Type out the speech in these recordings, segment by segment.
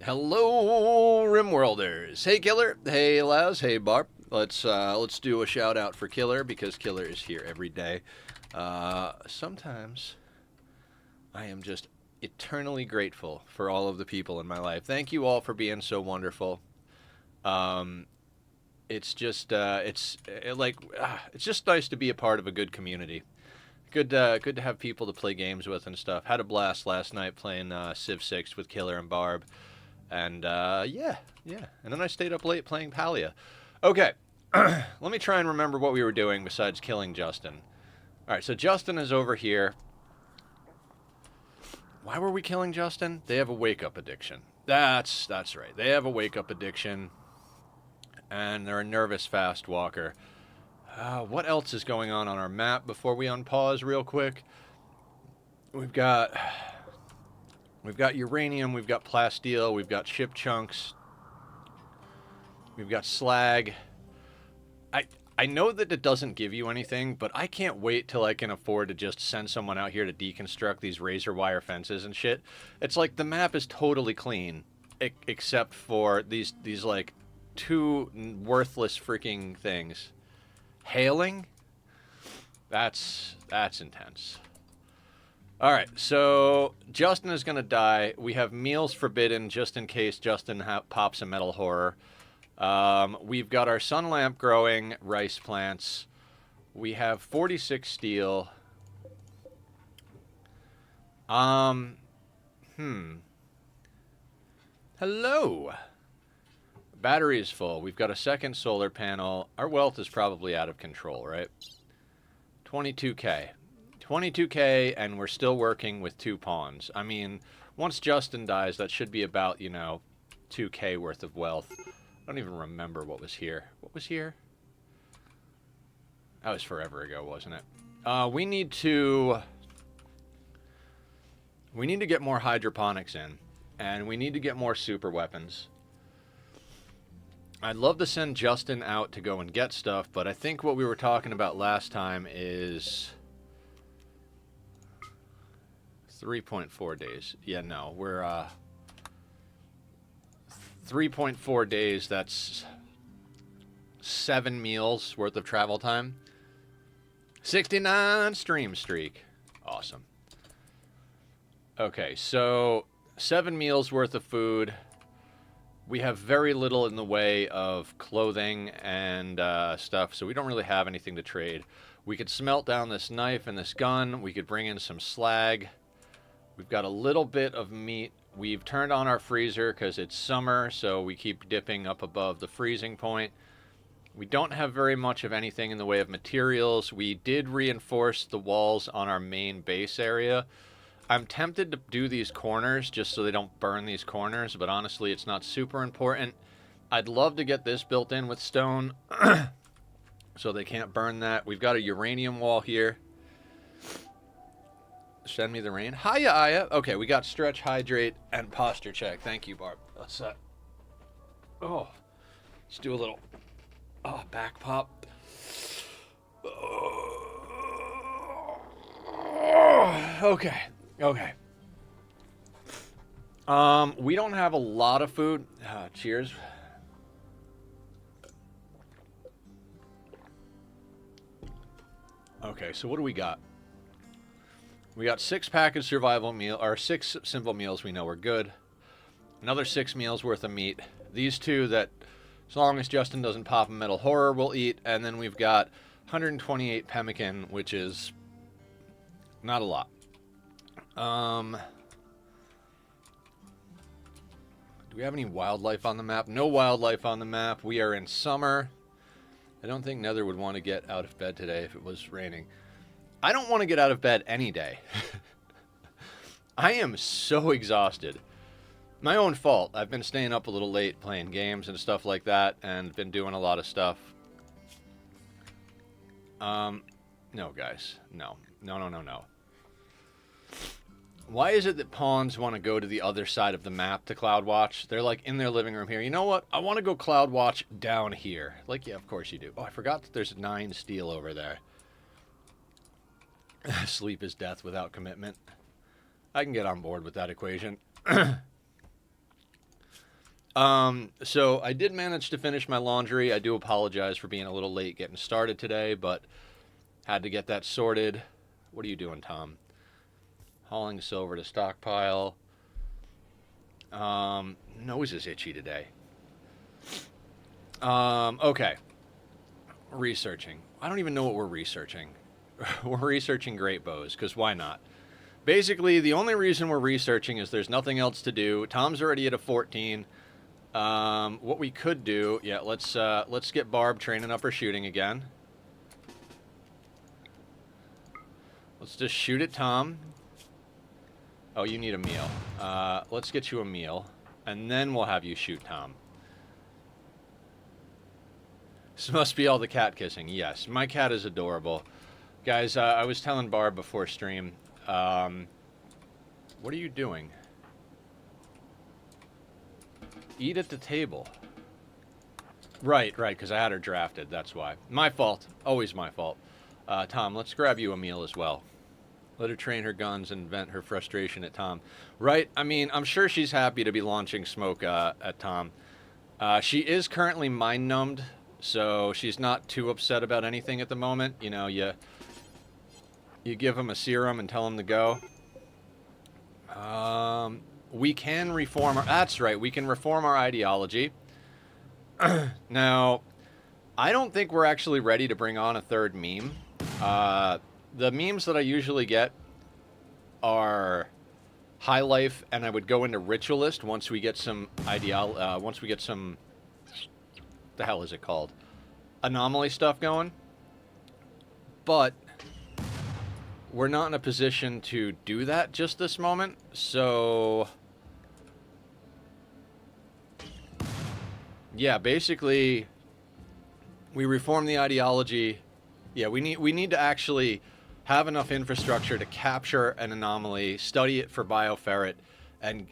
Hello, Rimworlders. Hey, Killer. Hey, Laz. Hey, Barb. Let's do a shout out for Killer because Killer is here every day. Sometimes I am just eternally grateful for all of the people in my life. Thank you all for being so wonderful. It's just it's just nice to be a part of a good community. Good to have people to play games with and stuff. Had a blast last night playing Civ 6 with Killer and Barb. And, yeah. And then I stayed up late playing Palia. Okay, let me try and remember what we were doing besides killing Justin. Alright, so Justin is over here. Why were we killing Justin? They have a wake-up addiction. That's right. They have a wake-up addiction. And they're a nervous fast walker. What else is going on our map before we unpause real quick? We've got uranium, we've got plasteel, we've got ship chunks, we've got slag. I know that it doesn't give you anything, but I can't wait till I can afford to just send someone out here to deconstruct these razor wire fences and shit. It's like the map is totally clean, except for these like two worthless freaking things. Hailing? That's intense. Alright, so Justin is going to die. We have meals forbidden just in case Justin pops a metal horror. We've got our sun lamp growing rice plants. We have 46 steel. Hello. Battery is full. We've got a second solar panel. Our wealth is probably out of control, right? 22K. 22K, and we're still working with 2 pawns. I mean, once Justin dies, that should be about, 2K worth of wealth. I don't even remember what was here. What was here? That was forever ago, wasn't it? We need to get more hydroponics in, and we need to get more super weapons. I'd love to send Justin out to go and get stuff, but I think what we were talking about last time is 3.4 days. Yeah, no, we're 3.4 days. That's 7 meals worth of travel time. 69 stream streak. Awesome. Okay, so 7 meals worth of food. We have very little in the way of clothing and stuff, so we don't really have anything to trade. We could smelt down this knife and this gun. We could bring in some slag. We've got a little bit of meat. We've turned on our freezer because it's summer, so we keep dipping up above the freezing point. We don't have very much of anything in the way of materials. We did reinforce the walls on our main base area. I'm tempted to do these corners just so they don't burn these corners, but honestly, it's not super important. I'd love to get this built in with stone so they can't burn that. We've got a uranium wall here. Send me the rain. Hiya, Aya. Okay, we got stretch, hydrate, and posture check. Thank you, Barb. Let's do a little back pop. Okay. We don't have a lot of food. Cheers. Okay, so what do we got? We got 6 packaged survival meal, or 6 simple meals we know are good. Another 6 meals worth of meat. These 2 that, as long as Justin doesn't pop a metal horror, we'll eat. And then we've got 128 pemmican, which is not a lot. Do we have any wildlife on the map? No wildlife on the map. We are in summer. I don't think Nether would want to get out of bed today if it was raining. I don't want to get out of bed any day. I am so exhausted. My own fault. I've been staying up a little late playing games and stuff like that, and been doing a lot of stuff. No, guys. No. Why is it that pawns want to go to the other side of the map to cloud watch? They're like in their living room here. You know what? I want to go cloud watch down here. Like, yeah, of course you do. Oh, I forgot that there's 9 steel over there. Sleep is death without commitment. I can get on board with that equation. So I did manage to finish my laundry. I do apologize for being a little late getting started today, but had to get that sorted. What are you doing, Tom? Hauling silver to stockpile. Nose is itchy today. Okay. Researching. I don't even know what we're researching. We're researching great bows, because why not? Basically, the only reason we're researching is there's nothing else to do. Tom's already at a 14. What we could do, yeah, let's get Barb training up her shooting again. Let's just shoot at Tom. Oh, you need a meal. Let's get you a meal, and then we'll have you shoot Tom. This must be all the cat kissing. Yes, my cat is adorable. Guys, I was telling Barb before stream, what are you doing? Eat at the table. Right, because I had her drafted, that's why. My fault. Always my fault. Tom, let's grab you a meal as well. Let her train her guns and vent her frustration at Tom. Right? I mean, I'm sure she's happy to be launching smoke at Tom. She is currently mind-numbed, so she's not too upset about anything at the moment. You know, you give him a serum and tell him to go. We can reform our... That's right, we can reform our ideology. Now, I don't think we're actually ready to bring on a third meme. The memes that I usually get are High Life, and I would go into Ritualist once we get some once we get some... the hell is it called? Anomaly stuff going. But we're not in a position to do that just this moment, so... yeah, basically, we reform the ideology. Yeah, we need to actually have enough infrastructure to capture an anomaly, study it for bioferret, and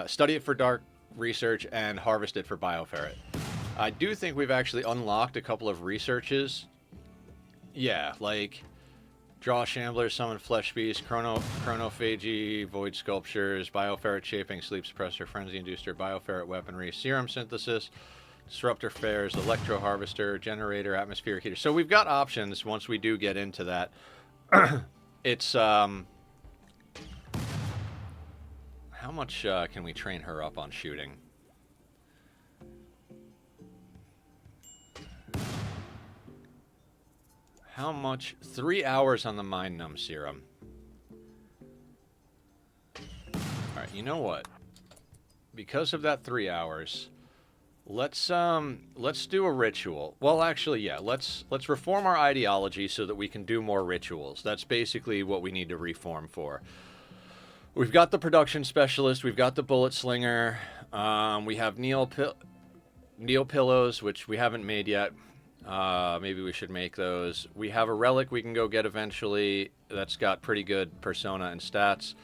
study it for dark research, and harvest it for bioferret. I do think we've actually unlocked a couple of researches. Yeah, like draw shambler, summon flesh beast, chronophagy, void sculptures, bioferret shaping, sleep suppressor, frenzy inducer, bioferret weaponry, serum synthesis, disruptor fares, electro harvester, generator, atmospheric heater. So we've got options once we do get into that. It's how much can we train her up on shooting? How much? 3 hours on the Mind Numb serum. Alright, you know what? Because of that 3 hours, let's do a ritual. Well, actually, yeah, let's reform our ideology so that we can do more rituals. That's basically what we need to reform for. We've got the production specialist, we've got the bullet slinger, we have Neil pillows, which we haven't made yet. Maybe we should make those. We have a relic we can go get eventually that's got pretty good persona and stats.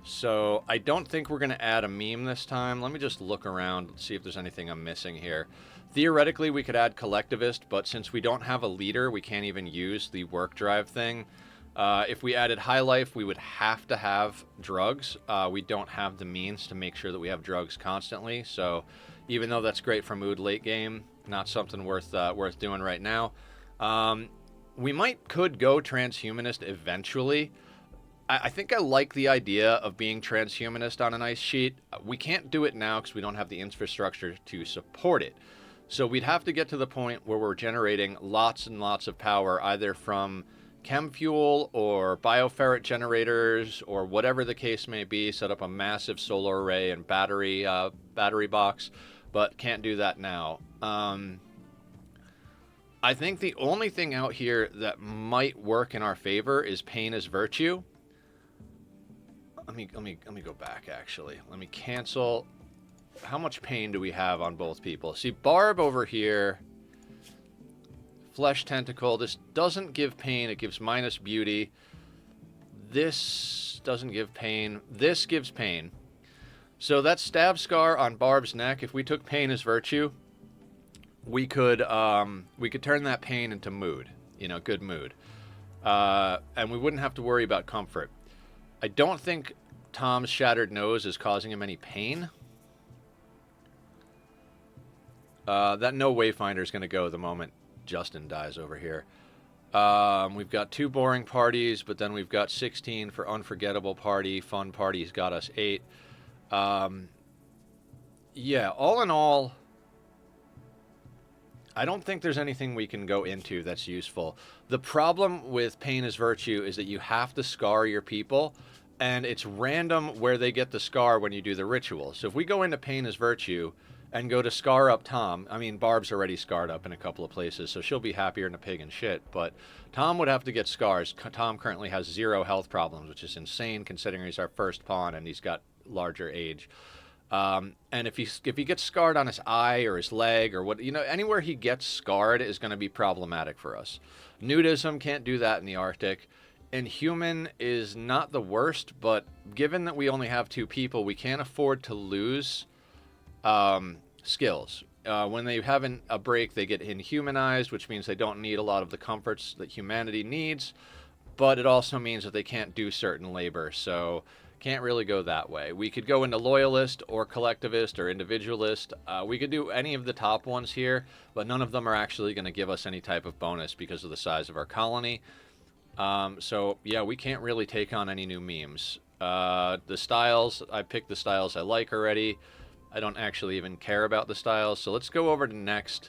So I don't think we're going to add a meme this time. Let me just look around, see if there's anything I'm missing here. Theoretically, we could add collectivist, but since we don't have a leader, we can't even use the work drive thing. If we added High Life, we would have to have drugs. We don't have the means to make sure that we have drugs constantly. So even though that's great for mood late game, not something worth doing right now. We could go transhumanist eventually. I think I like the idea of being transhumanist on an ice sheet. We can't do it now because we don't have the infrastructure to support it. So we'd have to get to the point where we're generating lots and lots of power, either from chem fuel or bioferret generators or whatever the case may be, set up a massive solar array and battery box, but can't do that now. I think the only thing out here that might work in our favor is pain as virtue. Let me go back, actually. Let me cancel. How much pain do we have on both people? See, Barb over here, flesh tentacle. This doesn't give pain. It gives minus beauty. This doesn't give pain. This gives pain. So that stab scar on Barb's neck, if we took pain as virtue, we could turn that pain into mood. You know, good mood. And we wouldn't have to worry about comfort. I don't think Tom's shattered nose is causing him any pain. That no Wayfinder is going to go the moment Justin dies over here. We've got 2 boring parties, but then we've got 16 for unforgettable party. Fun party's got us 8. Yeah, all in all, I don't think there's anything we can go into that's useful. The problem with Pain is Virtue is that you have to scar your people, and it's random where they get the scar when you do the ritual. So if we go into Pain is Virtue and go to scar up Tom, I mean, Barb's already scarred up in a couple of places, so she'll be happier than a pig and shit, but Tom would have to get scars. Tom currently has 0 health problems, which is insane considering he's our first pawn and he's got larger age. And if he gets scarred on his eye or his leg or what, anywhere he gets scarred is going to be problematic for us. Nudism can't do that in the Arctic. Inhuman is not the worst, but given that we only have 2 people, we can't afford to lose skills. When they have a break, they get inhumanized, which means they don't need a lot of the comforts that humanity needs, but it also means that they can't do certain labor, so can't really go that way. We could go into loyalist or collectivist or individualist. We could do any of the top ones here, but none of them are actually going to give us any type of bonus because of the size of our colony. So yeah, we can't really take on any new memes. The styles, I picked the styles I like already. I don't actually even care about the styles. So let's go over to next.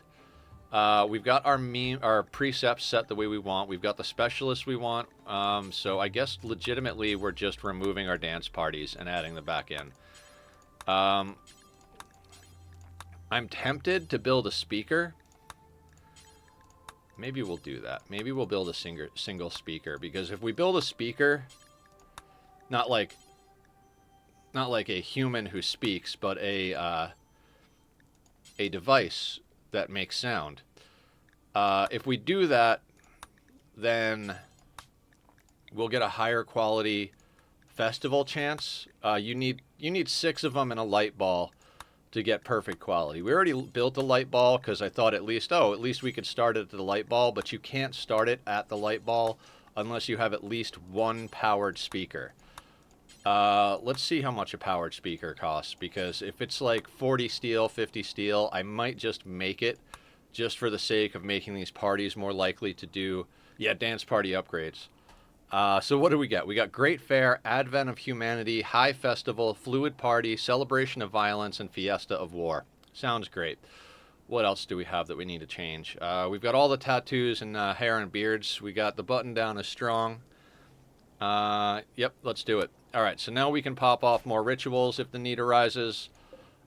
We've got our precepts set the way we want. We've got the specialists we want. So I guess legitimately we're just removing our dance parties and adding them back in. I'm tempted to build a speaker. Maybe we'll do that. Maybe we'll build a single speaker, because if we build a speaker, not like a human who speaks, but a device that makes sound. If we do that, then we'll get a higher quality festival chance. You need 6 of them and a light ball to get perfect quality. We already built a light ball because I thought at least we could start it at the light ball, but you can't start it at the light ball unless you have at least 1 powered speaker. Let's see how much a powered speaker costs, because if it's like 40 steel, 50 steel, I might just make it just for the sake of making these parties more likely to do, dance party upgrades. So what do we get? We got Great Fair, Advent of Humanity, High Festival, Fluid Party, Celebration of Violence, and Fiesta of War. Sounds great. What else do we have that we need to change? We've got all the tattoos and hair and beards. We got the button down as strong. Yep, let's do it. All right, so now we can pop off more rituals if the need arises.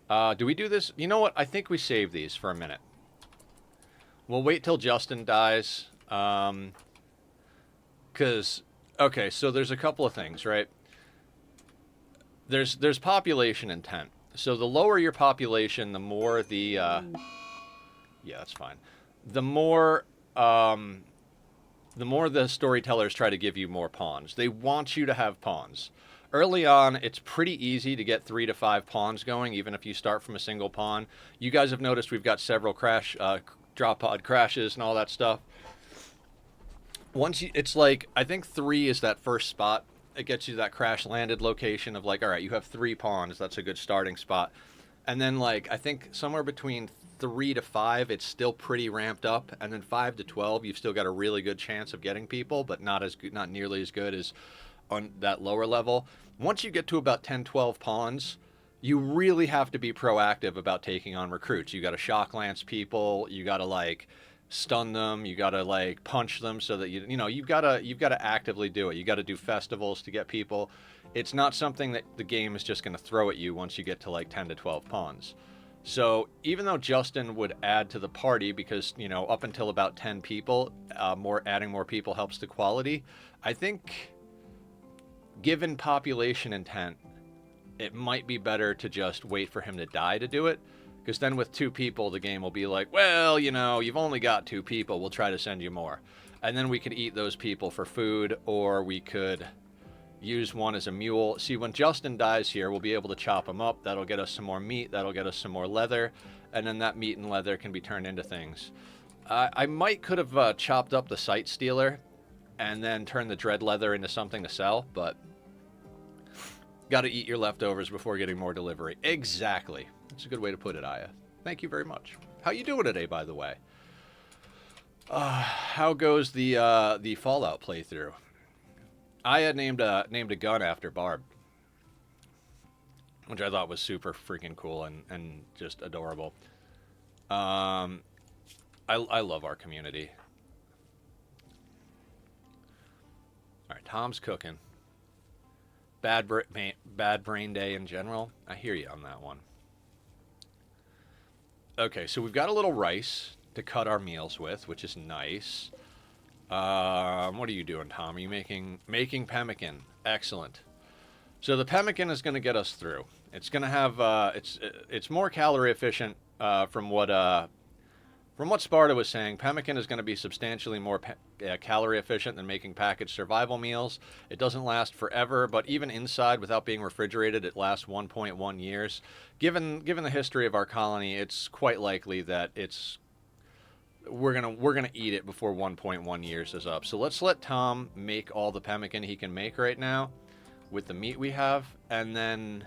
Do we do this? You know what? I think we save these for a minute. We'll wait till Justin dies. Okay, so there's a couple of things, right? There's population intent. So the lower your population, the more the... yeah, that's fine. The more the storytellers try to give you more pawns. They want you to have pawns. Early on, it's pretty easy to get 3 to 5 pawns going, even if you start from a single pawn. You guys have noticed we've got several drop pod crashes and all that stuff. It's like, I think 3 is that first spot. It gets you that crash landed location of like, all right, you have 3 pawns. That's a good starting spot. And then like, I think somewhere between 3 to 5, it's still pretty ramped up. And then 5 to 12, you've still got a really good chance of getting people, but not nearly as good as on that lower level. Once you get to about 10, 12 pawns, you really have to be proactive about taking on recruits. You got to shock lance people. You got to like stun them. You got to like punch them so that you've got to actively do it. You got to do festivals to get people. It's not something that the game is just going to throw at you once you get to like 10 to 12 pawns. So even though Justin would add to the party because, up until about 10 people, adding more people helps the quality, I think given population intent, it might be better to just wait for him to die to do it. Because then with 2 people, the game will be like, well, you've only got 2 people. We'll try to send you more. And then we could eat those people for food, or we could use one as a mule. See, when Justin dies here, we'll be able to chop him up. That'll get us some more meat. That'll get us some more leather. And then that meat and leather can be turned into things. I could have chopped up the Sight Stealer and then turned the Dread Leather into something to sell, but got to eat your leftovers before getting more delivery. Exactly. That's a good way to put it, Aya. Thank you very much. How you doing today, by the way? How goes the Fallout playthrough? I had named a gun after Barb, which I thought was super freaking cool and just adorable. I love our community. All right, Tom's cooking. Bad brain day in general. I hear you on that one. Okay, so we've got a little rice to cut our meals with, which is nice. What are you doing, Tom? Are you making pemmican? Excellent. So the pemmican is going to get us through. It's going to have it's more calorie efficient from what Sparta was saying. Pemmican is going to be substantially more calorie efficient than making packaged survival meals. It doesn't last forever, but even inside without being refrigerated, it lasts 1.1 years. Given the history of our colony, it's quite likely that we're gonna eat it before 1.1 years is up. So let's let Tom make all the pemmican he can make right now with the meat we have, and then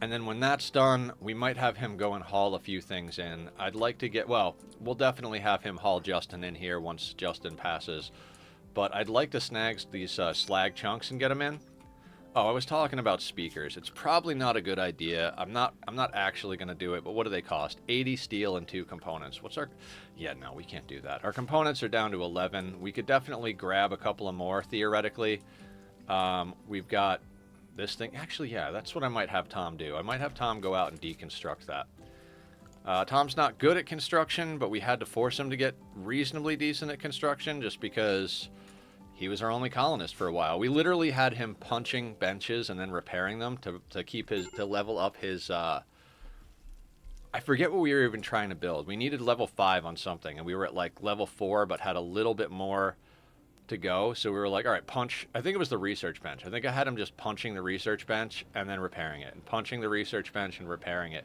when that's done, we might have him go and haul a few things in. I'd like to we'll definitely have him haul Justin in here once Justin passes. But I'd like to snag these slag chunks and get them in. Oh, I was talking about speakers. It's probably not a good idea. I'm not actually going to do it, but what do they cost? 80 steel and 2 components. Yeah, no, we can't do that. Our components are down to 11. We could definitely grab a couple of more, theoretically. We've got this thing. Actually, yeah, that's what I might have Tom do. I might have Tom go out and deconstruct that. Tom's not good at construction, but we had to force him to get reasonably decent at construction just because he was our only colonist for a while. We literally had him punching benches and then repairing them to level up his I forget what we were even trying to build. We needed level 5 on something, and we were at like level 4 but had a little bit more to go. So we were like, all right, punch. I think it was the research bench. I think I had him just punching the research bench and then repairing it, and punching the research bench and repairing it.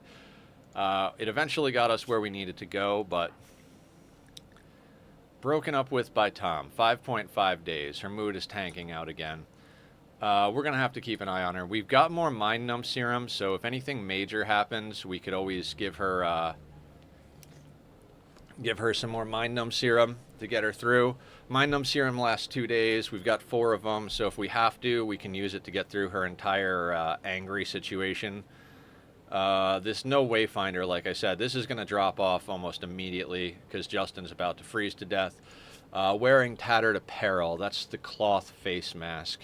It eventually got us where we needed to go, but broken up with by Tom. 5.5 days. Her mood is tanking out again. We're going to have to keep an eye on her. We've got more mind numb serum, so if anything major happens, we could always give her some more mind numb serum to get her through. Mind numb serum lasts 2 days. We've got 4 of them, so if we have to, we can use it to get through her entire angry situation. This no wayfinder, like I said, this is going to drop off almost immediately because Justin's about to freeze to death. Wearing tattered apparel, that's the cloth face mask.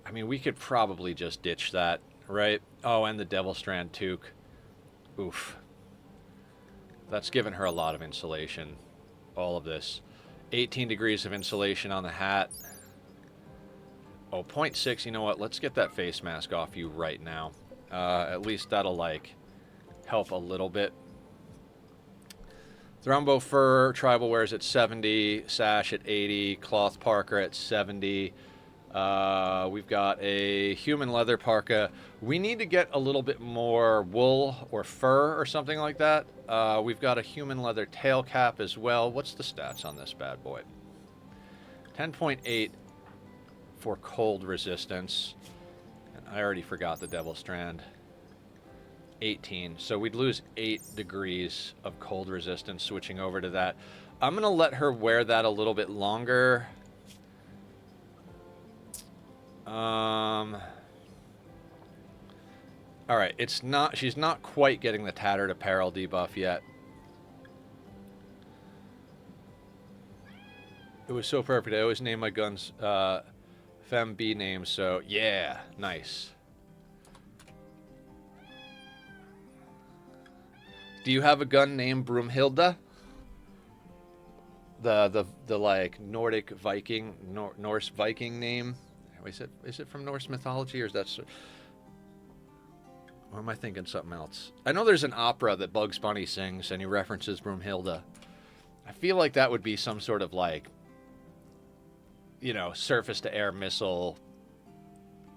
I mean, we could probably just ditch that, right? Oh, and the Devil Strand toque. Oof. That's given her a lot of insulation. All of this. 18 degrees of insulation on the hat. Oh, 0.6, you know what? Let's get that face mask off you right now. At least that'll, like, help a little bit. Thrumbo fur, tribal wears at 70, sash at 80, cloth parka at 70. We've got a human leather parka. We need to get a little bit more wool or fur or something like that. We've got a human leather tail cap as well. What's the stats on this bad boy? 10.8 for cold resistance. And I already forgot the Devil Strand. 18. So we'd lose 8 degrees of cold resistance switching over to that. I'm going to let her wear that a little bit longer. All right, she's not quite getting the tattered apparel debuff yet. It was so perfect. I always name my guns Fem B names, so yeah, nice. Do you have a gun named Broomhilda? The like Nordic Viking, Norse Viking name? Is it from Norse mythology, or is that... Or am I thinking something else? I know there's an opera that Bugs Bunny sings, and he references Broomhilda. I feel like that would be some sort of, like, you know, surface-to-air missile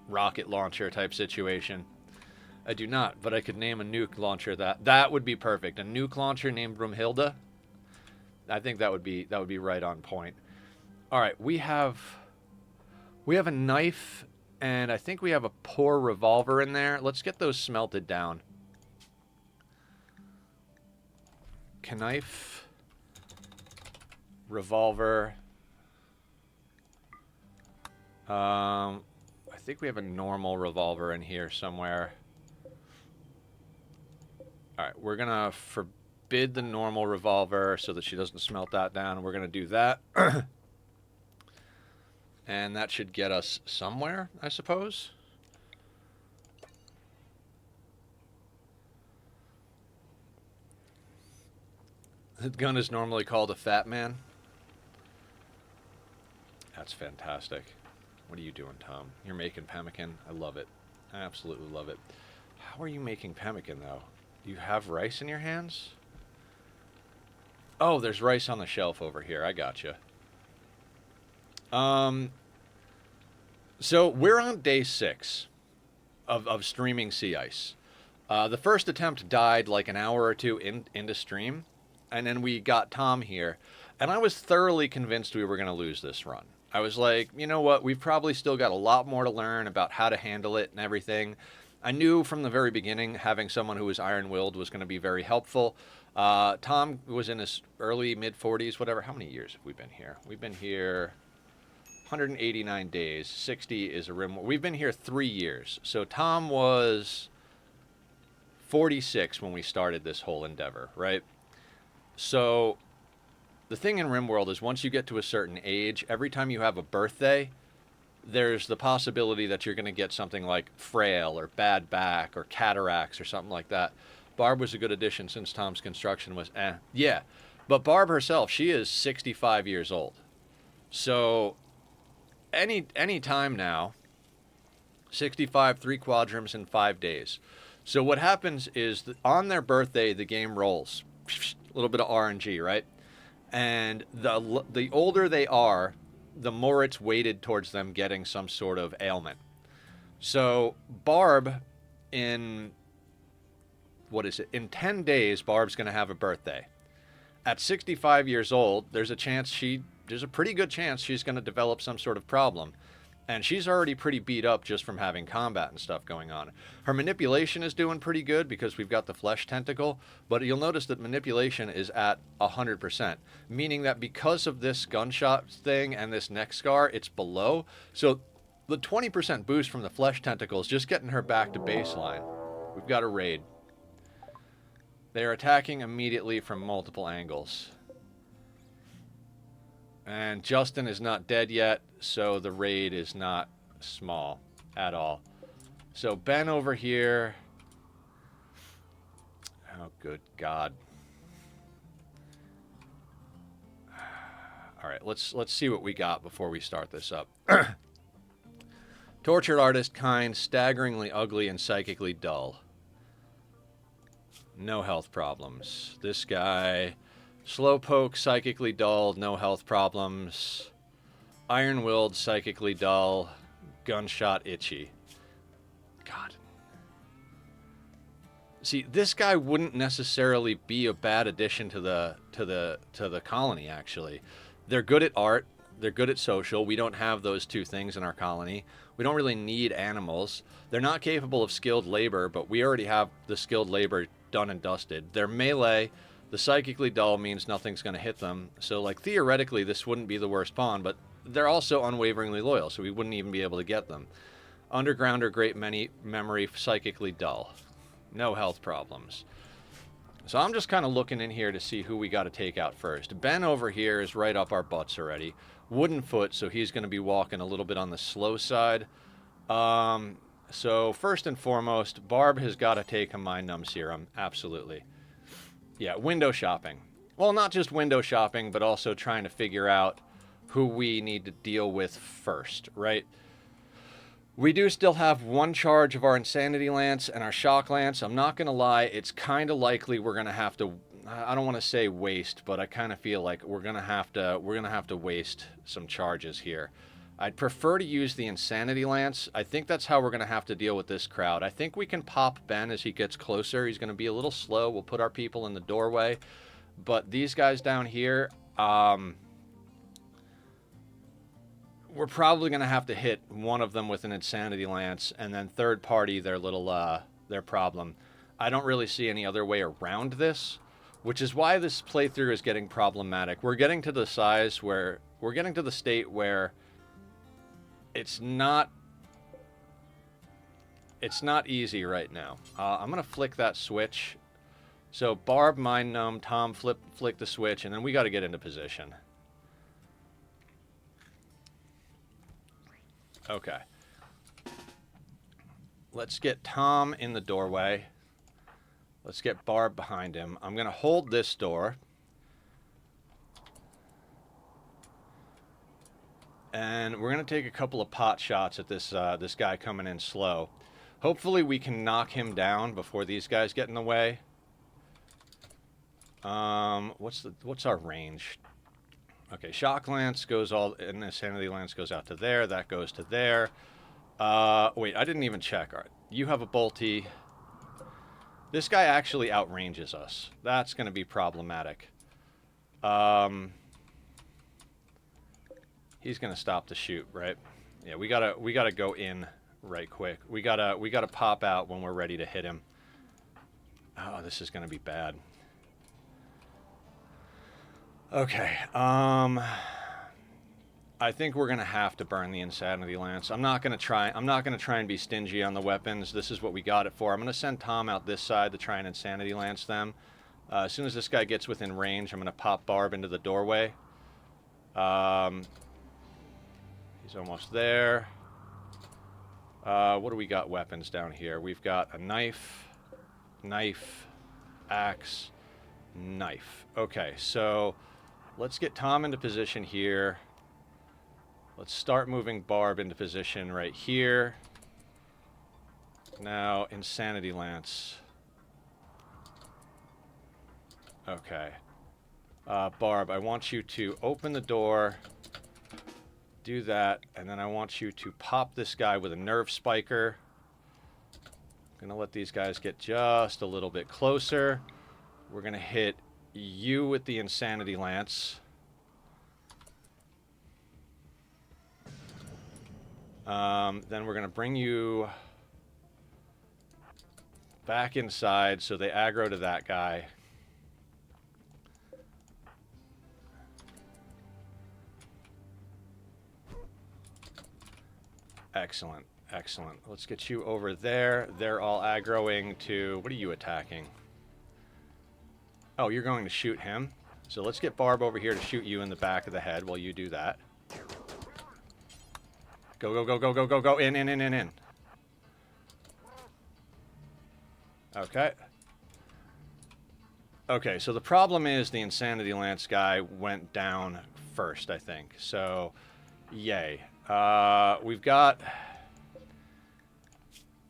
rocket launcher type situation. I do not, but I could name a nuke launcher that would be perfect. A nuke launcher named Broomhilda. I think that would be right on point. All right, we have a knife And I think we have a poor revolver in there. Let's get those smelted down. Knife. Revolver. I think we have a normal revolver in here somewhere. Alright, we're gonna forbid the normal revolver so that she doesn't smelt that down. We're gonna do that. And that should get us somewhere, I suppose. The gun is normally called a Fat Man. That's fantastic. What are you doing, Tom? You're making pemmican. I love it. I absolutely love it. How are you making pemmican, though? You have rice in your hands? Oh, there's rice on the shelf over here. I gotcha. So we're on day 6 of streaming Sea Ice. The first attempt died like an hour or two into stream, and then we got Tom here, and I was thoroughly convinced we were going to lose this run. I was like, you know what, we've probably still got a lot more to learn about how to handle it and everything. I knew from the very beginning having someone who was iron-willed was going to be very helpful. Tom was in his early, mid-40s, whatever. How many years have we been here? We've been here 189 days. 60 is a Rimworld. We've been here 3 years. So Tom was 46 when we started this whole endeavor, right? So the thing in Rimworld is once you get to a certain age, every time you have a birthday, there's the possibility that you're going to get something like frail or bad back or cataracts or something like that. Barb was a good addition since Tom's construction was Yeah, but Barb herself, she is 65 years old. So any time now, 65, 3 quadrants in 5 days. So what happens is that on their birthday, the game rolls. A little bit of RNG, right? And the older they are, the more it's weighted towards them getting some sort of ailment. So Barb, in 10 days, Barb's going to have a birthday. At 65 years old, there's a pretty good chance she's going to develop some sort of problem. And she's already pretty beat up just from having combat and stuff going on. Her manipulation is doing pretty good because we've got the flesh tentacle, but you'll notice that manipulation is at 100%, meaning that because of this gunshot thing and this neck scar, it's below. So the 20% boost from the flesh tentacle is just getting her back to baseline. We've got a raid. They are attacking immediately from multiple angles. And Justin is not dead yet, so the raid is not small at all. So Ben over here. Oh, good God. All right, let's see what we got before we start this up. Tortured artist, kind, staggeringly ugly, and psychically dull. No health problems. This guy... Slowpoke, psychically dull, no health problems. Iron-willed, psychically dull. Gunshot, itchy. God. See, this guy wouldn't necessarily be a bad addition to the colony, actually. They're good at art. They're good at social. We don't have those two things in our colony. We don't really need animals. They're not capable of skilled labor, but we already have the skilled labor done and dusted. They're melee. The psychically dull means nothing's going to hit them. So, like, theoretically, this wouldn't be the worst pawn, but they're also unwaveringly loyal, so we wouldn't even be able to get them. Underground or great memory, psychically dull. No health problems. So I'm just kind of looking in here to see who we got to take out first. Ben over here is right up our butts already. Wooden foot, so he's going to be walking a little bit on the slow side. So first and foremost, Barb has got to take a Mind Numb Serum. Absolutely. Yeah, window shopping. Well, not just window shopping, but also trying to figure out who we need to deal with first, right? We do still have one charge of our Insanity Lance and our Shock Lance. I'm not going to lie, it's kind of likely we're going to have to, I don't want to say waste, but I kind of feel like we're going to have to waste some charges here. I'd prefer to use the Insanity Lance. I think that's how we're going to have to deal with this crowd. I think we can pop Ben as he gets closer. He's going to be a little slow. We'll put our people in the doorway. But these guys down here, we're probably going to have to hit one of them with an insanity lance, and then third party their little their problem. I don't really see any other way around this, which is why this playthrough is getting problematic. We're getting to the size where we're getting to the state where it's not easy right now. I'm gonna flick that switch. So Barb, Mind Gnome, Tom, flick the switch, and then we got to get into position. Okay. Let's get Tom in the doorway. Let's get Barb behind him. I'm going to hold this door. And we're going to take a couple of pot shots at this this guy coming in slow. Hopefully we can knock him down before these guys get in the way. What's our range? Okay, Shock Lance goes and Insanity Lance goes out to there. That goes to there. Wait, I didn't even check. All right, you have a bolty. This guy actually outranges us. That's going to be problematic. He's going to stop the shoot, right? Yeah, we gotta go in right quick. We gotta pop out when we're ready to hit him. Oh, this is going to be bad. Okay, I think we're gonna have to burn the Insanity Lance. I'm not gonna try and be stingy on the weapons. This is what we got it for. I'm gonna send Tom out this side to try and Insanity Lance them. As soon as this guy gets within range, I'm gonna pop Barb into the doorway. He's almost there. What do we got weapons down here? We've got a knife, axe, knife. Okay, so let's get Tom into position here. Let's start moving Barb into position right here. Now, Insanity Lance. Okay. Barb, I want you to open the door, do that, and then I want you to pop this guy with a nerve spiker. I'm gonna let these guys get just a little bit closer. We're gonna hit you with the Insanity Lance. Then we're going to bring you back inside so they aggro to that guy. Excellent, excellent. Let's get you over there. They're all aggroing to... What are you attacking? Oh, you're going to shoot him. So let's get Barb over here to shoot you in the back of the head while you do that. Go, go, go, go, go, go, go. In. Okay. Okay, so the problem is the Insanity Lance guy went down first, I think. So, yay. We've got...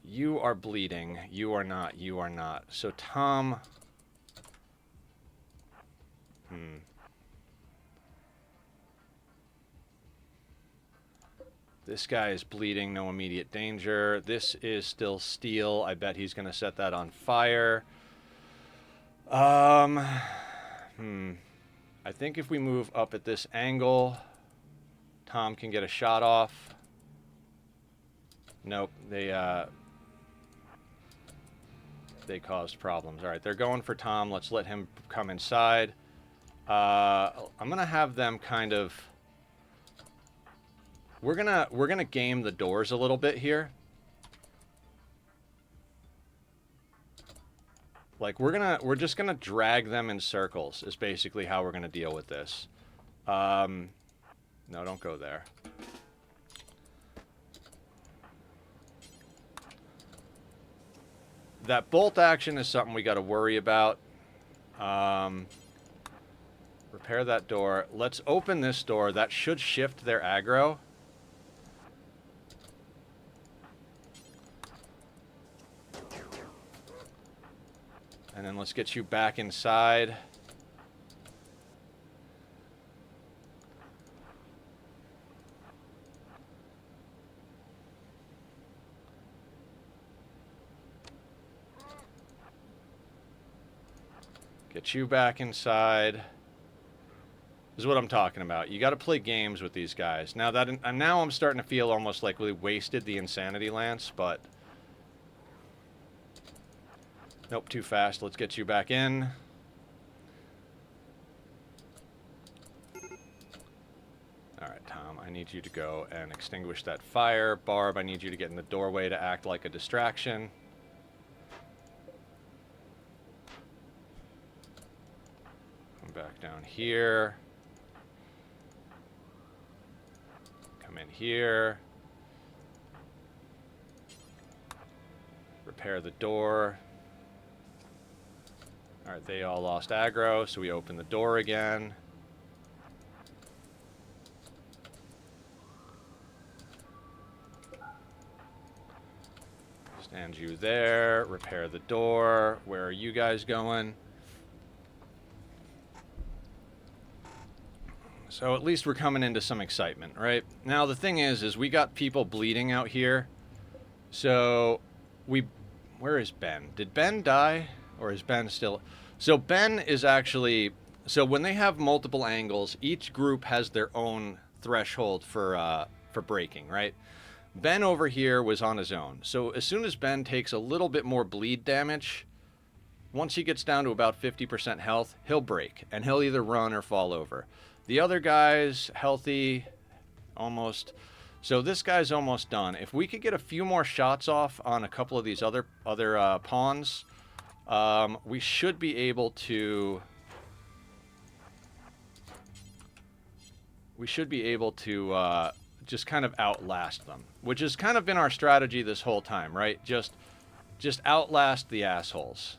You are bleeding. You are not. You are not. So, Tom... This guy is bleeding, no immediate danger. This is still steel. I bet he's going to set that on fire. I think if we move up at this angle, Tom can get a shot off. Nope, they caused problems. All right, they're going for Tom. Let's let him come inside. I'm going to have them kind of... We're gonna game the doors a little bit here. Like we're just gonna drag them in circles is basically how we're gonna deal with this. No, don't go there. That bolt action is something we got to worry about. Repair that door. Let's open this door. That should shift their aggro. And then let's get you back inside. Get you back inside. is what I'm talking about. You got to play games with these guys. Now that now I'm starting to feel almost like we wasted the insanity lance, but nope, too fast. Let's get you back in. All right, Tom, I need you to go and extinguish that fire. Barb, I need you to get in the doorway to act like a distraction. Come back down here. Come in here. Repair the door. All right, they all lost aggro, so we open the door again. Stand you there. Repair the door. Where are you guys going? So at least we're coming into some excitement, right? Now the thing is we got people bleeding out here. So where is Ben? Did Ben die? Or is Ben still... So Ben is actually... So when they have multiple angles, each group has their own threshold for breaking, right? Ben over here was on his own. So as soon as Ben takes a little bit more bleed damage, once he gets down to about 50% health, he'll break. And he'll either run or fall over. The other guy's healthy, almost. So this guy's almost done. If we could get a few more shots off on a couple of these other pawns, we should be able to... just kind of outlast them, which has kind of been our strategy this whole time, right? Just outlast the assholes.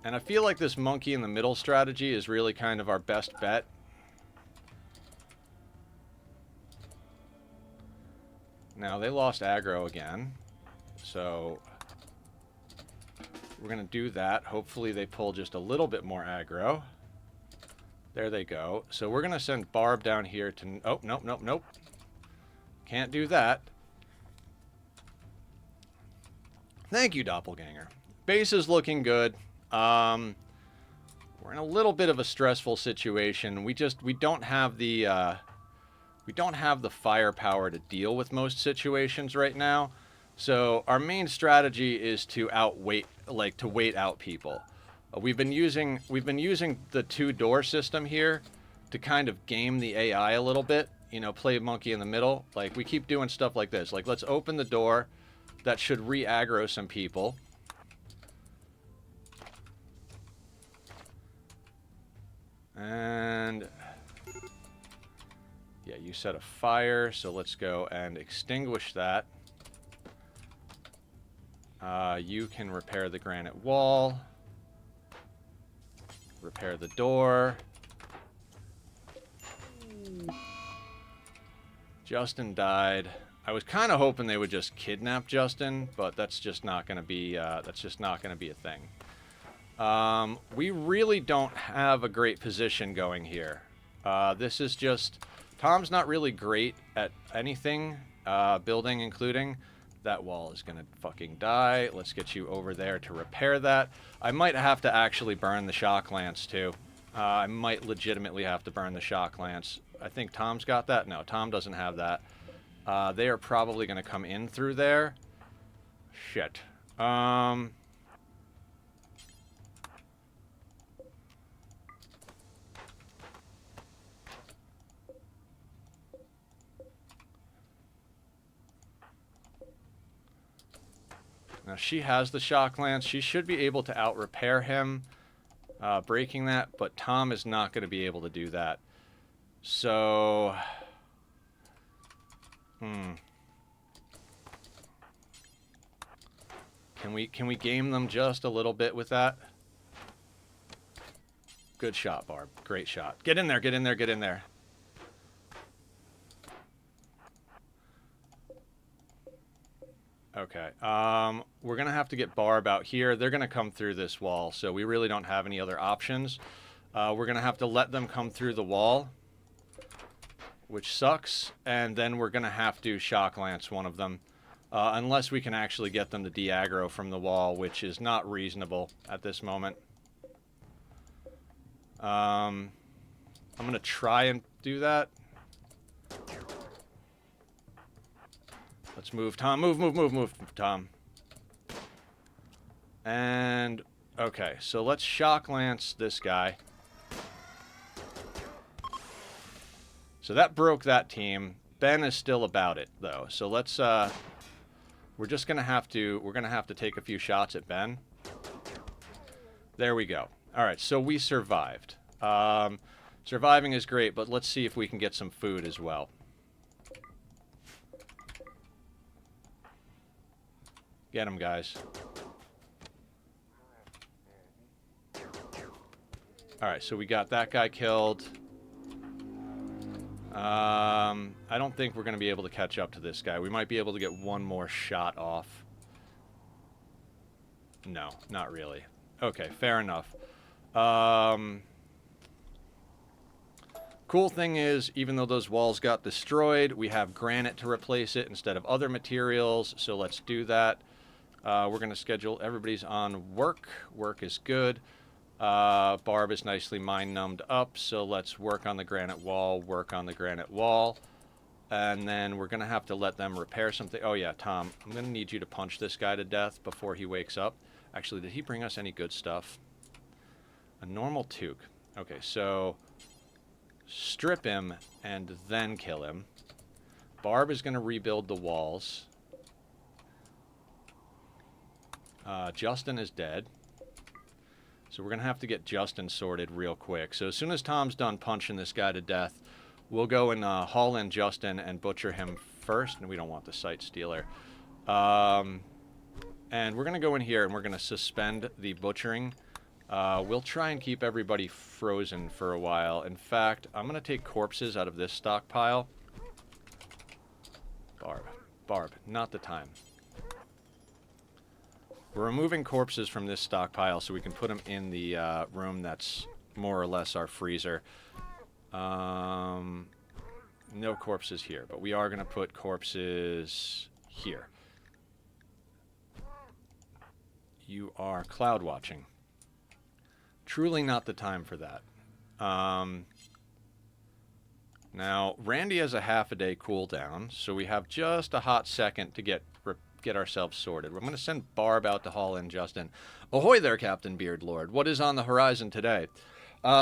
And I feel like this monkey in the middle strategy is really kind of our best bet. Now, they lost aggro again, so we're going to do that. Hopefully they pull just a little bit more aggro. There they go. So we're going to send Barb down here to... Oh, nope, nope, nope. Can't do that. Thank you, Doppelganger. Base is looking good. We're in a little bit of a stressful situation. We don't have the firepower to deal with most situations right now. So our main strategy is to wait out people. We've been using the two-door system here to kind of game the AI a little bit. You know, play monkey in the middle. Like, we keep doing stuff like this. Like, let's open the door. That should re-aggro some people. And... yeah, you set a fire, so let's go and extinguish that. You can repair the granite wall. Repair the door. Justin died. I was kind of hoping they would just kidnap Justin, but that's just not going to be a thing. We really don't have a great position going here. This is just... Tom's not really great at anything, building including. That wall is going to fucking die. Let's get you over there to repair that. I might have to actually burn the shock lance, too. I might legitimately have to burn the shock lance. I think Tom's got that. No, Tom doesn't have that. They are probably going to come in through there. Shit. Now, she has the shock lance. She should be able to out-repair him, breaking that, but Tom is not going to be able to do that. So... Can we game them just a little bit with that? Good shot, Barb. Great shot. Get in there, get in there, get in there. Okay, we're going to have to get Barb out here. They're going to come through this wall, so we really don't have any other options. We're going to have to let them come through the wall, which sucks, and then we're going to have to shock lance one of them. unless we can actually get them to de-aggro from the wall, which is not reasonable at this moment. I'm going to try and do that. Let's move, Tom. Move, Tom. And, okay, so let's shock lance this guy. So that broke that team. Ben is still about it, though. So let's, we're just going to have to, take a few shots at Ben. There we go. All right, so we survived. Surviving is great, but let's see if we can get some food as well. Get him, guys. All right, so we got that guy killed. I don't think we're going to be able to catch up to this guy. We might be able to get one more shot off. No, not really. Okay, fair enough. Cool thing is, even though those walls got destroyed, we have granite to replace it instead of other materials, so let's do that. We're going to schedule everybody's on work. Work is good. Barb is nicely mind-numbed up, so let's work on the granite wall, work on the granite wall. And then we're going to have to let them repair something. Oh, yeah, Tom, I'm going to need you to punch this guy to death before he wakes up. Actually, did he bring us any good stuff? A normal toque. Okay, so strip him and then kill him. Barb is going to rebuild the walls. Justin is dead. So we're going to have to get Justin sorted real quick. So as soon as Tom's done punching this guy to death, we'll go and haul in Justin and butcher him first. And we don't want the site stealer. And we're going to go in here and we're going to suspend the butchering. We'll try and keep everybody frozen for a while. In fact, I'm going to take corpses out of this stockpile. Barb, not the time. We're removing corpses from this stockpile so we can put them in the room that's more or less our freezer. No corpses here, but we are going to put corpses here. You are cloud watching. Truly not the time for that. Now, Randy has a half-a-day cooldown, so we have just a hot second to get ourselves sorted. We're going to send Barb out to haul in Justin. Ahoy there, Captain Beardlord. What is on the horizon today?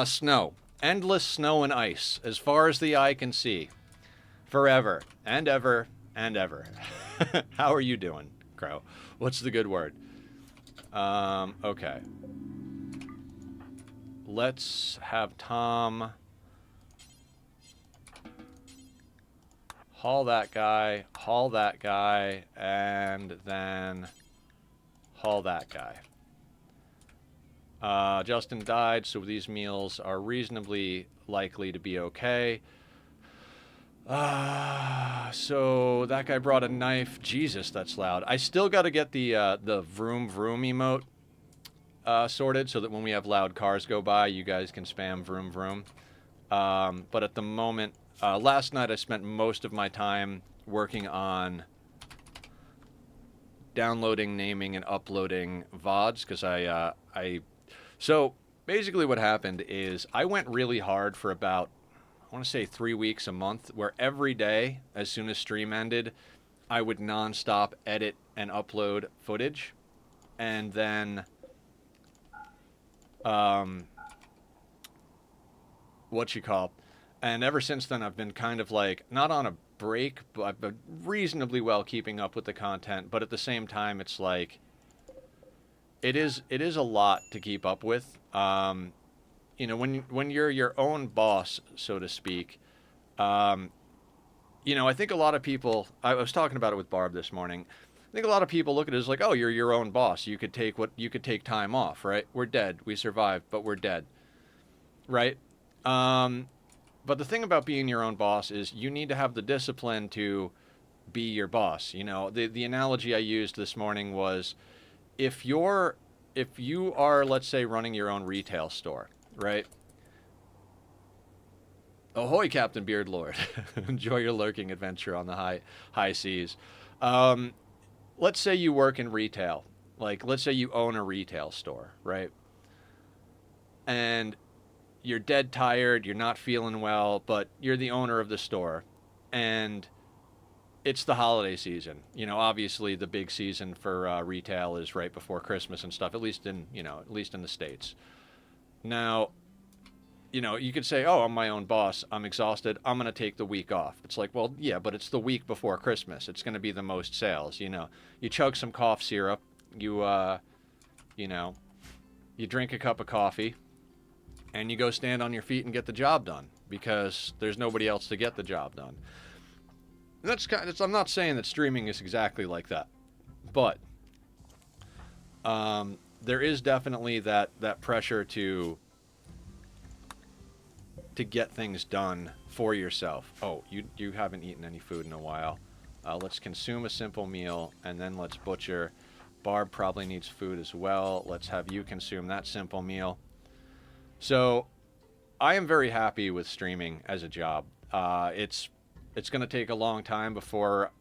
Snow. Endless snow and ice, as far as the eye can see. Forever, and ever, and ever. How are you doing, Crow? What's the good word? Okay. Let's have Tom haul that guy, and then haul that guy. Justin died, so these meals are reasonably likely to be okay. So that guy brought a knife. Jesus, that's loud. I still got to get the vroom vroom emote sorted so that when we have loud cars go by, you guys can spam vroom vroom. But at the moment, last night I spent most of my time working on downloading, naming, and uploading VODs because So basically what happened is I went really hard for about, I want to say 3 weeks, a month, where every day, as soon as stream ended, I would nonstop edit and upload footage. And then, and ever since then I've been kind of like, not on a break, but I've been reasonably well keeping up with the content, but at the same time it's like, it is a lot to keep up with. You know, when you're your own boss, so to speak, you know, I think a lot of people, I was talking about it with Barb this morning, I think a lot of people look at it as like, oh, you're your own boss. You could take time off, right? We're dead. We survived, but we're dead. Right? But the thing about being your own boss is you need to have the discipline to be your boss. You know, the analogy I used this morning was, if you are, let's say, running your own retail store, right? Ahoy, Captain Beardlord. Enjoy your lurking adventure on the high seas. let's say you work in retail. Like, let's say you own a retail store, right? And you're dead tired, you're not feeling well, but you're the owner of the store. And it's the holiday season. You know, obviously the big season for retail is right before Christmas and stuff, at least in, at least in the States. Now, you could say, "Oh, I'm my own boss. I'm exhausted. I'm going to take the week off." It's like, well, yeah, but it's the week before Christmas. It's going to be the most sales. You chug some cough syrup. You know, you drink a cup of coffee, and you go stand on your feet and get the job done because there's nobody else to get the job done. And I'm not saying that streaming is exactly like that, but there is definitely that pressure to get things done for yourself. Oh, you haven't eaten any food in a while. Let's consume a simple meal, and then let's butcher. Barb probably needs food as well. Let's have you consume that simple meal. So I am very happy with streaming as a job. It's going to take a long time before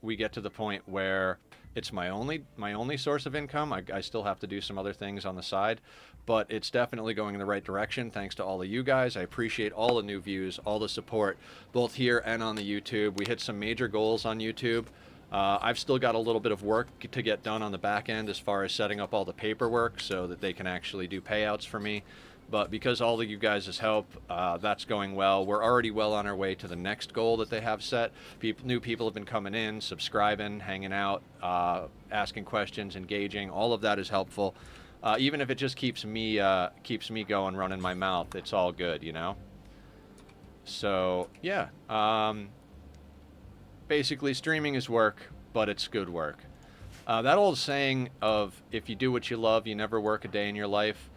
we get to the point where it's my only source of income. I still have to do some other things on the side, but it's definitely going in the right direction thanks to all of you guys. I appreciate all the new views, all the support, both here and on the YouTube. We hit some major goals on YouTube. I've still got a little bit of work to get done on the back end as far as setting up all the paperwork so that they can actually do payouts for me. But because all of you guys' help, that's going well. We're already well on our way to the next goal that they have set. New people have been coming in, subscribing, hanging out, asking questions, engaging. All of that is helpful. Even if it just keeps me going, running my mouth, it's all good, So yeah, basically streaming is work, but it's good work. That old saying of "if you do what you love, you never work a day in your life."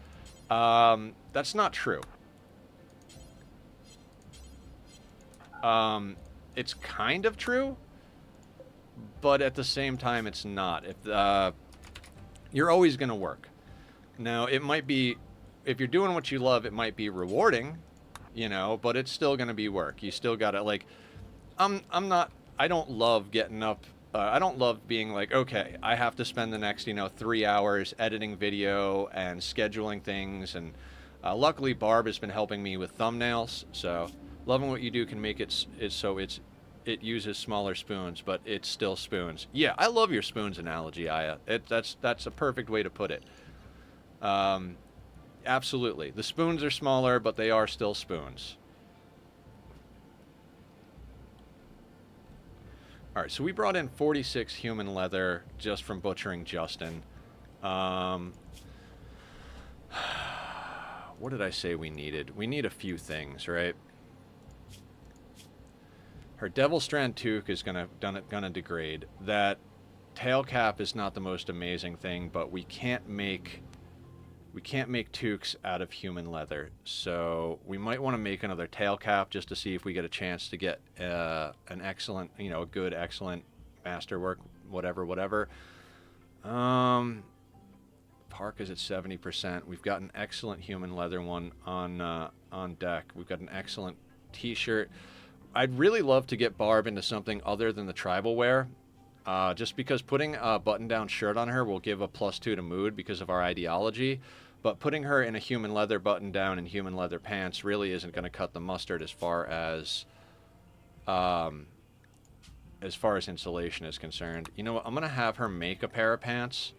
That's not true. It's kind of true, but at the same time, it's not. If you're always going to work. Now, it might be, if you're doing what you love, it might be rewarding, but it's still going to be work. You still got to, like, I'm not, I don't love getting up. I don't love being like, okay, I have to spend the next, 3 hours editing video and scheduling things. And luckily, Barb has been helping me with thumbnails. So loving what you do can make it so it uses smaller spoons, but it's still spoons. Yeah, I love your spoons analogy, Aya. That's a perfect way to put it. Absolutely, the spoons are smaller, but they are still spoons. All right, so we brought in 46 human leather just from butchering Justin. What did I say we needed? We need a few things, right? Her Devil Strand Toque is gonna degrade. That tail cap is not the most amazing thing, but we can't make toques out of human leather, so we might want to make another tail cap just to see if we get a chance to get an excellent, a good, excellent masterwork, whatever. Park is at 70%. We've got an excellent human leather one on deck. We've got an excellent t-shirt. I'd really love to get Barb into something other than the tribal wear. Just because putting a button-down shirt on her will give a +2 to mood because of our ideology, but putting her in a human leather button-down and human leather pants really isn't going to cut the mustard as far as insulation is concerned. You know what? I'm going to have her make a pair of pants.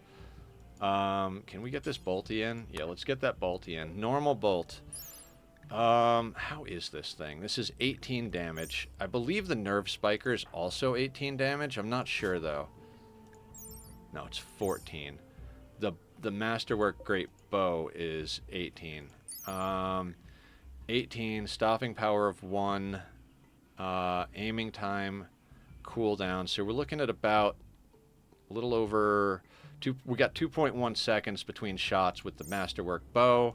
Can we get this bolty in? Yeah, let's get that bolty in. Normal bolt. How is this thing? This is 18 damage. I believe the nerve spiker is also 18 damage. I'm not sure though. No, it's 14. The masterwork great bow is 18. 18, stopping power of 1, aiming time, cooldown. So we're looking at about a little over we got 2.1 seconds between shots with the masterwork bow.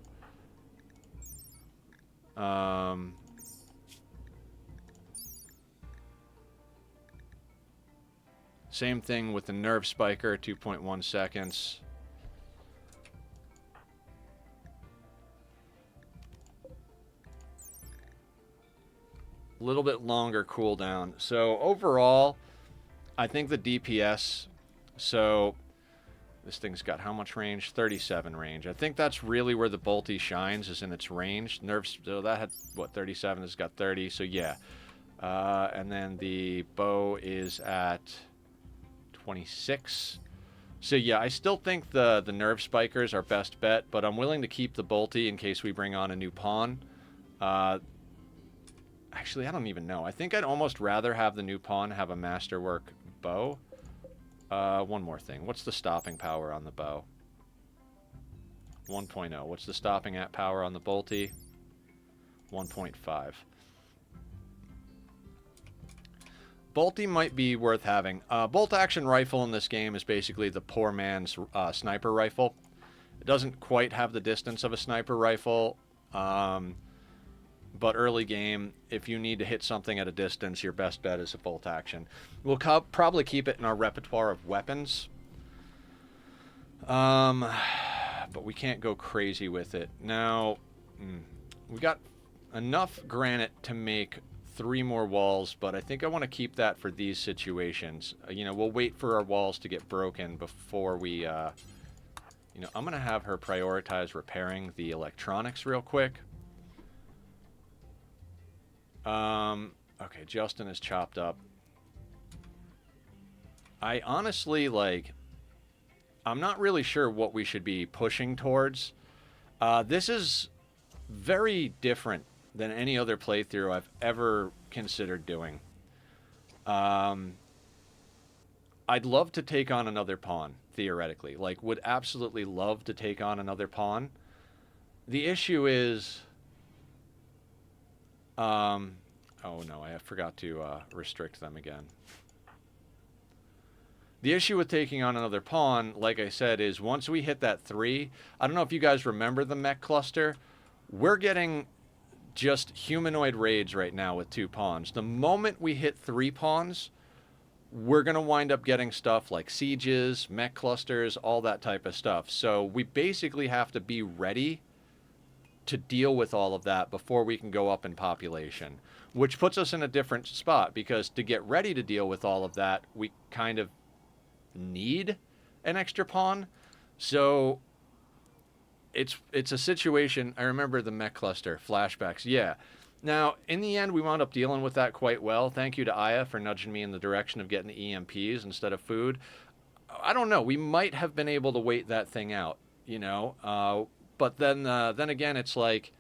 Same thing with the nerve spiker, 2.1 seconds. A little bit longer cooldown. So overall, I think the DPS So this thing's got how much range? 37 range. I think that's really where the bolty shines, is in its range. Nerves, so that had, what, 37? This has got 30, so yeah. And then the bow is at 26. So yeah, I still think the nerve spikers are best bet, but I'm willing to keep the bolty in case we bring on a new pawn. Actually, I don't even know. I think I'd almost rather have the new pawn have a masterwork bow. One more thing. What's the stopping power on the bow? 1.0. What's the stopping at power on the bolty? 1.5. Bolty might be worth having. Bolt action rifle in this game is basically the poor man's sniper rifle. It doesn't quite have the distance of a sniper rifle, but early game, if you need to hit something at a distance, your best bet is a bolt action. We'll probably keep it in our repertoire of weapons, but we can't go crazy with it. Now, we got enough granite to make 3 more walls, but I think I want to keep that for these situations. You know, we'll wait for our walls to get broken before we, you know, I'm going to have her prioritize repairing the electronics real quick. Okay, Justin is chopped up. I honestly, like, I'm not really sure what we should be pushing towards. This is very different than any other playthrough I've ever considered doing. I'd love to take on another pawn, theoretically. Like, would absolutely love to take on another pawn. The issue is... oh no, I forgot to restrict them again. The issue with taking on another pawn, like I said, is once we hit that 3, I don't know if you guys remember the mech cluster, we're getting just humanoid raids right now with 2 pawns. The moment we hit 3 pawns, we're going to wind up getting stuff like sieges, mech clusters, all that type of stuff. So we basically have to be ready to deal with all of that before we can go up in population, which puts us in a different spot, because to get ready to deal with all of that, we kind of need an extra pawn. So it's a situation. I remember the mech cluster flashbacks. Yeah. Now, in the end, we wound up dealing with that quite well. Thank you to Aya for nudging me in the direction of getting the EMPs instead of food. I don't know. We might have been able to wait that thing out, you know. But then again, it's like,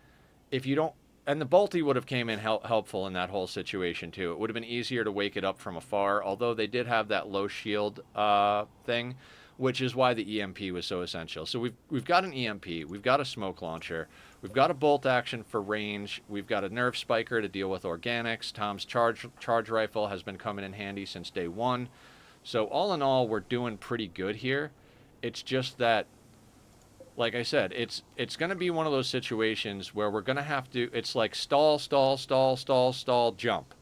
if you don't, and the bolty would have came in helpful in that whole situation too. It would have been easier to wake it up from afar, although they did have that low shield thing, which is why the EMP was so essential. So we've got an EMP, we've got a smoke launcher, we've got a bolt action for range, we've got a nerve spiker to deal with organics. Tom's charge rifle has been coming in handy since day 1. So all in all, we're doing pretty good here. It's just that, like I said, it's going to be one of those situations where we're going to have to, it's like stall, jump.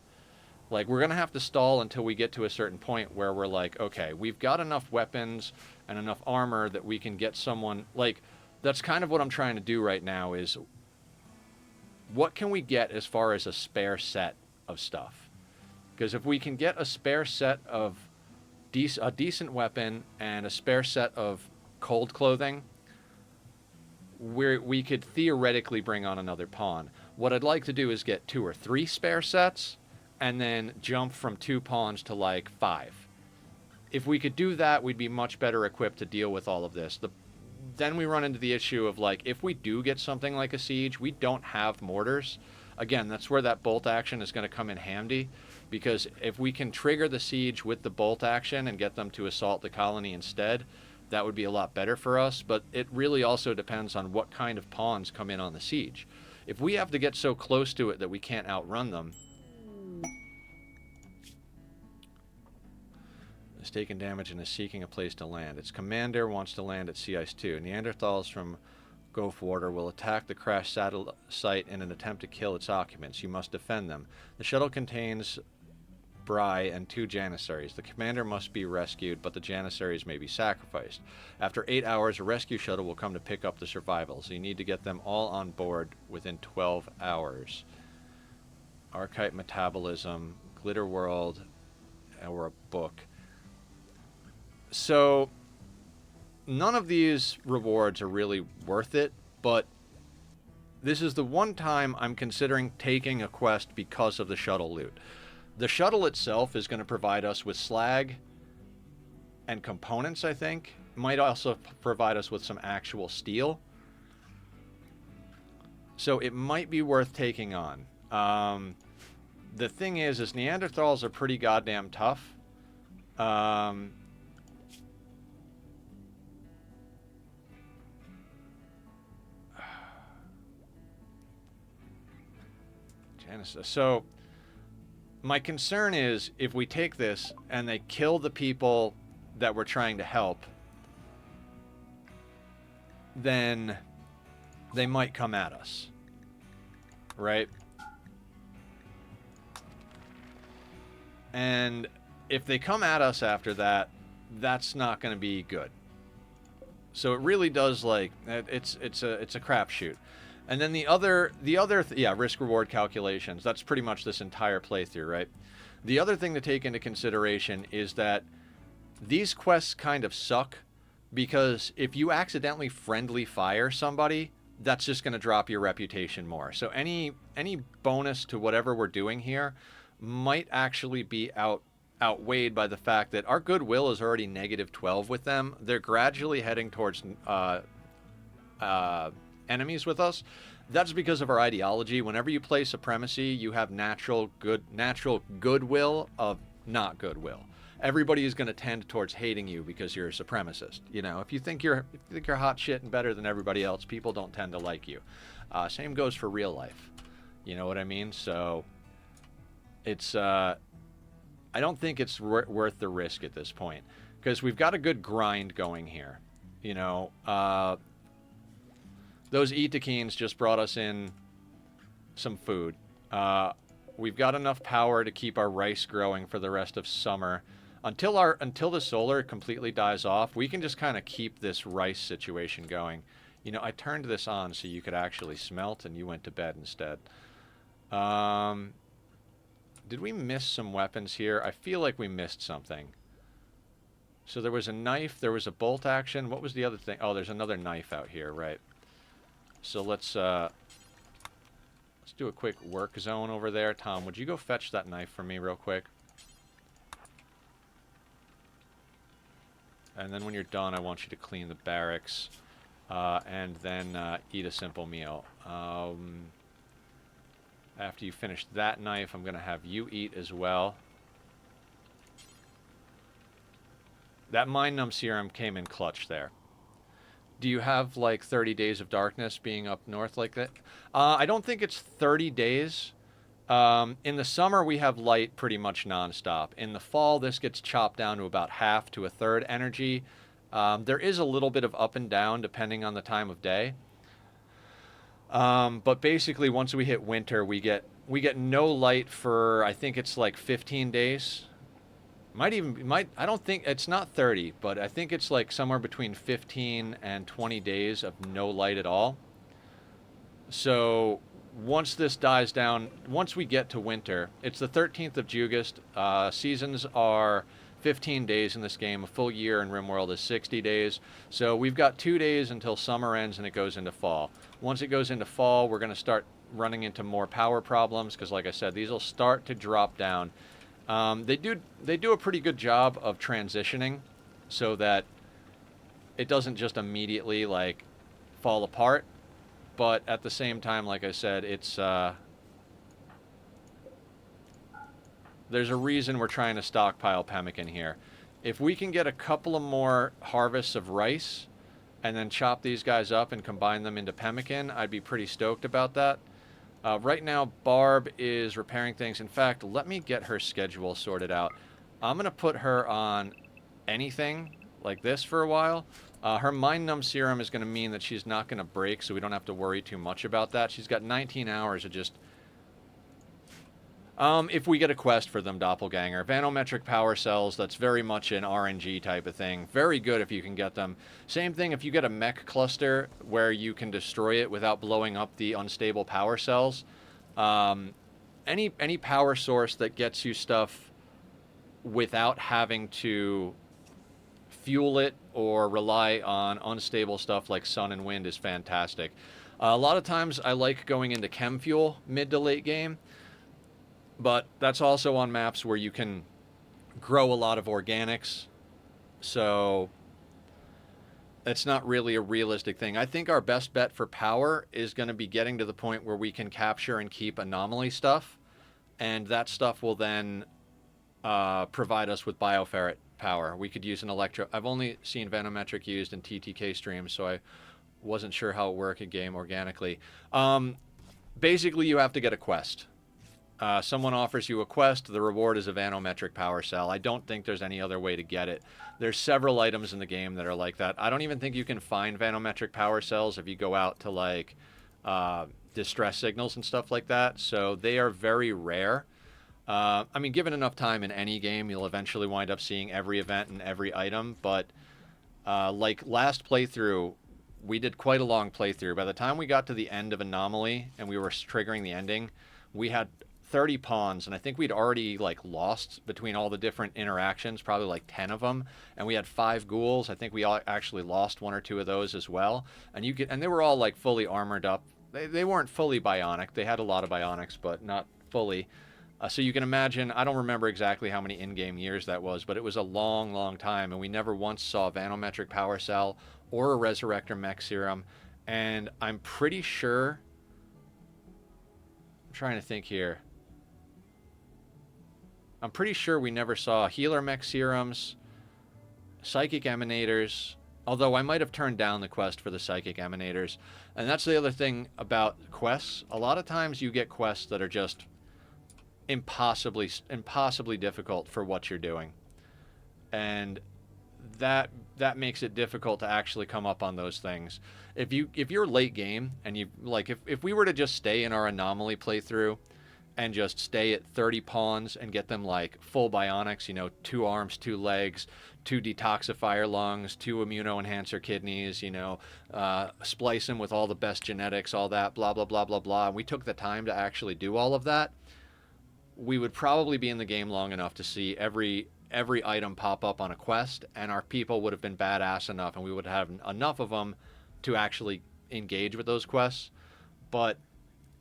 Like, we're going to have to stall until we get to a certain point where we're like, okay, we've got enough weapons and enough armor that we can get someone, like, that's kind of what I'm trying to do right now, is what can we get as far as a spare set of stuff? Because if we can get a spare set of a decent weapon and a spare set of cold clothing, we could theoretically bring on another pawn. What I'd like to do is get 2 or 3 spare sets and then jump from 2 pawns to like 5. If we could do that, we'd be much better equipped to deal with all of this. Then we run into the issue of, like, if we do get something like a siege, we don't have mortars. Again, that's where that bolt action is going to come in handy, because if we can trigger the siege with the bolt action and get them to assault the colony instead, that would be a lot better for us. But it really also depends on what kind of pawns come in on the siege. If we have to get so close to it that we can't outrun them, is taking damage and is seeking a place to land. Its commander wants to land at Sea Ice 2. Neanderthals from Goldwater will attack the crash site in an attempt to kill its occupants. You must defend them. The shuttle contains Bry and 2 Janissaries. The commander must be rescued, but the Janissaries may be sacrificed. After 8 hours, a rescue shuttle will come to pick up the survivals. You need to get them all on board within 12 hours. Archetype metabolism, Glitter World, or a book. So none of these rewards are really worth it, but this is the one time I'm considering taking a quest because of the shuttle loot. The shuttle itself is going to provide us with slag and components, I think. Might also provide us with some actual steel. So it might be worth taking on. The thing is Neanderthals are pretty goddamn tough. Um, Genesis. So my concern is if we take this and they kill the people that we're trying to help, then they might come at us. Right? And if they come at us after that, that's not going to be good. So it really does, like, it's a crapshoot. And then the other risk reward calculations. That's pretty much this entire playthrough, right? The other thing to take into consideration is that these quests kind of suck because if you accidentally friendly fire somebody, that's just going to drop your reputation more. So any bonus to whatever we're doing here might actually be outweighed by the fact that our goodwill is already -12 with them. They're gradually heading towards enemies with us. That's because of our ideology. Whenever you play supremacy, you have natural goodwill of not goodwill. Everybody is going to tend towards hating you because you're a supremacist. You know, if you think you're hot shit and better than everybody else, people don't tend to like you. Same goes for real life. You know what I mean? So it's I don't think it's worth the risk at this point because we've got a good grind going here. You know, those Itakeens just brought us in some food. We've got enough power to keep our rice growing for the rest of summer. Until the solar completely dies off, we can just kind of keep this rice situation going. You know, I turned this on so you could actually smelt, and you went to bed instead. Did we miss some weapons here? I feel like we missed something. So there was a knife, there was a bolt action. What was the other thing? Oh, there's another knife out here, right? So let's do a quick work zone over there. Tom, would you go fetch that knife for me real quick? And then when you're done, I want you to clean the barracks and then eat a simple meal. After you finish that knife, I'm going to have you eat as well. That Mind Numb Serum came in clutch there. Do you have like 30 days of darkness being up north like that? I don't think it's 30 days. In the summer, we have light pretty much nonstop. In the fall, this gets chopped down to about half to a third energy. There is a little bit of up and down depending on the time of day. But basically, once we hit winter, we get no light for, I think it's like 15 days. I don't think it's not 30, but I think it's like somewhere between 15 and 20 days of no light at all. So once this dies down, once we get to winter, it's the 13th of August. Seasons are 15 days in this game. A full year in Rimworld is 60 days. So we've got 2 days until summer ends and it goes into fall. Once it goes into fall, we're going to start running into more power problems because, like I said, these will start to drop down. They do a pretty good job of transitioning so that it doesn't just immediately like fall apart. But at the same time, like I said, it's there's a reason we're trying to stockpile pemmican here. If we can get a couple of more harvests of rice and then chop these guys up and combine them into pemmican, I'd be pretty stoked about that. Right now, Barb is repairing things. In fact, let me get her schedule sorted out. I'm going to put her on anything like this for a while. Her Mind Numb Serum is going to mean that she's not going to break, so we don't have to worry too much about that. She's got 19 hours of just... if we get a quest for them, Doppelganger. Vanometric power cells, that's very much an RNG type of thing. Very good if you can get them. Same thing if you get a mech cluster where you can destroy it without blowing up the unstable power cells. Any power source that gets you stuff without having to fuel it or rely on unstable stuff like sun and wind is fantastic. A lot of times I like going into chem fuel mid to late game, but that's also on maps where you can grow a lot of organics. So it's not really a realistic thing. I think our best bet for power is going to be getting to the point where we can capture and keep anomaly stuff, and that stuff will then provide us with bioferret power. We could use an electro. I've only seen Venometric used in TTK streams, so I wasn't sure how it worked in game organically. Basically, you have to get a quest. Someone offers you a quest, the reward is a vanometric power cell. I don't think there's any other way to get it. There's several items in the game that are like that. I don't even think you can find vanometric power cells if you go out to like distress signals and stuff like that. So they are very rare. I mean, given enough time in any game, you'll eventually wind up seeing every event and every item. But like last playthrough, we did quite a long playthrough. By the time we got to the end of Anomaly and we were triggering the ending, we had 30 pawns, and I think we'd already like lost between all the different interactions, probably like 10 of them, and we had 5 ghouls. I think we all actually lost 1 or 2 of those as well. And they were all like fully armored up. They weren't fully bionic. They had a lot of bionics, but not fully. So you can imagine, I don't remember exactly how many in-game years that was, but it was a long, long time, and we never once saw a Vanometric Power Cell or a Resurrector Mech Serum. And I'm pretty sure, I'm trying to think here, I'm pretty sure we never saw Healer Mech Serums, Psychic Emanators, although I might have turned down the quest for the Psychic Emanators. And that's the other thing about quests. A lot of times you get quests that are just impossibly difficult for what you're doing. And that makes it difficult to actually come up on those things. If you're late game and you like if we were to just stay in our Anomaly playthrough and just stay at 30 pawns and get them like full bionics, 2 arms, 2 legs, 2 detoxifier lungs, 2 immunoenhancer kidneys, splice them with all the best genetics, all that, blah, blah, blah, blah, blah. And we took the time to actually do all of that. We would probably be in the game long enough to see every item pop up on a quest, and our people would have been badass enough, and we would have enough of them to actually engage with those quests. But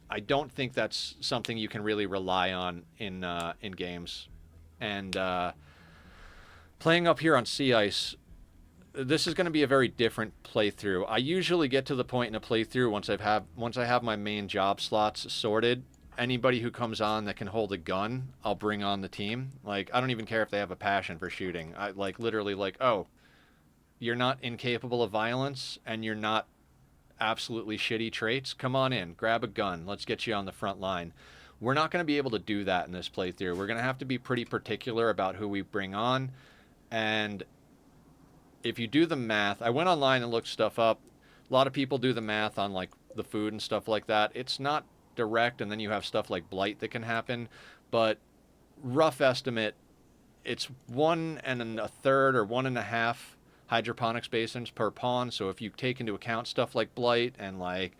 I don't think that's something you can really rely on in games. And playing up here on Sea Ice, this is going to be a very different playthrough. I usually get to the point in a playthrough once I have my main job slots sorted. Anybody who comes on that can hold a gun, I'll bring on the team. Like, I don't even care if they have a passion for shooting. I literally oh, you're not incapable of violence and you're not absolutely shitty traits. Come on in, grab a gun. Let's get you on the front line. We're not going to be able to do that in this playthrough. We're going to have to be pretty particular about who we bring on. And if you do the math, I went online and looked stuff up. A lot of people do the math on like the food and stuff like that. It's not direct, and then you have stuff like blight that can happen, but rough estimate, it's 1 1/3 or 1.5 hydroponics basins per pawn. So if you take into account stuff like blight and like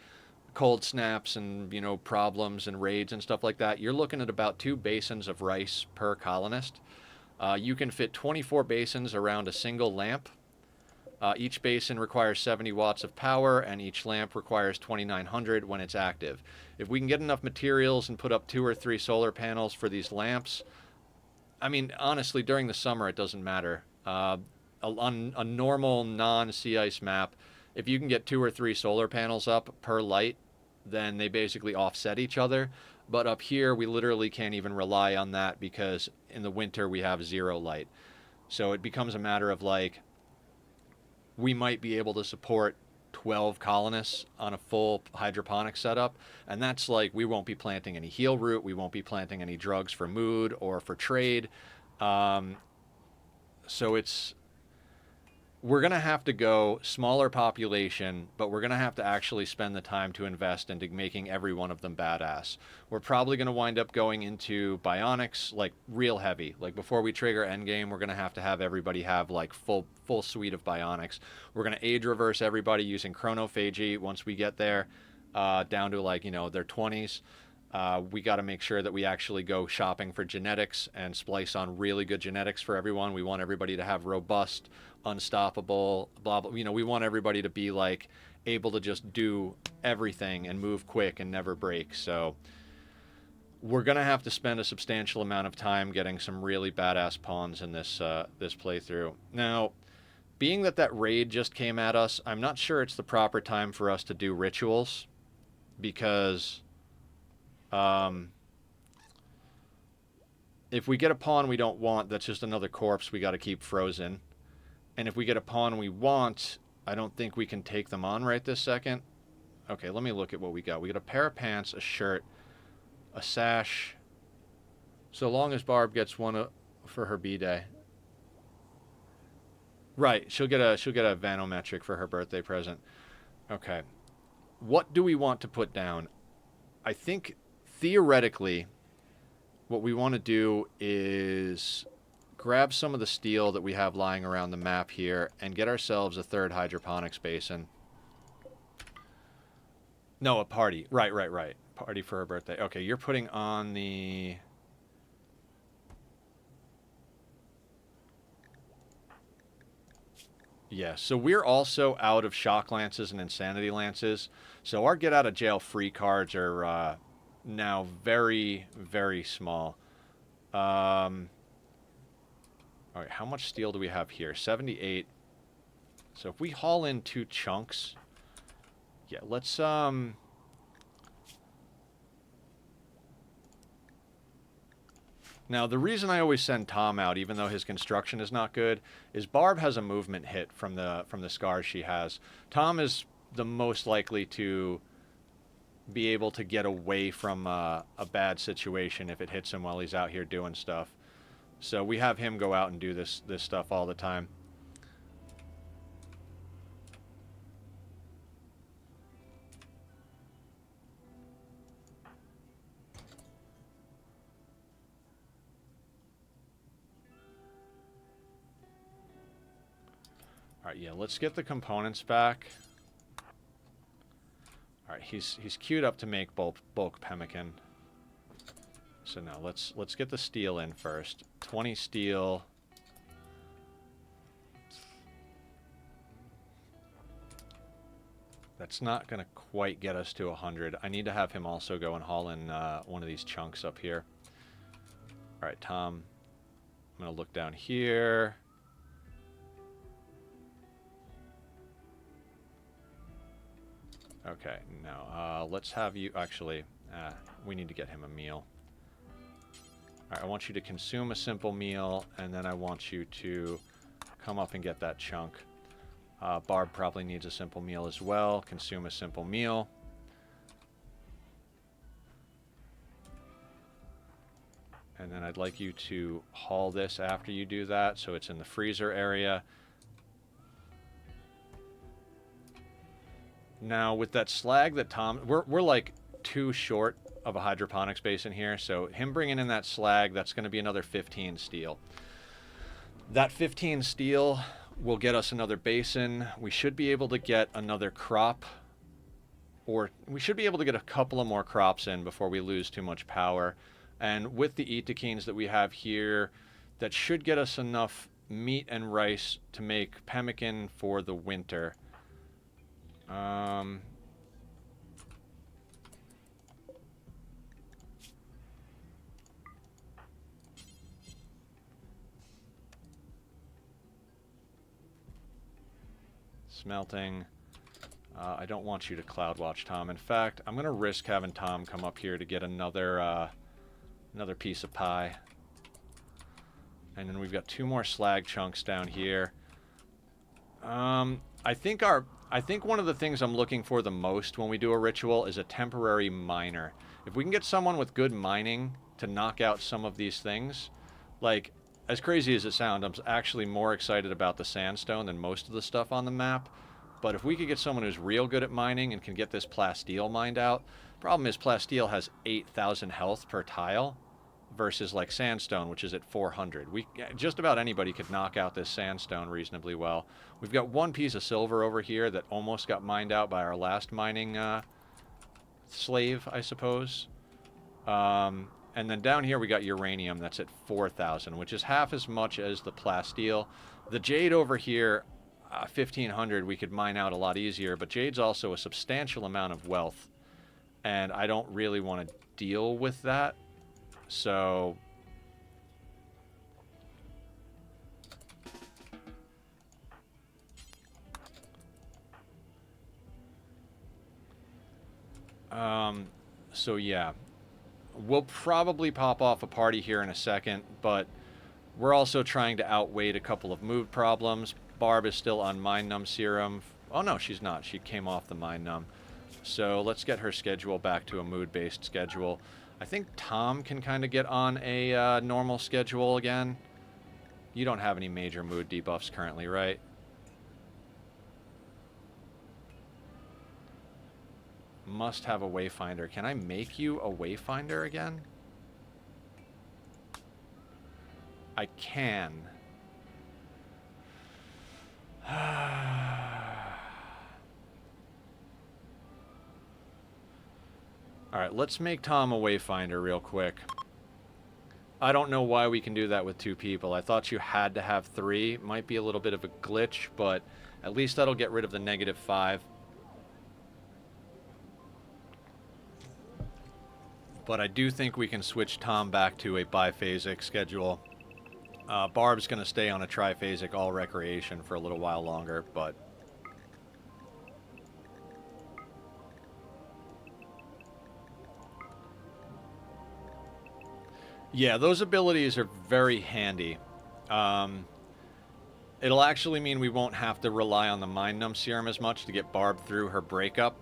cold snaps and problems and raids and stuff like that, you're looking at about 2 basins of rice per colonist. You can fit 24 basins around a single lamp. Each basin requires 70 watts of power, and each lamp requires 2,900 when it's active. If we can get enough materials and put up 2 or 3 solar panels for these lamps, I mean, honestly, during the summer, it doesn't matter. On a normal non-sea ice map, if you can get 2 or 3 solar panels up per light, then they basically offset each other. But up here, we literally can't even rely on that because in the winter, we have 0 light. So it becomes a matter of like, we might be able to support 12 colonists on a full hydroponic setup, and that's like, we won't be planting any heal root, we won't be planting any drugs for mood or for trade. So we're going to have to go smaller population, but we're going to have to actually spend the time to invest into making every one of them badass. We're probably going to wind up going into bionics, like real heavy. Like before we trigger endgame, we're going to have everybody have like full suite of bionics. We're going to age reverse everybody using chronophagy once we get there, down to like, their 20s. We got to make sure that we actually go shopping for genetics and splice on really good genetics for everyone. We want everybody to have robust, unstoppable, blah, blah. You know, we want everybody to be like able to just do everything and move quick and never break. So we're going to have to spend a substantial amount of time getting some really badass pawns in this playthrough. Now, being that that raid just came at us, I'm not sure it's the proper time for us to do rituals because if we get a pawn we don't want, that's just another corpse we got to keep frozen. And if we get a pawn we want, I don't think we can take them on right this second. Okay, let me look at what we got. We got a pair of pants, a shirt, a sash. So long as Barb gets one for her B-Day. Right, she'll get a vanometric for her birthday present. Okay. What do we want to put down? I think theoretically what we want to do is grab some of the steel that we have lying around the map here and get ourselves a third hydroponics basin. No, a party. Right. Party for her birthday. Okay, you're putting on the... Yeah, so we're also out of shock lances and insanity lances. So our get out of jail free cards are now very, very small. All right, how much steel do we have here? 78. So if we haul in 2 chunks, yeah, let's Now, the reason I always send Tom out, even though his construction is not good, is Barb has a movement hit from the scars she has. Tom is the most likely to be able to get away from a bad situation if it hits him while he's out here doing stuff. So we have him go out and do this stuff all the time. All right, yeah, let's get the components back. All right, he's queued up to make bulk pemmican. So now let's get the steel in first. 20 steel. That's not going to quite get us to 100. I need to have him also go and haul in one of these chunks up here. All right, Tom. I'm going to look down here. Okay, no. Let's have you... Actually, we need to get him a meal. Alright, I want you to consume a simple meal, and then I want you to come up and get that chunk. Barb probably needs a simple meal as well. Consume a simple meal. And then I'd like you to haul this after you do that, so it's in the freezer area. Now, with that slag that Tom... We're like 2 short of a hydroponics basin here, so him bringing in that slag, that's going to be another 15 steel. That 15 steel will get us another basin. We should be able to get another crop, or we should be able to get a couple of more crops in before we lose too much power. And with the Itakines that we have here, that should get us enough meat and rice to make pemmican for the winter. Smelting. I don't want you to cloud watch, Tom. In fact, I'm going to risk having Tom come up here to get another piece of pie. And then we've got 2 more slag chunks down here. I think one of the things I'm looking for the most when we do a ritual is a temporary miner. If we can get someone with good mining to knock out some of these things, like, as crazy as it sounds, I'm actually more excited about the sandstone than most of the stuff on the map. But if we could get someone who's real good at mining and can get this plasteel mined out, problem is plasteel has 8,000 health per tile versus like sandstone, which is at 400. Just about anybody could knock out this sandstone reasonably well. We've got 1 piece of silver over here that almost got mined out by our last mining slave, I suppose. And then down here we got uranium that's at 4,000, which is half as much as the plasteel. The jade over here, 1,500, we could mine out a lot easier, but jade's also a substantial amount of wealth, and I don't really want to deal with that. So so yeah, we'll probably pop off a party here in a second, but we're also trying to outweigh a couple of mood problems. Barb is still on Mind Numb serum. Oh no, she's not. She came off the Mind Numb. So let's get her schedule back to a mood-based schedule. I think Tom can kind of get on a normal schedule again. You don't have any major mood debuffs currently, right? Must have a wayfinder. Can I make you a wayfinder again? I can. Alright, let's make Tom a wayfinder real quick. I don't know why we can do that with 2 people. I thought you had to have 3. Might be a little bit of a glitch, but at least that'll get rid of the -5. But I do think we can switch Tom back to a biphasic schedule. Barb's going to stay on a triphasic all recreation for a little while longer, but... yeah, those abilities are very handy. It'll actually mean we won't have to rely on the Mind Numb serum as much to get Barb through her breakup.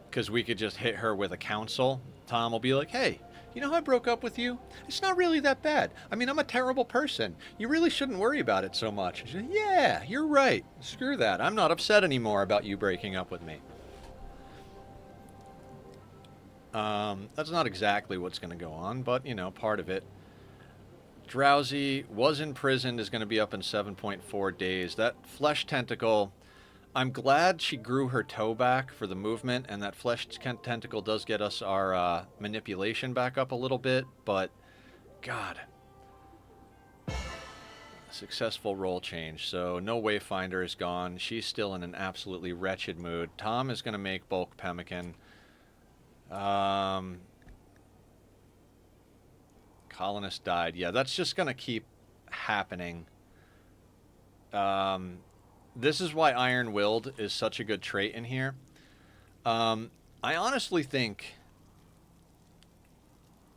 Because we could just hit her with a counsel. Tom will be like, hey, you know how I broke up with you? It's not really that bad. I mean, I'm a terrible person. You really shouldn't worry about it so much. She's like, yeah, you're right. Screw that. I'm not upset anymore about you breaking up with me. That's not exactly what's going to go on, but, you know, part of it. Drowsy was imprisoned, is going to be up in 7.4 days. That flesh tentacle... I'm glad she grew her toe back for the movement, and that flesh tentacle does get us our manipulation back up a little bit, but God. Successful role change. So no Wayfinder is gone. She's still in an absolutely wretched mood. Tom is going to make bulk pemmican. Colonist died. Yeah, that's just going to keep happening. This is why Iron-Willed is such a good trait in here. I honestly think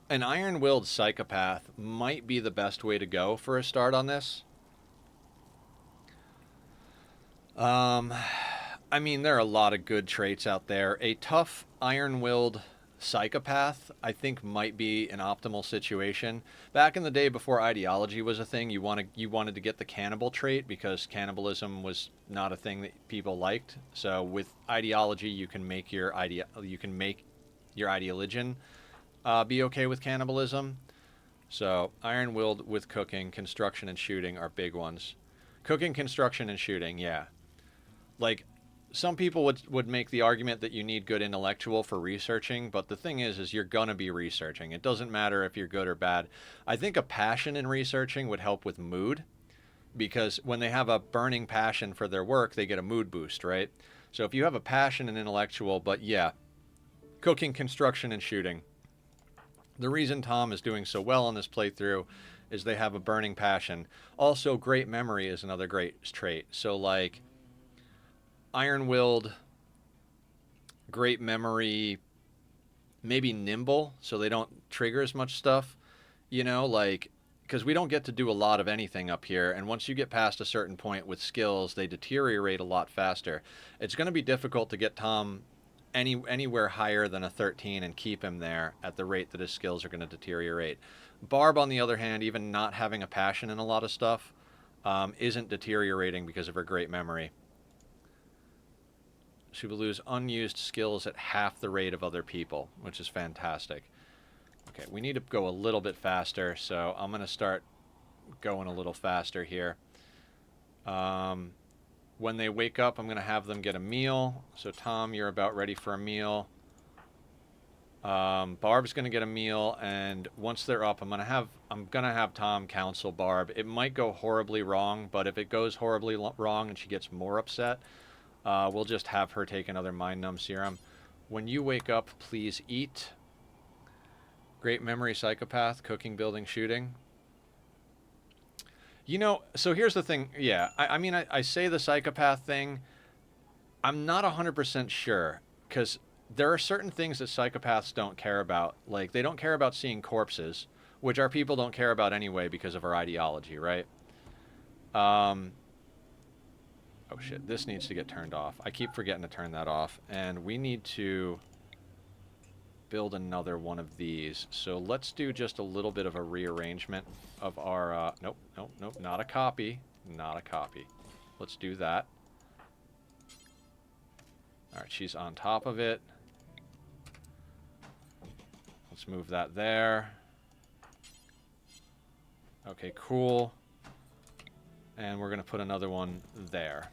an Iron-Willed psychopath might be the best way to go for a start on this. I mean, there are a lot of good traits out there. A tough Iron-Willed psychopath, I think, might be an optimal situation. Back in the day before ideology was a thing, you wanted to get the cannibal trait because cannibalism was not a thing that people liked. So with ideology, you can make your ideologian be okay with cannibalism. So Iron-Willed with cooking, construction, and shooting are big ones. Cooking, construction, and shooting, yeah. Like, some people would make the argument that you need good intellectual for researching, but the thing is you're going to be researching. It doesn't matter if you're good or bad. I think a passion in researching would help with mood, because when they have a burning passion for their work, they get a mood boost, right? So if you have a passion in intellectual, but yeah, cooking, construction, and shooting. The reason Tom is doing so well on this playthrough is they have a burning passion. Also, great memory is another great trait. So, like, Iron-Willed, great memory, maybe nimble, so they don't trigger as much stuff, you know, like, because we don't get to do a lot of anything up here, and once you get past a certain point with skills, they deteriorate a lot faster. It's going to be difficult to get Tom anywhere higher than a 13 and keep him there at the rate that his skills are going to deteriorate. Barb, on the other hand, even not having a passion in a lot of stuff, isn't deteriorating because of her great memory. She will lose unused skills at half the rate of other people, which is fantastic. Okay, we need to go a little bit faster, so I'm going to start going a little faster here. When they wake up, I'm going to have them get a meal. So, Tom, you're about ready for a meal. Barb's gonna get a meal, and once they're up, I'm gonna have Tom counsel Barb. It might go horribly wrong, but if it goes horribly wrong and she gets more upset, we'll just have her take another mind numb serum. When you wake up, please eat. Great memory, psychopath, cooking, building, shooting. You know, so here's the thing. Yeah, I mean, I say the psychopath thing. I'm not 100% sure, because there are certain things that psychopaths don't care about. Like, they don't care about seeing corpses, which our people don't care about anyway because of our ideology, right? Oh shit, this needs to get turned off. I keep forgetting to turn that off. And we need to build another one of these. So let's do just a little bit of a rearrangement of our... nope, nope, nope, not a copy. Not a copy. Let's do that. Alright, she's on top of it. Let's move that there. Okay, cool. And we're going to put another one there.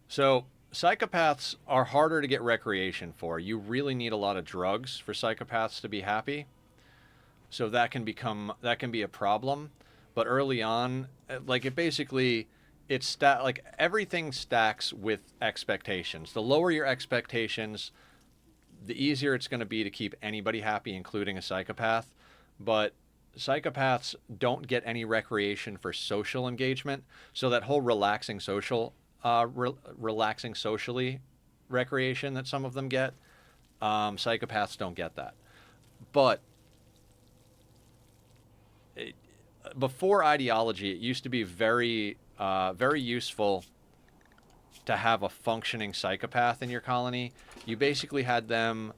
So, psychopaths are harder to get recreation for. You really need a lot of drugs for psychopaths to be happy. So that can be a problem. But early on, like, it basically... like everything stacks with expectations. The lower your expectations, the easier it's going to be to keep anybody happy, including a psychopath. But psychopaths don't get any recreation for social engagement. So that whole relaxing socially recreation that some of them get, psychopaths don't get that. But before ideology, it used to be very useful to have a functioning psychopath in your colony. You basically had them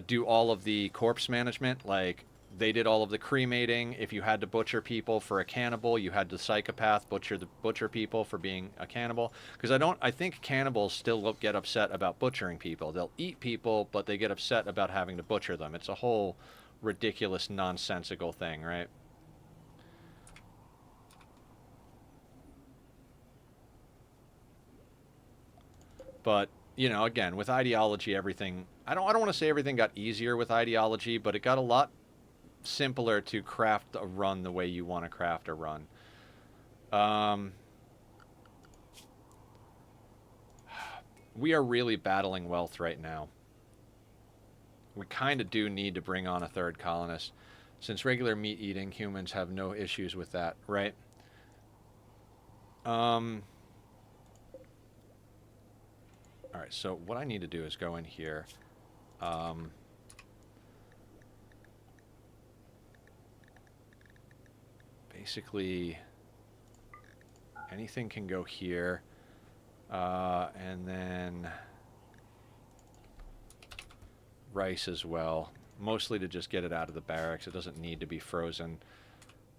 do all of the corpse management, like they did all of the cremating. If you had to butcher people for a cannibal, you had the psychopath butcher people for being a cannibal. Because I think cannibals still get upset about butchering people. They'll eat people, but they get upset about having to butcher them. It's a whole ridiculous, nonsensical thing, right? But, you know, again, with ideology, everything... I don't want to say everything got easier with ideology, but it got a lot simpler to craft a run the way you want to craft a run. We are really battling wealth right now. We kind of do need to bring on a third colonist. Since regular meat-eating, humans have no issues with that, right? Alright, so what I need to do is go in here. Basically, anything can go here. And then rice as well. Mostly to just get it out of the barracks. It doesn't need to be frozen.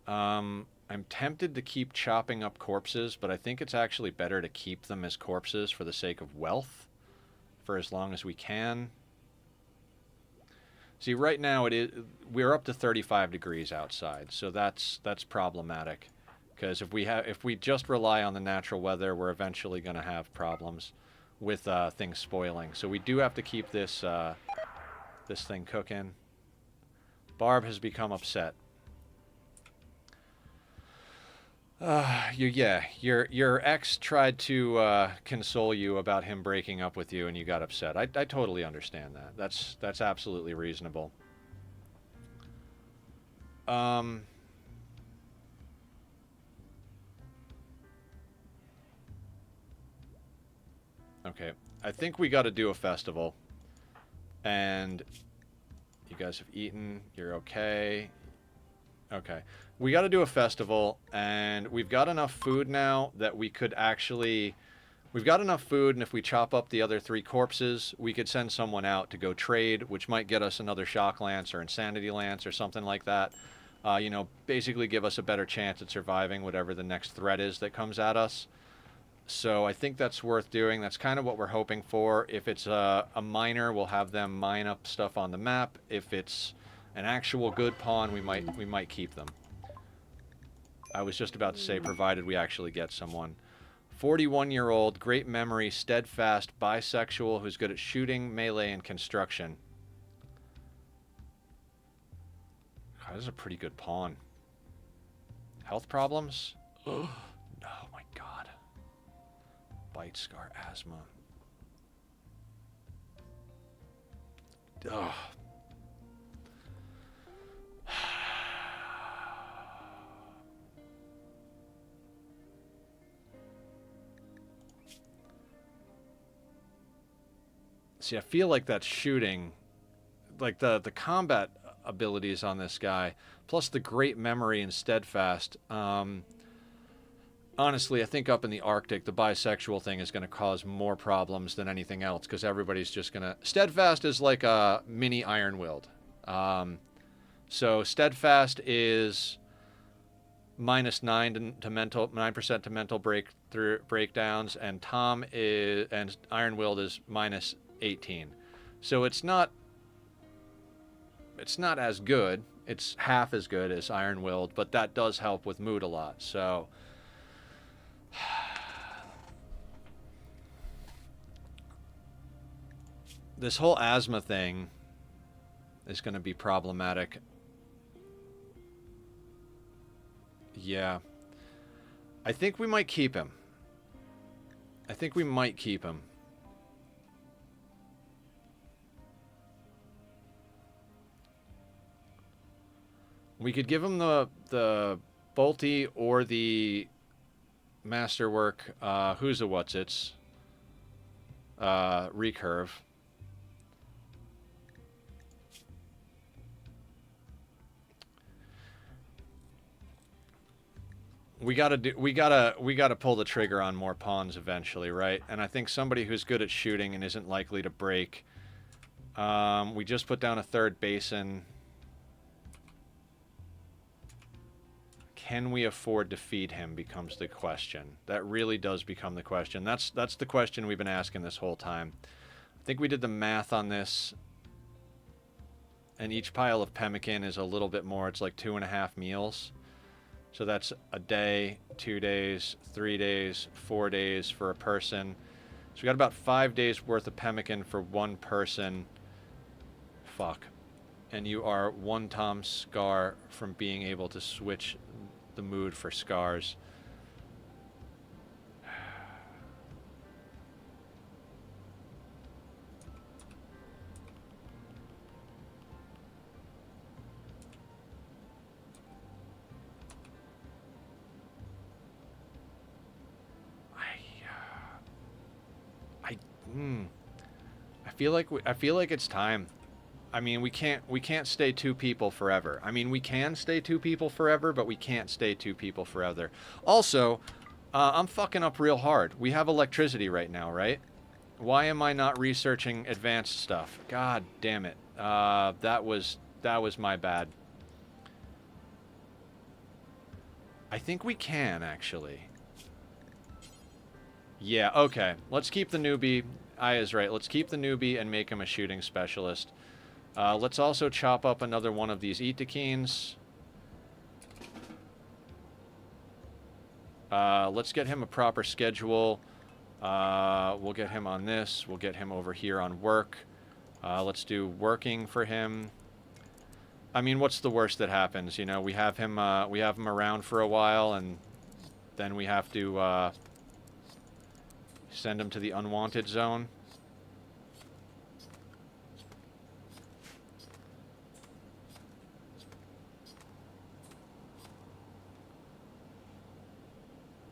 I'm tempted to keep chopping up corpses, but I think it's actually better to keep them as corpses for the sake of wealth for as long as we can. See, right now we're up to 35 degrees outside, so that's problematic. Because if we just rely on the natural weather, we're eventually going to have problems with things spoiling. So we do have to keep this this thing cooking. Barb has become upset. Your ex tried to console you about him breaking up with you, and you got upset. I totally understand that. That's absolutely reasonable. Okay, I think we got to do a festival. And you guys have eaten. You're okay. Okay. We got to do a festival, and we've got enough food now that we could actually... We've got enough food, and if we chop up the other 3 corpses, we could send someone out to go trade, which might get us another shock lance or insanity lance or something like that. You know, basically give us a better chance at surviving whatever the next threat is that comes at us. So I think that's worth doing. That's kind of what we're hoping for. If it's a miner, we'll have them mine up stuff on the map. If it's an actual good pawn, we might keep them. I was just about to say, provided we actually get someone 41-year-old, great memory, steadfast, bisexual, who's good at shooting, melee, and construction. God, this is a pretty good pawn. Health problems? Oh my god. Bite, scar, asthma. Ugh. See, I feel like that's shooting, like the combat abilities on this guy, plus the great memory and steadfast. Honestly, I think up in the Arctic, the bisexual thing is going to cause more problems than anything else because everybody's just going to... Steadfast is like a mini Iron-willed. So steadfast is -9 to mental, 9% to mental breakdowns, and Iron-willed is -18. So it's not as good. It's half as good as Iron-willed, but that does help with mood a lot. So this whole asthma thing is going to be problematic. Yeah. I think we might keep him. We could give him the bolty or the masterwork. Who's a what's-its? Recurve. We gotta pull the trigger on more pawns eventually, right? And I think somebody who's good at shooting and isn't likely to break. We just put down a third basin. Can we afford to feed him becomes the question. That really does become the question. That's the question we've been asking this whole time. I think we did the math on this. And each pile of pemmican is a little bit more. It's like 2.5 meals. So that's a day, 2 days, 3 days, 4 days for a person. So we got about 5 days worth of pemmican for one person. Fuck. And you are one Tom Scar from being able to switch the mood for scars. I feel like it's time. I mean, we can't stay two people forever. I mean, we can stay two people forever, but we can't stay two people forever. Also, I'm fucking up real hard. We have electricity right now, right? Why am I not researching advanced stuff? God damn it. That was my bad. I think we can, actually. Yeah, okay. Let's keep the newbie. Aya's right. Let's keep the newbie and make him a shooting specialist. Let's also chop up another one of these Itakines. Let's get him a proper schedule. We'll get him on this. We'll get him over here on work. Let's do working for him. I mean, what's the worst that happens? You know, we have him around for a while, and then we have to send him to the unwanted zone.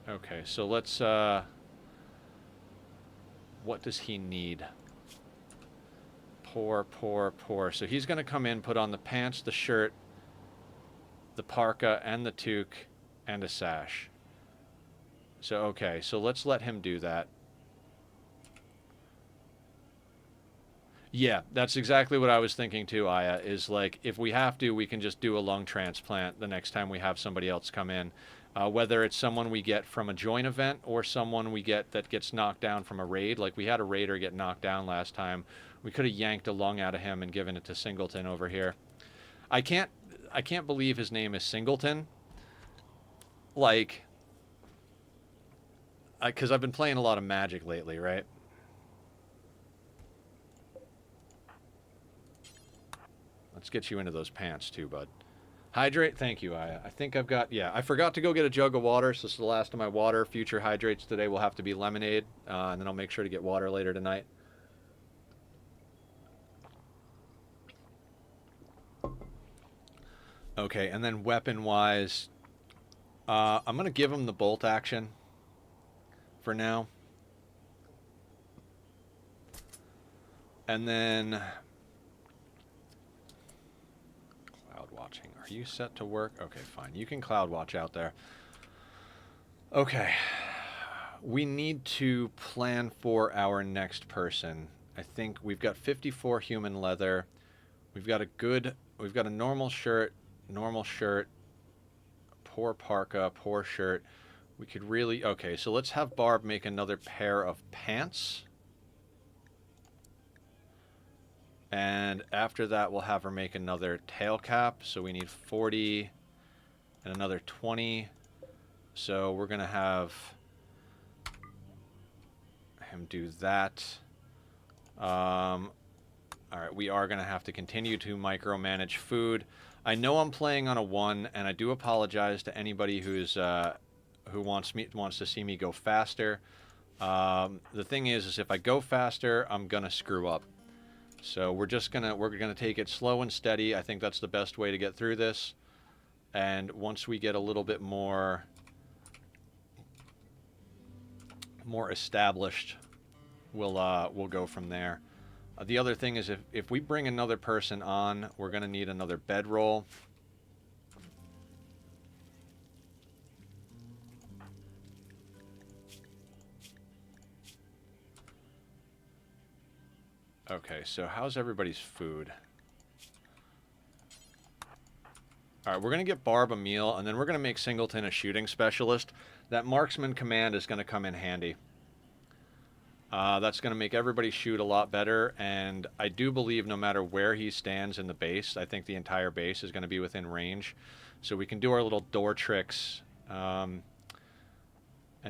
Okay, so let's, what does he need? Poor. So he's going to come in, put on the pants, the shirt, the parka, and the toque, and a sash. So, okay, so let's let him do that. Yeah, that's exactly what I was thinking too, Aya, is like, if we have to, we can just do a lung transplant the next time we have somebody else come in. Whether it's someone we get from a joint event or someone we get that gets knocked down from a raid. Like, we had a raider get knocked down last time. We could have yanked a lung out of him and given it to Singleton over here. I can't believe his name is Singleton. Like, Because I've been playing a lot of Magic lately, right? Let's get you into those pants too, bud. Hydrate, thank you, Aya. I think I've got, yeah, I forgot to go get a jug of water, so this is the last of my water. Future hydrates today will have to be lemonade, and then I'll make sure to get water later tonight. Okay, and then weapon-wise, I'm going to give him the bolt action for now. And then... Cloud watching. Are you set to work? Okay, fine. You can cloud watch out there. Okay. We need to plan for our next person. I think we've got 54 human leather. We've got a normal shirt, poor parka, poor shirt. We could really, okay, so let's have Barb make another pair of pants. And after that, we'll have her make another tail cap. So we need 40 and another 20. So we're going to have him do that. All right, we are going to have to continue to micromanage food. I know I'm playing on a 1, and I do apologize to anybody who's who wants to see me go faster. The thing is if I go faster, I'm going to screw up. So we're gonna take it slow and steady. I think that's the best way to get through this. And once we get a little bit more established, we'll go from there. The other thing is if we bring another person on, we're gonna need another bedroll. Okay, so how's everybody's food? All right, we're going to get Barb a meal, and then we're going to make Singleton a shooting specialist. That marksman command is going to come in handy. That's going to make everybody shoot a lot better, and I do believe no matter where he stands in the base, I think the entire base is going to be within range. So we can do our little door tricks and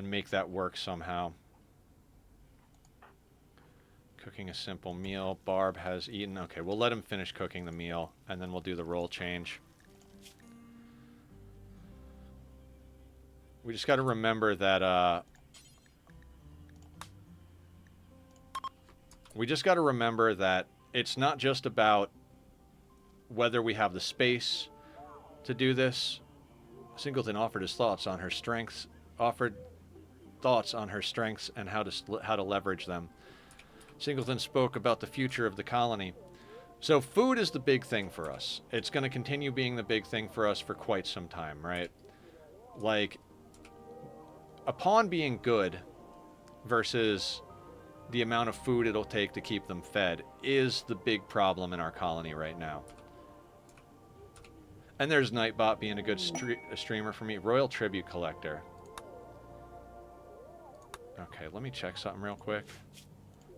make that work somehow. Cooking a simple meal. Barb has eaten. Okay, we'll let him finish cooking the meal, and then we'll do the role change. We just got to remember that... it's not just about whether we have the space to do this. Singleton offered his thoughts on her strengths, and how to leverage them. Singleton spoke about the future of the colony. So food is the big thing for us. It's going to continue being the big thing for us for quite some time, right? Like, upon being good versus the amount of food it'll take to keep them fed is the big problem in our colony right now. And there's Nightbot being a good streamer for me. Royal Tribute Collector. Okay, let me check something real quick.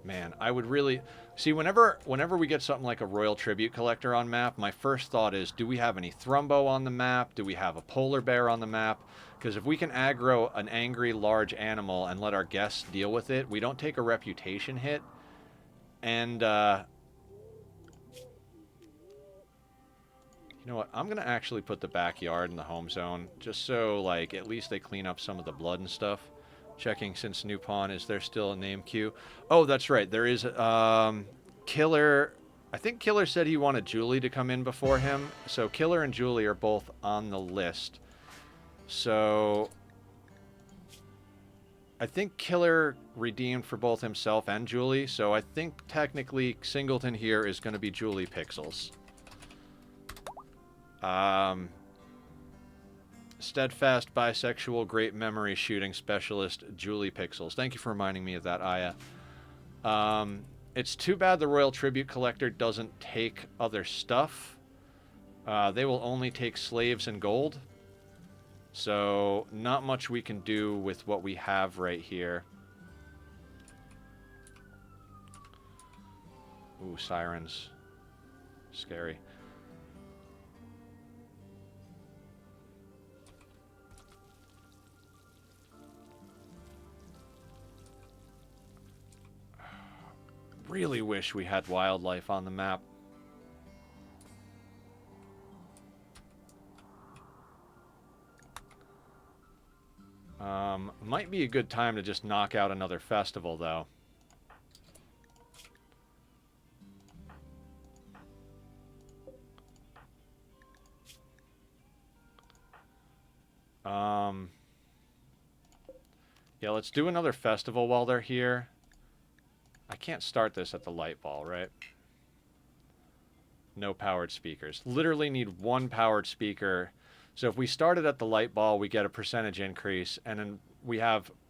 Man, I would really... See, whenever we get something like a Royal Tribute Collector on map, my first thought is, do we have any Thrumbo on the map? Do we have a Polar Bear on the map? Because if we can aggro an angry large animal and let our guests deal with it, we don't take a reputation hit. And, you know what? I'm going to actually put the backyard in the home zone, just so, like, at least they clean up some of the blood and stuff. Checking since New Pawn, is there still a name queue? Oh, that's right. There is Killer. I think Killer said he wanted Julie to come in before him. So Killer and Julie are both on the list. So I think Killer redeemed for both himself and Julie. So I think technically Singleton here is going to be Julie Pixels. Steadfast, bisexual, great memory shooting specialist, Julie Pixels. Thank you for reminding me of that, Aya. It's too bad the Royal Tribute Collector doesn't take other stuff. They will only take slaves and gold. So, not much we can do with what we have right here. Ooh, sirens. Scary. really wish we had wildlife on the map. Might be a good time to just knock out another festival, though. Yeah, let's do another festival while they're here. I can't start this at the light ball, right? No powered speakers. Literally need one powered speaker. So if we started at the light ball, we get a percentage increase, and then we have up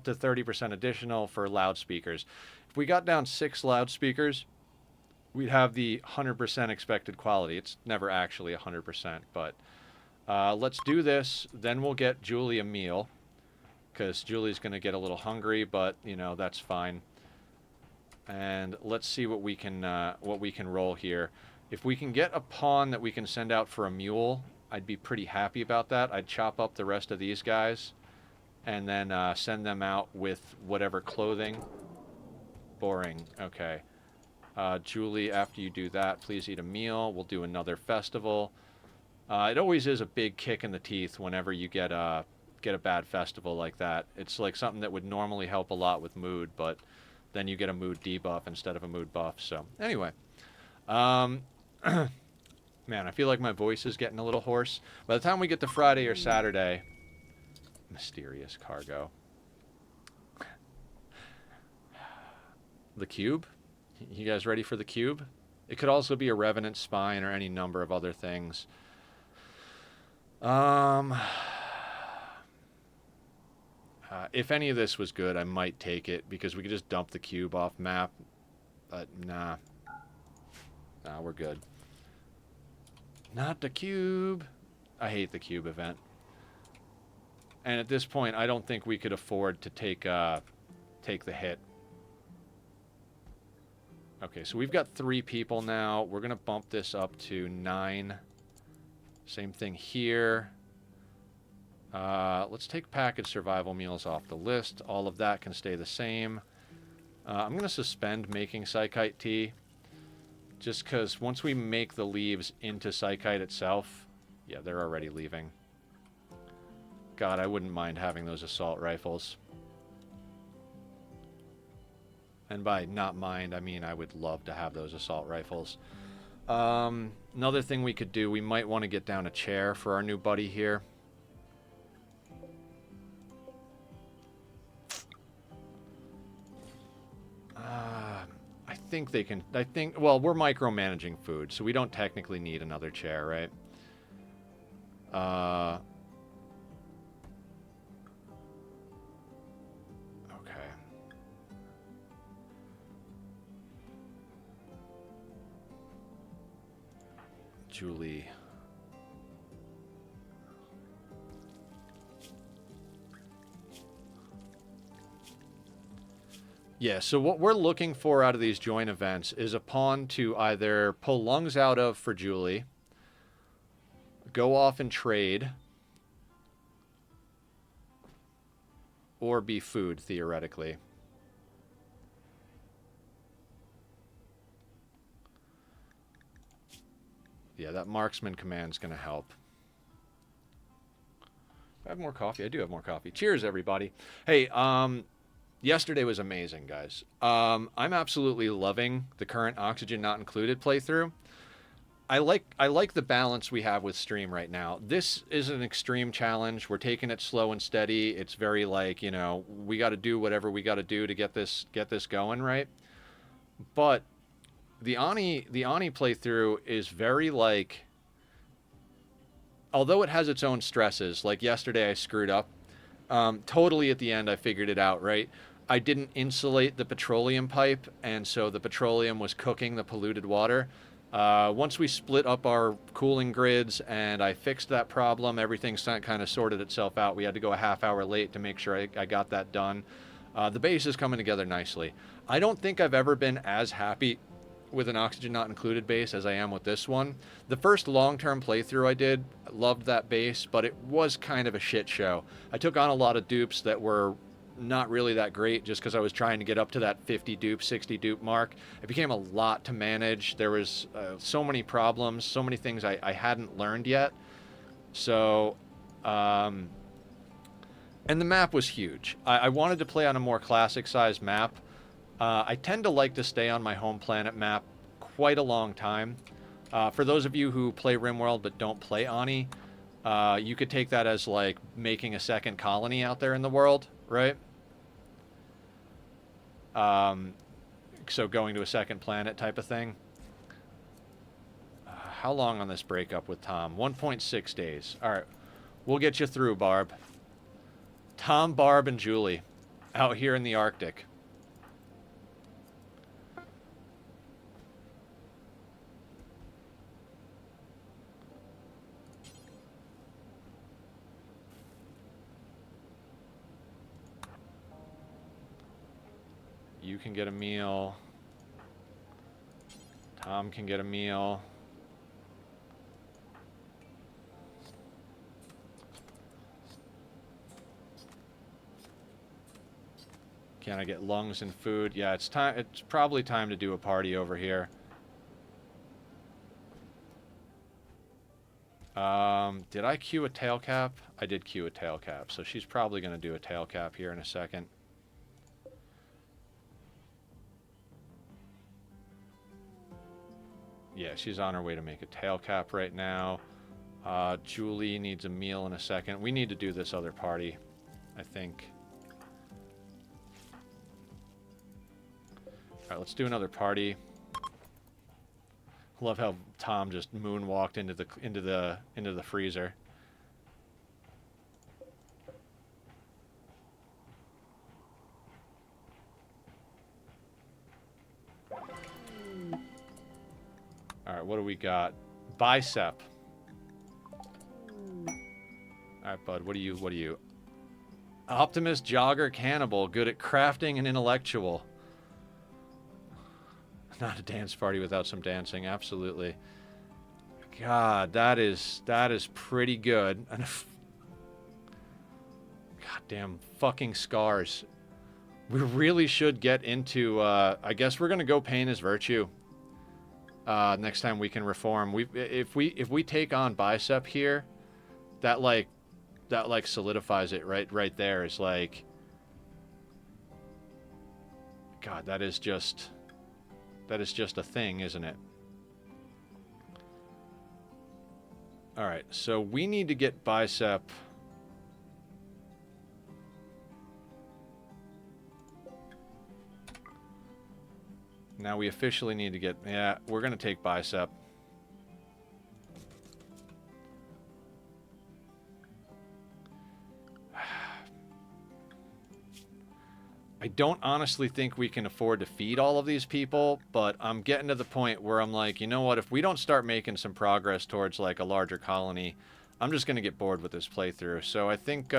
to 30% additional for loudspeakers. If we got down 6 loudspeakers, we'd have the 100% expected quality. It's never actually 100%, but let's do this. Then we'll get Julie a meal, because Julie's going to get a little hungry, but, you know, that's fine. And let's see what we can roll here. If we can get a pawn that we can send out for a mule, I'd be pretty happy about that. I'd chop up the rest of these guys and then send them out with whatever clothing. Boring. Okay. Julie, after you do that, please eat a meal. We'll do another festival. It always is a big kick in the teeth whenever you get a bad festival like that. It's like something that would normally help a lot with mood, but then you get a mood debuff instead of a mood buff. So anyway, man, I feel like my voice is getting a little hoarse. By the time we get to Friday or Saturday, mysterious cargo. The cube? You guys ready for the cube? It could also be a revenant spine or any number of other things. If any of this was good, I might take it because we could just dump the cube off map. But nah. Nah, we're good. Not the cube. I hate the cube event. And at this point, I don't think we could afford to take the hit. Okay, so we've got 3 people now. We're going to bump this up to 9. Same thing here. Let's take packaged survival meals off the list. All of that can stay the same. I'm going to suspend making Psychite tea. Just because once we make the leaves into Psychite itself... Yeah, they're already leaving. God, I wouldn't mind having those assault rifles. And by not mind, I mean I would love to have those assault rifles. Another thing we could do, we might want to get down a chair for our new buddy here. I think they can... well, we're micromanaging food, so we don't technically need another chair, right? Okay. Julie. Yeah, so what we're looking for out of these joint events is a pawn to either pull lungs out of for Julie, go off and trade, or be food, theoretically. Yeah, that marksman command's going to help. I have more coffee. I do have more coffee. Cheers, everybody. Hey, yesterday was amazing, guys. I'm absolutely loving the current Oxygen Not Included playthrough. I like the balance we have with stream right now. This is an extreme challenge. We're taking it slow and steady. It's very like, you know, we got to do whatever we got to do to get this going, right? But the Ani playthrough is very like, although it has its own stresses, like yesterday I screwed up. Totally at the end I figured it out, right? I didn't insulate the petroleum pipe, and so the petroleum was cooking the polluted water. Once we split up our cooling grids and I fixed that problem, everything kind of sorted itself out. We had to go a half hour late to make sure I got that done. The base is coming together nicely. I don't think I've ever been as happy with an Oxygen Not Included base as I am with this one. The first long-term playthrough I did, loved that base, but it was kind of a shit show. I took on a lot of dupes that were not really that great just because I was trying to get up to that 50 dupe, 60 dupe mark. It became a lot to manage. There was so many problems, so many things I hadn't learned yet. So, and the map was huge. I wanted to play on a more classic size map. I tend to like to stay on my home planet map quite a long time. For those of you who play Rimworld but don't play Ani, you could take that as like making a second colony out there in the world, right? So going to a second planet type of thing. How long on this breakup with Tom? 1.6 days. All right. We'll get you through, Barb. Tom, Barb, and Julie out here in the Arctic. You can get a meal. Tom can get a meal. Can I get lungs and food? Yeah, it's time. It's probably time to do a party over here. Did I queue a tail cap? I did queue a tail cap, so she's probably going to do a tail cap here in a second. Yeah, she's on her way to make a tail cap right now. Julie needs a meal in a second. We need to do this other party, I think. All right, let's do another party. Love how Tom just moonwalked into the freezer. All right, what do we got? Bicep. All right, bud. What are you? Optimist, jogger, cannibal. Good at crafting and intellectual. Not a dance party without some dancing. Absolutely. God, that is pretty good. Goddamn fucking scars. We really should get into. I guess we're gonna go pain as virtue. Next time we can reform. If we take on bicep here, that like solidifies it right there. Is like, God, that is just a thing, isn't it? All right, so we need to get bicep. Now we officially need to get, yeah, we're going to take bicep. I don't honestly think we can afford to feed all of these people, but I'm getting to the point where I'm like, you know what, if we don't start making some progress towards like a larger colony, I'm just going to get bored with this playthrough. So I think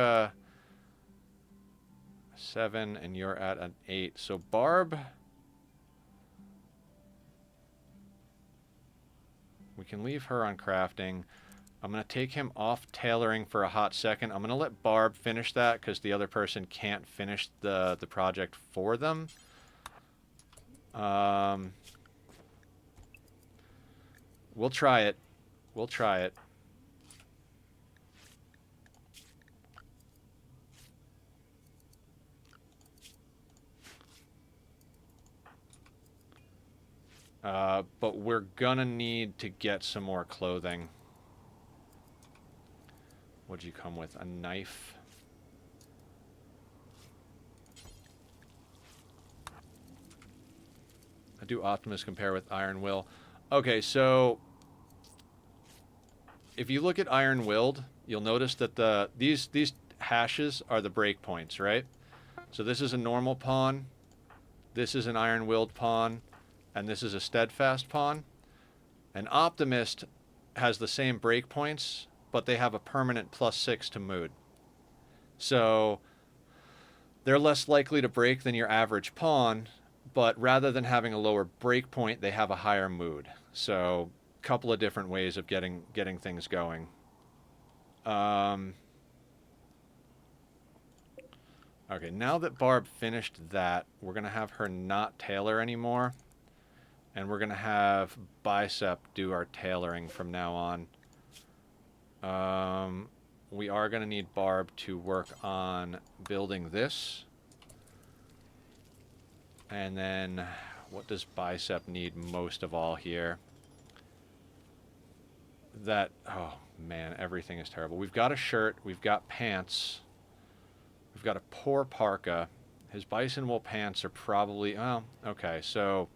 7 and you're at an 8. So Barb, we can leave her on crafting. I'm going to take him off tailoring for a hot second. I'm going to let Barb finish that because the other person can't finish the project for them. We'll try it. We'll try it. But we're going to need to get some more clothing. What'd you come with? A knife? I do Optimus compare with Iron Will. Okay, so if you look at Iron Willed, you'll notice that these hashes are the breakpoints, right? So this is a normal pawn, this is an Iron Willed pawn, and this is a Steadfast pawn. An Optimist has the same breakpoints, but they have a permanent +6 to mood. So they're less likely to break than your average pawn, but rather than having a lower breakpoint, they have a higher mood. So a couple of different ways of getting things going. All Okay, now that Barb finished that, we're going to have her not tailor anymore. And we're going to have Bicep do our tailoring from now on. We are going to need Barb to work on building this. And then, what does Bicep need most of all here? That, oh man, everything is terrible. We've got a shirt, we've got pants, we've got a poor parka. His bison wool pants are probably, oh, okay, so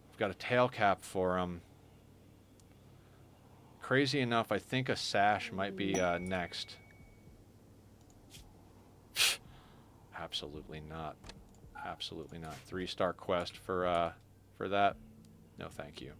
we've got a tail cap for him. Crazy enough, I think a sash might be next. Absolutely not. Absolutely not. 3-star quest for that. No, thank you.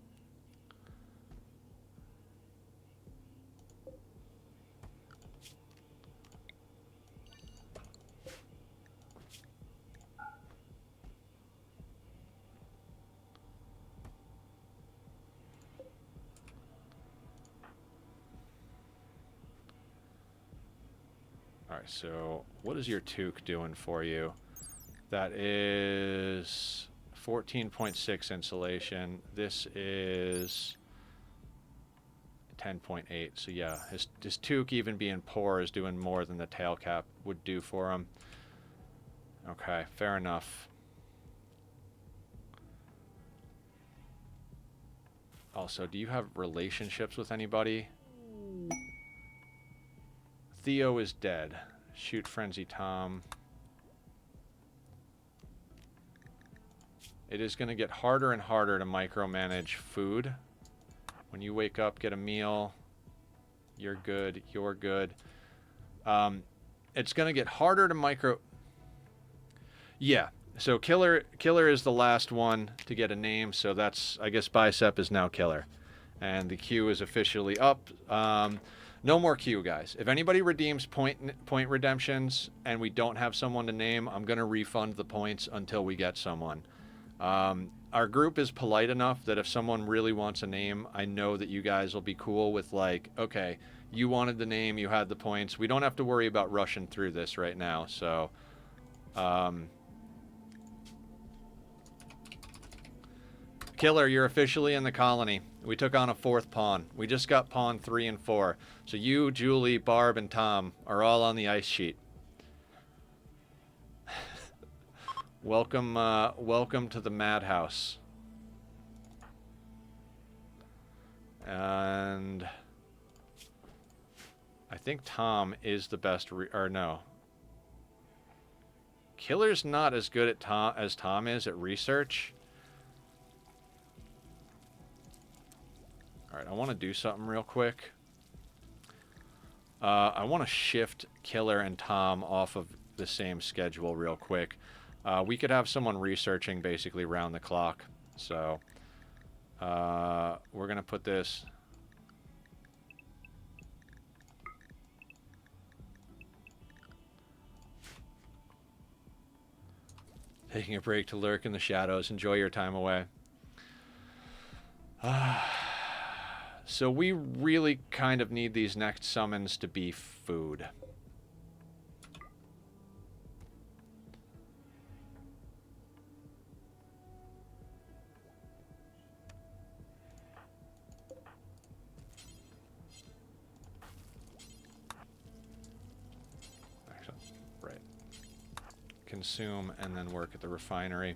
Alright, so what is your toque doing for you? That is 14.6 insulation. This is 10.8. So yeah, his toque, even being poor, is doing more than the tail cap would do for him. Okay, fair enough. Also, do you have relationships with anybody? Theo is dead. Shoot Frenzy Tom. It is going to get harder and harder to micromanage food. When you wake up, get a meal. You're good. You're good. It's going to get harder to micro... Yeah. So Killer is the last one to get a name. So that's... I guess Bicep is now Killer. And the queue is officially up. No more queue, guys. If anybody redeems point redemptions and we don't have someone to name, I'm going to refund the points until we get someone. Our group is polite enough that if someone really wants a name, I know that you guys will be cool with, like, okay, you wanted the name, you had the points. We don't have to worry about rushing through this right now, so... Killer, you're officially in the colony. We took on a 4th pawn. We just got pawn 3 and 4. So you, Julie, Barb, and Tom are all on the ice sheet. Welcome, welcome to the madhouse. And I think Tom is the best, or no. Killer's not as good at as Tom is at research. Alright, I want to do something real quick. I want to shift Killer and Tom off of the same schedule real quick. We could have someone researching basically round the clock. So, we're going to put this... Taking a break to lurk in the shadows. Enjoy your time away. So we really kind of need these next summons to be food. Actually, right. Consume and then work at the refinery.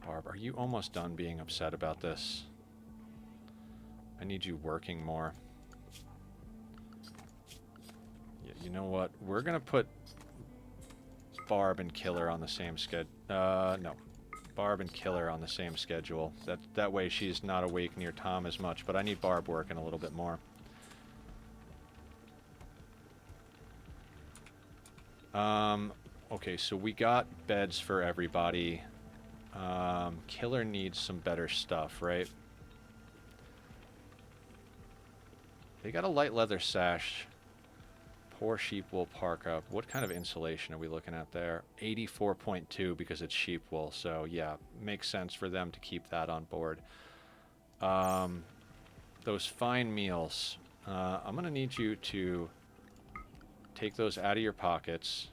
Barb, are you almost done being upset about this? I need you working more. Yeah, you know what? We're gonna put Barb and Killer on the same schedule. No. Barb and Killer on the same schedule. That way she's not awake near Tom as much, but I need Barb working a little bit more. Okay, so we got beds for everybody. Killer needs some better stuff, right? They got a light leather sash. Poor sheep wool parka. What kind of insulation are we looking at there? 84.2 because it's sheep wool. So yeah, makes sense for them to keep that on board. those fine meals. I'm going to need you to take those out of your pockets.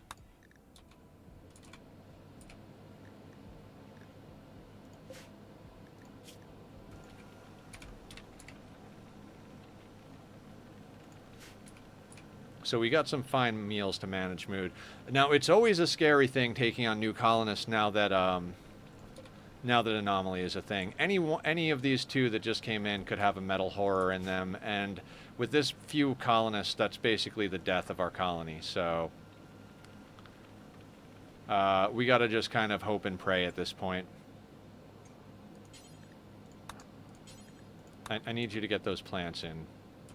So we got some fine meals to manage mood. Now, it's always a scary thing taking on new colonists now that anomaly is a thing. Any of these two that just came in could have a metal horror in them, and with this few colonists, that's basically the death of our colony. So we got to just kind of hope and pray at this point. I need you to get those plants in,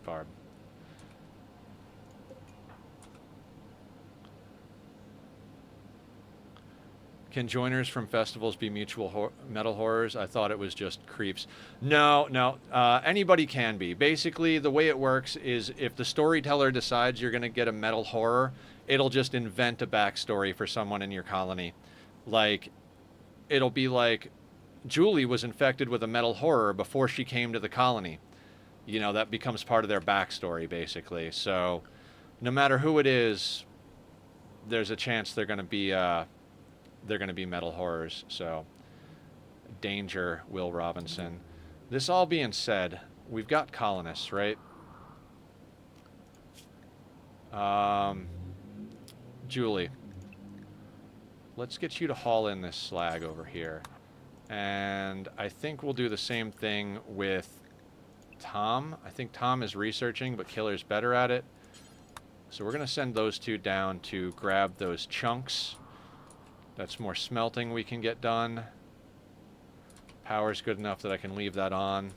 Barb. Can joiners from festivals be mutual metal horrors? I thought it was just creeps. No, no. Anybody can be. Basically, the way it works is if the storyteller decides you're going to get a metal horror, it'll just invent a backstory for someone in your colony. Like, it'll be like, Julie was infected with a metal horror before she came to the colony. You know, that becomes part of their backstory, basically. So, no matter who it is, there's a chance they're going to be metal horrors. So, danger, Will Robinson. This all being said, we've got colonists, right? Julie, let's get you to haul in this slag over here. And I think we'll do the same thing with Tom. I think Tom is researching, but Killer's better at it. So we're going to send those two down to grab those chunks. That's more smelting we can get done. Power's good enough that I can leave that on.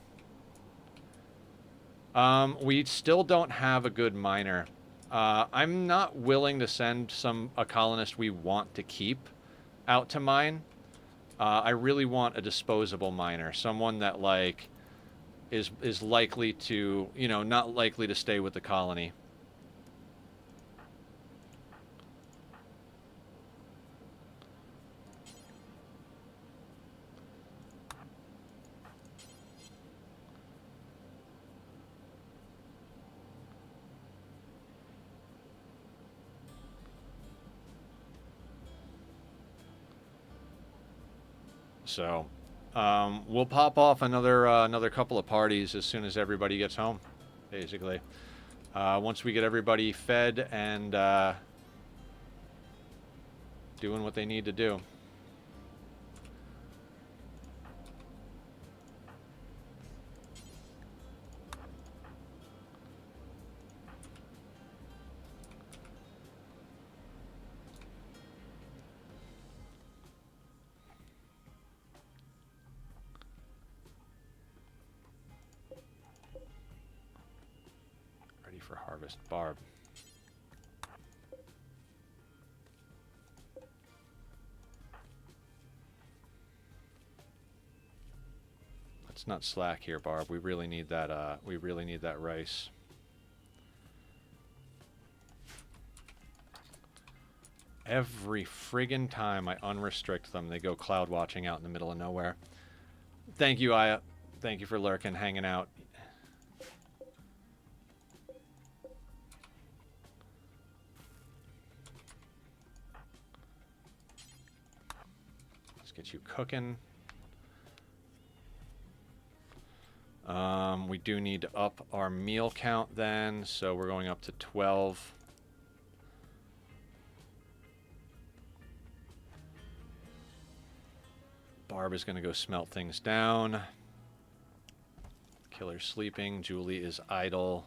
We still don't have a good miner. I'm not willing to send a colonist we want to keep out to mine. I really want a disposable miner, someone that like is likely to, you know, not likely to stay with the colony. So, we'll pop off another couple of parties as soon as everybody gets home, basically. Once we get everybody fed and doing what they need to do. For harvest. Barb. Let's not slack here, Barb. We really need that rice. Every friggin' time I unrestrict them, they go cloud watching out in the middle of nowhere. Thank you, Aya. Thank you for lurking, hanging out. Get you cooking. We do need to up our meal count then, so we're going up to 12. Barb is going to go smelt things down. Killer's sleeping. Julie is idle.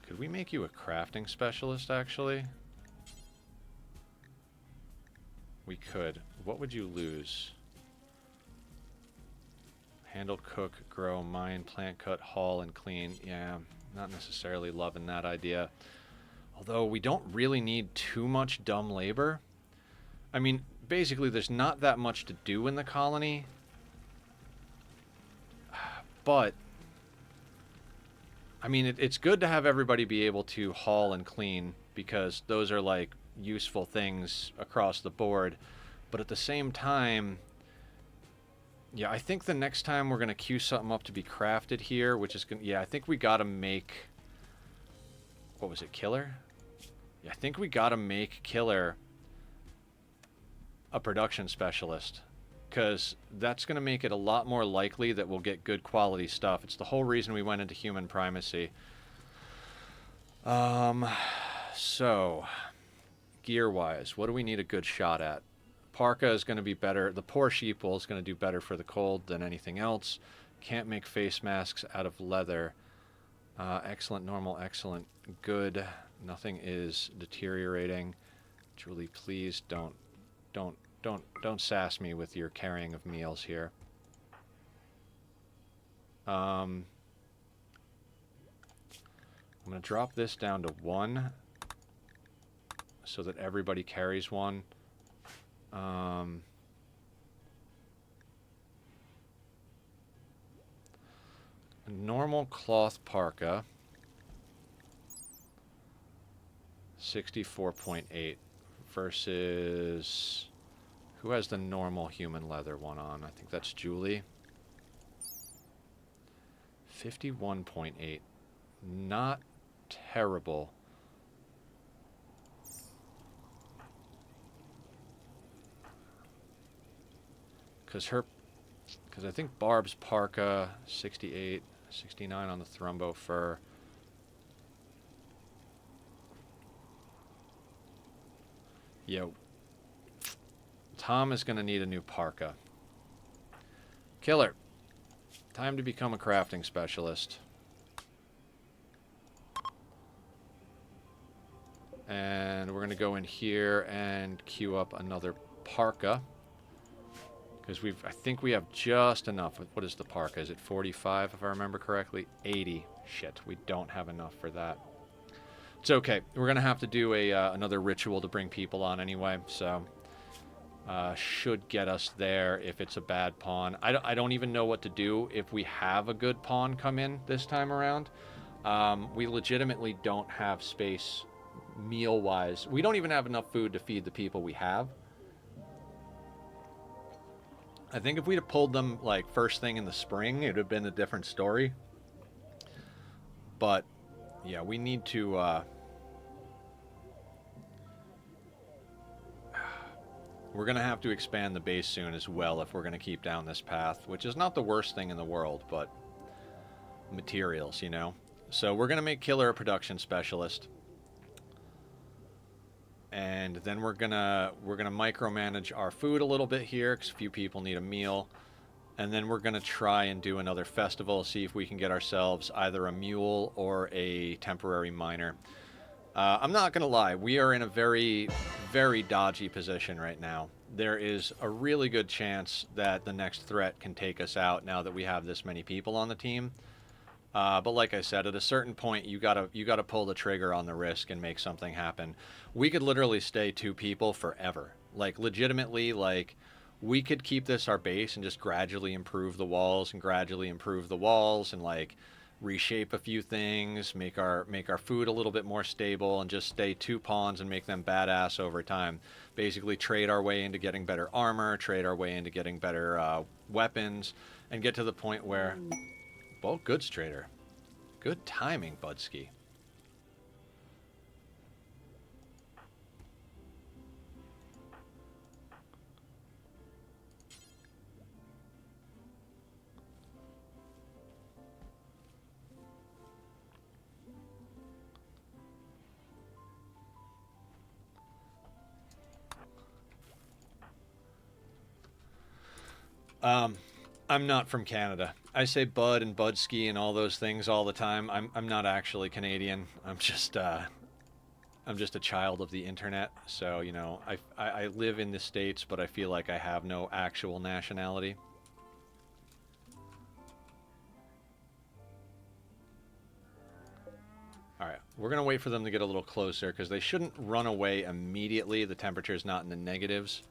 Could we make you a crafting specialist, actually? We could. What would you lose? Handle, cook, grow, mine, plant, cut, haul, and clean. Yeah, not necessarily loving that idea. Although we don't really need too much dumb labor. I mean, basically there's not that much to do in the colony. But I mean, it's good to have everybody be able to haul and clean, because those are like useful things across the board. But at the same time, yeah, I think the next time we're going to queue something up to be crafted here, which is going to... Yeah, I think we got to make... What was it, Killer? Yeah, I think we got to make Killer a production specialist. Because that's going to make it a lot more likely that we'll get good quality stuff. It's the whole reason we went into human primacy. So, gear-wise, what do we need a good shot at? Parka is going to be better. The poor sheeple is going to do better for the cold than anything else. Can't make face masks out of leather. Excellent, normal, excellent, good. Nothing is deteriorating. Julie, please don't sass me with your carrying of meals here. I'm going to drop this down to 1 so that everybody carries one. Normal cloth parka, 64.8 versus... Who has the normal human leather one on? I think that's Julie. 51.8. Not terrible. Because I think Barb's parka, 68, 69 on the Thrumbo fur. Yeah. Tom is going to need a new parka. Killer. Time to become a crafting specialist. And we're going to go in here and queue up another parka. Because I think we have just enough. What is the parka? Is it 45 if I remember correctly? 80. Shit, we don't have enough for that. It's okay. We're going to have to do another ritual to bring people on anyway, so... should get us there if it's a bad pawn. I don't even know what to do if we have a good pawn come in this time around. We legitimately don't have space meal-wise. We don't even have enough food to feed the people we have. I think if we'd have pulled them like first thing in the spring, it would have been a different story. But yeah, we need to we're going to have to expand the base soon as well if we're going to keep down this path, which is not the worst thing in the world, but materials, you know. So we're going to make Killer a production specialist. And then we're gonna micromanage our food a little bit here because a few people need a meal. And then we're gonna try and do another festival, see if we can get ourselves either a mule or a temporary miner. I'm not gonna lie, we are in a very, very dodgy position right now. There is a really good chance that the next threat can take us out now that we have this many people on the team. But like I said, at a certain point, you gotta pull the trigger on the risk and make something happen. We could literally stay 2 people forever. Like, legitimately, like, we could keep this our base and just gradually improve the walls and gradually improve the walls and, like, reshape a few things, make our food a little bit more stable and just stay 2 pawns and make them badass over time. Basically trade our way into getting better armor, trade our way into getting better weapons, and get to the point where... Well, goods trader. Good timing, Budski. I'm not from Canada. I say bud and budski and all those things all the time. I'm not actually Canadian. I'm just a child of the internet. So, you know, I live in the States, but I feel like I have no actual nationality. Alright, we're going to wait for them to get a little closer because they shouldn't run away immediately. The temperature's not in the negatives.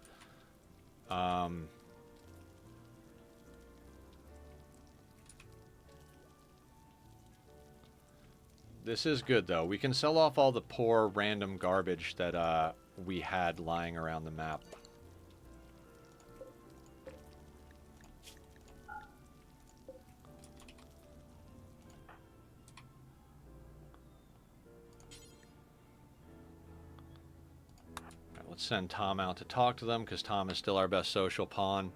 This is good, though. We can sell off all the poor random garbage that we had lying around the map. Let's send Tom out to talk to them, because Tom is still our best social pawn.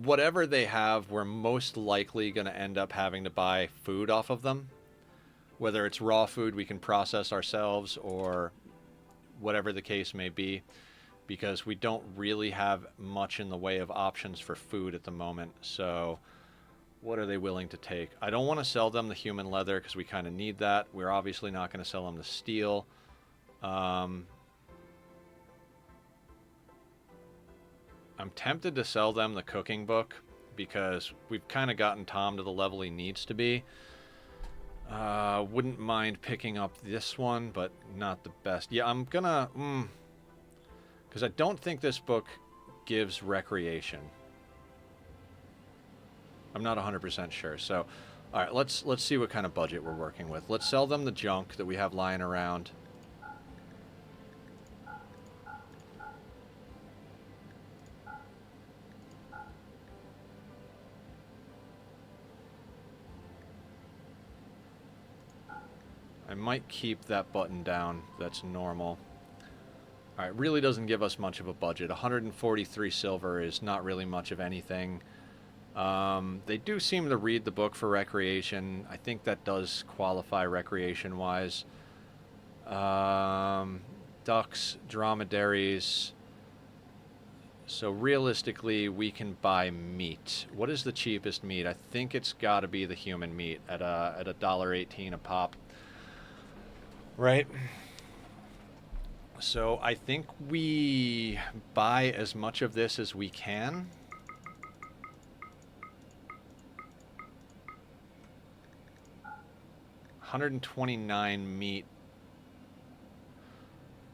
Whatever they have, we're most likely going to end up having to buy food off of them. Whether it's raw food we can process ourselves or whatever the case may be, because we don't really have much in the way of options for food at the moment. So what are they willing to take? I don't want to sell them the human leather because we kind of need that. We're obviously not going to sell them the steel. I'm tempted to sell them the cooking book because we've kind of gotten Tom to the level he needs to be. Wouldn't mind picking up this one, but not the best. Yeah, I'm gonna... because I don't think this book gives recreation. I'm not 100% sure. So, all right, let's see what kind of budget we're working with. Let's sell them the junk that we have lying around. I might keep that button down. That's normal. All right, really doesn't give us much of a budget. 143 silver is not really much of anything. They do seem to read the book for recreation. I think that does qualify recreation-wise. Ducks, dromedaries. So realistically, we can buy meat. What is the cheapest meat? I think it's got to be the human meat at $1.18 a pop. Right? So I think we buy as much of this as we can. $129 meat.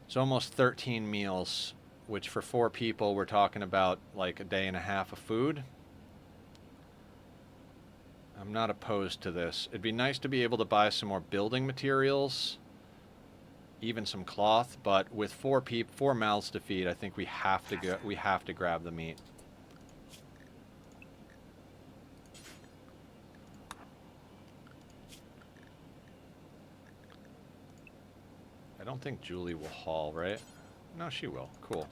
It's almost 13 meals, which for 4 people, we're talking about like a day and a half of food. I'm not opposed to this. It'd be nice to be able to buy some more building materials, even some cloth, but with 4 mouths to feed, I think we have to grab the meat. I don't think Julie will haul, right? No, she will. Cool.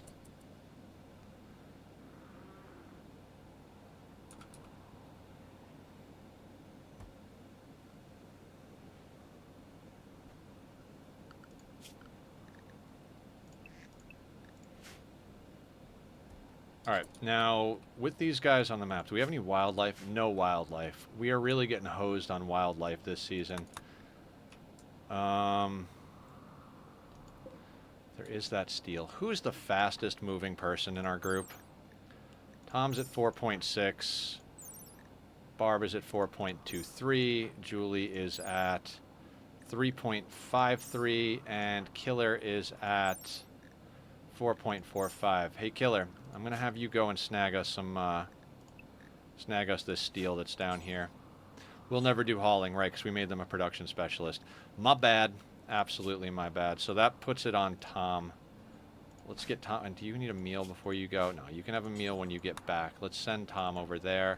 All right, now with these guys on the map, do we have any wildlife? No wildlife. We are really getting hosed on wildlife this season. There is that steel. Who's the fastest moving person in our group? Tom's at 4.6. Barb is at 4.23. Julie is at 3.53. And Killer is at 4.45. Hey, Killer, I'm going to have you go and snag us this steel that's down here. We'll never do hauling, right, because we made them a production specialist. My bad. Absolutely my bad. So that puts it on Tom. Let's get Tom. And do you need a meal before you go? No, you can have a meal when you get back. Let's send Tom over there.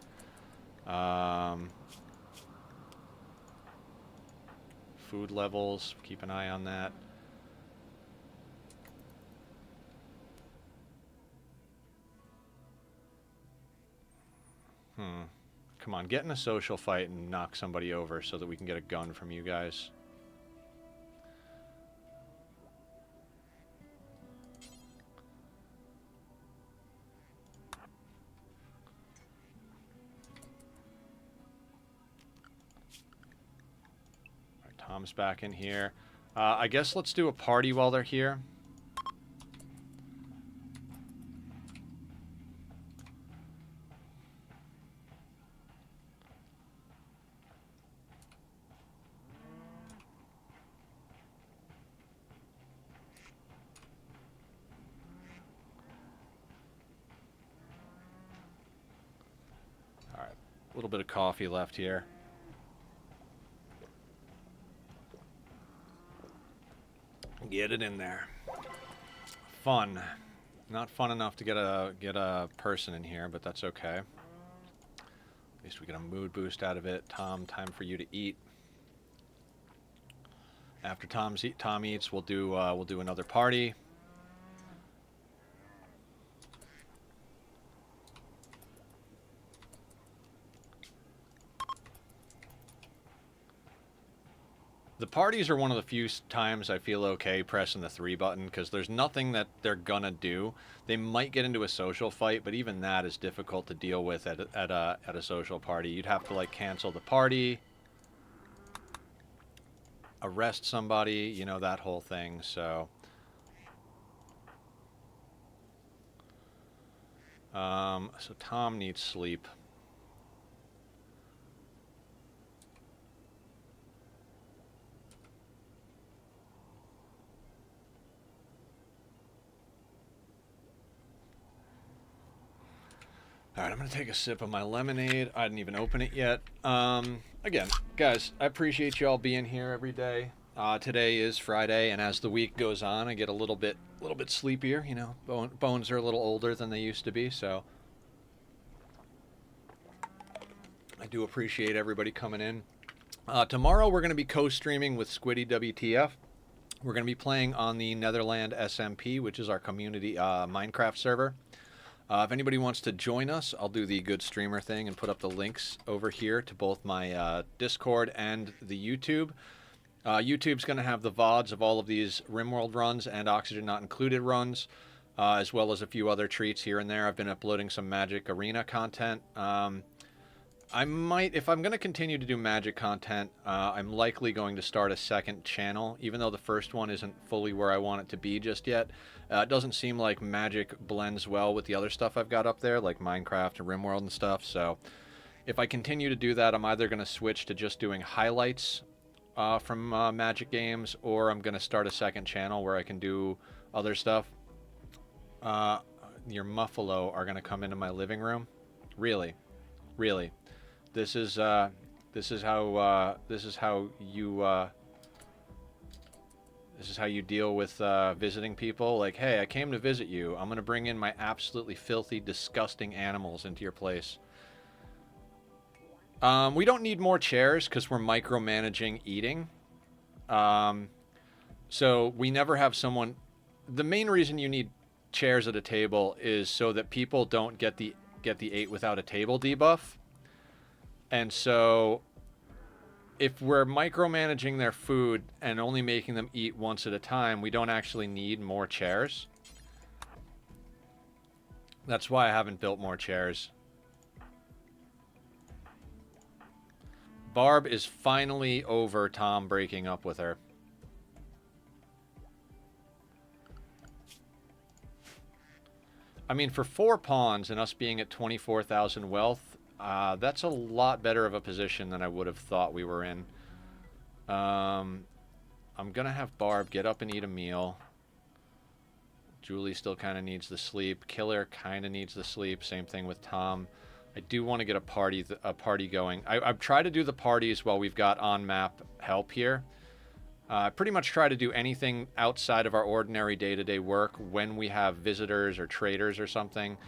Food levels. Keep an eye on that. Come on, get in a social fight and knock somebody over so that we can get a gun from you guys. All right, Tom's back in here. I guess let's do a party while they're here. A little bit of coffee left here. Get it in there. Fun. Not fun enough to get a person in here, but that's okay. At least we get a mood boost out of it. Tom, time for you to eat. After Tom eats, we'll do another party. The parties are one of the few times I feel okay pressing the 3 button, because there's nothing that they're gonna do. They might get into a social fight, but even that is difficult to deal with at a social party. You'd have to like cancel the party, arrest somebody, you know, that whole thing. So so Tom needs sleep. All right, I'm going to take a sip of my lemonade. I didn't even open it yet. Again, guys, I appreciate you all being here every day. Today is Friday, and as the week goes on, I get a little bit sleepier. You know, bones are a little older than they used to be, so I do appreciate everybody coming in. Tomorrow, we're going to be co-streaming with Squiddy WTF. We're going to be playing on the Netherland SMP, which is our community Minecraft server. If anybody wants to join us, I'll do the good streamer thing and put up the links over here to both my Discord and the YouTube. YouTube's going to have the VODs of all of these Rimworld runs and Oxygen Not Included runs, as well as a few other treats here and there. I've been uploading some Magic Arena content. I might, if I'm going to continue to do Magic content, I'm likely going to start a second channel, even though the first one isn't fully where I want it to be just yet. It doesn't seem like Magic blends well with the other stuff I've got up there, like Minecraft and Rimworld and stuff. So if I continue to do that, I'm either going to switch to just doing highlights from Magic games, or I'm going to start a second channel where I can do other stuff. Your Muffalo are going to come into my living room? Really? Really? This is how you deal with visiting people. Like, hey, I came to visit you. I'm gonna bring in my absolutely filthy, disgusting animals into your place. We don't need more chairs because we're micromanaging eating. So we never have someone. The main reason you need chairs at a table is so that people don't get the ate without a table debuff. And so if we're micromanaging their food and only making them eat once at a time, we don't actually need more chairs. That's why I haven't built more chairs. Barb is finally over Tom breaking up with her. I mean, for 4 pawns and us being at 24,000 wealth, that's a lot better of a position than I would have thought we were in. I'm going to have Barb get up and eat a meal. Julie still kind of needs the sleep. Killer kind of needs the sleep. Same thing with Tom. I do want to get a party going. I've tried to do the parties while we've got on-map help here. I pretty much try to do anything outside of our ordinary day-to-day work when we have visitors or traders or something.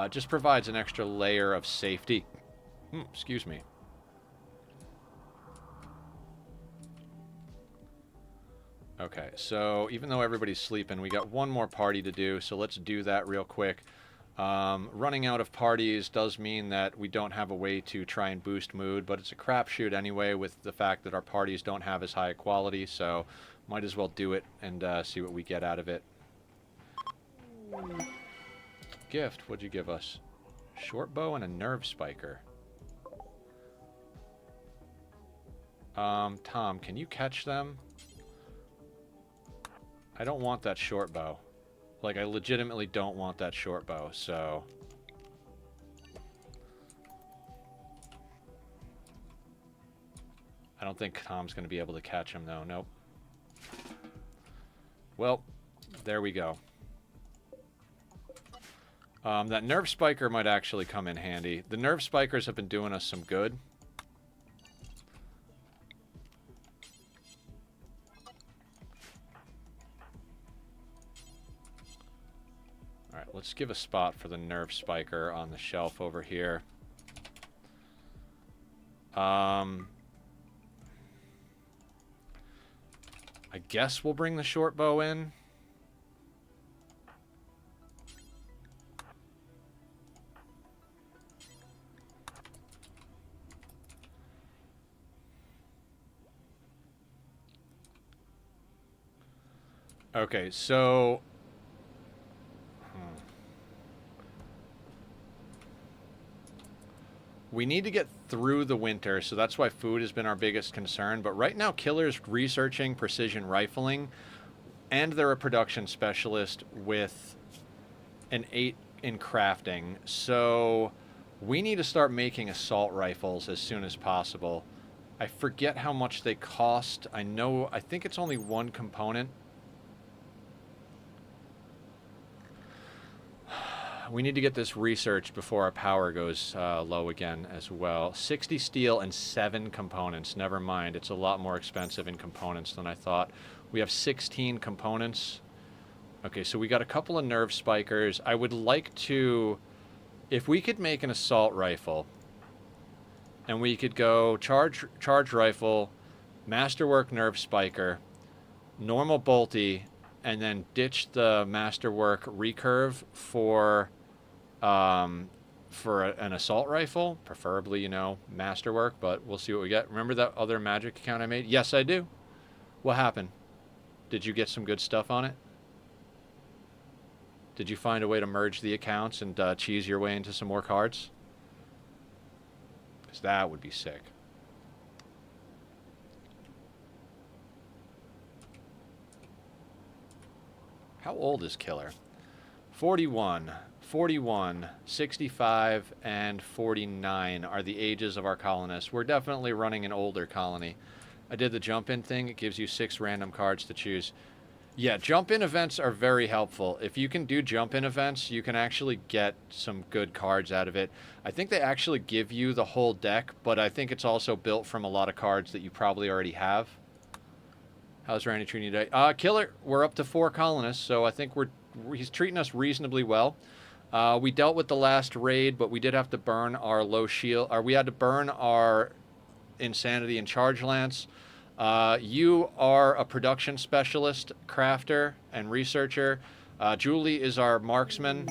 Just provides an extra layer of safety. Excuse me. Okay, so even though everybody's sleeping, we got one more party to do, so let's do that real quick. Running out of parties does mean that we don't have a way to try and boost mood, but it's a crapshoot anyway with the fact that our parties don't have as high a quality, so might as well do it and see what we get out of it. Gift, what'd you give us? Short bow and a nerve spiker. Tom, can you catch them? I don't want that short bow. Like, I legitimately don't want that short bow, so... I don't think Tom's going to be able to catch him, though. Nope. Well, there we go. That nerve spiker might actually come in handy. The nerve spikers have been doing us some good. let's give a spot for the nerve spiker on the shelf over here. I guess we'll bring the short bow in. Okay, so we need to get through the winter, so that's why food has been our biggest concern. But right now, Killer's researching precision rifling, and they're a production specialist with an 8 in crafting. So we need to start making assault rifles as soon as possible. I forget how much they cost. I think it's only one component. We need to get this researched before our power goes low again as well. 60 steel and 7 components. Never mind. It's a lot more expensive in components than I thought. We have 16 components. Okay, so we got a couple of nerve spikers. I would like to... If we could make an assault rifle, and we could go charge rifle, masterwork nerve spiker, normal bolty, and then ditch the masterwork recurve for an assault rifle, preferably, you know, masterwork, but we'll see what we get. Remember that other magic account I made? Yes, I do. What happened? Did you get some good stuff on it? Did you find a way to merge the accounts and cheese your way into some more cards? Because that would be sick. How old is Killer? 41, 41, 65, and 49 are the ages of our colonists. We're definitely running an older colony. I did the jump-in thing. It gives you 6 random cards to choose. Yeah, jump-in events are very helpful. If you can do jump-in events, you can actually get some good cards out of it. I think they actually give you the whole deck, but I think it's also built from a lot of cards that you probably already have. How's Randy treating you today? Killer, we're up to 4 colonists, so I think he's treating us reasonably well. We dealt with the last raid, but we did have to burn our low shield. We had to burn our insanity and charge lance. You are a production specialist, crafter, and researcher. Julie is our marksman,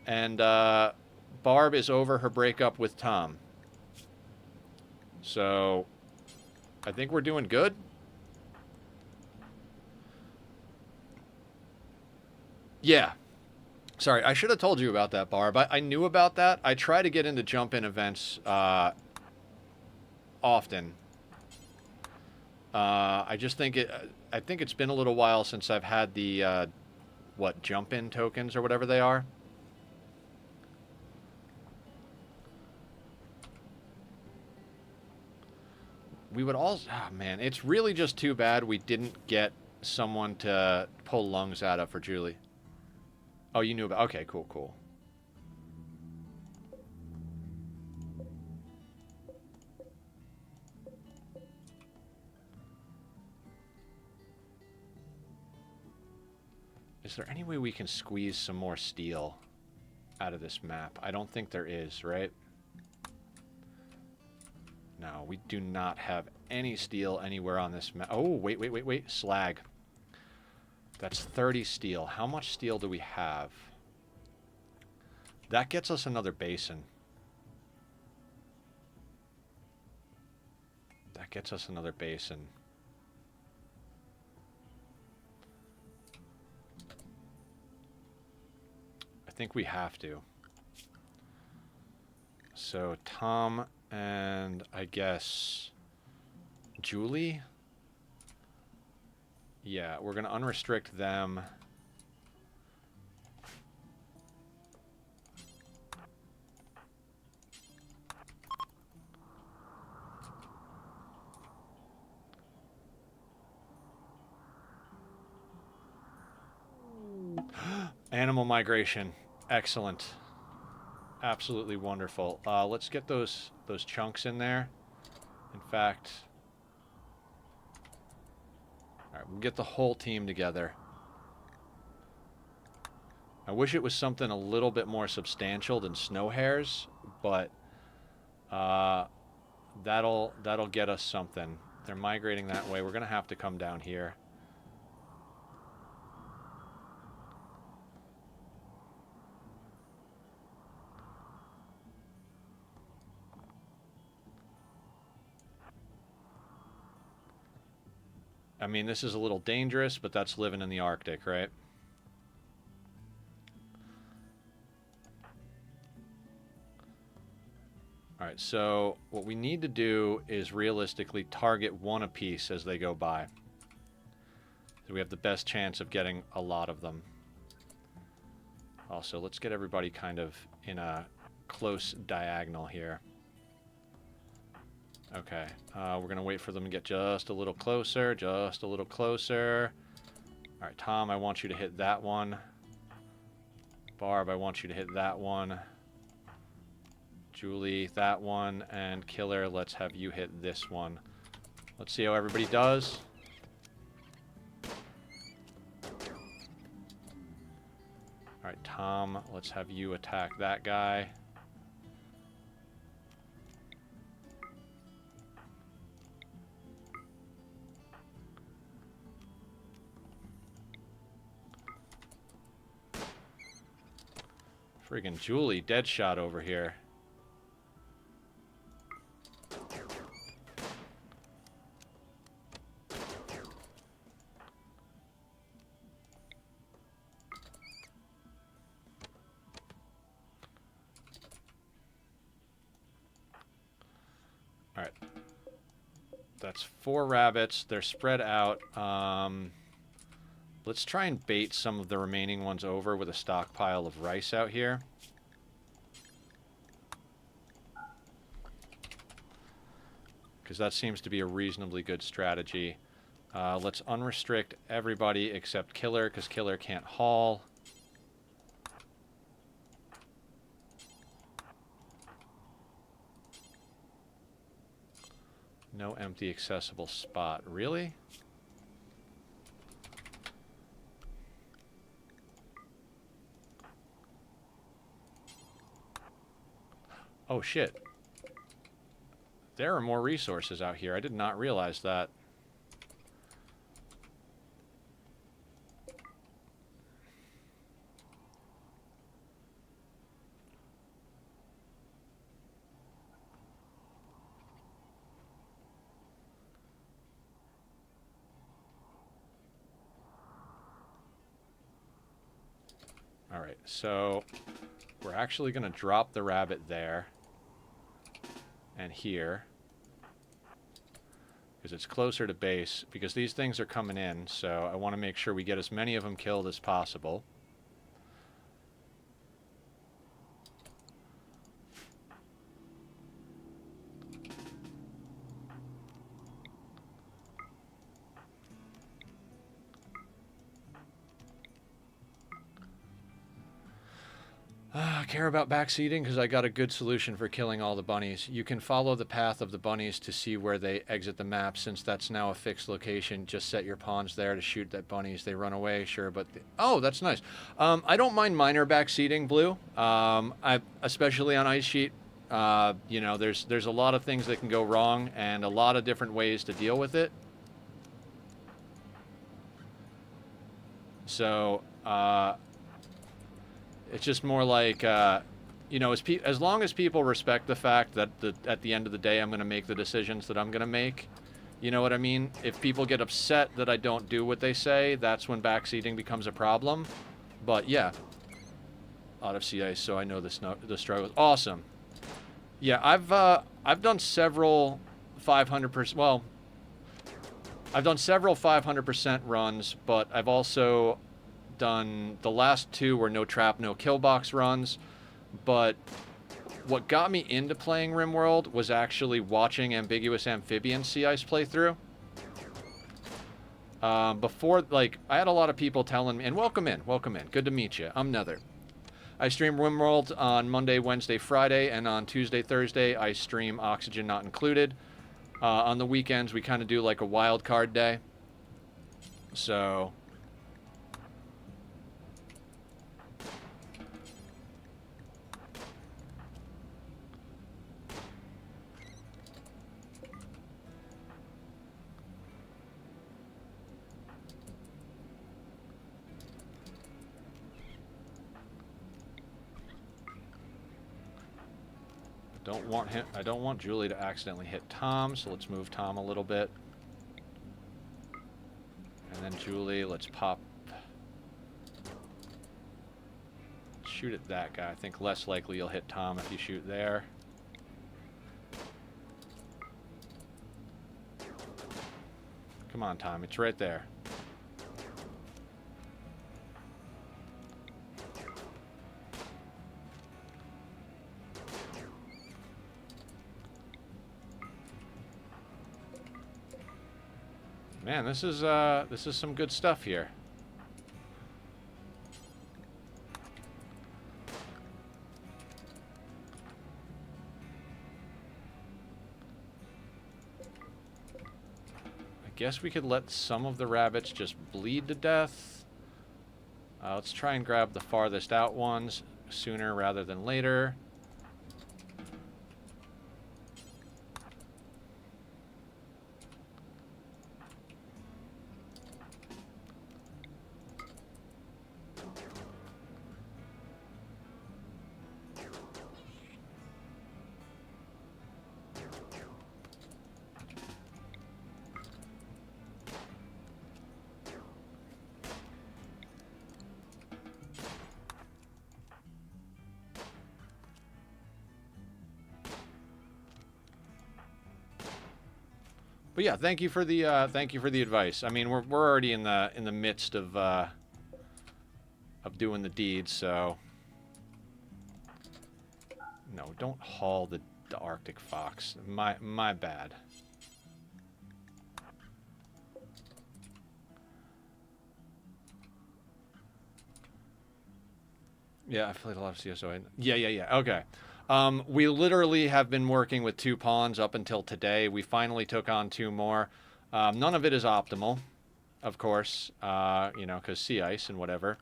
and Barb is over her breakup with Tom. So I think we're doing good. Yeah. Sorry, I should have told you about that, Barb. I knew about that. I try to get into jump-in events often. I just think I think it's been a little while since I've had the jump-in tokens or whatever they are. We would also... Oh, man, it's really just too bad we didn't get someone to pull lungs out of for Julie. Oh, you knew about... Okay, cool, cool. Is there any way we can squeeze some more steel out of this map? I don't think there is, right? No, we do not have any steel anywhere on this map. Oh, wait. Slag. That's 30 steel. How much steel do we have? That gets us another basin. That gets us another basin. I think we have to. So Tom and I guess Julie? Yeah, we're going to unrestrict them. Animal migration. Excellent. Absolutely wonderful. Let's get those chunks in there. In fact... Alright, we'll get the whole team together. I wish it was something a little bit more substantial than snow hares, but that'll get us something. They're migrating that way. We're gonna have to come down here. I mean, this is a little dangerous, but that's living in the Arctic, right? Alright, so what we need to do is realistically target one apiece as they go by. So we have the best chance of getting a lot of them. Also, let's get everybody kind of in a close diagonal here. Okay, we're going to wait for them to get just a little closer, just a little closer. Alright, Tom, I want you to hit that one. Barb, I want you to hit that one. Julie, that one. And Killer, let's have you hit this one. Let's see how everybody does. Alright, Tom, let's have you attack that guy. Friggin' Julie, dead shot over here. Alright. That's 4 rabbits. They're spread out. Let's try and bait some of the remaining ones over with a stockpile of rice out here. Because that seems to be a reasonably good strategy. Let's unrestrict everybody except Killer, because Killer can't haul. No empty accessible spot. Really? Oh, shit. There are more resources out here. I did not realize that. Alright, so we're actually going to drop the rabbit there. And here, because it's closer to base, because these things are coming in, so I want to make sure we get as many of them killed as possible. I care about backseating because I got a good solution for killing all the bunnies. You can follow the path of the bunnies to see where they exit the map. Since that's now a fixed location, just set your pawns there to shoot at bunnies. They run away, sure, but... Oh, that's nice. I don't mind minor backseating, Blue. Especially on Ice Sheet. You know, there's a lot of things that can go wrong and a lot of different ways to deal with it. So, it's just more like, you know, as long as people respect the fact that at the end of the day I'm going to make the decisions that I'm going to make, you know what I mean? If people get upset that I don't do what they say, that's when backseating becomes a problem. But yeah, out of sea ice, so I know the struggle. Awesome. Yeah, I've done several 500%. Well, I've done several 500% runs, but I've also done the last 2 were no trap, no killbox runs. But what got me into playing Rimworld was actually watching Ambiguous Amphibian Sea Ice playthrough. Before, like, I had a lot of people telling me, and welcome in, good to meet you, I'm Nether. I stream Rimworld on Monday, Wednesday, Friday, and on Tuesday, Thursday, I stream Oxygen Not Included. On the weekends, we kind of do like a wild card day. So... I don't want Julie to accidentally hit Tom, so let's move Tom a little bit. And then Julie, let's pop. Shoot at that guy. I think less likely you'll hit Tom if you shoot there. Come on, Tom. It's right there. Man, this is some good stuff here. I guess we could let some of the rabbits just bleed to death. Let's try and grab the farthest out ones sooner rather than later. But yeah, thank you for the advice. I mean, we're already in the midst of doing the deed, so no, don't haul the Arctic fox. My bad. Yeah, I played a lot of CSO. Yeah. Okay. We literally have been working with 2 pawns up until today. We finally took on 2 more. None of it is optimal, of course, you know, because sea ice and whatever.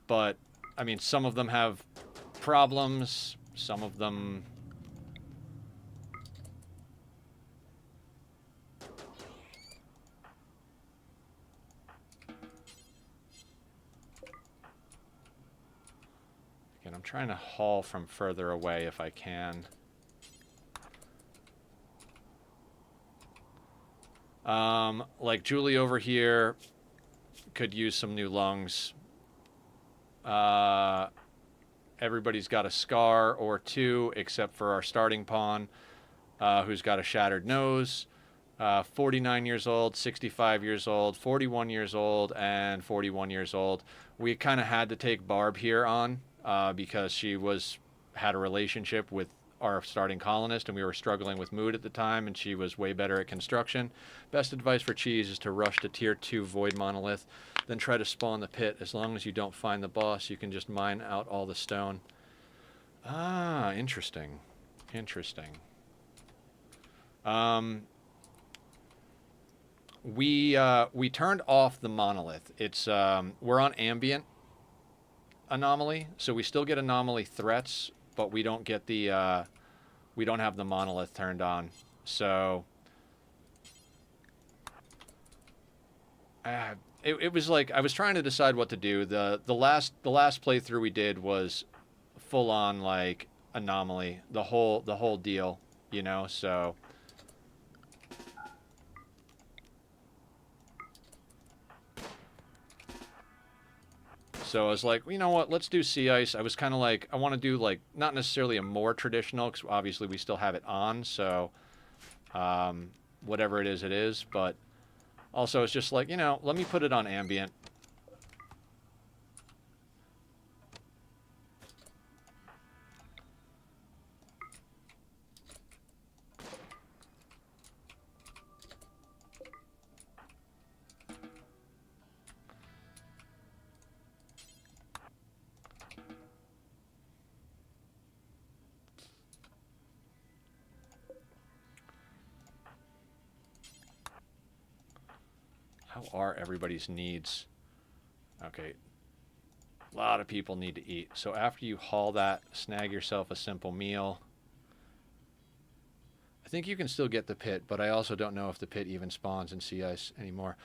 But, I mean, some of them have problems. Some of them... Again, I'm trying to haul from further away if I can. Like Julie over here could use some new lungs. Everybody's got a scar or 2 except for our starting pawn, who's got a shattered nose. 49 years old, 65 years old, 41 years old, and 41 years old. We kind of had to take Barb here on because she had a relationship with our starting colonist, and we were struggling with mood at the time, and she was way better at construction. Best advice for Cheese is to rush to tier 2 Void Monolith, then try to spawn the pit. As long as you don't find the boss, you can just mine out all the stone. Ah, interesting. Interesting. We turned off the monolith. It's we're on ambient anomaly, so we still get anomaly threats, but we don't get the we don't have the monolith turned on. So it was like I was trying to decide what to do. The last playthrough we did was full on like anomaly, the whole deal, you know, so I was like, you know what, let's do sea ice. I was kind of like, I want to do like, not necessarily a more traditional, because obviously we still have it on, so whatever it is, but also it's just like, you know, let me put it on ambient. How are everybody's needs? Okay. A lot of people need to eat. So after you haul that, snag yourself a simple meal. I think you can still get the pit, but I also don't know if the pit even spawns in sea ice anymore.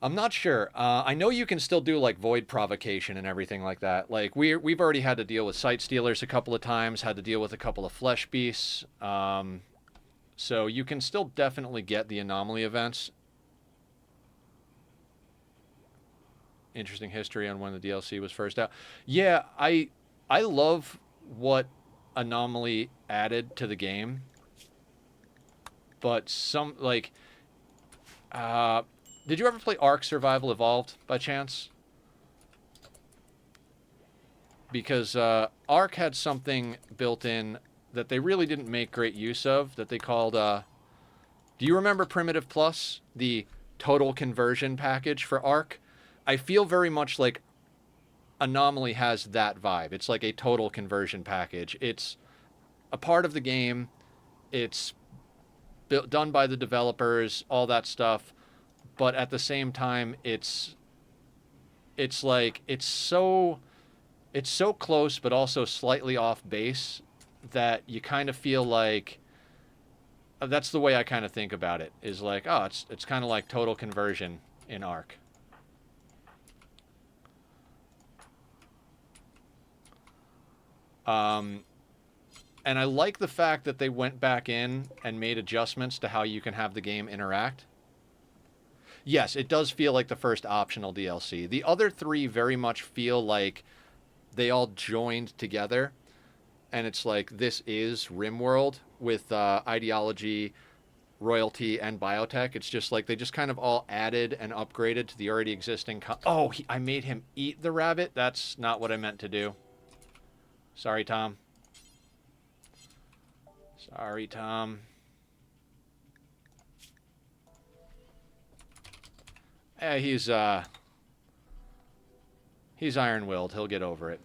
I'm not sure. I know you can still do like void provocation and everything like that. Like we've already had to deal with sight stealers a couple of times, had to deal with a couple of flesh beasts. So you can still definitely get the anomaly events. Interesting history on when the DLC was first out. Yeah, I love what anomaly added to the game, but some like uh did you ever play Ark Survival Evolved by chance? Because Ark had something built in that they really didn't make great use of that they called do you remember Primitive Plus, the total conversion package for Ark? I feel very much like Anomaly has that vibe. It's like a total conversion package. It's a part of the game. It's built, done by the developers, all that stuff. But at the same time, it's like it's so close, but also slightly off base that you kind of feel like that's the way I kind of think about it. Is like, oh, it's kind of like total conversion in Ark. Um, and I like the fact that they went back in and made adjustments to how you can have the game interact. Yes, it does feel like the first optional DLC. The other three very much feel like they all joined together, and it's like this is Rimworld with ideology, royalty, and biotech. It's just like they just kind of all added and upgraded to the already existing. Oh, I made him eat the rabbit. That's not what I meant to do. Sorry, Tom. Sorry, Tom. Yeah, he's iron-willed. He'll get over it.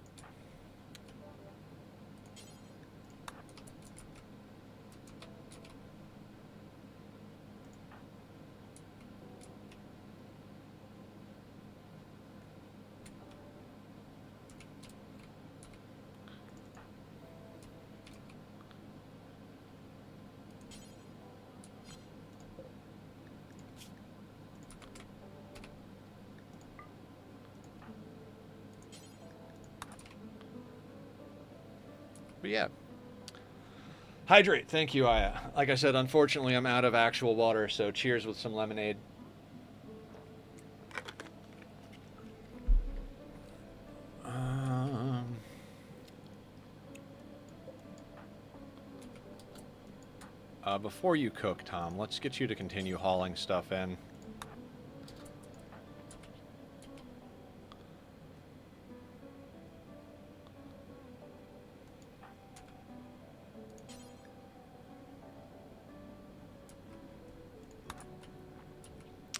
But yeah. Hydrate. Thank you, Aya. Like I said, unfortunately, I'm out of actual water, so cheers with some lemonade. Before you cook, Tom, let's get you to continue hauling stuff in.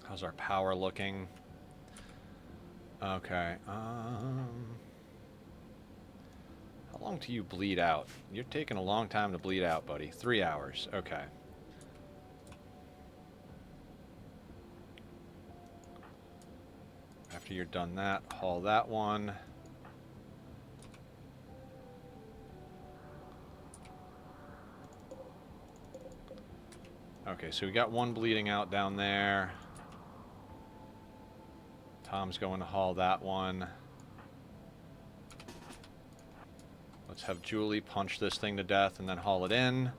How's our power looking? Okay. How long do you bleed out? You're taking a long time to bleed out, buddy. 3 hours. Okay. After you're done that, haul that one. Okay, so we got one bleeding out down there. Tom's going to haul that one. Let's have Julie punch this thing to death and then haul it in.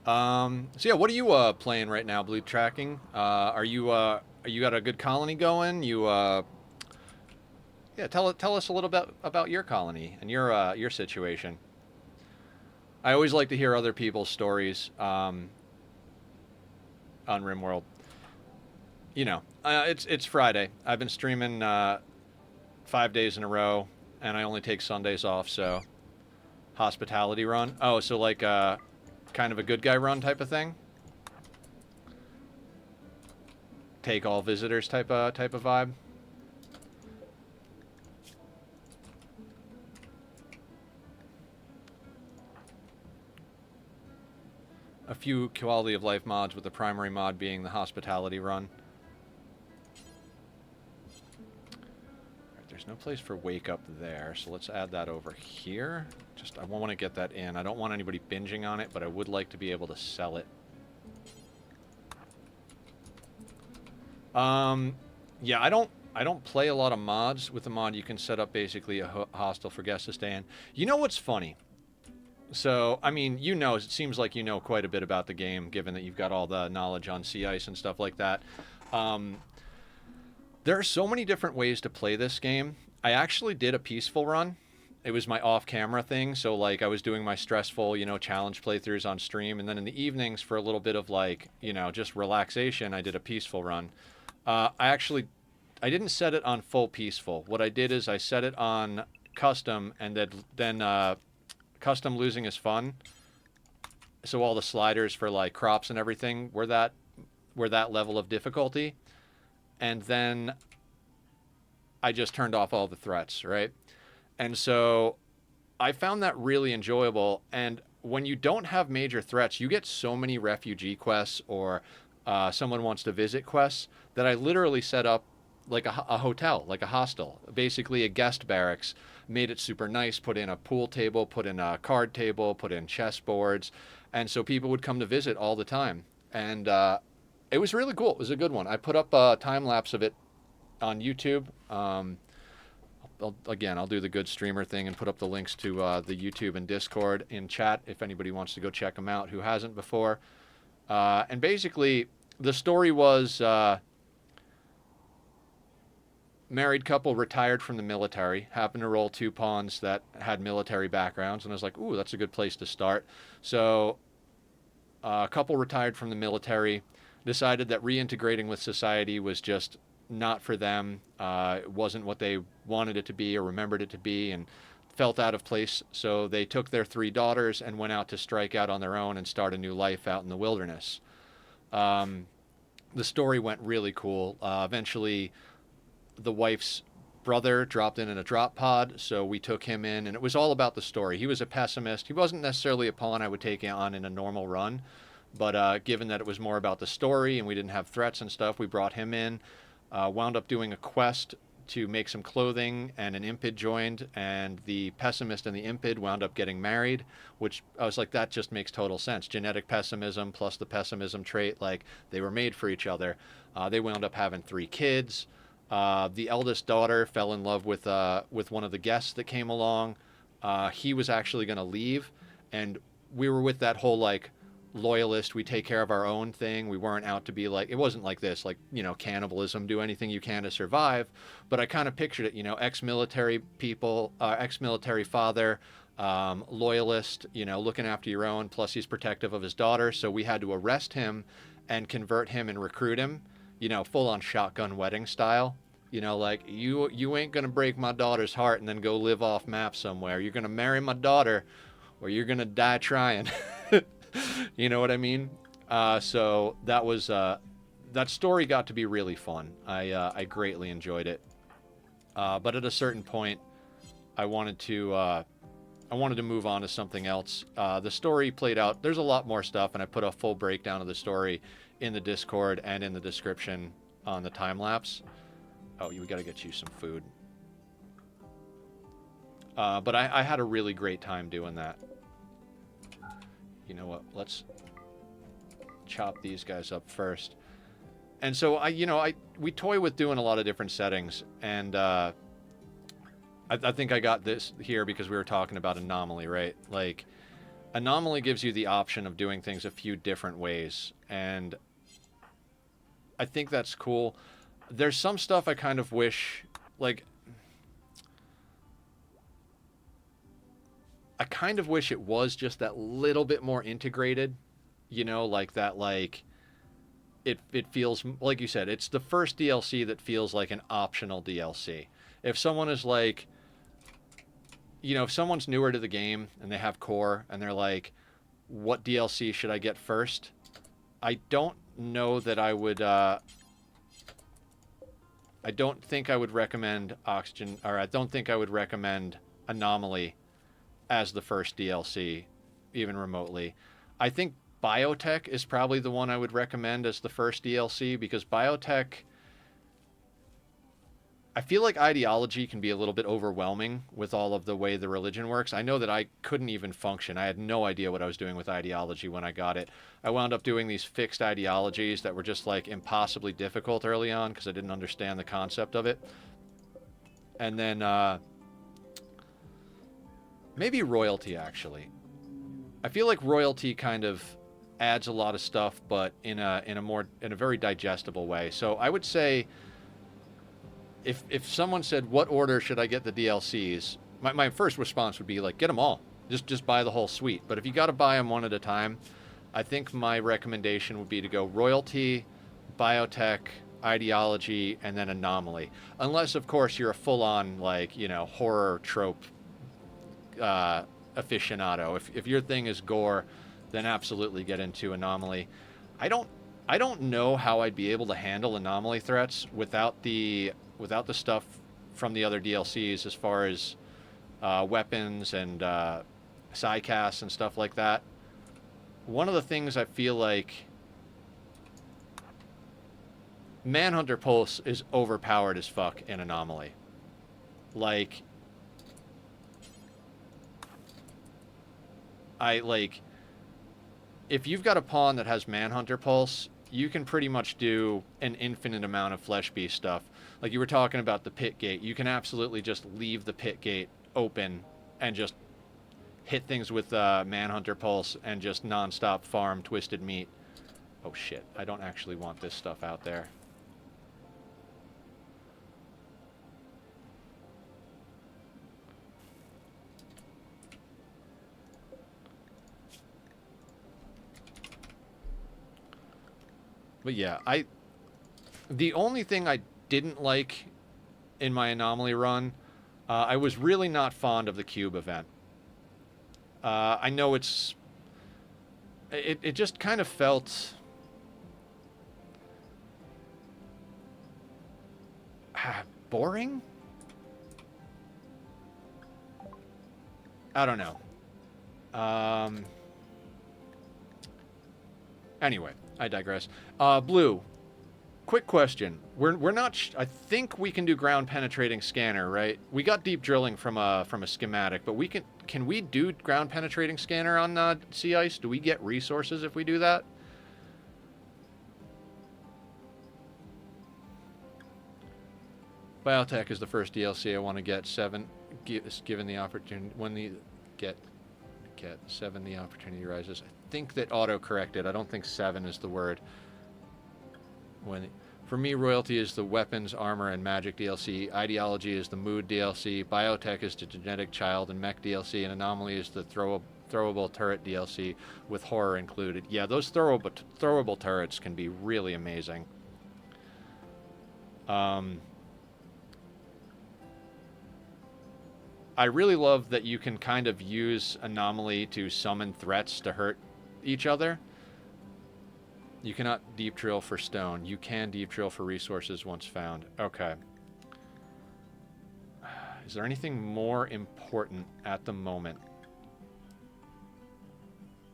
So yeah, what are you playing right now, Bleed Tracking? Are you got a good colony going? Yeah, tell us a little bit about your colony and your situation. I always like to hear other people's stories on Rimworld. You know, it's Friday. I've been streaming 5 days in a row, and I only take Sundays off. So, hospitality run. Oh, so like kind of a good guy run type of thing. Take all visitors type of vibe. A few quality of life mods, with the primary mod being the hospitality run. Right, there's no place for wake up there, so let's add that over here. Just I want to get that in. I don't want anybody binging on it, but I would like to be able to sell it. Um, yeah, I don't play a lot of mods. With the mod, you can set up basically a hostel for guests to stay in. You know what's funny? So, I mean, you know, it seems like you know quite a bit about the game, given that you've got all the knowledge on sea ice and stuff like that. Um, there are so many different ways to play this game. I actually did a peaceful run. It was my off-camera thing, so like I was doing my stressful, challenge playthroughs on stream, and then in the evenings for a little bit of like, just relaxation, I did a peaceful run. I didn't set it on full peaceful. What I did is I set it on custom, and then custom losing is fun. So all the sliders for like crops and everything were that level of difficulty, and then I just turned off all the threats, right? And so I found that really enjoyable. And when you don't have major threats, you get so many refugee quests or someone wants to visit quests that I literally set up like a hotel, like a hostel, basically a guest barracks. Made it super nice, put in a pool table, put in a card table, put in chess boards. And so people would come to visit all the time. And it was really cool. It was a good one. I put up a time lapse of it on YouTube. I'll do the good streamer thing and put up the links to the YouTube and Discord in chat if anybody wants to go check them out who hasn't before. And basically, the story was married couple retired from the military, happened to roll two pawns that had military backgrounds, and I was like, ooh, that's a good place to start. So a couple retired from the military, decided that reintegrating with society was just not for them. It wasn't what they wanted it to be or remembered it to be, and felt out of place. So they took their three daughters and went out to strike out on their own and start a new life out in the wilderness. Um, the story went really cool. Eventually, the wife's brother dropped in a drop pod, so we took him in, and it was all about the story. He was a pessimist. He wasn't necessarily a pawn I would take on in a normal run, but given that it was more about the story and we didn't have threats and stuff, we brought him in. Wound up doing a quest to make some clothing, and an impid joined, and the pessimist and the impid wound up getting married, which I was like, that just makes total sense. Genetic pessimism plus the pessimism trait, like they were made for each other. They wound up having three kids. The eldest daughter fell in love with one of the guests that came along. He was actually going to leave, and we were with that whole like loyalist, we take care of our own thing. We weren't out to be like, it wasn't like this, like, cannibalism, do anything you can to survive. But I kind of pictured it, ex-military people, ex-military father, loyalist, looking after your own, plus he's protective of his daughter. So we had to arrest him and convert him and recruit him, full on shotgun wedding style. Like, you ain't gonna break my daughter's heart and then go live off map somewhere. You're gonna marry my daughter or you're gonna die trying. You know what I mean? So that story got to be really fun. I greatly enjoyed it. But at a certain point, I wanted to move on to something else. The story played out. There's a lot more stuff, and I put a full breakdown of the story in the Discord and in the description on the time lapse. Oh, we got to get you some food. But I had a really great time doing that. You know what? Let's chop these guys up first. And so we toy with doing a lot of different settings, and I think I got this here because we were talking about anomaly, right? Like, anomaly gives you the option of doing things a few different ways, and I think that's cool. There's some stuff I kind of wish, like, I kind of wish it was just that little bit more integrated, like that, like, it feels, like you said, it's the first DLC that feels like an optional DLC. If someone is like, if someone's newer to the game and they have core and they're like, what DLC should I get first? I don't know that I would, I don't think I would recommend Oxygen, or I don't think I would recommend Anomaly as the first DLC, even remotely. I think Biotech is probably the one I would recommend as the first DLC, because Biotech, I feel like ideology can be a little bit overwhelming with all of the way the religion works. I know that I couldn't even function. I had no idea what I was doing with ideology when I got it. I wound up doing these fixed ideologies that were just like impossibly difficult early on because I didn't understand the concept of it. And then maybe royalty, actually. I feel like royalty kind of adds a lot of stuff, but in a very digestible way. So I would say if someone said what order should I get the DLCs, my first response would be like get them all. Just buy the whole suite. But if you got to buy them one at a time, I think my recommendation would be to go royalty, biotech, ideology, and then anomaly. Unless of course you're a full-on like horror trope aficionado. If your thing is gore, then absolutely get into anomaly. I don't I don't know how I'd be able to handle anomaly threats without the stuff from the other DLCs as far as weapons and psycasts and stuff like that. One of the things I feel like Manhunter Pulse is overpowered as fuck in Anomaly. Like, if you've got a pawn that has Manhunter Pulse, you can pretty much do an infinite amount of Flesh Beast stuff. Like you were talking about the pit gate, you can absolutely just leave the pit gate open and just hit things with Manhunter Pulse and just non-stop farm Twisted Meat. Oh shit, I don't actually want this stuff out there. But yeah, the only thing I didn't like in my Anomaly run, I was really not fond of the cube event. I know it just kind of felt boring? I don't know. Anyway, I digress. Blue, quick question. We're not. I think we can do ground penetrating scanner, right? We got deep drilling from a schematic, but we can we do ground penetrating scanner on sea ice? Do we get resources if we do that? Biotech is the first DLC I want to get. 7, given the opportunity. When the get 7, the opportunity rises. I think that auto corrected. I don't think 7 is the word. For me, royalty is the weapons, armor, and magic DLC. Ideology is the mood DLC. Biotech is the genetic child and mech DLC. And anomaly is the throwable turret DLC with horror included. Yeah, those throwable turrets can be really amazing. I really love that you can kind of use anomaly to summon threats to hurt each other. You cannot deep drill for stone. You can deep drill for resources once found. Okay. Is there anything more important at the moment?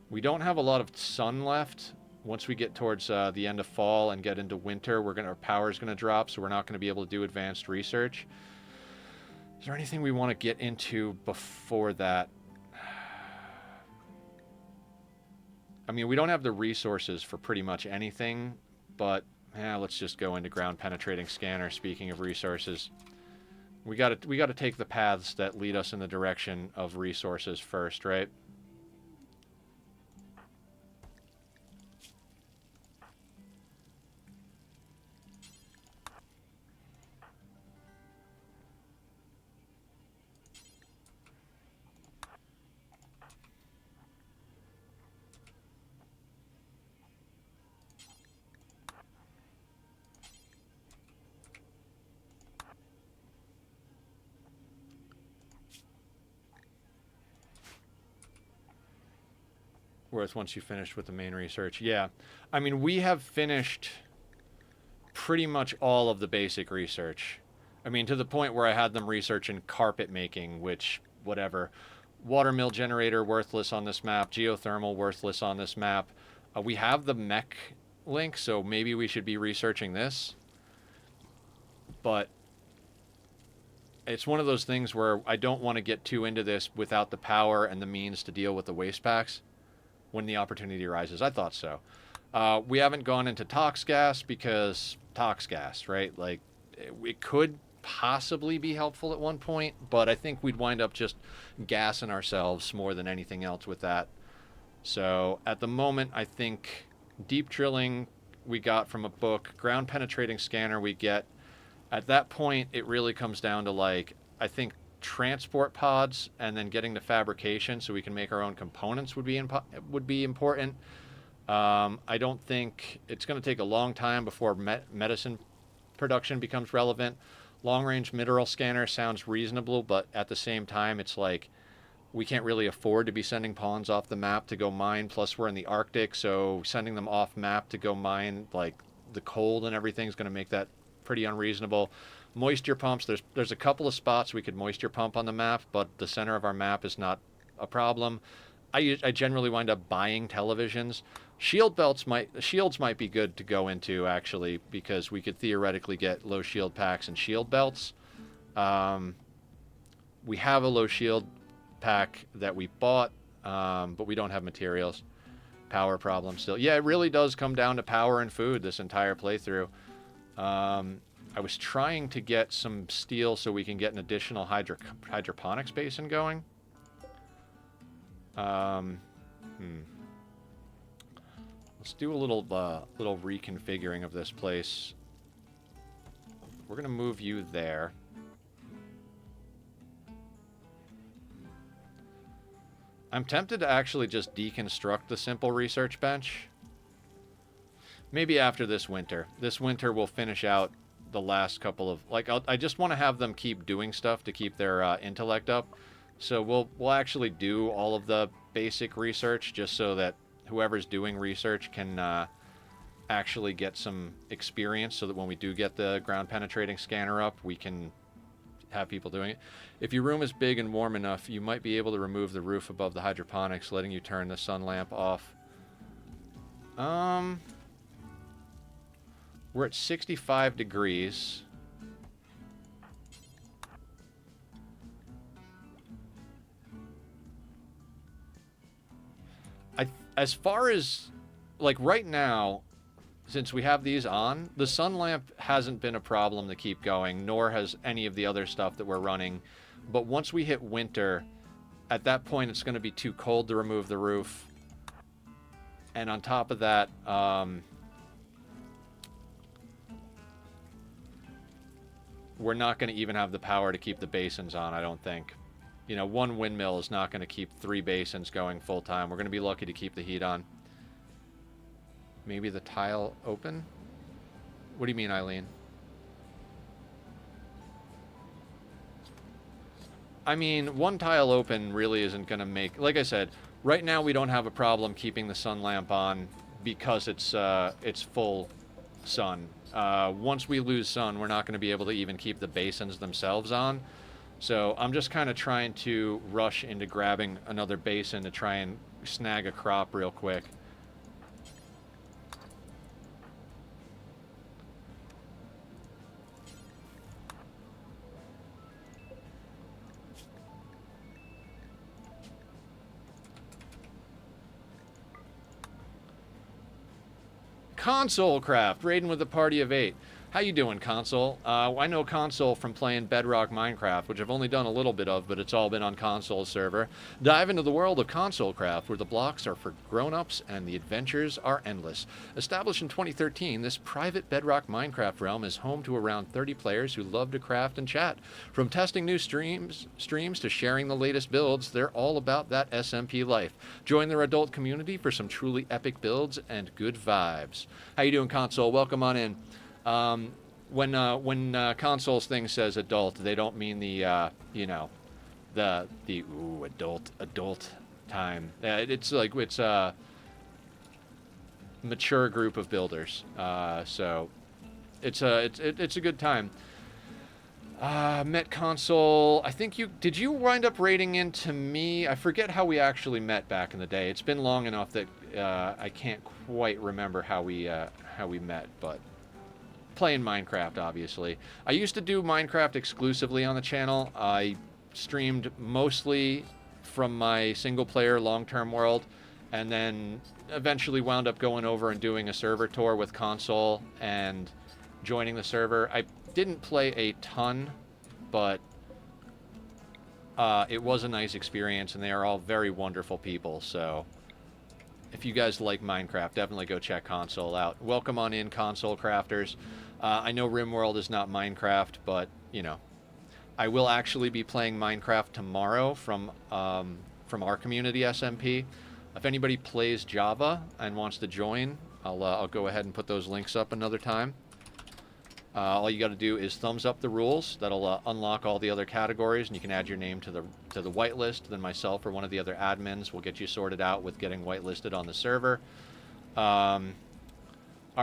We don't have a lot of sun left. Once we get towards the end of fall and get into winter, our power's going to drop, so we're not going to be able to do advanced research. Is there anything we want to get into before that? I mean, we don't have the resources for pretty much anything, but let's just go into ground penetrating scanner. Speaking of resources, we got to take the paths that lead us in the direction of resources first, right? Whereas once you finished with the main research, yeah. I mean, we have finished pretty much all of the basic research. I mean, to the point where I had them researching carpet making, which, whatever. Watermill generator, worthless on this map. Geothermal, worthless on this map. We have the mech link, so maybe we should be researching this. But it's one of those things where I don't want to get too into this without the power and the means to deal with the waste packs when the opportunity arises. I thought so. We haven't gone into tox gas because tox gas, right? Like, it could possibly be helpful at one point, but I think we'd wind up just gassing ourselves more than anything else with that. So at the moment, I think deep drilling we got from a book, ground penetrating scanner we get. At that point, it really comes down to, like, I think transport pods and then getting to fabrication so we can make our own components would be important. I don't think it's going to take a long time before medicine production becomes relevant. Long range mineral scanner sounds reasonable, but at the same time, it's like we can't really afford to be sending pawns off the map to go mine. Plus, we're in the Arctic, so sending them off map to go mine, like, the cold and everything is going to make that pretty unreasonable. Moisture pumps, there's a couple of spots we could moisture pump on the map, but the center of our map is not a problem. I generally wind up buying televisions. Shields might be good to go into, actually, because we could theoretically get low shield packs and shield belts. We have a low shield pack that we bought, but we don't have materials. Power problem still. Yeah, it really does come down to power and food this entire playthrough. I was trying to get some steel so we can get an additional hydroponics basin going. Let's do a little reconfiguring of this place. We're gonna move you there. I'm tempted to actually just deconstruct the simple research bench. Maybe after this winter. This winter we'll finish out the last couple of, like, I just want to have them keep doing stuff to keep their intellect up. So we'll actually do all of the basic research just so that whoever's doing research can actually get some experience, so that when we do get the ground penetrating scanner up, we can have people doing it. If your room is big and warm enough, you might be able to remove the roof above the hydroponics, letting you turn the sun lamp off. We're at 65 degrees. As far as, like, right now, since we have these on, the sun lamp hasn't been a problem to keep going, nor has any of the other stuff that we're running. But once we hit winter, at that point it's going to be too cold to remove the roof. And on top of that, we're not going to even have the power to keep the basins on, I don't think. You know, one windmill is not going to keep 3 basins going full time. We're going to be lucky to keep the heat on. Maybe the tile open? What do you mean, Eileen? I mean, one tile open really isn't going to make... Like I said, right now we don't have a problem keeping the sun lamp on because it's full sun. Once we lose sun, we're not going to be able to even keep the basins themselves on. So I'm just kind of trying to rush into grabbing another basin to try and snag a crop real quick. Console Craft, raiding with a party of 8. How you doing, Console? I know Console from playing Bedrock Minecraft, which I've only done a little bit of, but it's all been on Console server. Dive into the world of Console Craft, where the blocks are for grown-ups and the adventures are endless. Established in 2013, this private Bedrock Minecraft realm is home to around 30 players who love to craft and chat. From testing new streams to sharing the latest builds, they're all about that SMP life. Join their adult community for some truly epic builds and good vibes. How you doing, Console? Welcome on in. When Console's thing says adult, they don't mean the adult time. It's like, it's a mature group of builders. So it's a good time. Met Console. I think did you wind up raiding into me? I forget how we actually met back in the day. It's been long enough that I can't quite remember how we met, but playing Minecraft, obviously. I used to do Minecraft exclusively on the channel. I streamed mostly from my single-player long-term world, and then eventually wound up going over and doing a server tour with console and joining the server. I didn't play a ton, but it was a nice experience, and they are all very wonderful people, so if you guys like Minecraft, definitely go check console out. Welcome on in, console crafters. I know Rimworld is not Minecraft, but, you know, I will actually be playing Minecraft tomorrow from our community SMP. If anybody plays Java and wants to join, I'll go ahead and put those links up another time. All you got to do is thumbs up the rules. That'll unlock all the other categories, and you can add your name to the whitelist. Then myself or one of the other admins will get you sorted out with getting whitelisted on the server. Our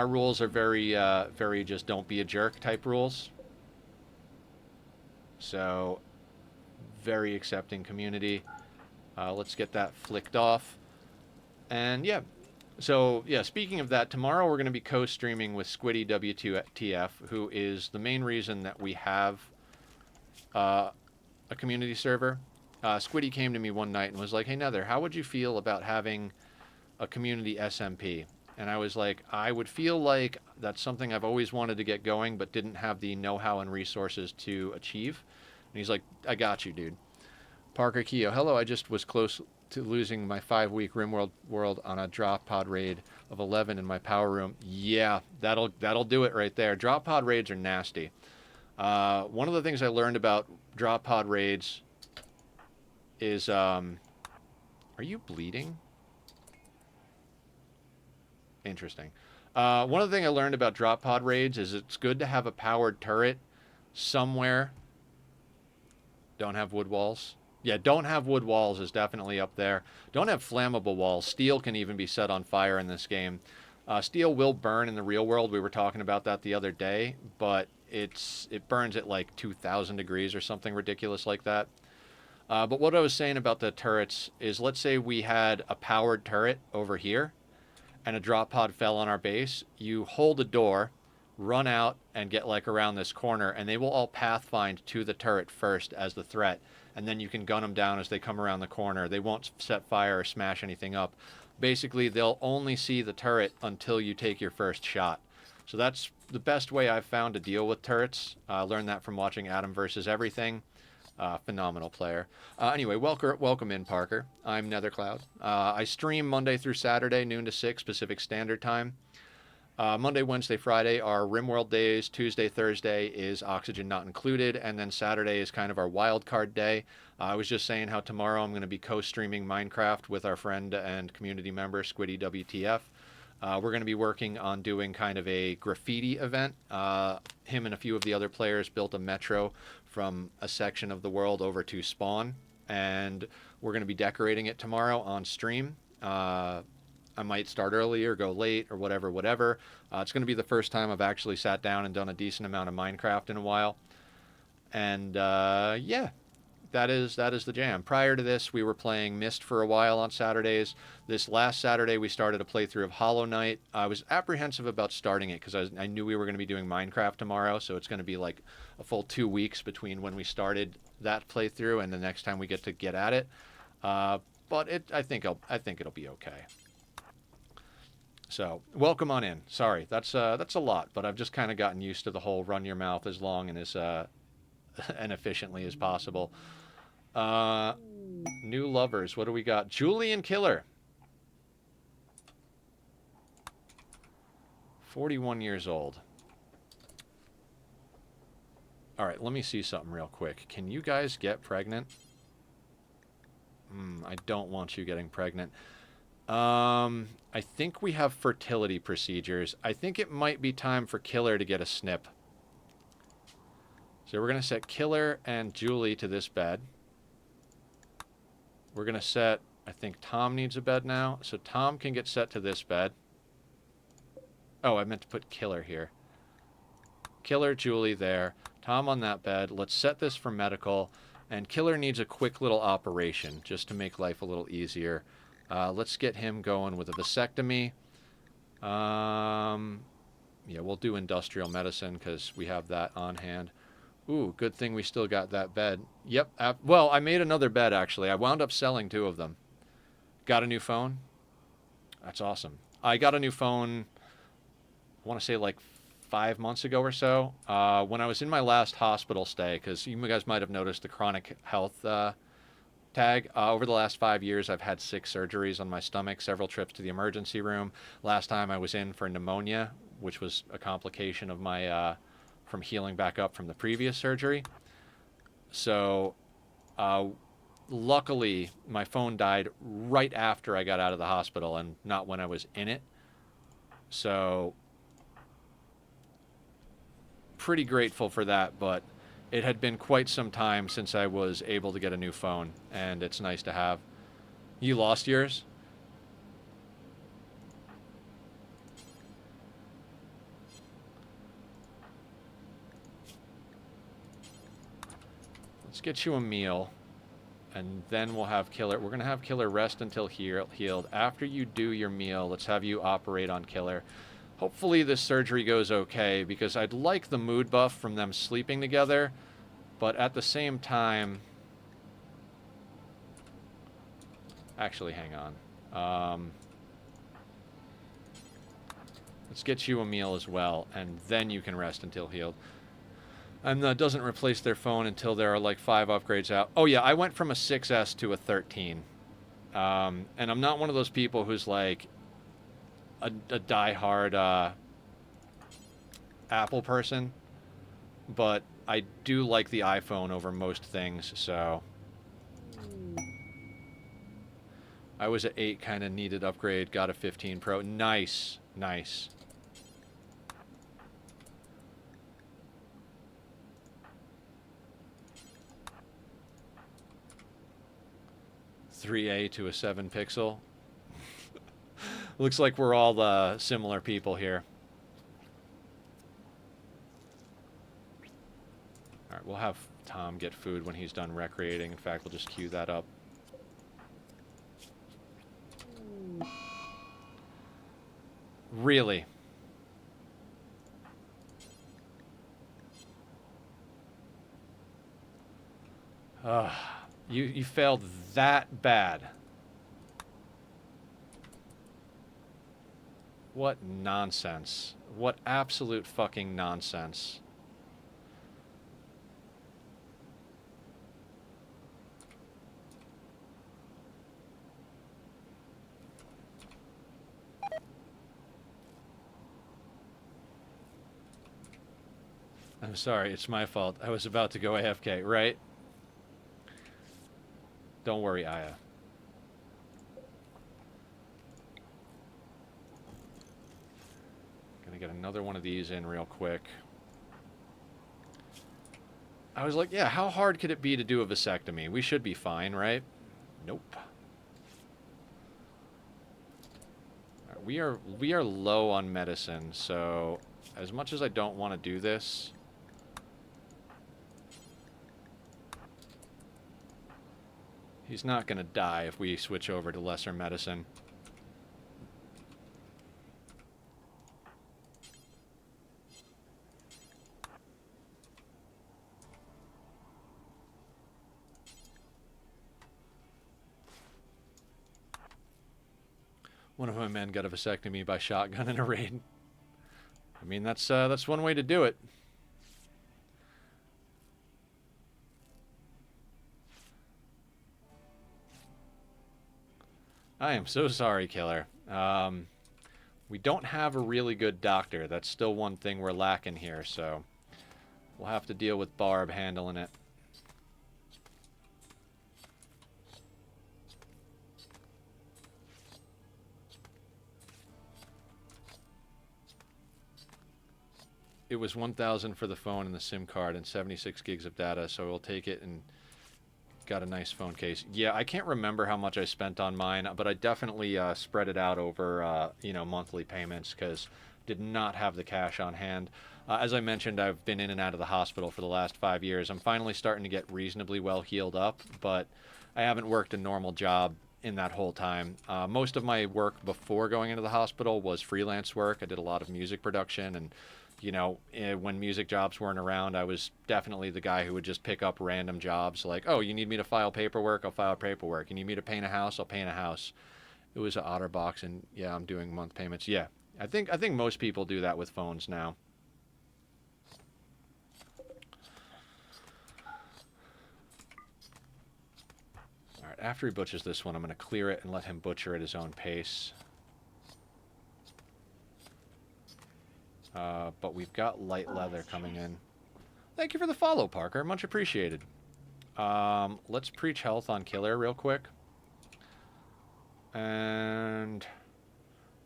rules are very just don't be a jerk type rules. So, very accepting community. Let's get that flicked off. And yeah. So, yeah, speaking of that, tomorrow we're going to be co-streaming with Squiddy WTF, who is the main reason that we have a community server. Squiddy came to me one night and was like, hey, Nether, how would you feel about having a community SMP? And I was like, I would feel like that's something I've always wanted to get going, but didn't have the know-how and resources to achieve. And he's like, I got you, dude. Parker Keogh, hello, I just was close to losing my 5-week Rimworld world on a drop pod raid of 11 in my power room. Yeah, that'll do it right there. Drop pod raids are nasty. One of the things I learned about drop pod raids is, are you bleeding? Interesting. One of the things I learned about drop pod raids is it's good to have a powered turret somewhere. Don't have wood walls. Yeah, don't have wood walls is definitely up there. Don't have flammable walls. Steel can even be set on fire in this game. Steel will burn in the real world. We were talking about that the other day, but it burns at like 2,000 degrees or something ridiculous like that. But what I was saying about the turrets is, let's say we had a powered turret over here and a drop pod fell on our base. You hold a door, run out, and get like around this corner, and they will all pathfind to the turret first as the threat. And then you can gun them down as they come around the corner. They won't set fire or smash anything up. Basically, they'll only see the turret until you take your first shot. So that's the best way I've found to deal with turrets. I learned that from watching Adam vs. Everything. Phenomenal player. Anyway, welcome in, Parker. I'm Nethercloud. I stream Monday through Saturday, noon to 6 Pacific Standard Time. Monday, Wednesday, Friday are Rimworld days. Tuesday, Thursday is Oxygen Not Included. And then Saturday is kind of our wild card day. I was just saying how tomorrow I'm going to be co-streaming Minecraft with our friend and community member, Squiddy WTF. We're going to be working on doing kind of a graffiti event. Him and a few of the other players built a metro from a section of the world over to Spawn. And we're going to be decorating it tomorrow on stream. I might start early or go late or whatever. It's going to be the first time I've actually sat down and done a decent amount of Minecraft in a while. And yeah, that is the jam. Prior to this, we were playing Myst for a while on Saturdays. This last Saturday, we started a playthrough of Hollow Knight. I was apprehensive about starting it because I knew we were going to be doing Minecraft tomorrow, so it's going to be like a full 2 weeks between when we started that playthrough and the next time we get at it. But I think it'll be okay. So, welcome on in. Sorry, that's a lot, but I've just kind of gotten used to the whole run your mouth as long and as and efficiently as possible. New lovers, what do we got? Julian Killer. 41 years old. All right, let me see something real quick. Can you guys get pregnant? I don't want you getting pregnant. I think we have fertility procedures. I think it might be time for Killer to get a snip. So we're going to set Killer and Julie to this bed. We're going to set, I think Tom needs a bed now. So Tom can get set to this bed. Oh, I meant to put Killer here. Killer, Julie there. Tom on that bed. Let's set this for medical. And Killer needs a quick little operation just to make life a little easier. Let's get him going with a vasectomy. Yeah, we'll do industrial medicine because we have that on hand. Ooh, good thing we still got that bed. Yep. Well, I made another bed, actually. I wound up selling 2 of them. Got a new phone. That's awesome. I got a new phone, I want to say like 5 months ago or so, when I was in my last hospital stay, because you guys might have noticed the chronic health tag. Over the last 5 years, I've had 6 surgeries on my stomach, several trips to the emergency room. Last time I was in for pneumonia, which was a complication of my from healing back up from the previous surgery. So, luckily, my phone died right after I got out of the hospital and not when I was in it. So, pretty grateful for that, but it had been quite some time since I was able to get a new phone, and it's nice to have. You lost yours? Let's get you a meal, and then we'll have Killer. We're going to have Killer rest until healed. After you do your meal, let's have you operate on Killer. Hopefully this surgery goes okay, because I'd like the mood buff from them sleeping together, but at the same time... Actually, hang on. Let's get you a meal as well, and then you can rest until healed. And that doesn't replace their phone until there are like 5 upgrades out. Oh yeah, I went from a 6S to a 13. And I'm not one of those people who's like a diehard Apple person, but I do like the iPhone over most things, so... I was at 8, kind of needed upgrade, got a 15 Pro. Nice, nice. .3A to a 7 pixel. Looks like we're all similar people here. Alright, we'll have Tom get food when he's done recreating. In fact, we'll just queue that up. Really? You failed that bad. What nonsense. What absolute fucking nonsense. I'm sorry, it's my fault. I was about to go AFK, right? Don't worry, Aya. Gonna get another one of these in real quick. I was like, yeah, how hard could it be to do a vasectomy? We should be fine, right? Nope. Right, we are low on medicine, so as much as I don't want to do this, he's not going to die if we switch over to lesser medicine. One of my men got a vasectomy by shotgun in a raid. I mean, that's one way to do it. I am so sorry, Killer. We don't have a really good doctor. That's still one thing we're lacking here, so we'll have to deal with Barb handling it. It was 1,000 for the phone and the SIM card and 76 gigs of data, so we'll take it and got a nice phone case. Yeah, I can't remember how much I spent on mine, but I definitely spread it out over, you know, monthly payments because did not have the cash on hand. As I mentioned, I've been in and out of the hospital for the last 5 years. I'm finally starting to get reasonably well healed up, but I haven't worked a normal job in that whole time. Most of my work before going into the hospital was freelance work. I did a lot of music production, and when music jobs weren't around, I was definitely the guy who would just pick up random jobs like, oh, you need me to file paperwork? I'll file paperwork. You need me to paint a house? I'll paint a house. It was an OtterBox, and yeah, I'm doing month payments. Yeah, I think most people do that with phones now. All right, after he butchers this one, I'm going to clear it and let him butcher at his own pace. But we've got light leather coming in. Thank you for the follow, Parker. Much appreciated. Let's preach health on Killer real quick. And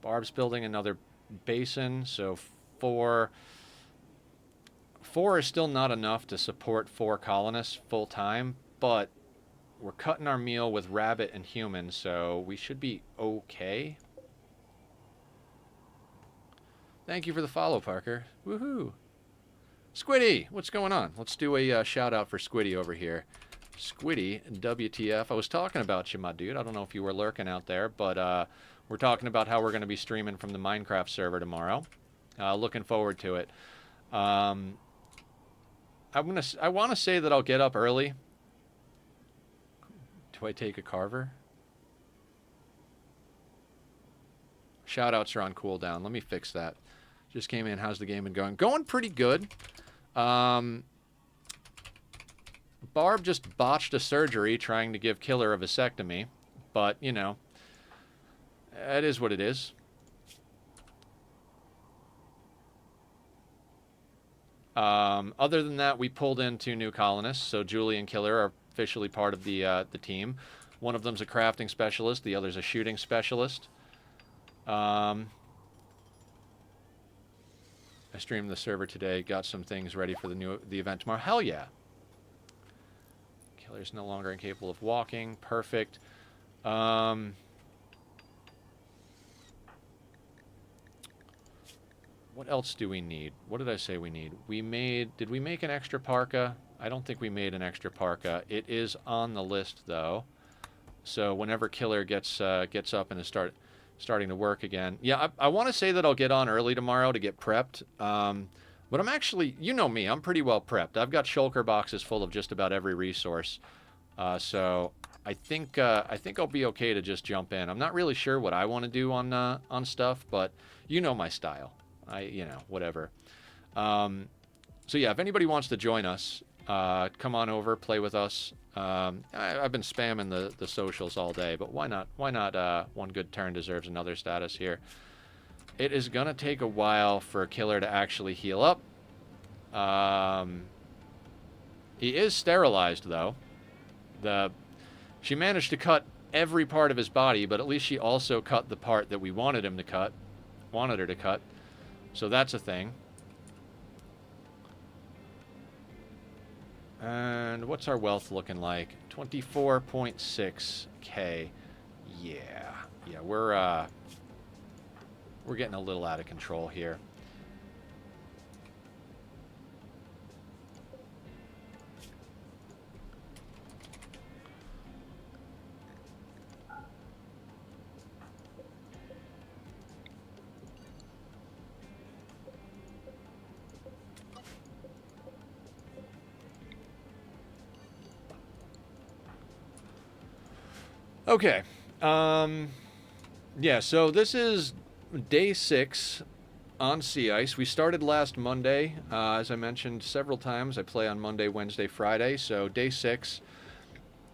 Barb's building another basin, so four is still not enough to support 4 colonists full time, but we're cutting our meal with rabbit and human, so we should be okay. Thank you for the follow, Parker. Woohoo! Squiddy, what's going on? Let's do a shout out for Squiddy over here. Squiddy, WTF. I was talking about you, my dude. I don't know if you were lurking out there, but we're talking about how we're going to be streaming from the Minecraft server tomorrow. Looking forward to it. I want to say that I'll get up early. Do I take a carver? Shoutouts are on cooldown. Let me fix that. Just came in. How's the game been going? Going pretty good. Barb just botched a surgery trying to give Killer a vasectomy. But, you know, it is what it is. Other than that, we pulled in 2 new colonists. So Julie and Killer are officially part of the team. One of them's a crafting specialist. The other's a shooting specialist. I streamed the server today. Got some things ready for the event tomorrow. Hell yeah. Killer's no longer incapable of walking. Perfect. What else do we need? What did I say we need? Did we make an extra parka? I don't think we made an extra parka. It is on the list though. So whenever Killer gets up and is starting to work again. Yeah, I want to say that I'll get on early tomorrow to get prepped. But I'm actually, you know me, I'm pretty well prepped. I've got shulker boxes full of just about every resource. So I think I'll be okay to just jump in. I'm not really sure what I want to do on stuff, but you know my style. Whatever. So yeah, if anybody wants to join us, come on over, play with us. I've been spamming the socials all day, but why not? Why not? One good turn deserves another status here. It is gonna take a while for Killer to actually heal up. He is sterilized though. She managed to cut every part of his body, but at least she also cut the part that we wanted her to cut. So that's a thing. And what's our wealth looking like? 24.6k. Yeah, we're getting a little out of control here. Okay. Yeah, so this is day 6 on Sea Ice. We started last Monday. As I mentioned several times, I play on Monday, Wednesday, Friday. So day 6.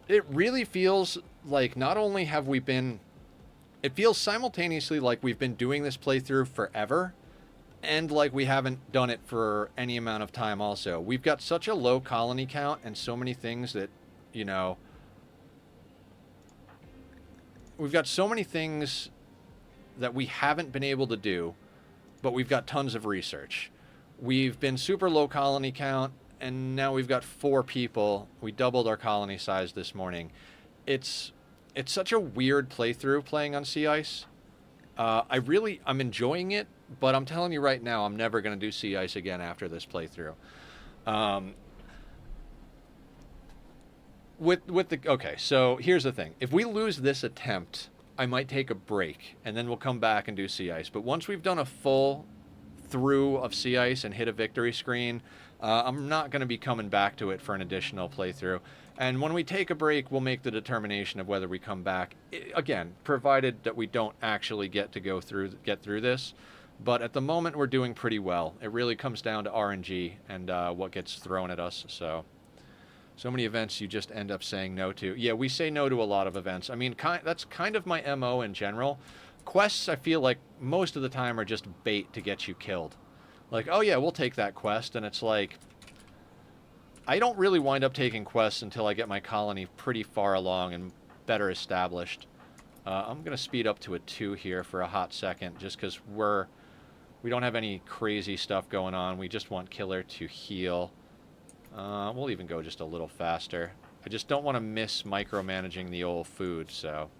It really feels like not only have we been... It feels simultaneously like we've been doing this playthrough forever, and like we haven't done it for any amount of time also. We've got such a low colony count and so many things that, you know... We've got so many things that we haven't been able to do, but we've got tons of research. We've been super low colony count, and now we've got 4 people. We doubled our colony size this morning. It's such a weird playthrough playing on Sea Ice. I'm enjoying it, but I'm telling you right now, I'm never going to do Sea Ice again after this playthrough. With the okay, so here's the thing. If we lose this attempt, I might take a break and then we'll come back and do sea ice. But once we've done a full through of sea ice and hit a victory screen, I'm not going to be coming back to it for an additional playthrough. And when we take a break, we'll make the determination of whether we come back. Again, provided that we don't actually get through this. But at the moment, we're doing pretty well. It really comes down to RNG and what gets thrown at us. So many events you just end up saying no to. Yeah, we say no to a lot of events. I mean, that's kind of my MO in general. Quests, I feel like most of the time are just bait to get you killed. Like, oh yeah, we'll take that quest, and it's like, I don't really wind up taking quests until I get my colony pretty far along and better established. I'm going to speed up to a 2 here for a hot second, just because we don't have any crazy stuff going on. We just want Killer to heal. We'll even go just a little faster. I just don't want to miss micromanaging the old food, so...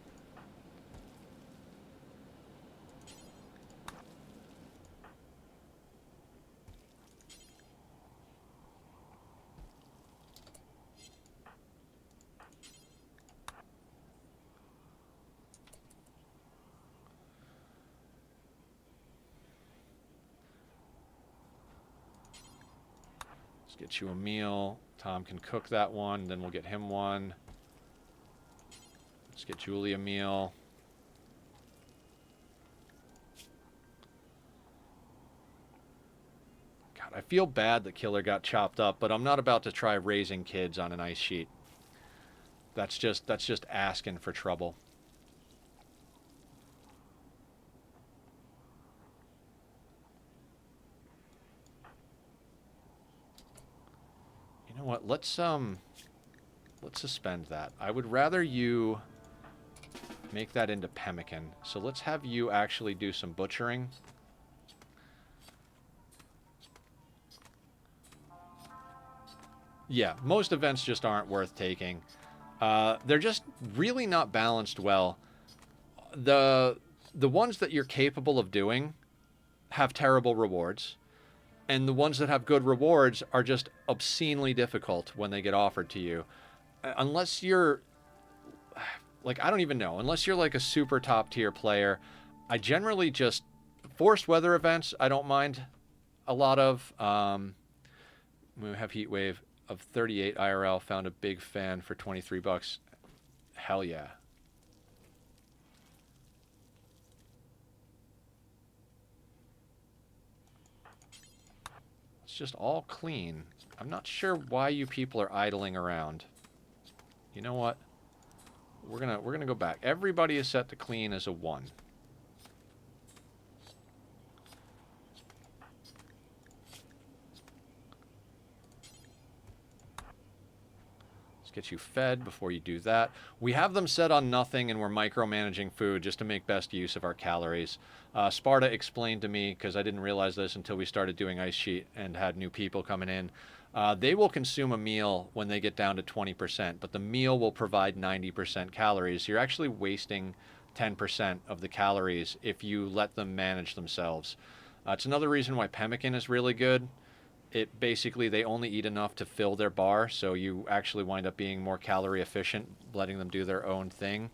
Get you a meal. Tom can cook that one, then we'll get him one. Let's get Julie a meal. God, I feel bad that Killer got chopped up, but I'm not about to try raising kids on an ice sheet. That's just asking for trouble. You know what? Let's suspend that. I would rather you make that into pemmican. So let's have you actually do some butchering. Yeah, most events just aren't worth taking. They're just really not balanced well. The ones that you're capable of doing have terrible rewards. And the ones that have good rewards are just obscenely difficult when they get offered to you. Unless you're, like, I don't even know. Unless you're like a super top tier player, I generally just, forced weather events, I don't mind a lot of. We have Heatwave of 38 IRL, found a big fan for 23 bucks. Hell yeah. Just all clean. I'm not sure why you people are idling around. You know what? We're gonna go back. Everybody is set to clean as a 1. Get you fed before you do that. We have them set on nothing, and we're micromanaging food just to make best use of our calories. Sparta explained to me, because I didn't realize this until we started doing Ice Sheet and had new people coming in, they will consume a meal when they get down to 20%, but the meal will provide 90% calories. You're actually wasting 10% of the calories if you let them manage themselves. It's another reason why pemmican is really good. It basically, they only eat enough to fill their bar, so you actually wind up being more calorie efficient, letting them do their own thing.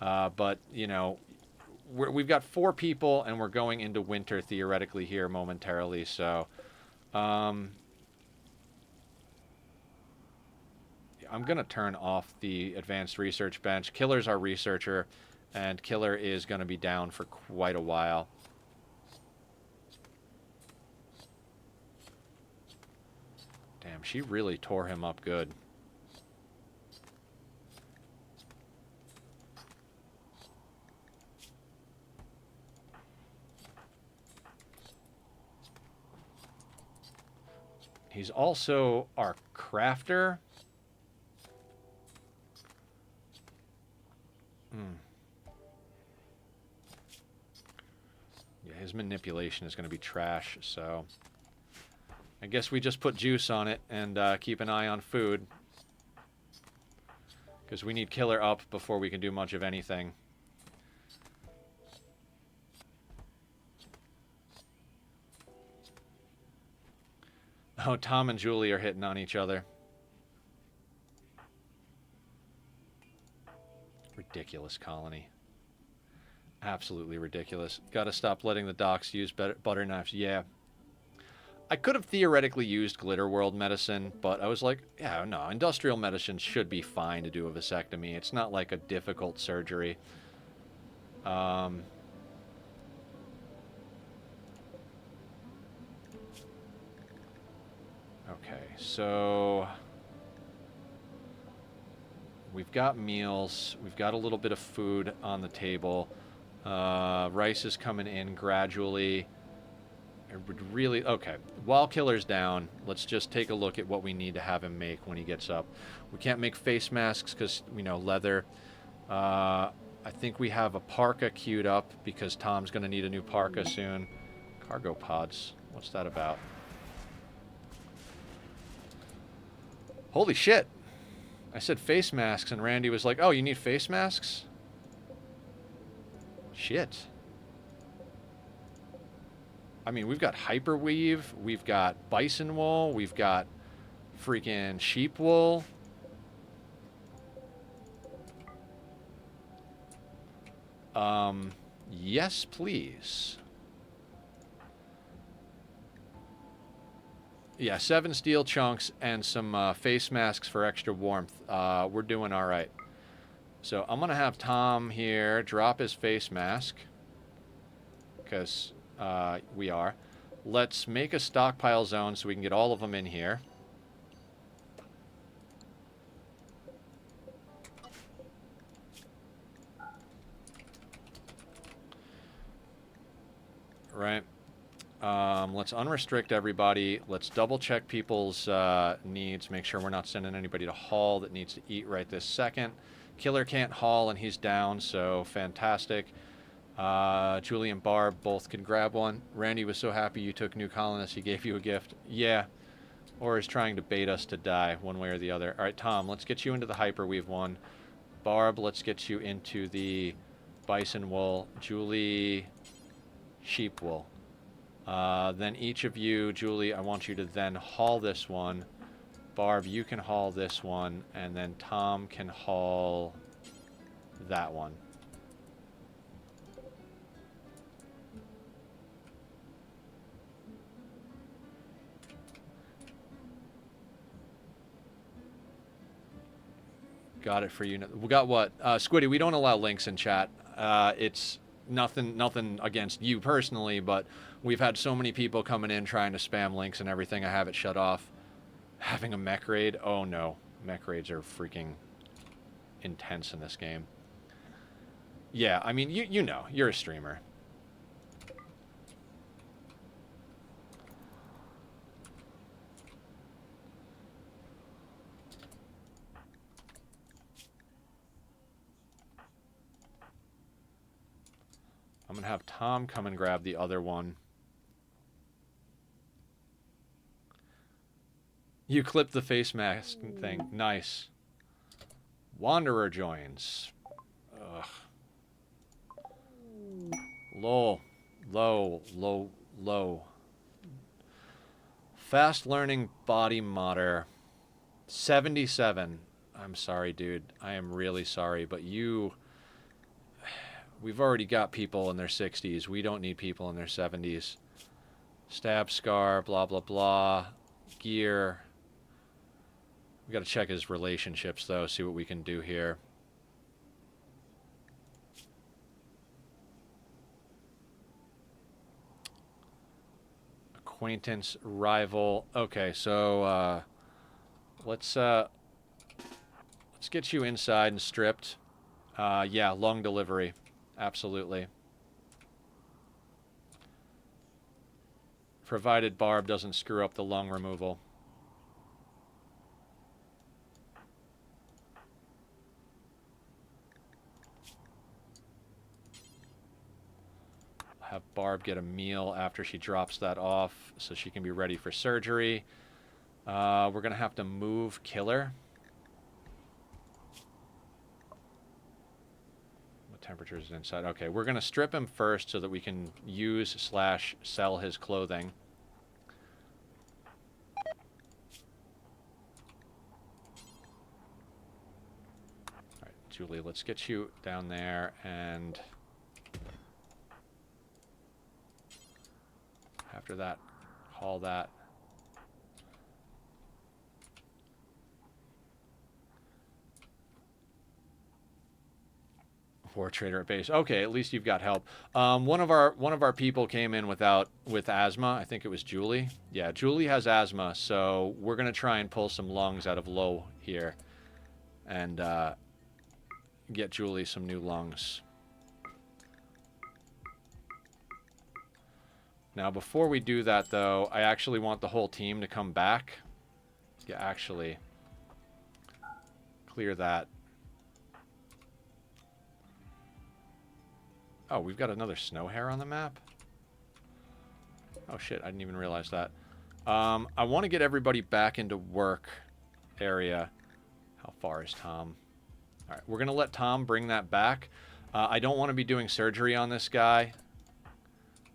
But, you know, we've got 4 people, and we're going into winter theoretically here momentarily, so... I'm going to turn off the advanced research bench. Killer's our researcher, and Killer is going to be down for quite a while. Damn, she really tore him up good. He's also our crafter. Yeah, his manipulation is going to be trash, so... I guess we just put juice on it and keep an eye on food. Because we need Killer up before we can do much of anything. Oh, Tom and Julie are hitting on each other. ridiculous colony. Absolutely ridiculous. Gotta stop letting the docks use butter knives. Yeah. I could have theoretically used Glitter World medicine, but I was like, yeah, no, industrial medicine should be fine to do a vasectomy. It's not like a difficult surgery. Okay, so we've got meals. We've got a little bit of food on the table. Rice is coming in gradually. It would really... Okay, while Killer's down, let's just take a look at what we need to have him make when he gets up. We can't make face masks because, you know, leather. I think we have a parka queued up because Tom's going to need a new parka soon. Cargo pods. What's that about? Holy shit! I said face masks and Randy was like, oh, you need face masks? Shit. I mean, we've got hyperweave, we've got bison wool, we've got freaking sheep wool. Yes, please. Yeah, 7 steel chunks and some face masks for extra warmth. We're doing all right. So I'm going to have Tom here drop his face mask. Because we are. Let's make a stockpile zone so we can get all of them in here. Right. Let's unrestrict everybody. Let's double check people's needs. Make sure we're not sending anybody to haul that needs to eat right this second. Killer can't haul and he's down, so fantastic. Julie and Barb both can grab one. Randy was so happy you took new colonists, he gave you a gift. Yeah. Or is trying to bait us to die one way or the other. Alright, Tom, let's get you into the hyperweave one. Barb, let's get you into the bison wool. Julie, sheep wool. Then each of you, Julie, I want you to then haul this one. Barb, you can haul this one. And then Tom can haul that one. Got it for you. We got what? Squiddy, we don't allow links in chat. It's nothing against you personally, but we've had so many people coming in trying to spam links and everything. I have it shut off. Having a mech raid? Oh no. Mech raids are freaking intense in this game. Yeah, I mean, you know, you're a streamer. I'm going to have Tom come and grab the other one. You clipped the face mask thing. Nice. Wanderer joins. Ugh. Low. Fast learning body modder. 77. I'm sorry, dude. I am really sorry, but you... We've already got people in their 60s. We don't need people in their 70s. Stab scar, blah, blah, blah. Gear. We got to check his relationships, though, see what we can do here. Acquaintance, rival. Okay, so let's get you inside and stripped. Yeah, lung delivery. Absolutely. Provided Barb doesn't screw up the lung removal. Have Barb get a meal after she drops that off so she can be ready for surgery. We're going to have to move Killer. What temperature is inside? Okay, we're going to strip him first so that we can use/sell his clothing. Julie, let's get you down there and after that, haul that. War trader at base. Okay, at least you've got help. One of our people came in with asthma. I think it was Julie. Yeah, Julie has asthma, so we're gonna try and pull some lungs out of Low here, and get Julie some new lungs. Now, before we do that, though, I actually want the whole team to come back. Yeah, actually, clear that. Oh, we've got another snow hare on the map? Oh shit, I didn't even realize that. I want to get everybody back into work area. How far is Tom? Alright, we're going to let Tom bring that back. I don't want to be doing surgery on this guy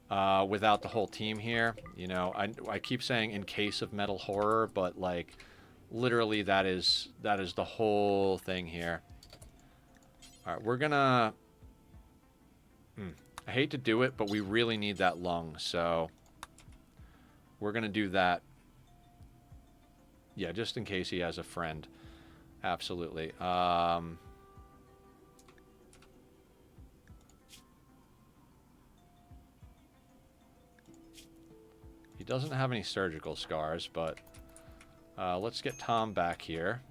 without the whole team here. You know, I keep saying in case of metal horror, but like literally that is the whole thing here. Alright, we're going to... I hate to do it, but we really need that lung, so we're going to do that. Yeah, just in case he has a friend. Absolutely. He doesn't have any surgical scars, but let's get Tom back here.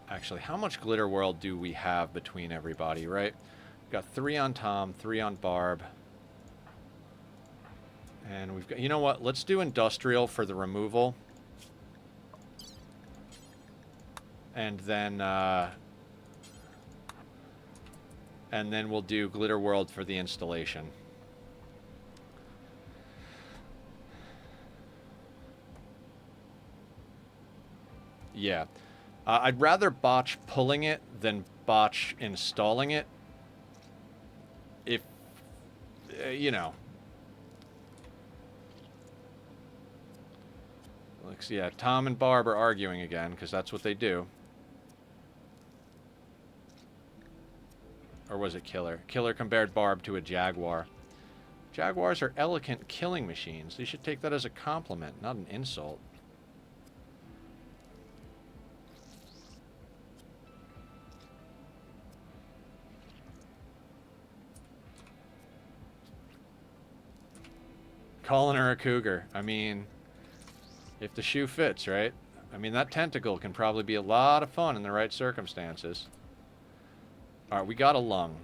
Actually, how much Glitter World do we have between everybody, right? We've got 3 on Tom, 3 on Barb. And we've got... You know what? Let's do Industrial for the removal. And then we'll do Glitter World for the installation. Yeah. I'd rather botch pulling it than botch installing it. If, you know. Looks, yeah, Tom and Barb are arguing again, because that's what they do. Or was it Killer? Killer compared Barb to a Jaguar. Jaguars are elegant killing machines. They should take that as a compliment, not an insult. Calling her a cougar. I mean, if the shoe fits, right? I mean, that tentacle can probably be a lot of fun in the right circumstances. Alright, we got a lung.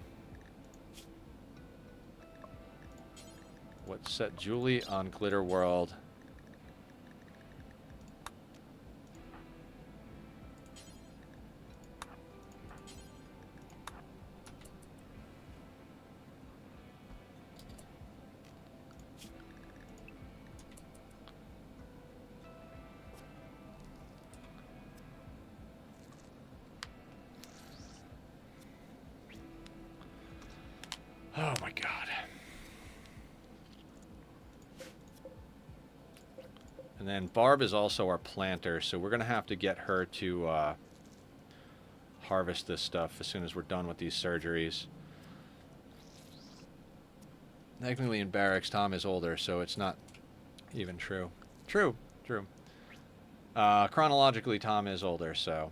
Let's set Julie on Glitter World. Oh my god. And then Barb is also our planter, so we're going to have to get her to harvest this stuff as soon as we're done with these surgeries. Technically in barracks, Tom is older, so it's not even true. True. Chronologically, Tom is older, so...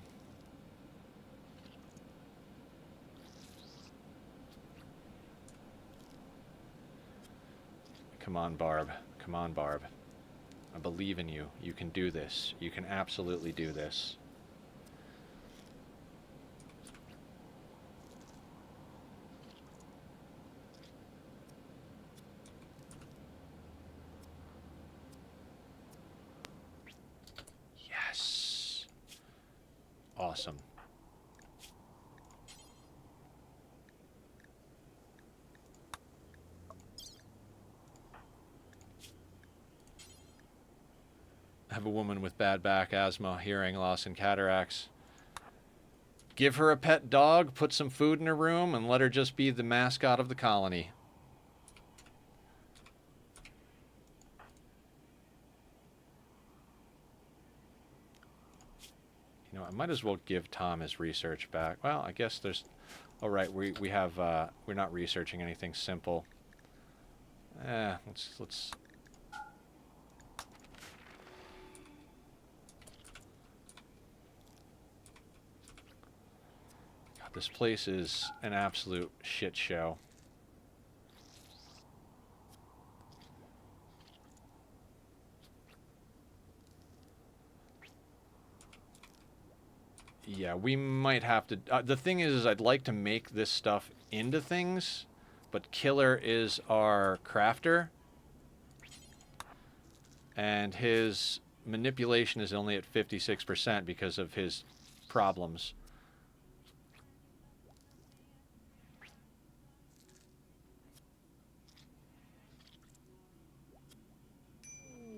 Come on, Barb. Come on, Barb. I believe in you. You can do this. You can absolutely do this. Yes. Awesome. I have a woman with bad back, asthma, hearing loss, and cataracts. give her a pet dog, put some food in her room, and let her just be the mascot of the colony. You know, I might as well give Tom his research back. Well, I guess there's... Oh, right, we have... we're not researching anything simple. Let's... God, this place is an absolute shit show. Yeah, we might have to... the thing is I'd like to make this stuff into things, but Killer is our crafter. And his manipulation is only at 56% because of his problems.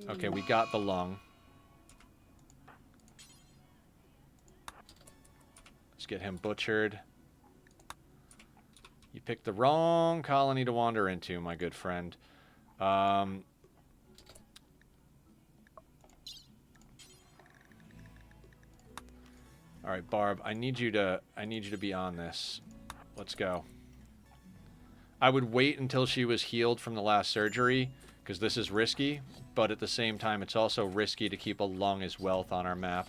Okay, we got the lung. Let's get him butchered. You picked the wrong colony to wander into, my good friend. All right, Barb, I need you to be on this. Let's go. I would wait until she was healed from the last surgery, because this is risky, but at the same time, it's also risky to keep a lung as wealth on our map.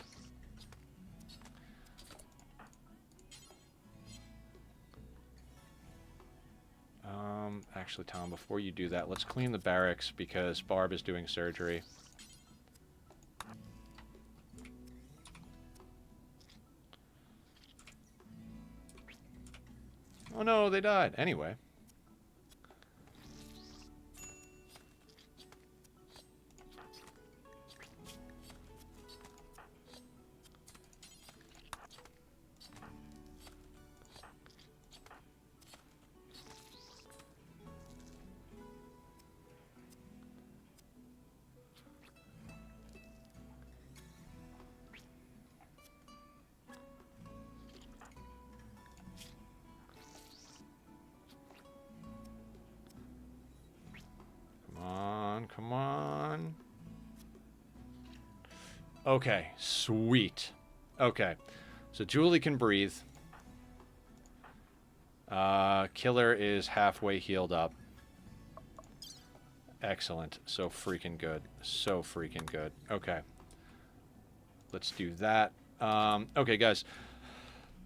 Actually, Tom, before you do that, let's clean the barracks because Barb is doing surgery. Oh no, they died. Anyway. Come on. Okay, sweet. Okay, so Julie can breathe. Killer is halfway healed up. Excellent. So freaking good. So freaking good. Okay. Let's do that. Okay, guys.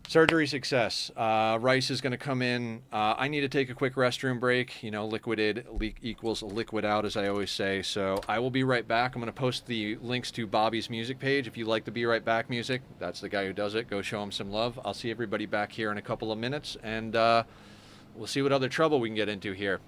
Surgery success. Rice is going to come in. I need to take a quick restroom break. You know, liquid equals liquid out, as I always say. So I will be right back. I'm going to post the links to Bobby's music page. If you like the Be Right Back music, that's the guy who does it. Go show him some love. I'll see everybody back here in a couple of minutes, and we'll see what other trouble we can get into here.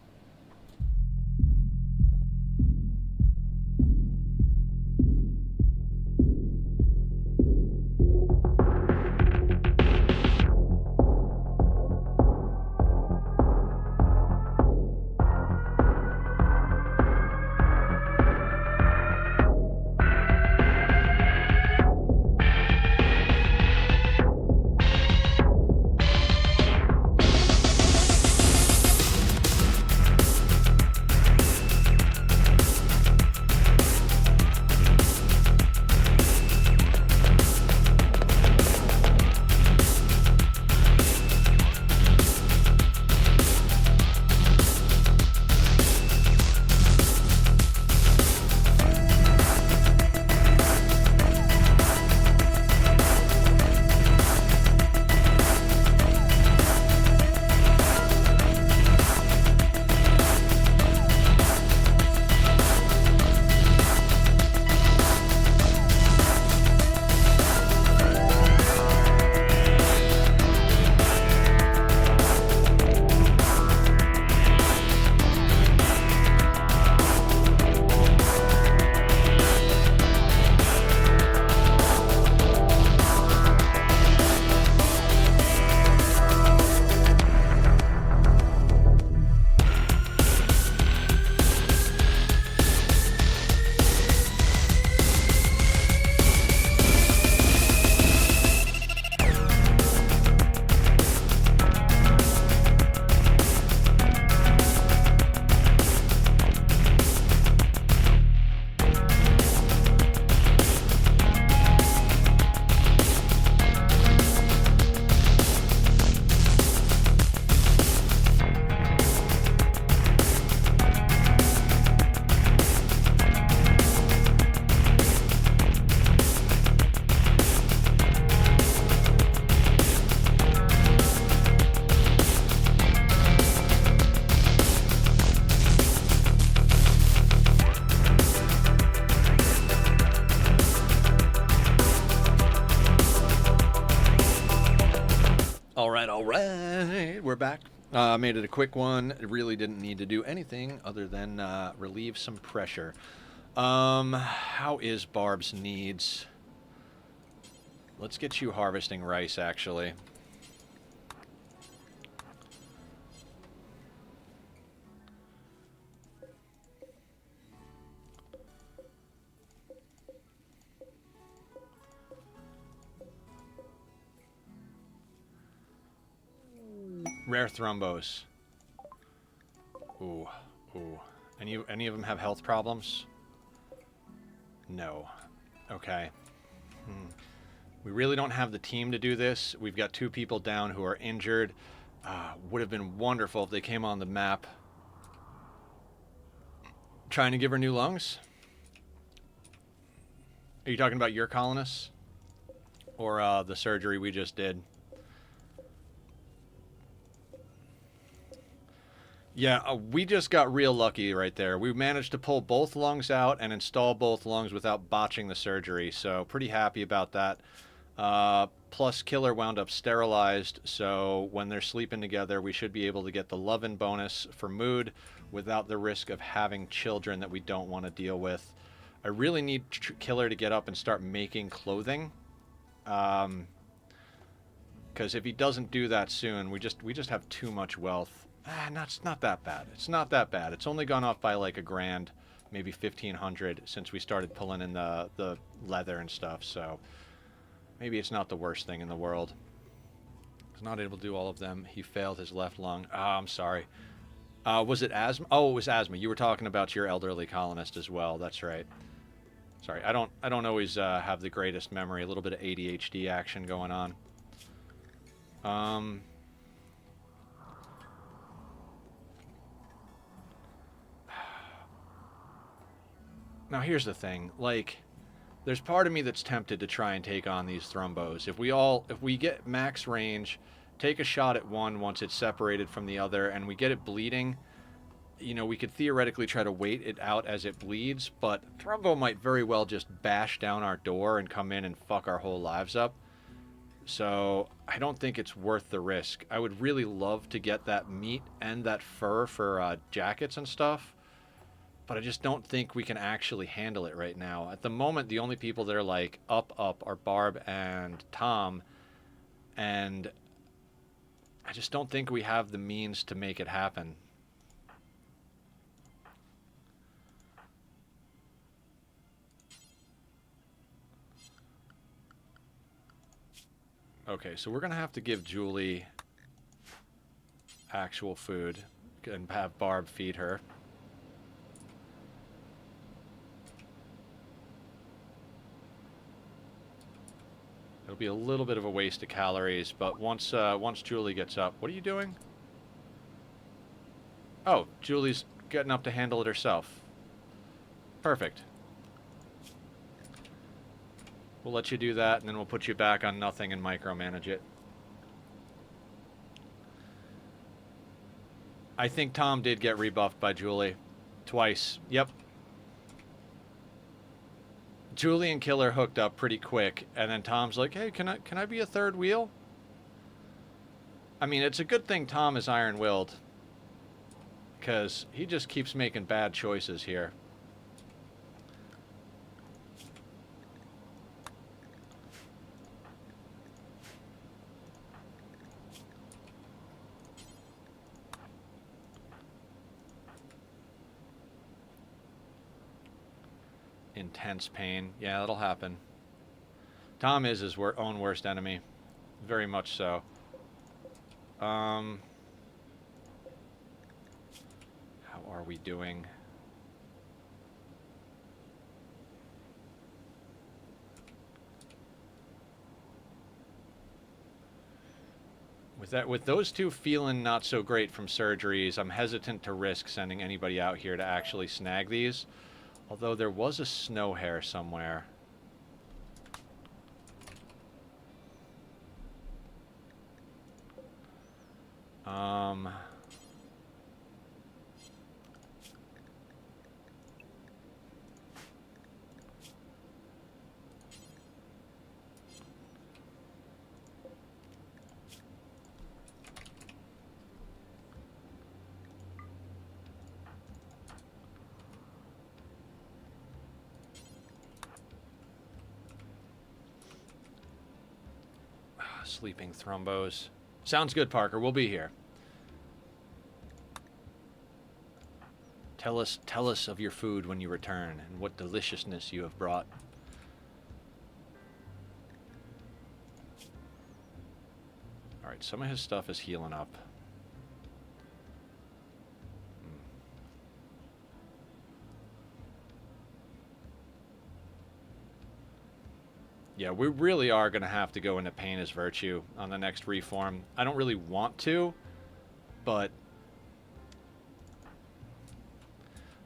All right. We're back. Made it a quick one. It really didn't need to do anything other than relieve some pressure. How is Barb's needs? Let's get you harvesting rice, actually. Rare thrombos. Ooh, ooh. Any of them have health problems? No. Okay. We really don't have the team to do this. We've got 2 people down who are injured. Would have been wonderful if they came on the map. Trying to give her new lungs? Are you talking about your colonists? Or the surgery we just did? Yeah, we just got real lucky right there. We managed to pull both lungs out and install both lungs without botching the surgery, so pretty happy about that. Plus, Killer wound up sterilized, so when they're sleeping together, we should be able to get the love-in bonus for mood without the risk of having children that we don't want to deal with. I really need Killer to get up and start making clothing. Because if he doesn't do that soon, we just have too much wealth. It's not that bad. It's not that bad. It's only gone off by like $1,000, maybe 1,500 since we started pulling in the leather and stuff. So maybe it's not the worst thing in the world. He's not able to do all of them. He failed his left lung. I'm sorry. Was it asthma? Oh, it was asthma. You were talking about your elderly colonist as well. That's right. Sorry, I don't always have the greatest memory. A little bit of ADHD action going on. Now here's the thing, like, there's part of me that's tempted to try and take on these thrombos. If we get max range, take a shot at one once it's separated from the other, and we get it bleeding, you know, we could theoretically try to wait it out as it bleeds, but thrombo might very well just bash down our door and come in and fuck our whole lives up. So I don't think it's worth the risk. I would really love to get that meat and that fur for jackets and stuff, but I just don't think we can actually handle it right now. At the moment, the only people that are like up are Barb and Tom, and I just don't think we have the means to make it happen. Okay, so we're gonna have to give Julie actual food and have Barb feed her. It'll be a little bit of a waste of calories, but once Julie gets up, what are you doing? Oh, Julie's getting up to handle it herself. Perfect. We'll let you do that, and then we'll put you back on nothing and micromanage it. I think Tom did get rebuffed by Julie. Twice. Yep. Julie and Killer hooked up pretty quick, and then Tom's like, hey, can I be a third wheel? I mean, it's a good thing Tom is iron-willed, because he just keeps making bad choices here. Intense pain. Yeah, that'll happen. Tom is his own worst enemy. Very much so. How are we doing? With those two feeling not so great from surgeries, I'm hesitant to risk sending anybody out here to actually snag these. Although there was a snow hare somewhere. Sleeping thrombos. Sounds good, Parker. We'll be here. Tell us of your food when you return and what deliciousness you have brought. All right, some of his stuff is healing up. Yeah, we really are going to have to go into pain as virtue on the next reform. I don't really want to, but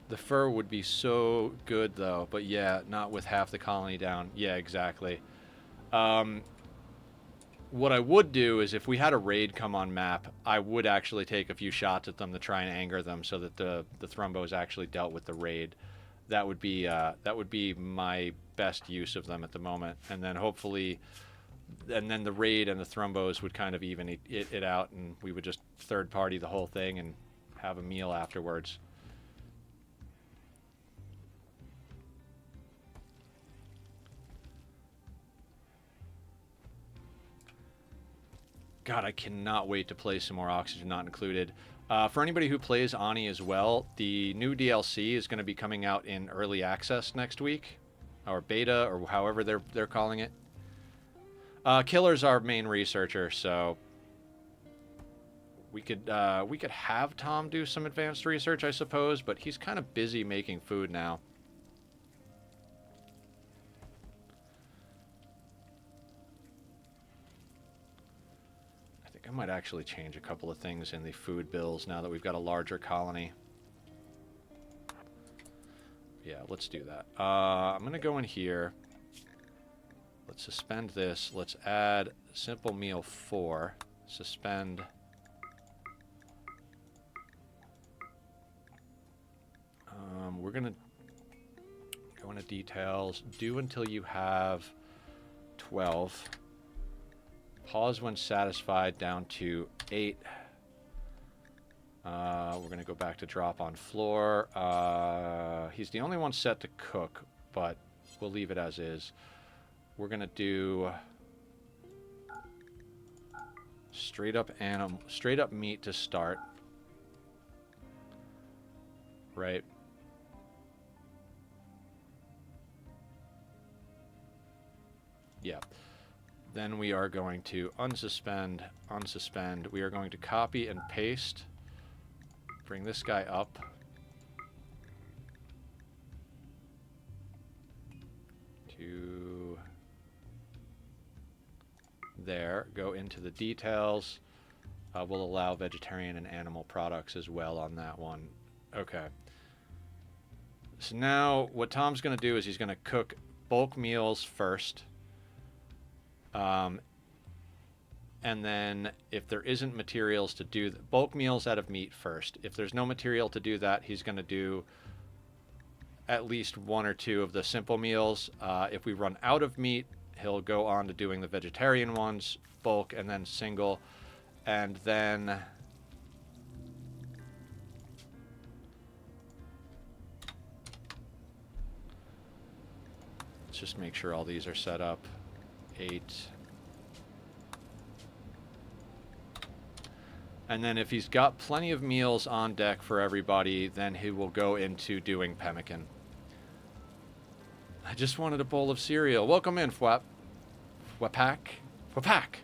the fur would be so good, though. But yeah, not with half the colony down. Yeah, exactly. What I would do is if we had a raid come on map, I would actually take a few shots at them to try and anger them so that the thrombos actually dealt with the raid. That would be my best use of them at the moment, and then hopefully, and then the raid and the thrombos would kind of even it out, and we would just third party the whole thing and have a meal afterwards. God, I cannot wait to play some more Oxygen Not Included. For anybody who plays Ani as well, the new DLC is going to be coming out in early access next week, or beta, or however they're calling it. Killer's our main researcher, so we could have Tom do some advanced research, I suppose, but he's kind of busy making food now. I might actually change a couple of things in the food bills now that we've got a larger colony. Yeah, let's do that. I'm going to go in here. Let's suspend this. Let's add simple meal 4. Suspend. We're going to go into details. Do until you have 12. Pause when satisfied down to 8. We're going to go back to drop on floor. He's the only one set to cook, but we'll leave it as is. We're going to do straight up meat to start. Right. Yeah. Then we are going to unsuspend. We are going to copy and paste. Bring this guy up. To there. Go into the details. We'll allow vegetarian and animal products as well on that one. Okay. So now what Tom's going to do is he's going to cook bulk meals first. And then if there isn't materials to do bulk meals out of meat first. If there's no material to do that, he's going to do at least 1 or 2 of the simple meals. If we run out of meat, he'll go on to doing the vegetarian ones, bulk, and then single. And then let's just make sure all these are set up. 8. And then if he's got plenty of meals on deck for everybody, then he will go into doing pemmican. I just wanted a bowl of cereal. Welcome in, Fwap. Fwapak? Fwapak!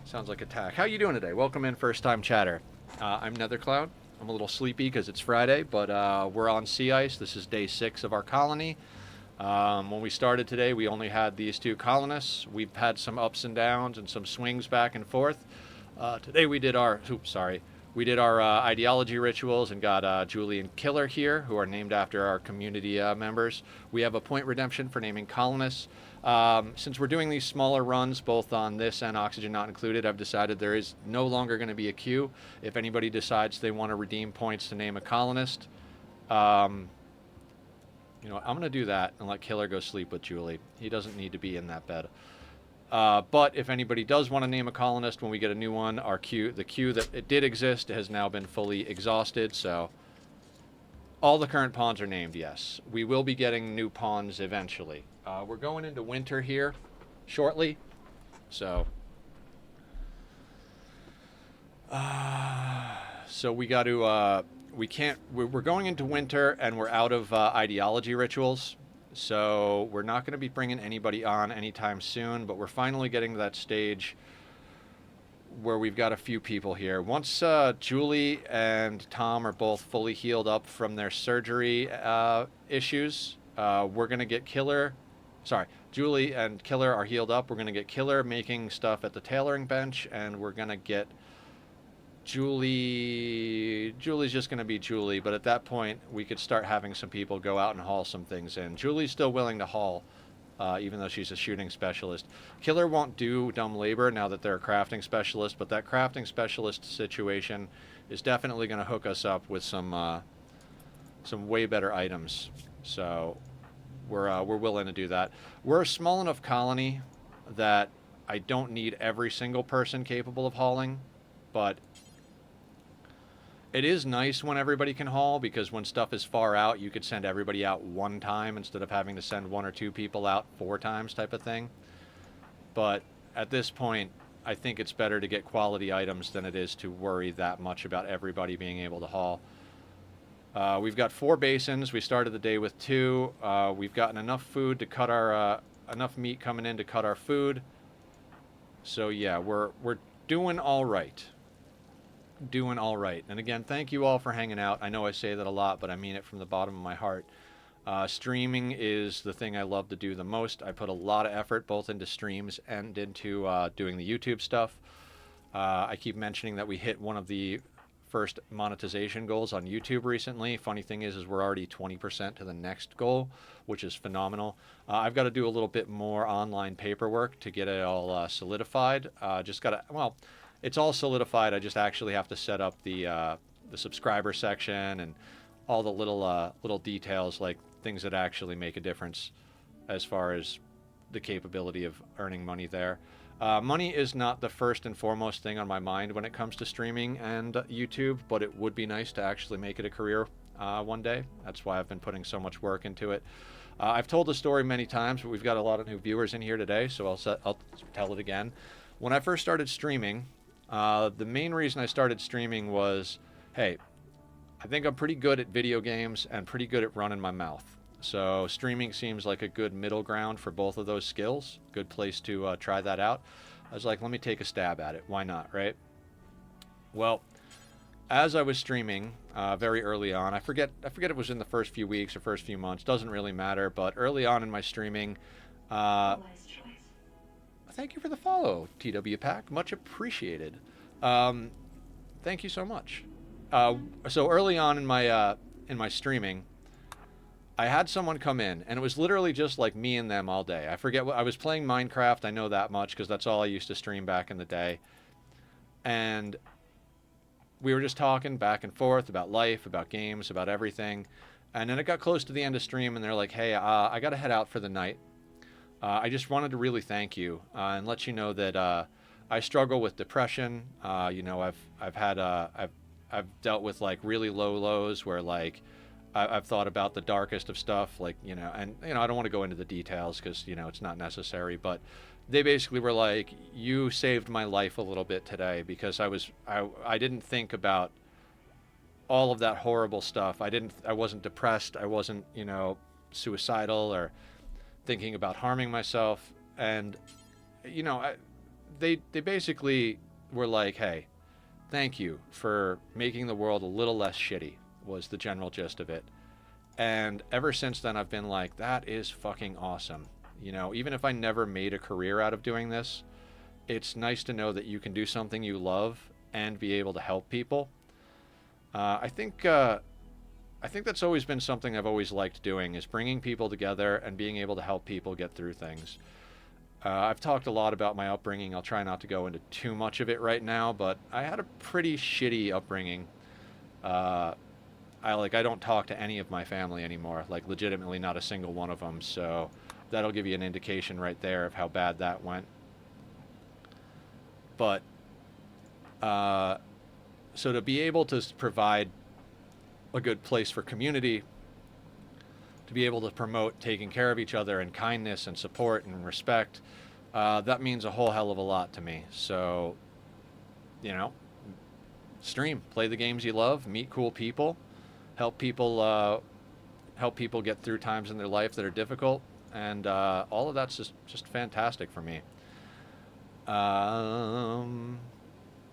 Sounds like attack. How you doing today? Welcome in, first-time chatter. I'm Nethercloud. I'm a little sleepy because it's Friday, but we're on sea ice. This is day 6 of our colony. When we started today, we only had these 2 colonists. We've had some ups and downs and some swings back and forth. Today we did our, ideology rituals and got Julie and Killer here, who are named after our community members. We have a point redemption for naming colonists. Since we're doing these smaller runs, both on this and Oxygen Not Included, I've decided there is no longer going to be a queue. If anybody decides they want to redeem points to name a colonist, I'm going to do that and let Killer go sleep with Julie. He doesn't need to be in that bed. But if anybody does want to name a colonist when we get a new one, the queue that it did exist has now been fully exhausted, so all the current pawns are named, yes. We will be getting new pawns eventually. We're going into winter here shortly, so So we got to, we can't, we're going into winter and we're out of ideology rituals. So we're not going to be bringing anybody on anytime soon, but we're finally getting to that stage where we've got a few people here. Once Julie and Tom are both fully healed up from their surgery issues, we're going to get Killer. Sorry, Julie and Killer are healed up. We're going to get Killer making stuff at the tailoring bench, and we're going to get Julie's just going to be Julie, but at that point, we could start having some people go out and haul some things in. Julie's still willing to haul, even though she's a shooting specialist. Killer won't do dumb labor now that they're a crafting specialist, but that crafting specialist situation is definitely going to hook us up with some way better items. So we're willing to do that. We're a small enough colony that I don't need every single person capable of hauling, but it is nice when everybody can haul, because when stuff is far out, you could send everybody out one time instead of having to send one or two people out 4 times type of thing. But at this point, I think it's better to get quality items than it is to worry that much about everybody being able to haul. We've got 4 basins. We started the day with 2. We've gotten enough food to cut our, enough meat coming in to cut our food. So yeah, we're doing all right. Doing all right. And again, thank you all for hanging out. I know I say that a lot, but I mean it from the bottom of my heart. Streaming is the thing I love to do the most. I put a lot of effort both into streams and into doing the YouTube stuff. I keep mentioning that we hit one of the first monetization goals on YouTube recently. Funny thing is we're already 20% to the next goal, which is phenomenal. I've got to do a little bit more online paperwork to get it all solidified. Just got to, well, it's all solidified. I just actually have to set up the subscriber section and all the little details, like things that actually make a difference as far as the capability of earning money there. Money is not the first and foremost thing on my mind when it comes to streaming and YouTube, but it would be nice to actually make it a career one day. That's why I've been putting so much work into it. I've told the story many times, but we've got a lot of new viewers in here today, so I'll tell it again. When I first started streaming, the main reason I started streaming was, hey, I think I'm pretty good at video games and pretty good at running my mouth. So streaming seems like a good middle ground for both of those skills. Good place to try that out. I was like, let me take a stab at it. Why not, right? Well, as I was streaming very early on, I forget it was in the first few weeks or first few months. Doesn't really matter. But early on in my streaming, thank you for the follow, TW Pack. Much appreciated. Thank you so much. So early on in my streaming, I had someone come in, and it was literally just like me and them all day. I forget what I was playing Minecraft. I know that much because that's all I used to stream back in the day. And we were just talking back and forth about life, about games, about everything. And then it got close to the end of stream, and they're like, "Hey, I got to head out for the night. I just wanted to really thank you and let you know that I struggle with depression. You know, I've dealt with like really low lows where like I've thought about the darkest of stuff, like, you know, and, you know, I don't want to go into the details because, you know, it's not necessary, but they basically were like, you saved my life a little bit today because I didn't think about all of that horrible stuff. I wasn't depressed. I wasn't, you know, suicidal or thinking about harming myself. And, you know, they basically were like, hey, thank you for making the world a little less shitty, was the general gist of it. And ever since then, I've been like, that is fucking awesome. You know, even if I never made a career out of doing this, it's nice to know that you can do something you love and be able to help people. I think that's always been something I've always liked doing, is bringing people together and being able to help people get through things. I've talked a lot about my upbringing. I'll try not to go into too much of it right now, but I had a pretty shitty upbringing. I don't talk to any of my family anymore, like legitimately not a single one of them. So that'll give you an indication right there of how bad that went. But so to be able to provide a good place for community, to be able to promote taking care of each other and kindness and support and respect, that means a whole hell of a lot to me. So, you know, stream, play the games you love, meet cool people, help people get through times in their life that are difficult, and all of that's just fantastic for me.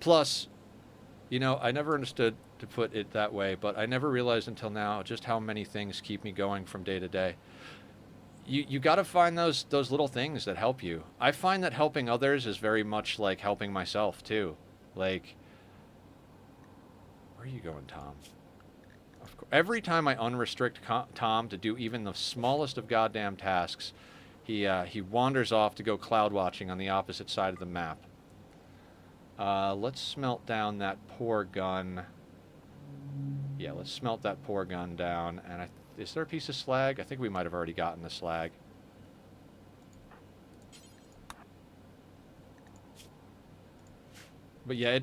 Plus, you know, I never understood, to put it that way, but I never realized until now just how many things keep me going from day to day. You got to find those little things that help you. I find that helping others is very much like helping myself too. Like, where are you going, Tom? Of course, every time I unrestrict Tom to do even the smallest of goddamn tasks, he wanders off to go cloud watching on the opposite side of the map. Let's smelt down that poor gun. Yeah, let's smelt that poor gun down. And is there a piece of slag? I think we might have already gotten the slag. But yeah,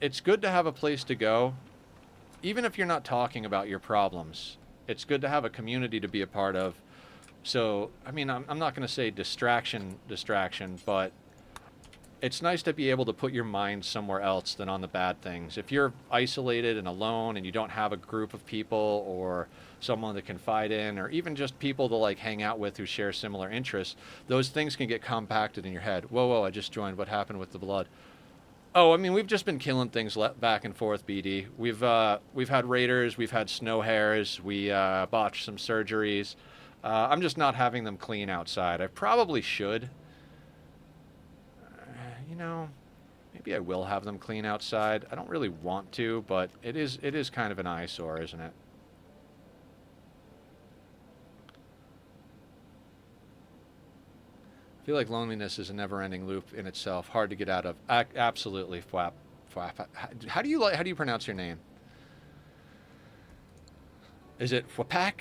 it's good to have a place to go. Even if you're not talking about your problems, it's good to have a community to be a part of. So, I mean, I'm not going to say distraction, but it's nice to be able to put your mind somewhere else than on the bad things. If you're isolated and alone and you don't have a group of people or someone to confide in, or even just people to like hang out with who share similar interests, those things can get compacted in your head. Whoa, I just joined. What happened with the blood? Oh, I mean, we've just been killing things back and forth, BD. We've had raiders, we've had snow hares, we botched some surgeries. I'm just not having them clean outside. I probably should. You know, maybe I will have them clean outside. I don't really want to, but it is kind of an eyesore, isn't it? I feel like loneliness is a never-ending loop in itself, hard to get out of. Absolutely, Fwap. How do you pronounce your name? Is it Fwapak?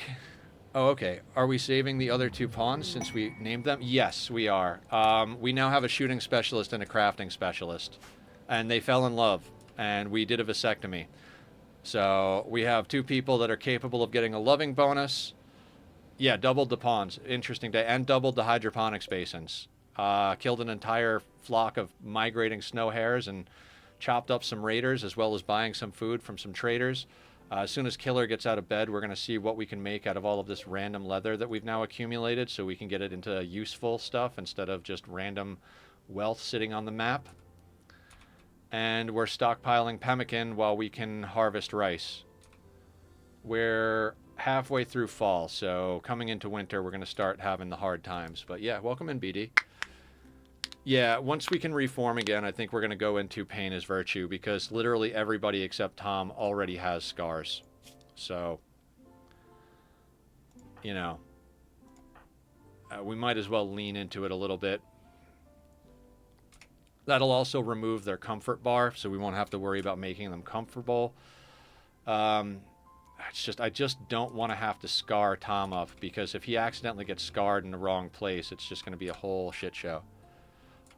Oh, okay. Are we saving the other two pawns since we named them? Yes, we are. We now have a shooting specialist and a crafting specialist. And they fell in love, and we did a vasectomy. So we have two people that are capable of getting a loving bonus. Yeah, doubled the pawns. Interesting day. And doubled the hydroponics basins. Killed an entire flock of migrating snow hares and chopped up some raiders, as well as buying some food from some traders. As soon as Killer gets out of bed, we're going to see what we can make out of all of this random leather that we've now accumulated, so we can get it into useful stuff instead of just random wealth sitting on the map. And we're stockpiling pemmican while we can harvest rice. We're halfway through fall, so coming into winter, we're going to start having the hard times. But yeah, welcome in, BD. Yeah, once we can reform again, I think we're going to go into pain as virtue, because literally everybody except Tom already has scars. So, you know, we might as well lean into it a little bit. That'll also remove their comfort bar, so we won't have to worry about making them comfortable. I just don't want to have to scar Tom up, because if he accidentally gets scarred in the wrong place, it's just going to be a whole shit show.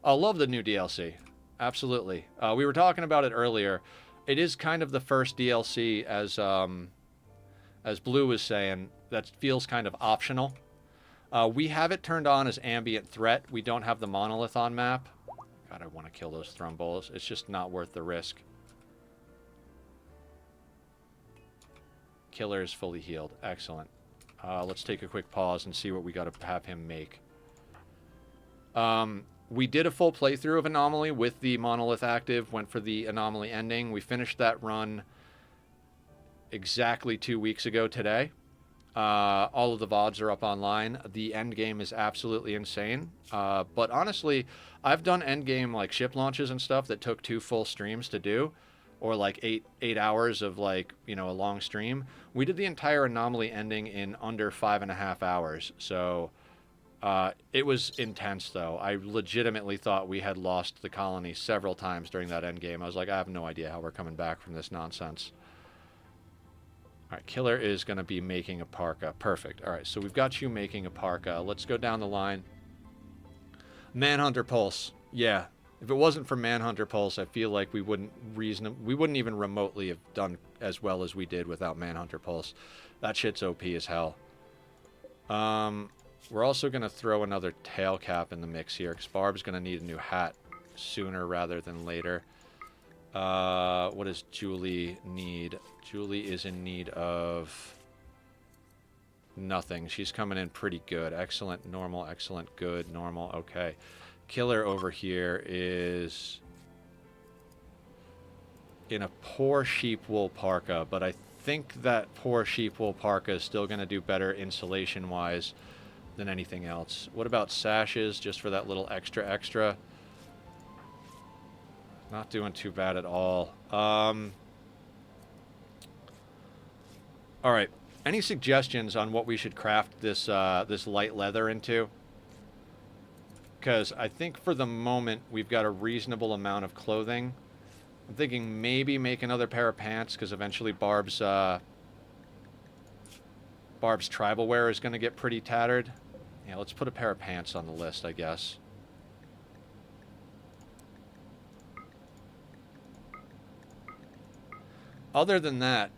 I love the new DLC. Absolutely. We were talking about it earlier. It is kind of the first DLC, as Blue was saying, that feels kind of optional. We have it turned on as ambient threat. We don't have the monolith on map. God, I want to kill those thrumboles. It's just not worth the risk. Killer is fully healed. Excellent. Let's take a quick pause and see what we got to have him make. We did a full playthrough of Anomaly with the monolith active, went for the Anomaly ending. We finished that run exactly 2 weeks ago today. All of the VODs are up online. The end game is absolutely insane. But honestly, I've done end game like ship launches and stuff that took 2 full streams to do, or like eight hours of like, you know, a long stream. We did the entire Anomaly ending in under 5.5 hours. So it was intense, though. I legitimately thought we had lost the colony several times during that end game. I was like, I have no idea how we're coming back from this nonsense. All right, Killer is going to be making a parka. Perfect. All right, so we've got you making a parka. Let's go down the line. Manhunter Pulse. Yeah, if it wasn't for Manhunter Pulse, I feel like we wouldn't even remotely have done as well as we did without Manhunter Pulse. That shit's OP as hell. We're also going to throw another tail cap in the mix here, because Barb's going to need a new hat sooner rather than later. What does Julie need? Julie is in need of nothing. She's coming in pretty good. Excellent, normal, excellent, good, normal. Okay. Killer over here is in a poor sheep wool parka, but I think that poor sheep wool parka is still going to do better insulation-wise than anything else. What about sashes, just for that little extra? Not doing too bad at all. All right. Any suggestions on what we should craft this this light leather into? Because I think for the moment we've got a reasonable amount of clothing. I'm thinking maybe make another pair of pants, because eventually Barb's tribal wear is going to get pretty tattered. Yeah, let's put a pair of pants on the list, I guess. Other than that...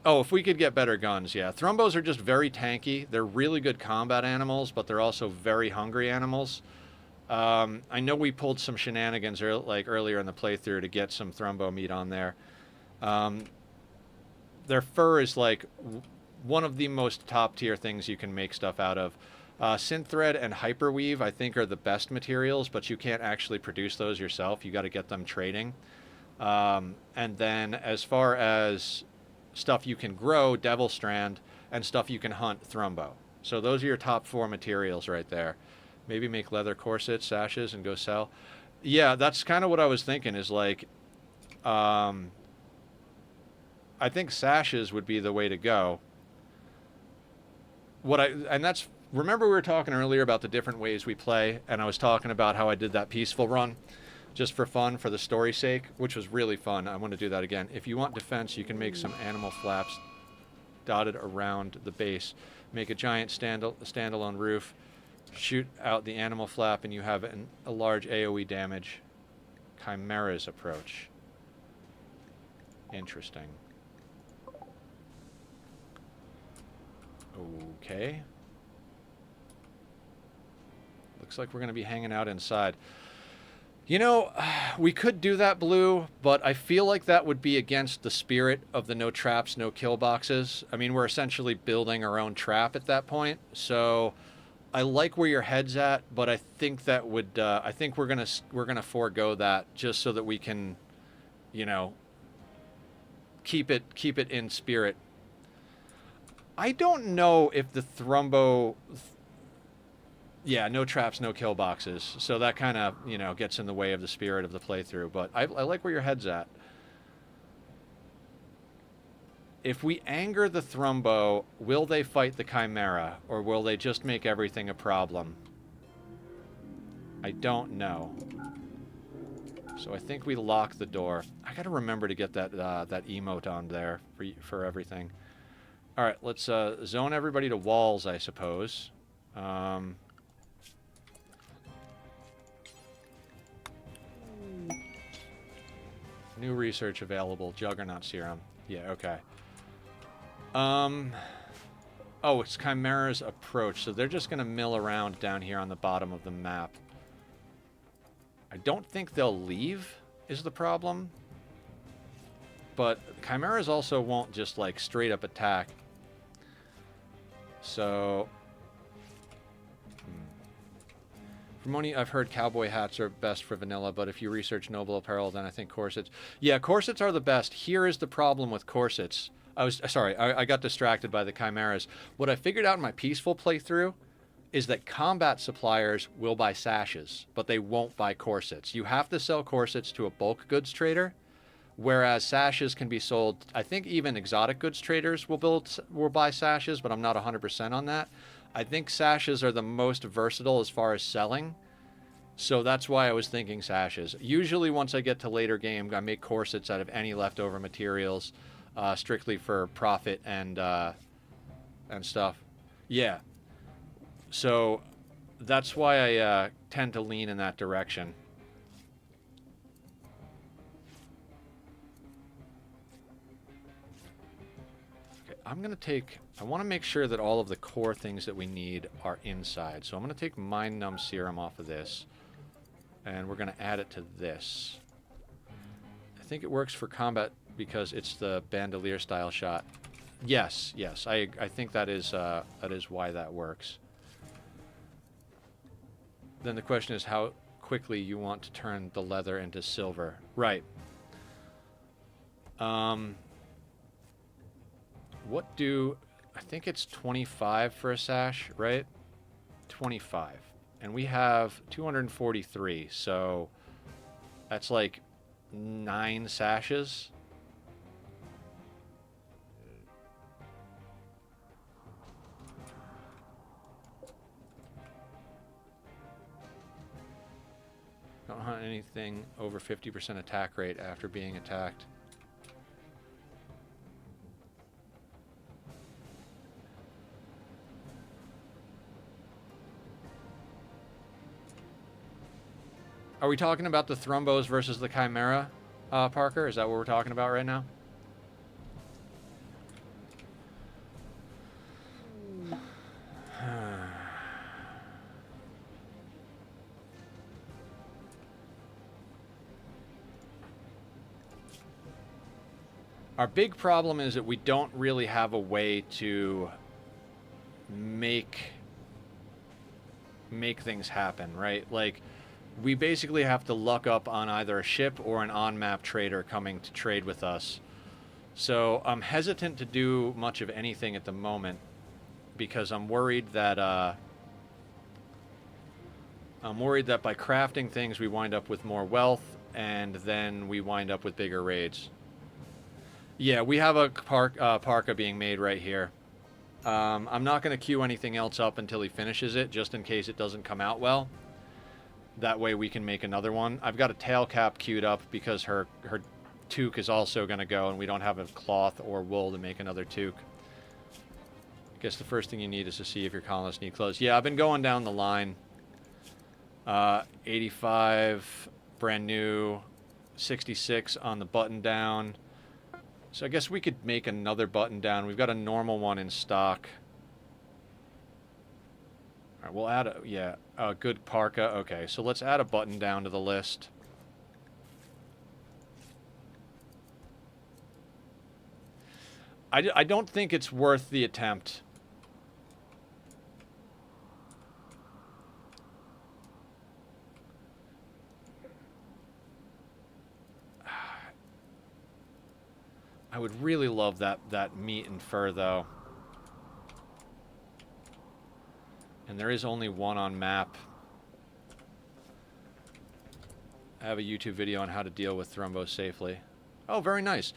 Oh, if we could get better guns, yeah. Thrumbos are just very tanky. They're really good combat animals, but they're also very hungry animals. I know we pulled some shenanigans earlier in the playthrough to get some Thrumbo meat on there. Their fur is like one of the most top-tier things you can make stuff out of. Synthread and Hyperweave, I think, are the best materials, but you can't actually produce those yourself. You got to get them trading. And then as far as stuff you can grow, Devil Strand, and stuff you can hunt, Thrumbo. So those are your top 4 materials right there. Maybe make leather corsets, sashes, and go sell. Yeah, that's kind of what I was thinking, is like... I think sashes would be the way to go. Remember we were talking earlier about the different ways we play, and I was talking about how I did that peaceful run just for fun, for the story's sake, which was really fun. I want to do that again. If you want defense, you can make some animal flaps dotted around the base. Make a giant standalone roof. Shoot out the animal flap, and you have a large AoE damage. Chimera's approach. Interesting. Okay. Looks like we're going to be hanging out inside. You know, we could do that, Blue, but I feel like that would be against the spirit of the no traps, no kill boxes. I mean, we're essentially building our own trap at that point, so I like where your head's at, but I think that would I think we're gonna forego that just so that we can, you know, keep it in spirit. I don't know if the Thrumbo... Yeah, no traps, no kill boxes. So that kind of, you know, gets in the way of the spirit of the playthrough. But I like where your head's at. If we anger the Thrumbo, will they fight the Chimera? Or will they just make everything a problem? I don't know. So I think we lock the door. I gotta remember to get that that emote on there for everything. All right, let's zone everybody to walls, I suppose. New research available. Juggernaut serum. Yeah, okay. Oh, it's Chimera's approach. So they're just going to mill around down here on the bottom of the map. I don't think they'll leave, is the problem. But Chimeras also won't just, like, straight up attack. So... From what I've heard, cowboy hats are best for vanilla, but if you research noble apparel, then I think corsets... Yeah, corsets are the best. Here is the problem with corsets. I got distracted by the chimeras. What I figured out in my peaceful playthrough is that combat suppliers will buy sashes, but they won't buy corsets. You have to sell corsets to a bulk goods trader, whereas sashes can be sold... I think even exotic goods traders will buy sashes, but I'm not 100% on that. I think sashes are the most versatile as far as selling, so that's why I was thinking sashes. Usually once I get to later game, I make corsets out of any leftover materials, strictly for profit and stuff. Yeah. So that's why I tend to lean in that direction. I'm going to take... I want to make sure that all of the core things that we need are inside. So I'm going to take Mind Numb Serum off of this. And we're going to add it to this. I think it works for combat because it's the bandolier style shot. Yes, yes. I think that is why that works. Then the question is how quickly you want to turn the leather into silver. Right. What do... I think it's 25 for a sash, right? 25. And we have 243, so that's like 9 sashes. Don't hunt anything over 50% attack rate after being attacked. Are we talking about the Thrumbos versus the Chimera, Parker? Is that what we're talking about right now? Our big problem is that we don't really have a way to make things happen, right? Like, we basically have to luck up on either a ship or an on-map trader coming to trade with us. So I'm hesitant to do much of anything at the moment because I'm worried that by crafting things we wind up with more wealth and then we wind up with bigger raids. Yeah, we have a parka being made right here. I'm not going to queue anything else up until he finishes it, just in case it doesn't come out well. That way we can make another one. I've got a tail cap queued up because her toque is also going to go, and we don't have a cloth or wool to make another toque. I guess the first thing you need is to see if your colonists need clothes. Yeah, I've been going down the line. 85, brand new. 66 on the button down. So I guess we could make another button down. We've got a normal one in stock. All right, we'll add a good parka. Okay, so let's add a button down to the list. I don't think it's worth the attempt. I would really love that meat and fur, though. And there is only one on map. I have a YouTube video on how to deal with Thrumbos safely. Oh, very nice.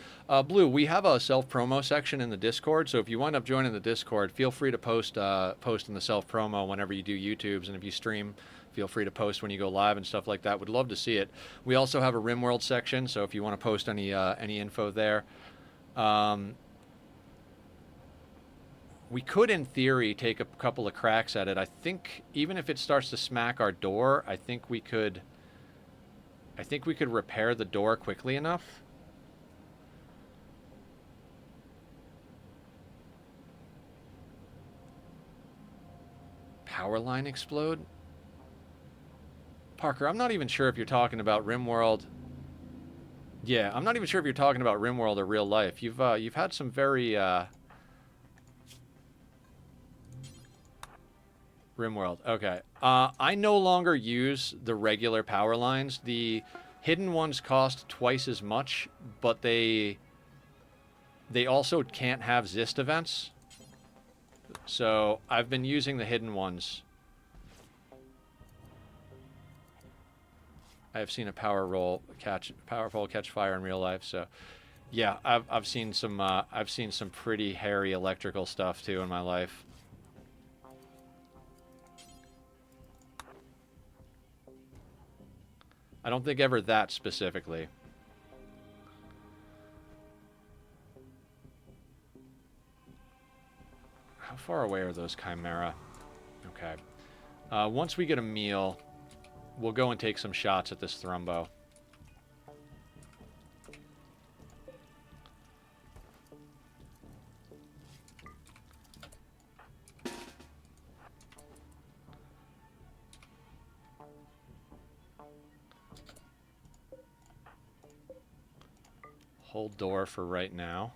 Blue, we have a self-promo section in the Discord, so if you wind up joining the Discord, feel free to post in the self-promo whenever you do YouTubes, and if you stream, feel free to post when you go live and stuff like that. Would love to see it. We also have a Rimworld section, so if you want to post any info there. We could, in theory, take a couple of cracks at it. I think even if it starts to smack our door, I think we could repair the door quickly enough. Power line explode? Parker, I'm not even sure if you're talking about Rimworld. Yeah, I'm not even sure if you're talking about Rimworld or real life. You've had some very Rimworld. Okay. I no longer use the regular power lines. The hidden ones cost twice as much, but they also can't have Zist events. So I've been using the hidden ones. I've seen a powerful catch fire in real life. So yeah, I've seen some pretty hairy electrical stuff too in my life. I don't think ever that specifically. How far away are those Chimera? Okay. Once we get a meal, we'll go and take some shots at this Thrumbo. Hold door for right now.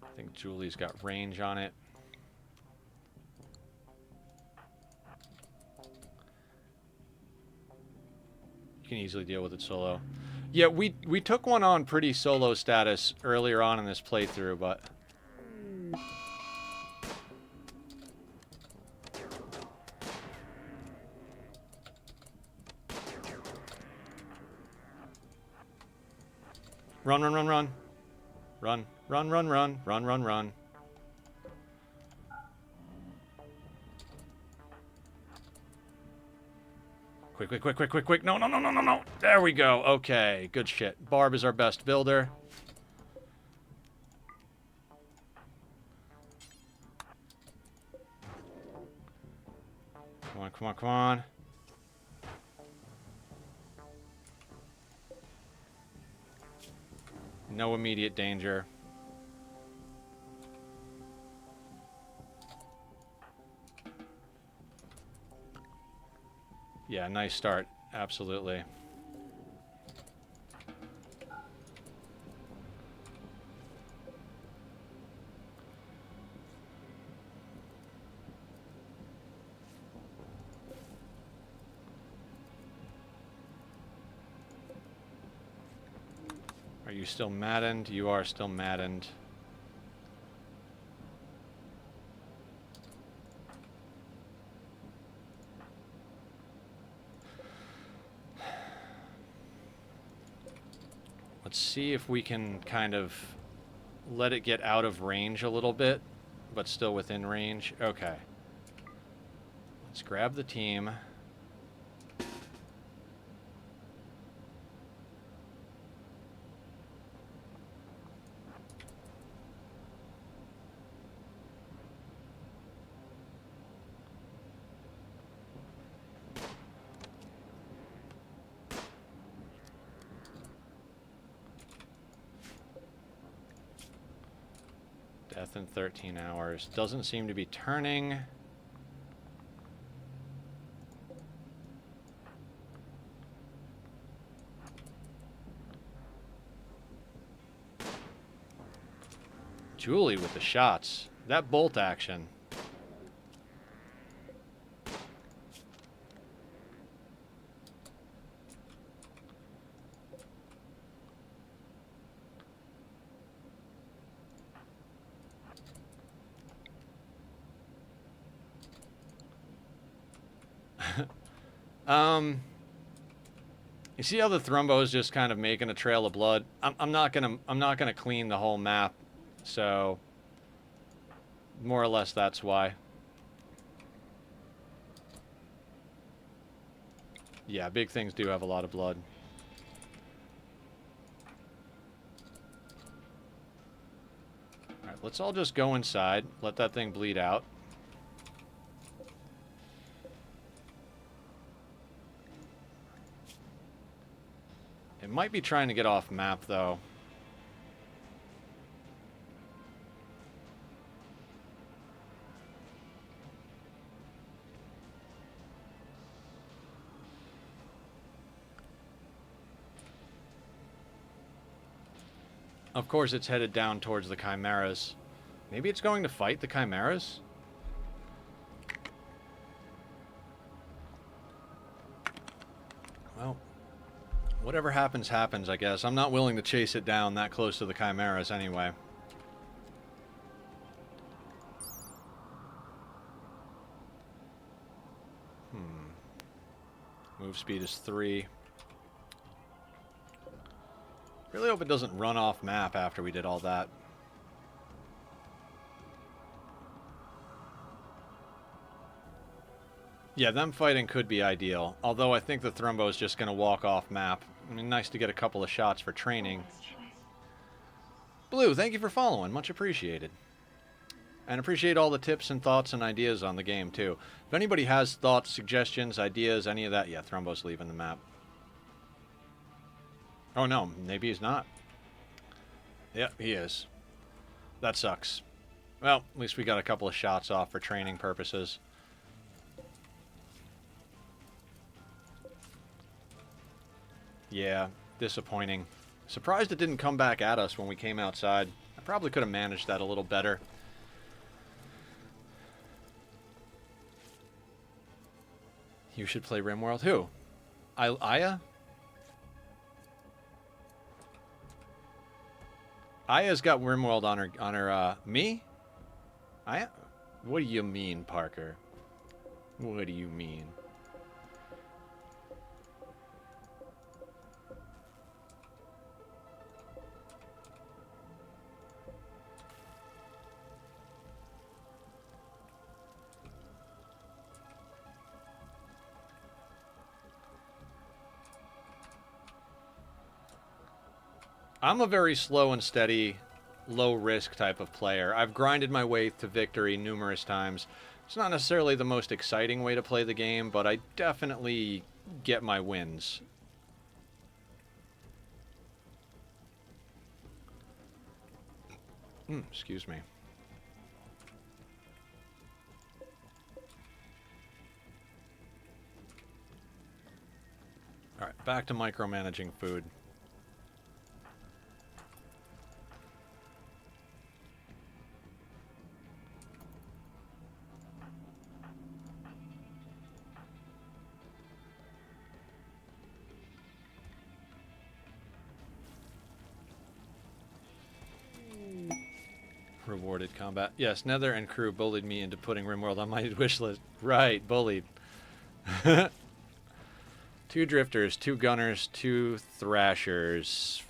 I think Julie's got range on it. You can easily deal with it solo. Yeah, we took one on pretty solo status earlier on in this playthrough, but... Run, run, run, run. Run, run, run, run, run, run, run. Quick, quick, quick, quick, quick, quick. No, no, no, no, no, no. There we go. Okay, good shit. Barb is our best builder. Come on, come on, come on. No immediate danger. Yeah, nice start. Absolutely. Are you still maddened? You are still maddened. Let's see if we can kind of let it get out of range a little bit, but still within range. Okay. Let's grab the team. Death in 13 hours. Doesn't seem to be turning. Julie with the shots. That bolt action. You see how the Thrumbo is just kind of making a trail of blood? I'm not gonna clean the whole map, so more or less that's why. Yeah, big things do have a lot of blood. Alright, let's all just go inside, let that thing bleed out. It might be trying to get off map, though. Of course, it's headed down towards the Chimeras. Maybe it's going to fight the Chimeras? Well, whatever happens, happens, I guess. I'm not willing to chase it down that close to the Chimeras anyway. Move speed is 3. Really hope it doesn't run off map after we did all that. Yeah, them fighting could be ideal. Although I think the Thrumbo is just going to walk off map. I mean, nice to get a couple of shots for training. Blue, thank you for following. Much appreciated. And appreciate all the tips and thoughts and ideas on the game, too. If anybody has thoughts, suggestions, ideas, any of that... Yeah, Thrumbo's leaving the map. Oh, no. Maybe he's not. Yeah, he is. That sucks. Well, at least we got a couple of shots off for training purposes. Yeah, disappointing. Surprised it didn't come back at us when we came outside. I probably could have managed that a little better. You should play Rimworld. Who? Aya? Aya's got Rimworld on her, me? Aya? What do you mean, Parker? What do you mean? I'm a very slow and steady, low-risk type of player. I've grinded my way to victory numerous times. It's not necessarily the most exciting way to play the game, but I definitely get my wins. Excuse me. Alright, back to micromanaging food. Rewarded combat. Yes, Nether and crew bullied me into putting Rimworld on my wish list. Right, bullied. 2 drifters, 2 gunners, 2 thrashers.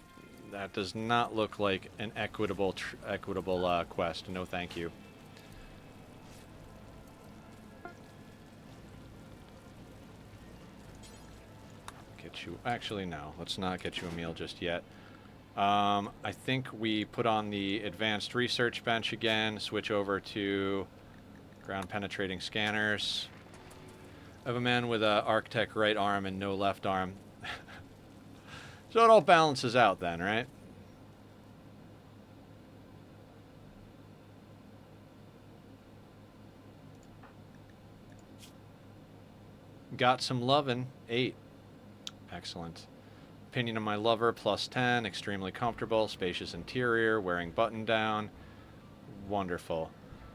That does not look like an equitable quest. No, thank you. Get you. Actually, no. Let's not get you a meal just yet. I think we put on the advanced research bench again, switch over to ground penetrating scanners. I have a man with a architect right arm and no left arm. So it all balances out then, right? Got some lovin'. 8. Excellent. Opinion of my lover, +10. Extremely comfortable. Spacious interior. Wearing button down. Wonderful.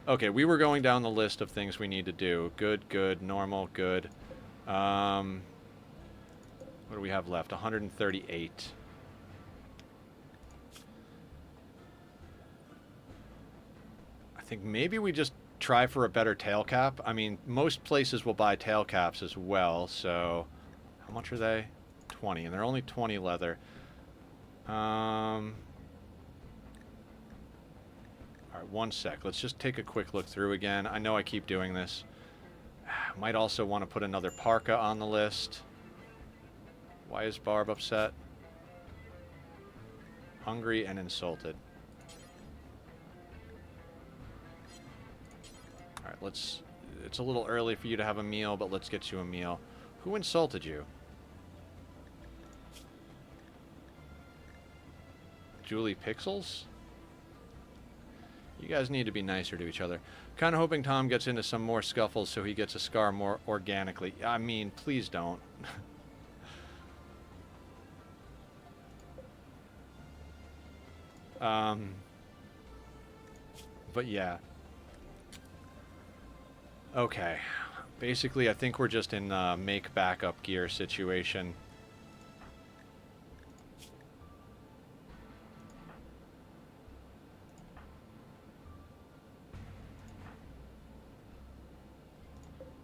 Okay, we were going down the list of things we need to do. Good, good, normal, good. What do we have left? 138. I think maybe we just try for a better tail cap. I mean, most places will buy tail caps as well, so... How much are they? 20, and they're only 20 leather. Alright, one sec. Let's just take a quick look through again. I know I keep doing this. Might also want to put another parka on the list. Why is Barb upset? Hungry and insulted. Alright, let's... It's a little early for you to have a meal, but let's get you a meal. Who insulted you? Julie Pixels? You guys need to be nicer to each other. Kind of hoping Tom gets into some more scuffles so he gets a scar more organically. I mean, please don't. But yeah. Okay. Basically, I think we're just in make backup gear situation.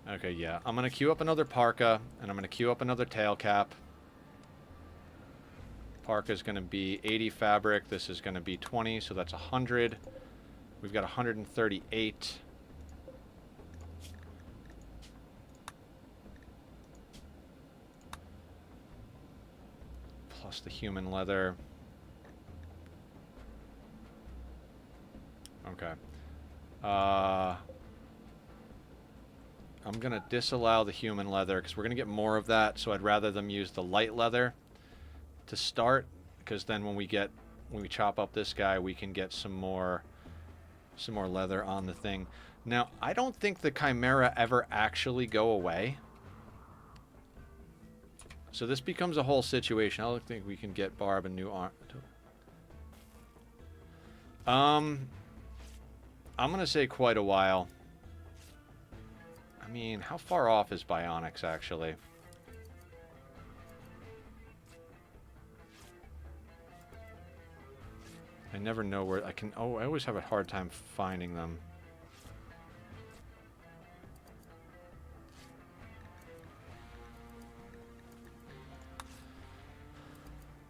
Okay, yeah. I'm going to queue up another parka, and I'm going to queue up another tail cap. Parka is going to be 80 fabric. This is going to be 20, so that's 100. We've got 138. Plus the human leather. Okay. I'm going to disallow the human leather because we're going to get more of that, so I'd rather them use the light leather to start, because then when we chop up this guy, we can get some more leather on the thing. Now, I don't think the Chimera ever actually go away. So this becomes a whole situation. I don't think we can get Barb a new arm. I'm going to say quite a while. I mean, how far off is Bionics, actually? I never know where I can... Oh, I always have a hard time finding them.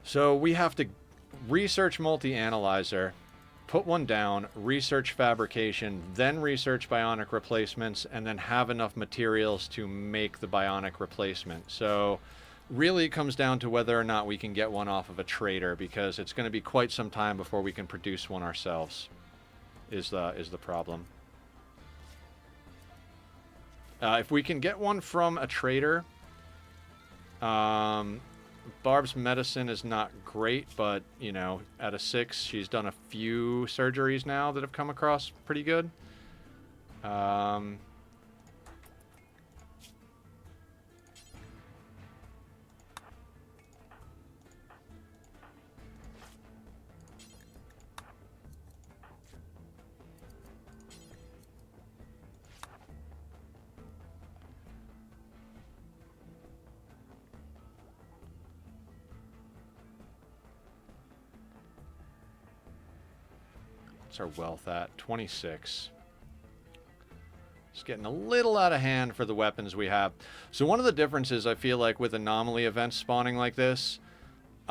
So we have to research multi-analyzer, put one down, research fabrication, then research bionic replacements, and then have enough materials to make the bionic replacement. So really it comes down to whether or not we can get one off of a trader, because it's going to be quite some time before we can produce one ourselves, is the problem. If we can get one from a trader, Barb's medicine is not great, but, you know, at a 6, she's done a few surgeries now that have come across pretty good. What's our wealth at? 26. It's getting a little out of hand for the weapons we have. So one of the differences I feel like with anomaly events spawning like this,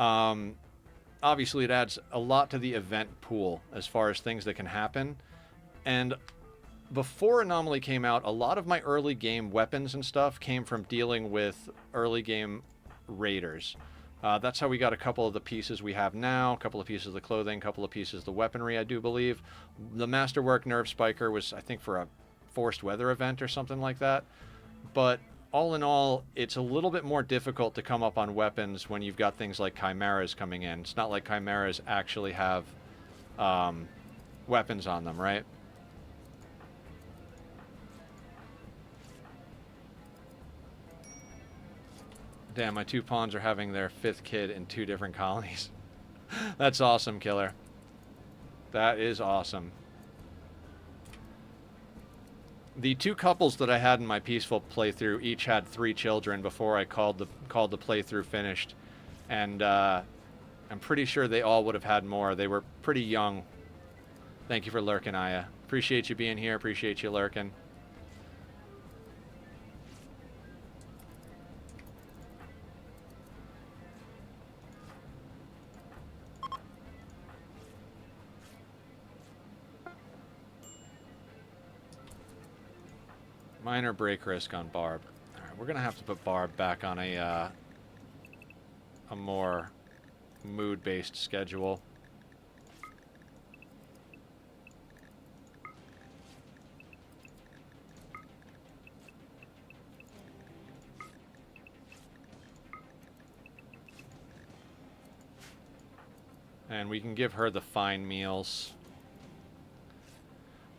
obviously it adds a lot to the event pool as far as things that can happen. And before Anomaly came out, a lot of my early game weapons and stuff came from dealing with early game raiders. That's how we got a couple of the pieces we have now, a couple of pieces of the clothing, a couple of pieces of the weaponry, I do believe. The Masterwork Nerve Spiker was, I think, for a forced weather event or something like that. But all in all, it's a little bit more difficult to come up on weapons when you've got things like Chimeras coming in. It's not like Chimeras actually have weapons on them, right? Damn, my 2 pawns are having their 5th kid in 2 different colonies. That's awesome, Killer. That is awesome. The 2 couples that I had in my peaceful playthrough each had 3 children before I called the playthrough finished, and I'm pretty sure they all would have had more. They were pretty young. Thank you for lurking, Aya. Appreciate you being here. Appreciate you lurking. Minor break risk on Barb. All right, we're gonna have to put Barb back on a more mood-based schedule. And we can give her the fine meals.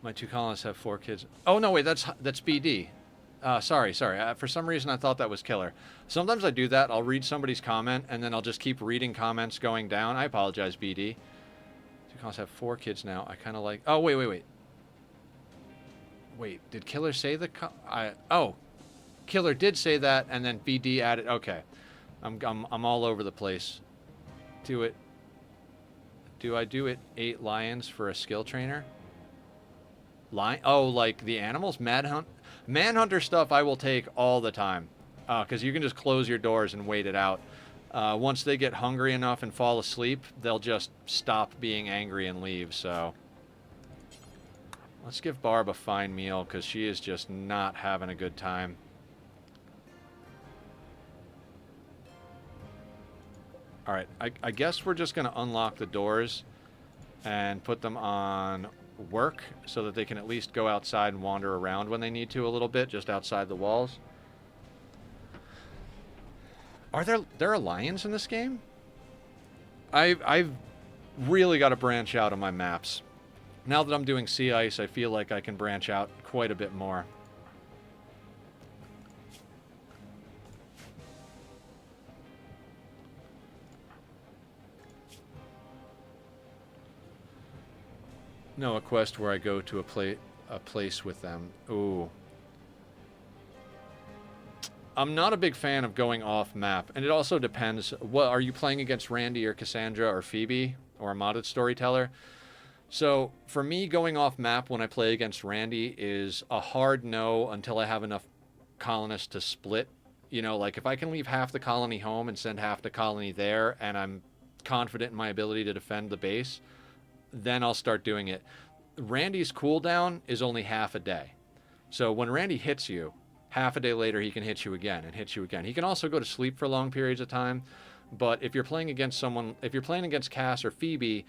My 2 colonists have 4 kids. Oh, no, wait, that's BD. Sorry. For some reason, I thought that was Killer. Sometimes I do that. I'll read somebody's comment, and then I'll just keep reading comments going down. I apologize, BD. 2 colonists have 4 kids now. I kind of like... Oh, wait. Wait, did Killer say the... Oh, Killer did say that, and then BD added... Okay. I'm all over the place. Do it. Do I do it 8 lions for a skill trainer? Oh, like the animals? Manhunter stuff I will take all the time. Because you can just close your doors and wait it out. Once they get hungry enough and fall asleep, they'll just stop being angry and leave, so... Let's give Barb a fine meal, because she is just not having a good time. Alright, I guess we're just going to unlock the doors and put them on work so that they can at least go outside and wander around when they need to a little bit, just outside the walls. Are there are lions in this game? I've really got to branch out on my maps. Now that I'm doing sea ice, I feel like I can branch out quite a bit more. No, a quest where I go to a place with them. Ooh. I'm not a big fan of going off map, and it also depends. What are you playing against, Randy or Cassandra or Phoebe or a modded storyteller? So for me, going off map when I play against Randy is a hard no until I have enough colonists to split. You know, like if I can leave half the colony home and send half the colony there, and I'm confident in my ability to defend the base, then I'll start doing it. Randy's cooldown is only half a day. So when Randy hits you, half a day later he can hit you again and hit you again. He can also go to sleep for long periods of time. But if you're playing against someone, if you're playing against Cass or Phoebe,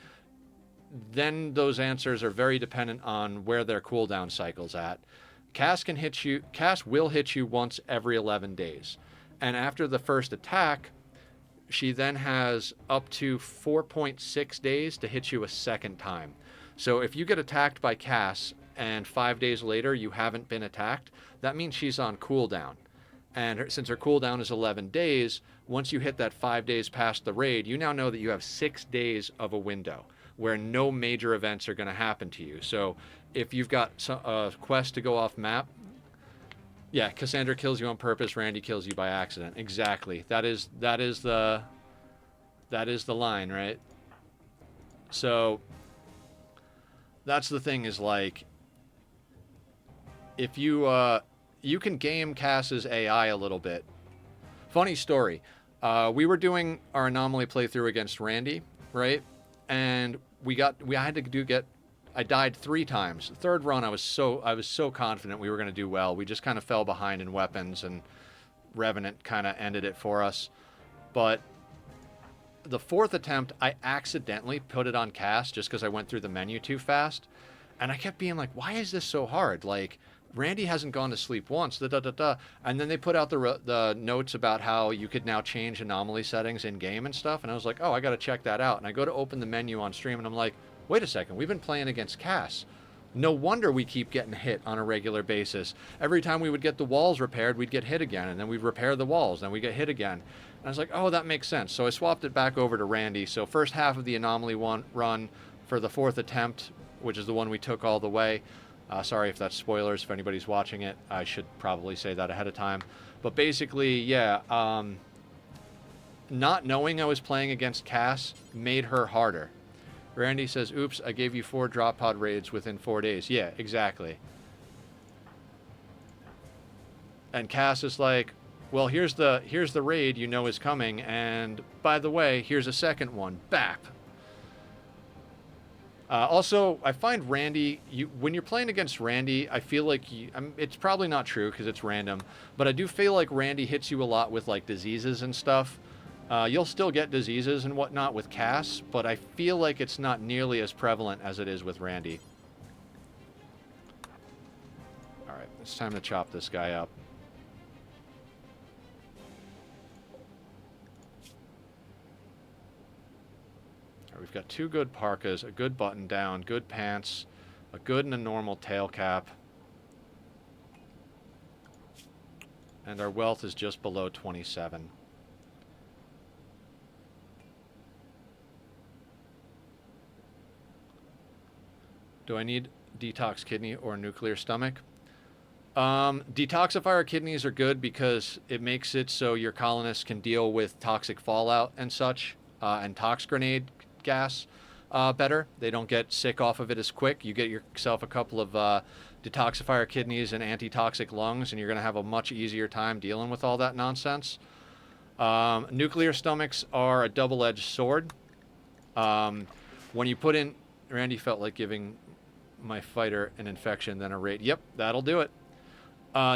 then those answers are very dependent on where their cooldown cycle's at. Cass will hit you once every 11 days. And after the first attack, she then has up to 4.6 days to hit you a second time. So if you get attacked by Cass and 5 days later you haven't been attacked, that means she's on cooldown. And since her cooldown is 11 days, once you hit that 5 days past the raid, you now know that you have 6 days of a window where no major events are going to happen to you. So if you've got a quest to go off map, yeah, Cassandra kills you on purpose, Randy kills you by accident. Exactly. That is the line, right? So that's the thing, is like, if you you can game Cass's AI a little bit. Funny story. We were doing our anomaly playthrough against Randy, right? And I died 3 times. The third run, I was so confident we were going to do well. We just kind of fell behind in weapons, and Revenant kind of ended it for us. But the 4th attempt, I accidentally put it on Cass just because I went through the menu too fast. And I kept being like, why is this so hard? Like, Randy hasn't gone to sleep once, And then they put out the notes about how you could now change anomaly settings in-game and stuff. And I was like, oh, I got to check that out. And I go to open the menu on stream, and I'm like, wait a second, we've been playing against Cass. No wonder we keep getting hit on a regular basis. Every time we would get the walls repaired, we'd get hit again. And then we'd repair the walls, then we get hit again. And I was like, oh, that makes sense. So I swapped it back over to Randy. So first half of the anomaly run for the 4th attempt, which is the one we took all the way. Sorry if that's spoilers if anybody's watching it. I should probably say that ahead of time. But basically, yeah, not knowing I was playing against Cass made her harder. Randy says, oops, I gave you 4 drop pod raids within 4 days. Yeah, exactly. And Cass is like, well, here's the raid you know is coming, and by the way, here's a second one. BAP. Also, I find Randy, when you're playing against Randy, I feel like it's probably not true because it's random, but I do feel like Randy hits you a lot with like diseases and stuff. You'll still get diseases and whatnot with Cass, but I feel like it's not nearly as prevalent as it is with Randy. Alright, it's time to chop this guy up. We've got 2 good parkas, a good button down, good pants, a good and a normal tail cap. And our wealth is just below 27. Do I need detox kidney or nuclear stomach? Detoxifier kidneys are good because it makes it so your colonists can deal with toxic fallout and such, and tox grenade gas better. They don't get sick off of it as quick. You get yourself a couple of detoxifier kidneys and antitoxic lungs, and you're going to have a much easier time dealing with all that nonsense. Nuclear stomachs are a double-edged sword. When you put in... Randy felt like giving my fighter an infection, then a raid. Yep, that'll do it.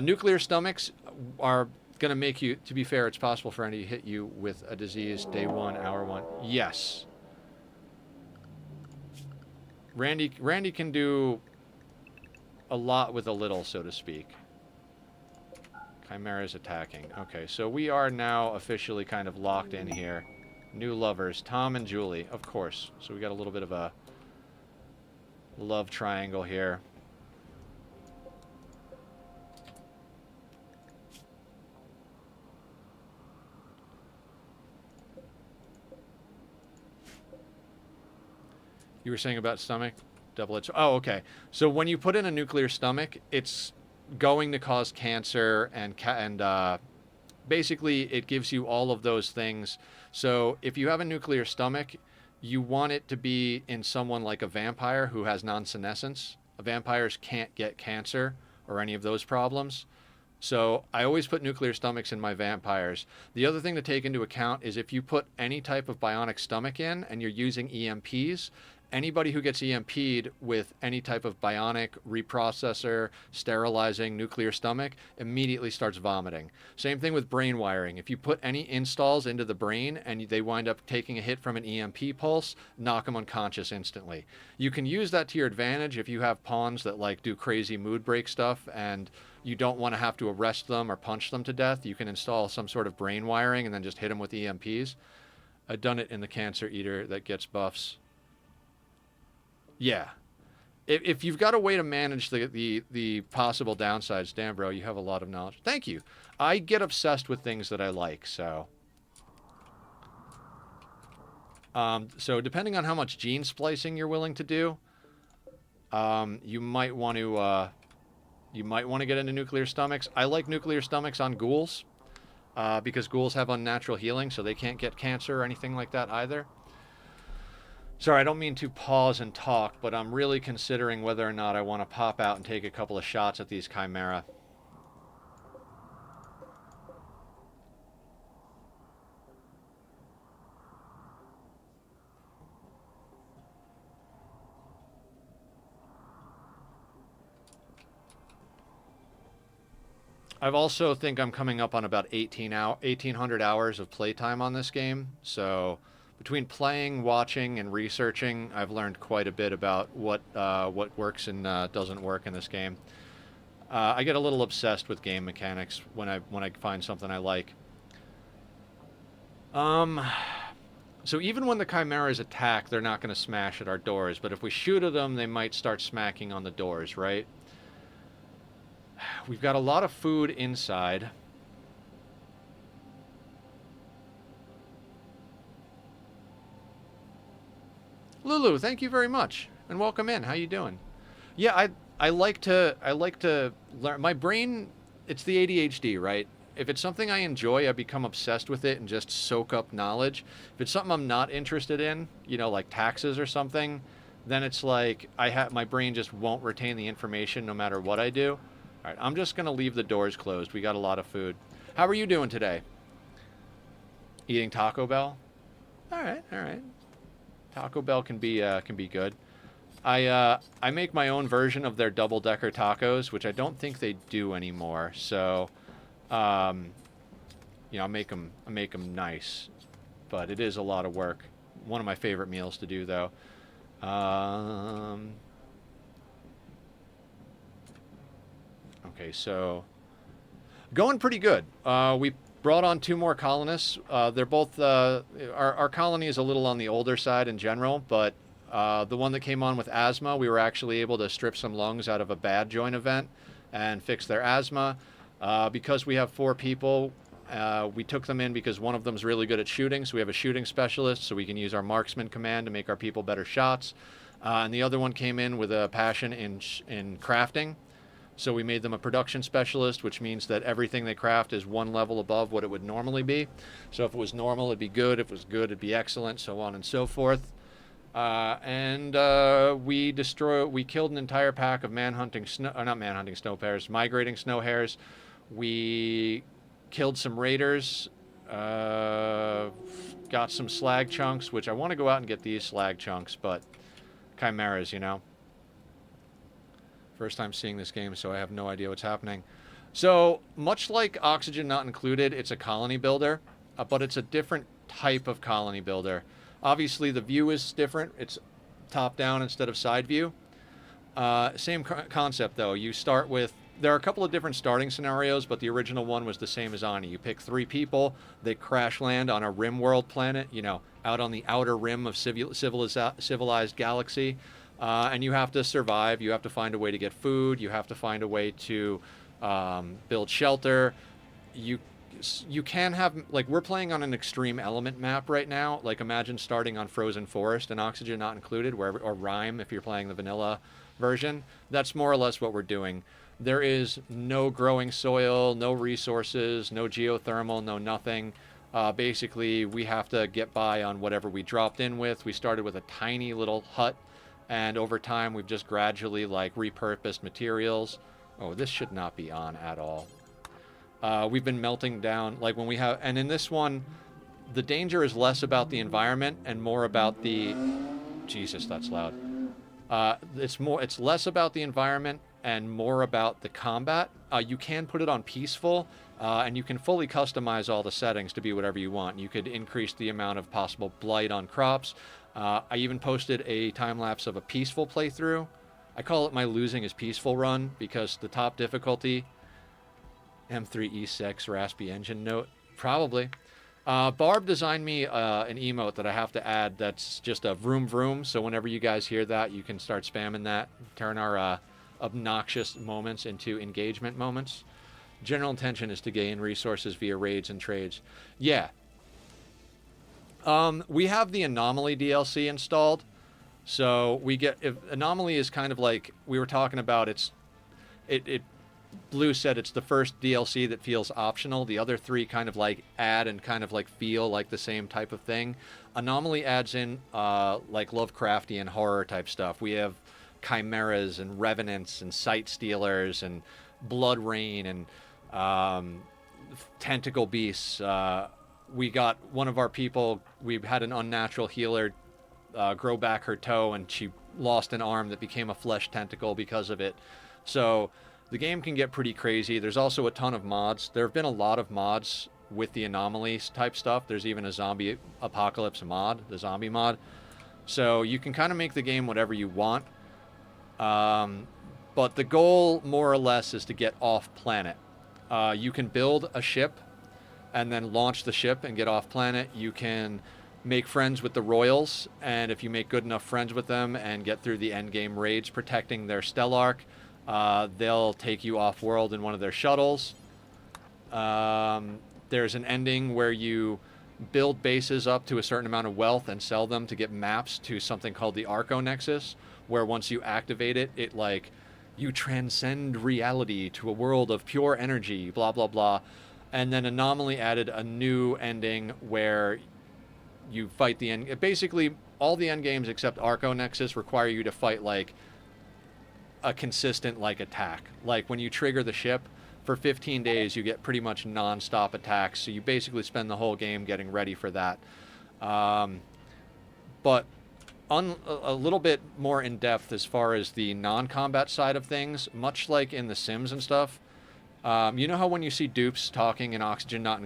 Nuclear stomachs are going to make you... To be fair, it's possible for Randy to hit you with a disease day 1, hour 1. Yes. Randy can do a lot with a little, so to speak. Chimera's attacking. Okay, so we are now officially kind of locked in here. New lovers, Tom and Julie, of course. So we got a little bit of a love triangle here. You were saying about stomach? Double-edged. Oh, okay. So when you put in a nuclear stomach, it's going to cause cancer and basically it gives you all of those things. So if you have a nuclear stomach, you want it to be in someone like a vampire who has non-senescence. Vampires can't get cancer or any of those problems. So I always put nuclear stomachs in my vampires. The other thing to take into account is if you put any type of bionic stomach in and you're using EMPs, anybody who gets EMP'd with any type of bionic reprocessor, sterilizing nuclear stomach immediately starts vomiting. Same thing with brain wiring. If you put any installs into the brain and they wind up taking a hit from an EMP pulse, knock them unconscious instantly. You can use that to your advantage if you have pawns that like do crazy mood break stuff and you don't want to have to arrest them or punch them to death. You can install some sort of brain wiring and then just hit them with EMPs. I've done it in the Cancer Eater that gets buffs. Yeah. If you've got a way to manage the possible downsides, damn, bro, you have a lot of knowledge. Thank you. I get obsessed with things that I like, so. So depending on how much gene splicing you're willing to do, you might want to get into nuclear stomachs. I like nuclear stomachs on ghouls because ghouls have unnatural healing, so they can't get cancer or anything like that either. Sorry, I don't mean to pause and talk, but I'm really considering whether or not I want to pop out and take a couple of shots at these Chimera. I've also think I'm coming up on about 1,800 hours of playtime on this game, so between playing, watching, and researching, I've learned quite a bit about what works and doesn't work in this game. I get a little obsessed with game mechanics when I find something I like. So even when the Chimeras attack, they're not going to smash at our doors, but if we shoot at them, they might start smacking on the doors, right? We've got a lot of food inside. Lulu, thank you very much, and welcome in. How you doing? Yeah, I like to learn. My brain, it's the ADHD, right? If it's something I enjoy, I become obsessed with it and just soak up knowledge. If it's something I'm not interested in, you know, like taxes or something, then it's like my brain just won't retain the information no matter what I do. All right, I'm just gonna leave the doors closed. We got a lot of food. How are you doing today? Eating Taco Bell? All right, all right. Taco Bell can be good. I make my own version of their double-decker tacos, which I don't think they do anymore. So, you know, I make them nice, but it is a lot of work. One of my favorite meals to do, though. Okay, so going pretty good. We brought on 2 more colonists. They're both our colony is a little on the older side in general, but the one that came on with asthma, we were actually able to strip some lungs out of a bad joint event and fix their asthma. Because we have 4 people, we took them in because one of them's really good at shooting, so we have a shooting specialist, so we can use our marksman command to make our people better shots. And the other one came in with a passion in crafting. So we made them a production specialist, which means that everything they craft is 1 level above what it would normally be. So if it was normal, it'd be good. If it was good, it'd be excellent, so on and so forth. We killed an entire pack of not manhunting snow hares, migrating snow hares. We killed some raiders, got some slag chunks, which I want to go out and get these slag chunks, but chimeras, you know. First time seeing this game, so I have no idea what's happening. So, much like Oxygen Not Included, it's a colony builder, but it's a different type of colony builder. Obviously, the view is different. It's top-down instead of side view. Same concept, though. You start with... There are a couple of different starting scenarios, but the original one was the same as Ani. You pick 3 people, they crash land on a Rimworld planet, you know, out on the outer rim of civilized galaxy. And you have to survive. You have to find a way to get food. You have to find a way to build shelter. you can have, like, we're playing on an extreme element map right now. Like, imagine starting on Frozen Forest and Oxygen Not Included, or Rime if you're playing the vanilla version. That's more or less what we're doing. There is no growing soil, no resources, no geothermal, no nothing. Basically, we have to get by on whatever we dropped in with. We started with a tiny little hut, and over time, we've just gradually, like, repurposed materials. Oh, this should not be on at all. We've been melting down, like, when we have, and in this one, the danger is less about the environment and more about the, Jesus, that's loud. It's less about the environment and more about the combat. You can put it on peaceful, and you can fully customize all the settings to be whatever you want. You could increase the amount of possible blight on crops. I even posted a time lapse of a peaceful playthrough. I call it my losing is peaceful run because the top difficulty, M3E6 raspy engine note, probably. Barb designed me an emote that I have to add that's just a vroom vroom, so whenever you guys hear that, you can start spamming that, turn our obnoxious moments into engagement moments. General intention is to gain resources via raids and trades. Yeah. We have the Anomaly DLC installed, so we get, if Anomaly is kind of like we were talking about, Blue said it's the first DLC that feels optional. The other three kind of like add and kind of like feel like the same type of thing. Anomaly adds in like Lovecraftian horror type stuff. We have chimeras and revenants and sight stealers and blood rain and tentacle beasts. We got one of our people, we had an unnatural healer grow back her toe, and she lost an arm that became a flesh tentacle because of it. So the game can get pretty crazy. There's also a ton of mods. There have been a lot of mods with the anomalies type stuff. There's even a zombie apocalypse mod, the zombie mod. So you can kind of make the game whatever you want. But the goal, more or less, is to get off planet. You can build a ship and then launch the ship and get off planet. You can make friends with the royals, and if you make good enough friends with them and get through the end game raids protecting their Stellark, they'll take you off world in one of their shuttles. There's an ending where you build bases up to a certain amount of wealth and sell them to get maps to something called the Arco Nexus, where once you activate it, it like, you transcend reality to a world of pure energy, blah, blah, blah. And then Anomaly added a new ending where you fight the end. Basically, all the end games except Arco Nexus require you to fight like a consistent like attack. Like when you trigger the ship for 15 days, you get pretty much non-stop attacks. So you basically spend the whole game getting ready for that. But a little bit more in depth as far as the non-combat side of things, much like in The Sims and stuff. You know how when you see dupes talking in Oxygen Not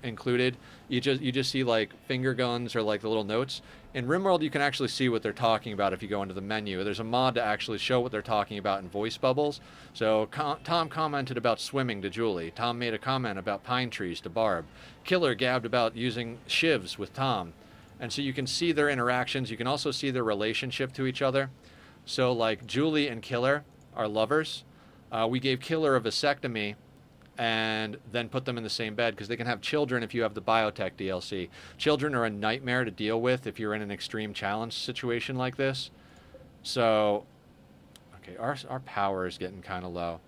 Included, you just see like finger guns or like the little notes. In Rimworld, you can actually see what they're talking about if you go into the menu. There's a mod to actually show what they're talking about in voice bubbles. So Tom commented about swimming to Julie. Tom made a comment about pine trees to Barb. Killer gabbed about using shivs with Tom. And so you can see their interactions. You can also see their relationship to each other. So like Julie and Killer are lovers. We gave Killer a vasectomy and then put them in the same bed because they can have children if you have the biotech DLC. Children are a nightmare to deal with if you're in an extreme challenge situation like this. So, okay, our power is getting kind of low.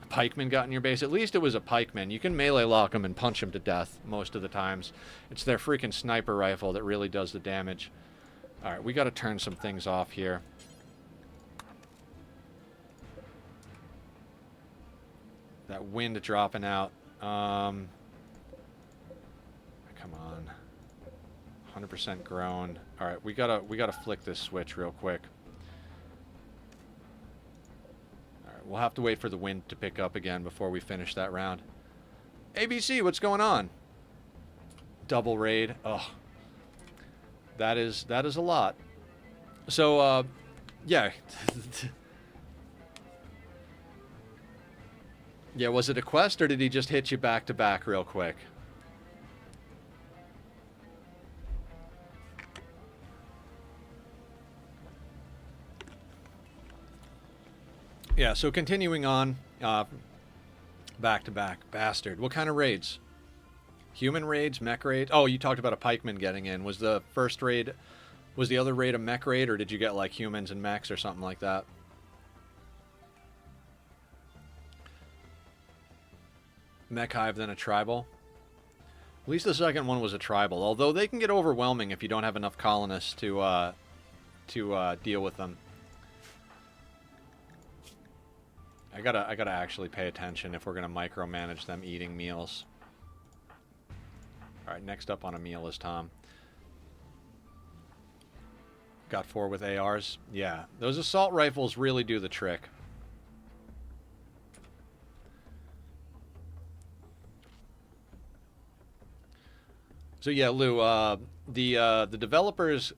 A pikeman got in your base. At least it was a pikeman. You can melee lock them and punch them to death most of the times. It's their freaking sniper rifle that really does the damage. All right, we got to turn some things off here. That wind dropping out. Come on. 100% grown. All right, we gotta flick this switch real quick. All right, we'll have to wait for the wind to pick up again before we finish that round. ABC, what's going on? Double raid. Oh, that is a lot. So, yeah. Yeah, was it a quest, or did he just hit you back to back real quick? Yeah, so continuing on, Back to back. Bastard. What kind of raids? Human raids? Mech raids? Oh, you talked about a pikeman getting in. Was the first raid... Was the other raid a mech raid, or did you get, like, humans and mechs or something like that? Mech hive, then a tribal. At least the second one was a tribal, although they can get overwhelming if you don't have enough colonists to deal with them. I gotta actually pay attention if we're gonna micromanage them eating meals. All right, next up on a meal is Tom. Got 4 with ARs. Yeah, those assault rifles really do the trick. So yeah, Lou, the developers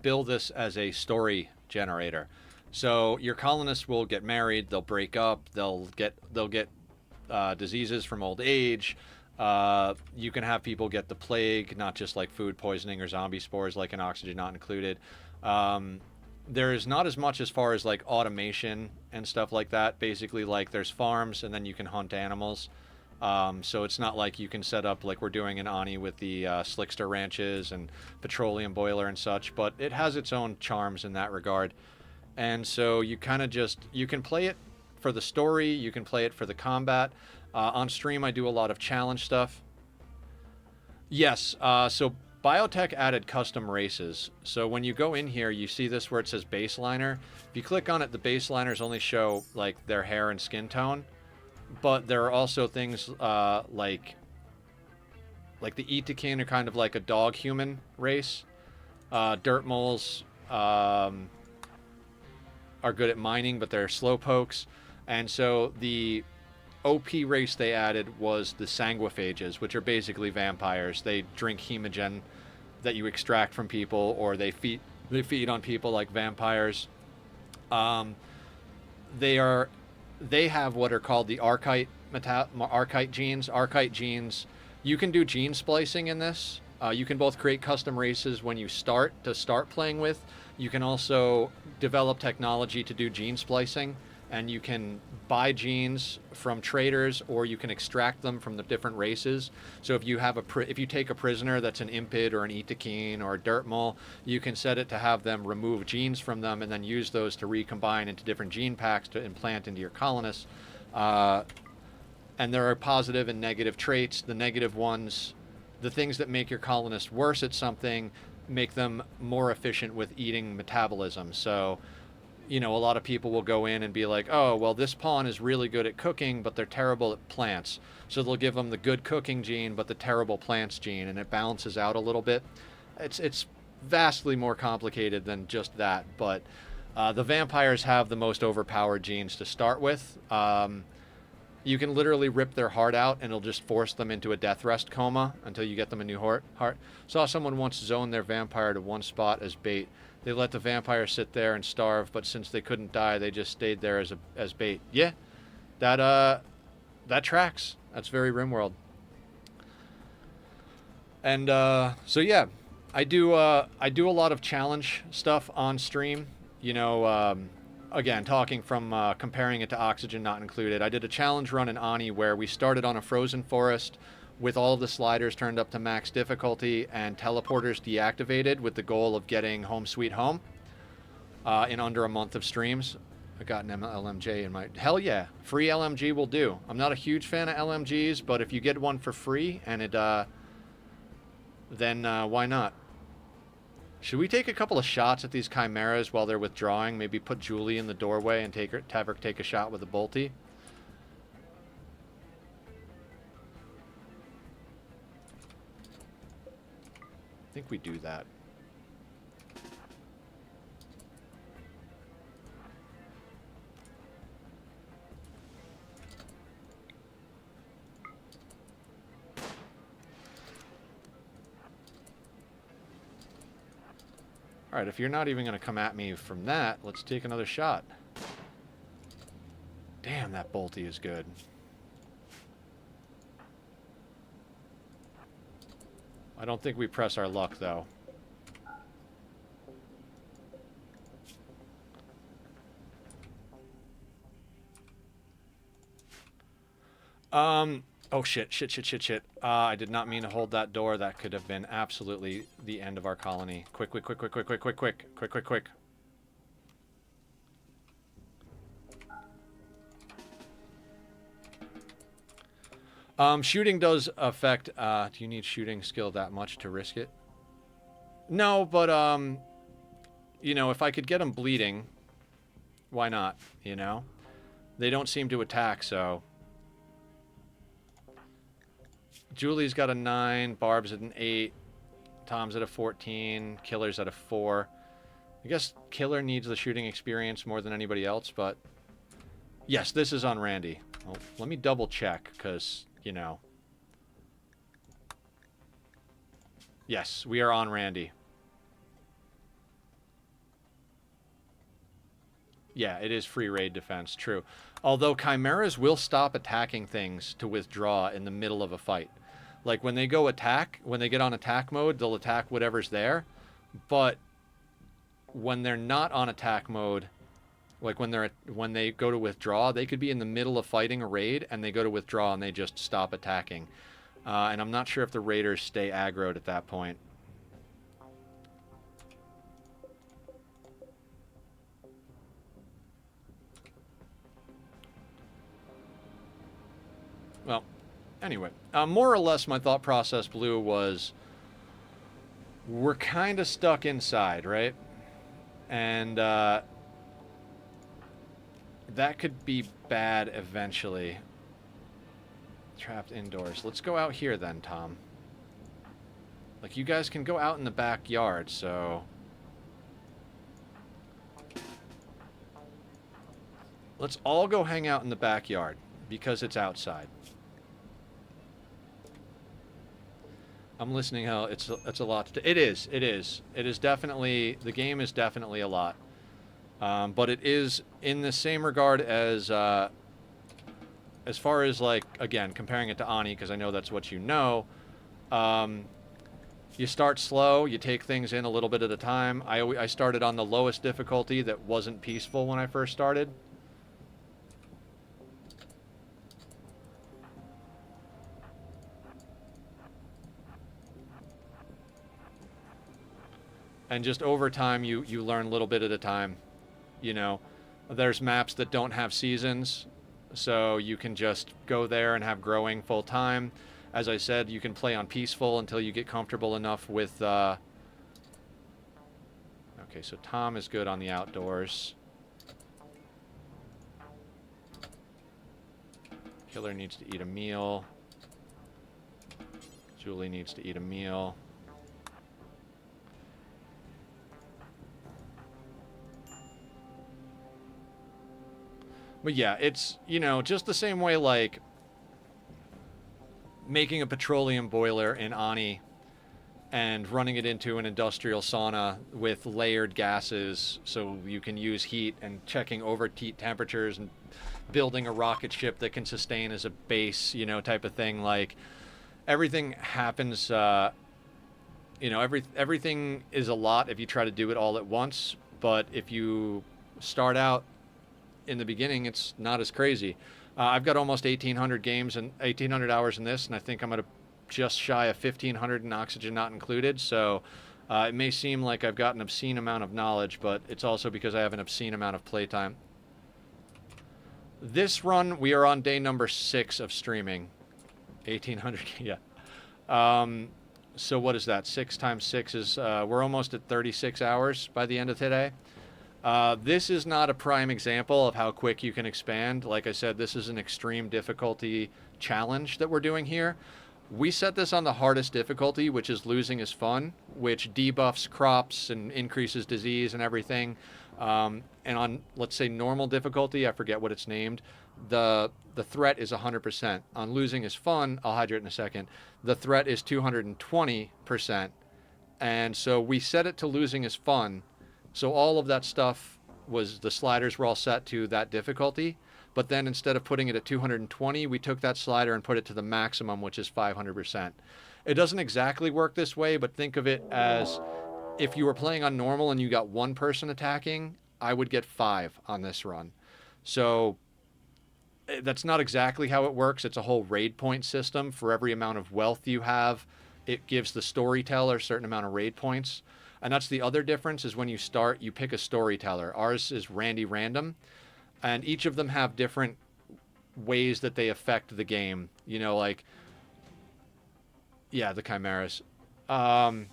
build this as a story generator. So your colonists will get married, they'll break up, they'll get diseases from old age. You can have people get the plague, not just like food poisoning or zombie spores, like an oxygen not included. There's not as much as far as like automation and stuff like that. Basically, like there's farms and then you can hunt animals. So it's not like you can set up like we're doing in Ani with the Slickster ranches and petroleum boiler and such, but it has its own charms in that regard. And so you kind of just, you can play it for the story, you can play it for the combat. On stream, I do a lot of challenge stuff. Yes, so Biotech added custom races. So when you go in here, you see this where it says baseliner. If you click on it, the baseliners only show like their hair and skin tone. But there are also things like the Itakin are kind of like a dog-human race. Dirt moles are good at mining, but they're slowpokes. And so the OP race they added was the sanguiphages, which are basically vampires. They drink hemogen that you extract from people, or they feed on people like vampires. They have what are called the archite genes. Archite genes, you can do gene splicing in this. You can both create custom races when you start playing with. You can also develop technology to do gene splicing, and you can buy genes from traders, or you can extract them from the different races. So if you have if you take a prisoner that's an Impid or an Itakin or a Dirt Mole, you can set it to have them remove genes from them and then use those to recombine into different gene packs to implant into your colonists. And there are positive and negative traits. The negative ones, the things that make your colonists worse at something, make them more efficient with eating metabolism. So, you know, a lot of people will go in and be like, oh, well, this pawn is really good at cooking, but they're terrible at plants. So they'll give them the good cooking gene, but the terrible plants gene, and it balances out a little bit. It's vastly more complicated than just that, but the vampires have the most overpowered genes to start with. You can literally rip their heart out, and it'll just force them into a death rest coma until you get them a new heart. Saw someone once zone their vampire to one spot as bait. They let the vampire sit there and starve, but since they couldn't die, they just stayed there as bait. Yeah, that tracks. That's very Rimworld. And so yeah, I do a lot of challenge stuff on stream. You know, again, talking from comparing it to Oxygen Not Included, I did a challenge run in Ani where we started on a frozen forest with all of the sliders turned up to max difficulty and teleporters deactivated, with the goal of getting Home Sweet Home in under a month of streams. I got an LMG in my... Hell yeah, free LMG will do. I'm not a huge fan of LMGs, but if you get one for free and it... then why not? Should we take a couple of shots at these chimeras while they're withdrawing? Maybe put Julie in the doorway and have her take a shot with a bolty? I think we do that. All right, if you're not even going to come at me from that, let's take another shot. Damn, that bolty is good. I don't think we press our luck, though. Oh shit, shit, shit, shit, shit. I did not mean to hold that door. That could have been absolutely the end of our colony. Quick, quick, quick, quick, quick, quick, quick, quick, quick, quick, quick. Shooting does affect, do you need shooting skill that much to risk it? No, but, you know, if I could get them bleeding, why not, you know? They don't seem to attack, so... Julie's got a 9, Barb's at an 8, Tom's at a 14, Killer's at a 4. I guess Killer needs the shooting experience more than anybody else, but... Yes, this is on Randy. Well, let me double check, because, you know... Yes, we are on Randy. Yeah, it is free raid defense, true. Although chimeras will stop attacking things to withdraw in the middle of a fight. Like when they go attack, when they get on attack mode, they'll attack whatever's there. But when they're not on attack mode, like when they go to withdraw, they could be in the middle of fighting a raid and they go to withdraw and they just stop attacking. And I'm not sure if the raiders stay aggroed at that point. Well, anyway, more or less my thought process, Blue, was we're kind of stuck inside, right? And that could be bad eventually. Trapped indoors. Let's go out here then, Tom. Like, you guys can go out in the backyard, so... Let's all go hang out in the backyard, because it's outside. I'm listening how it's a lot to... It is definitely... The game is definitely a lot. But it is in the same regard as far as, like, again, comparing it to Ani, because I know that's what you know, you start slow, you take things in a little bit at a time. I started on the lowest difficulty that wasn't peaceful when I first started. And just over time, you learn a little bit at a time. You know, there's maps that don't have seasons, so you can just go there and have growing full time. As I said, you can play on peaceful until you get comfortable enough with... Okay, so Tom is good on the outdoors. Killer needs to eat a meal. Julie needs to eat a meal. But yeah, it's, you know, just the same way, like, making a petroleum boiler in Ani and running it into an industrial sauna with layered gases so you can use heat, and checking overheat temperatures, and building a rocket ship that can sustain as a base, you know, type of thing. Like, everything happens, you know, everything is a lot if you try to do it all at once, but if you start out in the beginning, it's not as crazy. I've got almost 1,800 games and 1,800 hours in this, and I think I'm at just shy of 1,500 in Oxygen Not Included, so it may seem like I've got an obscene amount of knowledge, but it's also because I have an obscene amount of playtime. This run, we are on day number 6 of streaming. 1,800, yeah. So what is that? 6 times 6 is, we're almost at 36 hours by the end of today. This is not a prime example of how quick you can expand. Like I said, this is an extreme difficulty challenge that we're doing here. We set this on the hardest difficulty, which is Losing is Fun, which debuffs crops and increases disease and everything. And on, let's say, normal difficulty, I forget what it's named, the threat is 100%. On Losing is Fun, I'll hydrate in a second, the threat is 220%. And so we set it to Losing is Fun. So all of that stuff was, the sliders were all set to that difficulty, but then instead of putting it at 220, we took that slider and put it to the maximum, which is 500%. It doesn't exactly work this way, but think of it as if you were playing on normal and you got one person attacking, I would get 5 on this run. So That's not exactly how it works. It's a whole raid point system. For every amount of wealth you have, it gives the storyteller a certain amount of raid points. And that's the other difference is when you start, you pick a storyteller. Ours is Randy Random, and each of them have different ways that they affect the game. You know, like, yeah, the chimeras. Um,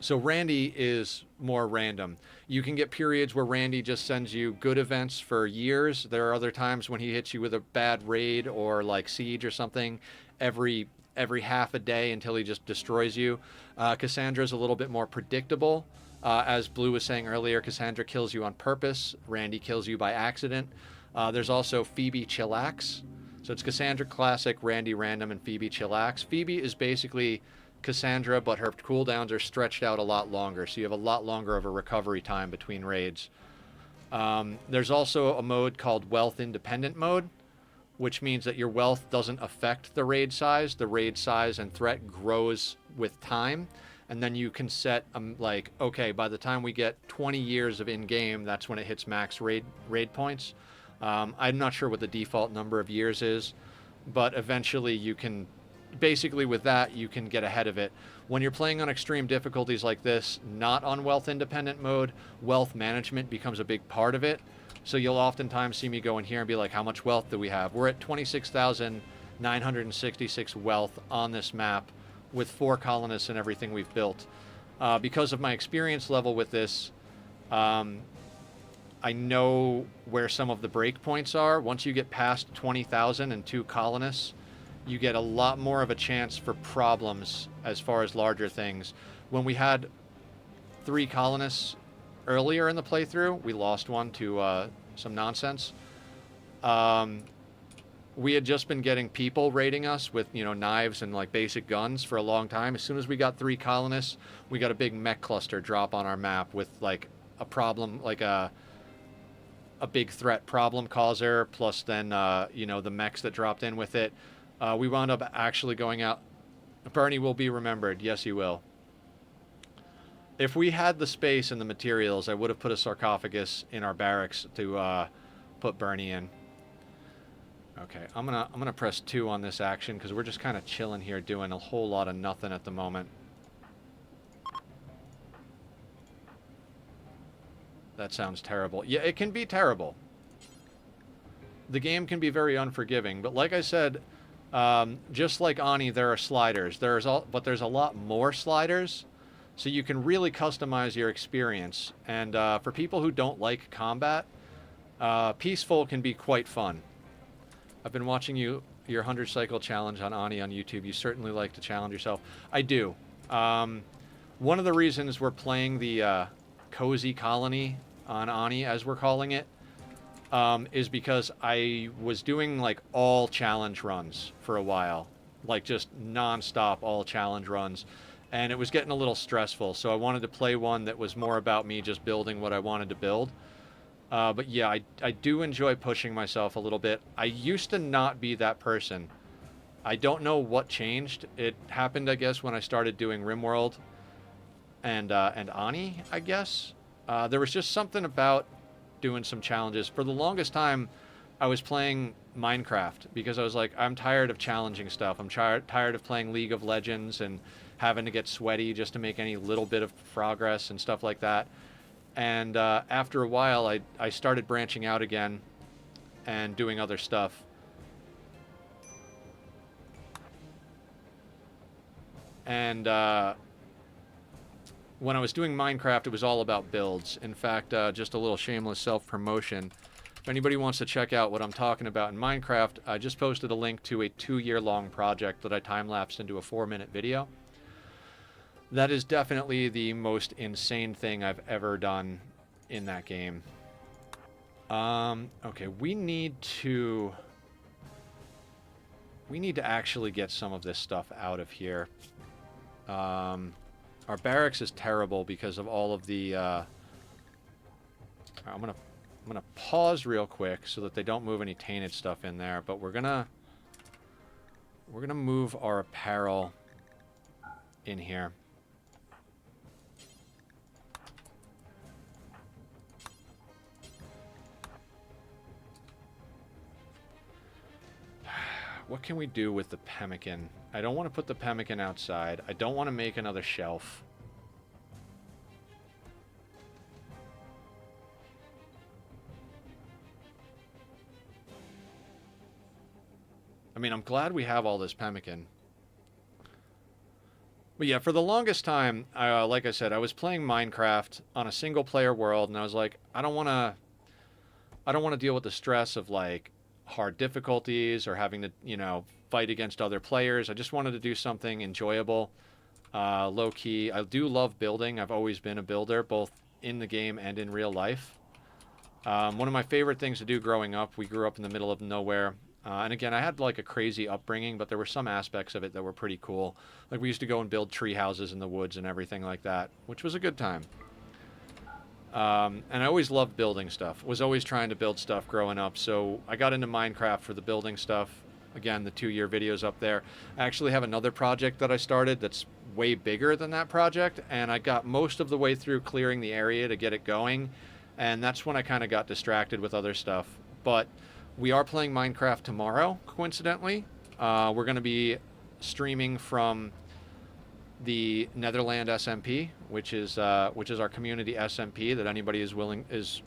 so Randy is more random. You can get periods where Randy just sends you good events for years. There are other times when he hits you with a bad raid or like siege or something every half a day until he just destroys you. Cassandra's a little bit more predictable. As Blue was saying earlier, Cassandra kills you on purpose. Randy kills you by accident. There's also Phoebe Chillax. So it's Cassandra Classic, Randy Random, and Phoebe Chillax. Phoebe is basically Cassandra, but her cooldowns are stretched out a lot longer, so you have a lot longer of a recovery time between raids. There's also a mode called Wealth Independent mode, which means that your wealth doesn't affect the raid size. The raid size and threat grows with time, and then you can set like, okay, by the time we get 20 years of in-game, that's when it hits max raid points. I'm not sure what the default number of years is, but eventually you can, basically with that, you can get ahead of it. When you're playing on extreme difficulties like this, not on wealth independent mode, wealth management becomes a big part of it. So you'll oftentimes see me go in here and be like, how much wealth do we have? We're at 26,966 wealth on this map with 4 colonists and everything we've built. Because of my experience level with this, I know where some of the breakpoints are. Once you get past 20,000 and 2 colonists, you get a lot more of a chance for problems as far as larger things. When we had 3 colonists earlier in the playthrough, we lost one to some nonsense. We had just been getting people raiding us with, you know, knives and like basic guns for a long time. As soon as we got 3 colonists, we got a big mech cluster drop on our map with like a problem, like a big threat problem causer, plus then, you know, the mechs that dropped in with it. We wound up actually going out. Bernie will be remembered. Yes, he will. If we had the space and the materials, I would have put a sarcophagus in our barracks to put Bernie in. Okay, I'm gonna press 2 on this action because we're just kind of chilling here doing a whole lot of nothing at the moment. That sounds terrible. Yeah, it can be terrible. The game can be very unforgiving, but like I said, just like Ani, there are sliders. But there's a lot more sliders, so you can really customize your experience. And for people who don't like combat, peaceful can be quite fun. I've been watching your 100 cycle challenge on Ani on YouTube. You certainly like to challenge yourself. I do. One of the reasons we're playing the Cozy Colony on Ani, as we're calling it, is because I was doing like all challenge runs for a while, like just non-stop all challenge runs, and it was getting a little stressful, so I wanted to play one that was more about me just building what I wanted to build. But yeah, I do enjoy pushing myself a little bit. I used to not be that person. I don't know what changed. It happened, I guess, when I started doing Rimworld and Ani, I guess. There was just something about doing some challenges. For the longest time, I was playing Minecraft because I was like, I'm tired of challenging stuff. I'm tired of playing League of Legends and having to get sweaty just to make any little bit of progress and stuff like that. And after a while, I started branching out again and doing other stuff. And when I was doing Minecraft, it was all about builds. In fact, just a little shameless self-promotion. If anybody wants to check out what I'm talking about in Minecraft, I just posted a link to a 2-year-long project that I time-lapsed into a 4-minute video. That is definitely the most insane thing I've ever done in that game. Okay, we need to actually get some of this stuff out of here. Our barracks is terrible because of all of the, I'm gonna pause real quick so that they don't move any tainted stuff in there, but we're gonna move our apparel in here. what can we do with the pemmican? I don't want to put the pemmican outside. I don't want to make another shelf. I mean, I'm glad we have all this pemmican. But yeah, for the longest time, like I said, I was playing Minecraft on a single player world, and I was like, I don't want to deal with the stress of like hard difficulties or having to, fight against other players. I just wanted to do something enjoyable, low key. I do love building. I've always been a builder, both in the game and in real life. One of my favorite things to do growing up, we grew up in the middle of nowhere. And again, I had like a crazy upbringing, but there were some aspects of it that were pretty cool. Like we used to go and build tree houses in the woods and everything like that, which was a good time. And I always loved building stuff. Was always trying to build stuff growing up. So I got into Minecraft for the building stuff. Again, the 2-year videos up there. I actually have another project that I started that's way bigger than that project. And I got most of the way through clearing the area to get it going. And that's when I kind of got distracted with other stuff. But we are playing Minecraft tomorrow, coincidentally. We're going to be streaming from the Netherland SMP, which is our community SMP that anybody is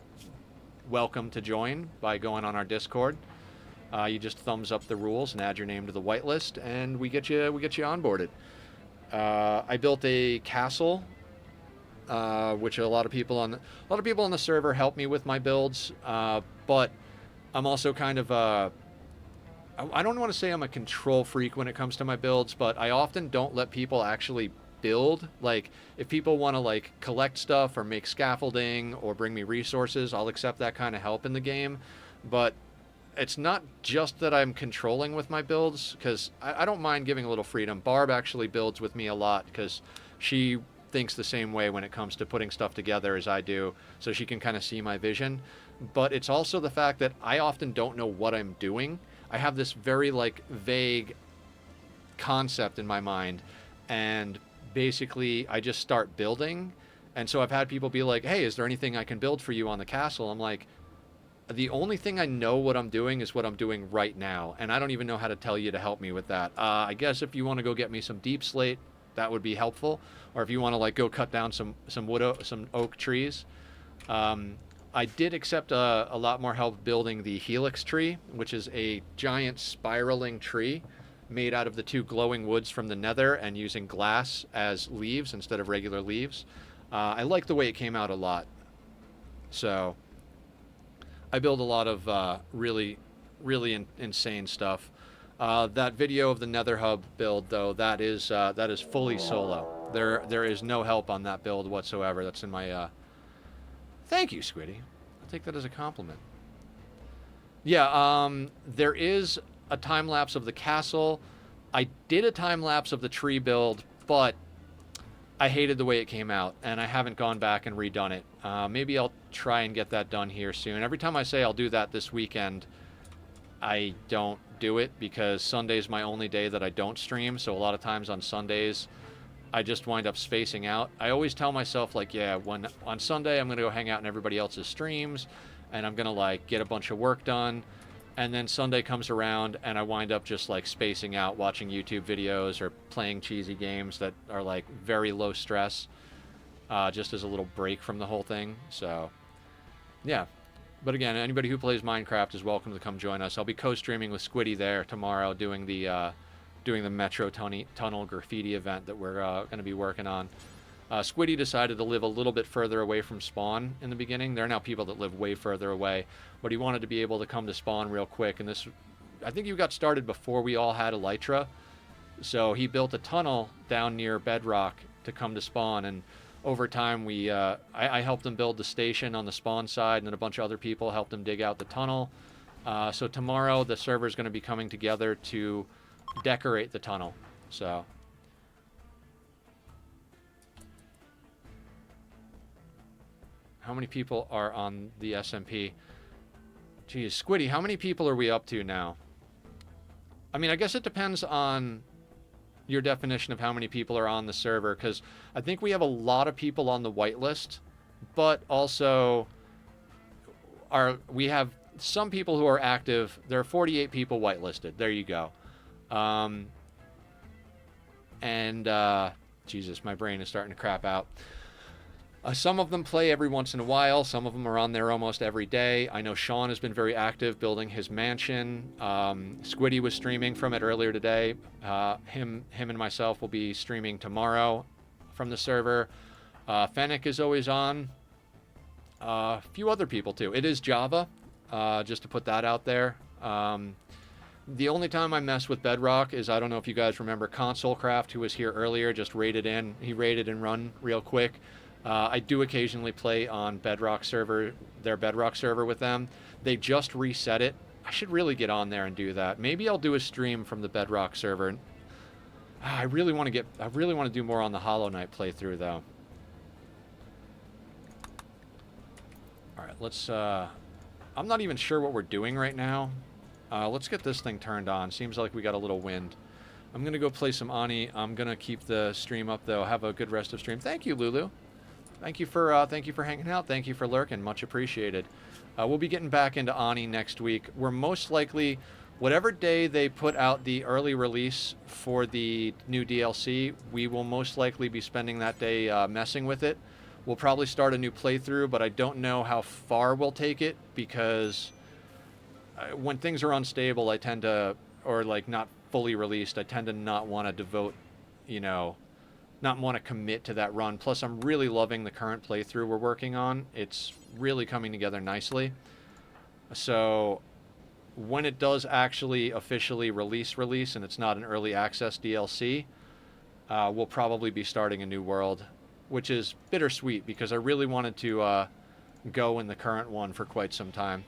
welcome to join by going on our Discord. You just thumbs up the rules and add your name to the whitelist, and we get you onboarded. I built a castle, which a lot of people on the server help me with my builds, but I'm also kind of I don't want to say I'm a control freak when it comes to my builds, but I often don't let people actually build. Like, if people want to like collect stuff or make scaffolding or bring me resources, I'll accept that kind of help in the game. But it's not just that I'm controlling with my builds, because I don't mind giving a little freedom. Barb actually builds with me a lot because she thinks the same way when it comes to putting stuff together as I do, so she can kind of see my vision. But it's also the fact that I often don't know what I'm doing. I have this very like vague concept in my mind, and basically I just start building. And so I've had people be like, hey, is there anything I can build for you on the castle? I'm like, the only thing I know what I'm doing is what I'm doing right now, and I don't even know how to tell you to help me with that. I guess if you want to go get me some deep slate, that would be helpful. Or if you want to like go cut down some oak trees. I did accept a lot more help building the helix tree, which is a giant spiraling tree made out of the 2 glowing woods from the nether and using glass as leaves instead of regular leaves. I like the way it came out a lot. So I build a lot of really insane stuff. That video of the nether hub build, though, that is fully solo. There is no help on that build whatsoever. That's in my thank you, Squiddy. I'll take that as a compliment. Yeah, there is a time lapse of the castle. I did a time lapse of the tree build, but I hated the way it came out, and I haven't gone back and redone it. Maybe I'll try and get that done here soon. Every time I say I'll do that this weekend, I don't do it, because Sunday's my only day that I don't stream, so a lot of times on Sundays I just wind up spacing out. I always tell myself, like, yeah, when on Sunday I'm going to go hang out in everybody else's streams, and I'm going to, like, get a bunch of work done. And then Sunday comes around, and I wind up just, like, spacing out, watching YouTube videos or playing cheesy games that are, like, very low stress, just as a little break from the whole thing. So, yeah. But again, anybody who plays Minecraft is welcome to come join us. I'll be co-streaming with Squiddy there tomorrow, doing the Metro Tunnel graffiti event that we're going to be working on. Squiddy decided to live a little bit further away from spawn in the beginning. There are now people that live way further away, but he wanted to be able to come to spawn real quick. And this, I think you got started before we all had Elytra. So he built a tunnel down near Bedrock to come to spawn. And over time, I helped him build the station on the spawn side, and then a bunch of other people helped him dig out the tunnel. So tomorrow, the server's going to be coming together to decorate the tunnel. So how many people are on the SMP? Geez, Squiddy, how many people are we up to now? I mean, I guess it depends on your definition of how many people are on the server, because I think we have a lot of people on the whitelist, but also we have some people who are active. There are 48 people whitelisted. There you go. Um, and Jesus, my brain is starting to crap out. Some of them play every once in a while. Some of them are on there almost every day. I know Sean has been very active building his mansion. Squiddy was streaming from it earlier today. Him and myself will be streaming tomorrow from the server. Fennec is always on. A few other people too. It is Java, just to put that out there. The only time I mess with Bedrock is, I don't know if you guys remember Consolecraft, who was here earlier, just raided in. He raided and run real quick. I do occasionally play on Bedrock server, their Bedrock server with them. They just reset it. I should really get on there and do that. Maybe I'll do a stream from the Bedrock server. I really want to do more on the Hollow Knight playthrough though. All right, let's I'm not even sure what we're doing right now. Let's get this thing turned on. Seems like we got a little wind. I'm going to go play some Ani. I'm going to keep the stream up, though. Have a good rest of stream. Thank you, Lulu. Thank you for hanging out. Thank you for lurking. Much appreciated. We'll be getting back into Ani next week. We're most likely, whatever day they put out the early release for the new DLC, we will most likely be spending that day messing with it. We'll probably start a new playthrough, but I don't know how far we'll take it, because when things are unstable, I tend to, or like not fully released, I tend to not want to devote, not want to commit to that run. Plus, I'm really loving the current playthrough we're working on. It's really coming together nicely. So when it does actually officially release, and it's not an early access DLC, we'll probably be starting a new world, which is bittersweet because I really wanted to go in the current one for quite some time.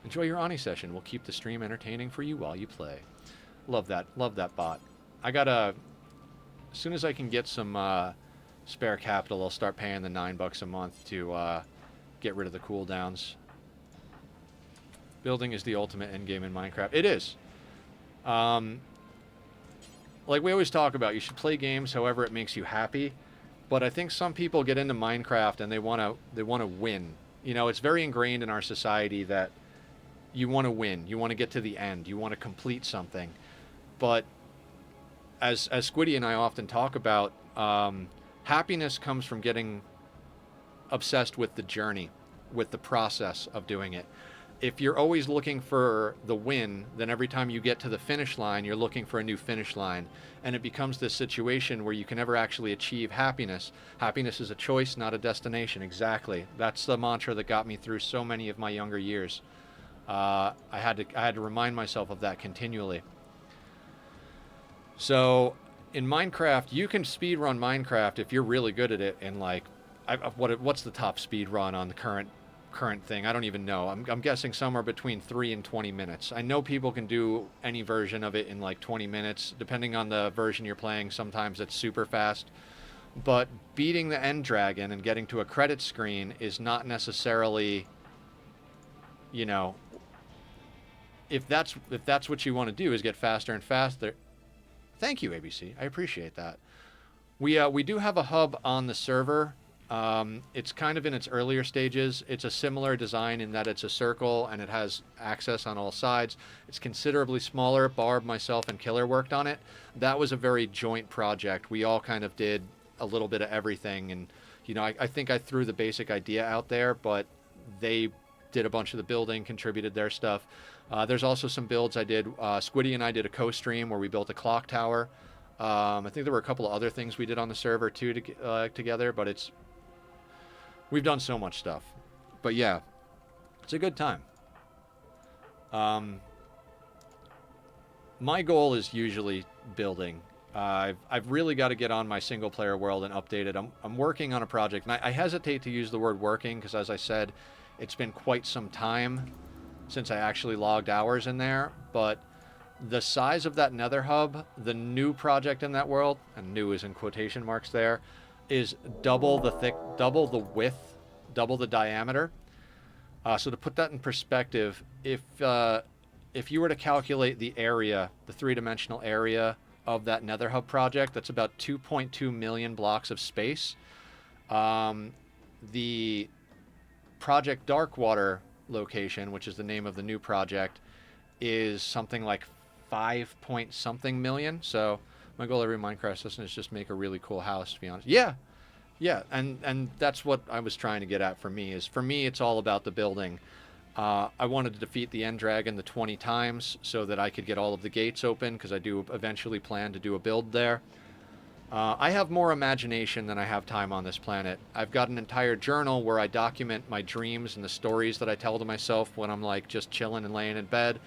Enjoy your Ani session. We'll keep the stream entertaining for you while you play. Love that bot. I gotta, as soon as I can get some spare capital, I'll start paying the $9 a month to get rid of the cooldowns. Building is the ultimate endgame in Minecraft. It is. Like we always talk about, you should play games however it makes you happy. But I think some people get into Minecraft and they want to win. It's very ingrained in our society that you want to win. You want to get to the end. You want to complete something. But as Squiddy and I often talk about, happiness comes from getting obsessed with the journey, with the process of doing it. If you're always looking for the win, then every time you get to the finish line, you're looking for a new finish line. And it becomes this situation where you can never actually achieve happiness. Happiness is a choice, not a destination. Exactly. That's the mantra that got me through so many of my younger years. I had to remind myself of that continually. So in Minecraft, you can speedrun Minecraft if you're really good at it. And like, what's the top speedrun on the current thing? I don't even know. I'm guessing somewhere between 3 and 20 minutes. I know people can do any version of it in like 20 minutes, depending on the version you're playing. Sometimes it's super fast. But beating the end dragon and getting to a credit screen is not necessarily, if that's what you want to do, is get faster and faster. Thank you, ABC. I appreciate that. We do have a hub on the server. It's kind of in its earlier stages. It's a similar design in that it's a circle and it has access on all sides. It's considerably smaller. Barb, myself, and Killer worked on it. That was a very joint project. We all kind of did a little bit of everything. And, I think I threw the basic idea out there, but they did a bunch of the building, contributed their stuff. There's also some builds I did. Squiddy and I did a co-stream where we built a clock tower. I think there were a couple of other things we did on the server too together, but we've done so much stuff. But yeah, it's a good time. My goal is usually building. I've really got to get on my single player world and update it. I'm working on a project, and I hesitate to use the word working because, as I said, it's been quite some time since I actually logged hours in there. But the size of that nether hub, the new project in that world, and new is in quotation marks there, is double the width, double the diameter. So to put that in perspective, if you were to calculate the area, the three-dimensional area of that nether hub project, that's about 2.2 million blocks of space. The Project Darkwater location, which is the name of the new project, is something like 5 point something million. So my goal every Minecraft session is just make a really cool house, to be honest. Yeah, yeah, and that's what I was trying to get at. For me, it's all about the building. I wanted to defeat the end dragon the 20 times so that I could get all of the gates open, because I do eventually plan to do a build there. I have more imagination than I have time on this planet. I've got an entire journal where I document my dreams and the stories that I tell to myself when I'm like just chilling and laying in bed.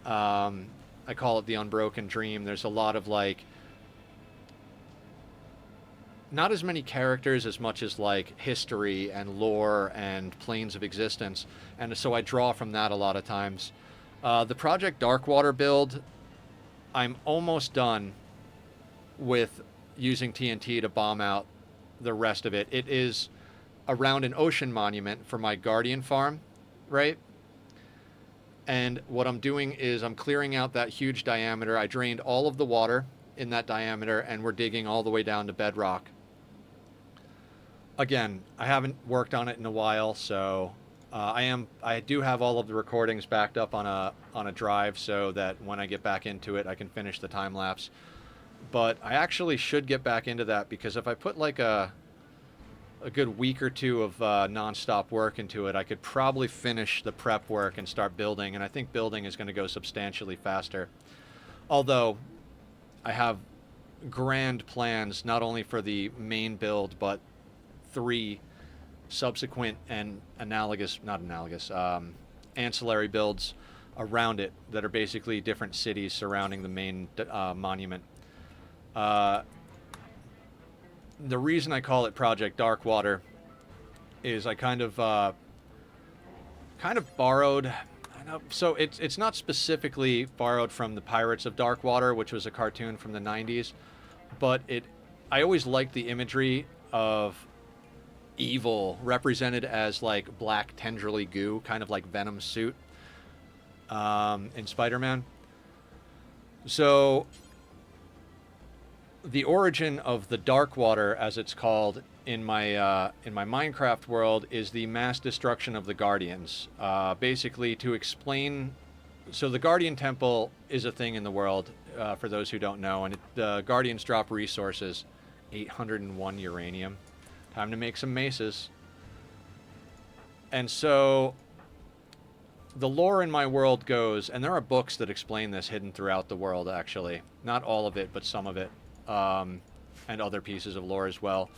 I call it the unbroken dream. There's a lot of like, not as many characters as much as like history and lore and planes of existence, and so I draw from that a lot of times. The Project Darkwater build, I'm almost done with using TNT to bomb out the rest of it. It is around an ocean monument for my Guardian farm, right? And what I'm doing is I'm clearing out that huge diameter. I drained all of the water in that diameter, and we're digging all the way down to bedrock. Again, I haven't worked on it in a while, so I do have all of the recordings backed up on a drive, so that when I get back into it, I can finish the time lapse. But I actually should get back into that, because if I put like a good week or two of nonstop work into it, I could probably finish the prep work and start building. And I think building is going to go substantially faster. Although I have grand plans not only for the main build, but 3 subsequent and ancillary builds around it that are basically different cities surrounding the main monument. The reason I call it Project Darkwater is I kind of borrowed. So it's not specifically borrowed from the Pirates of Darkwater, which was a cartoon from the 90s, but I always liked the imagery of evil represented as like black tendrily goo, kind of like Venom's suit in Spider-Man. So the origin of the Darkwater, as it's called in my Minecraft world, is the mass destruction of the Guardians. Basically, to explain, so the Guardian Temple is a thing in the world, for those who don't know, and the Guardians drop resources, 801 uranium. Time to make some maces. And so the lore in my world goes, and there are books that explain this hidden throughout the world, actually. Not all of it, but some of it. And other pieces of lore as well,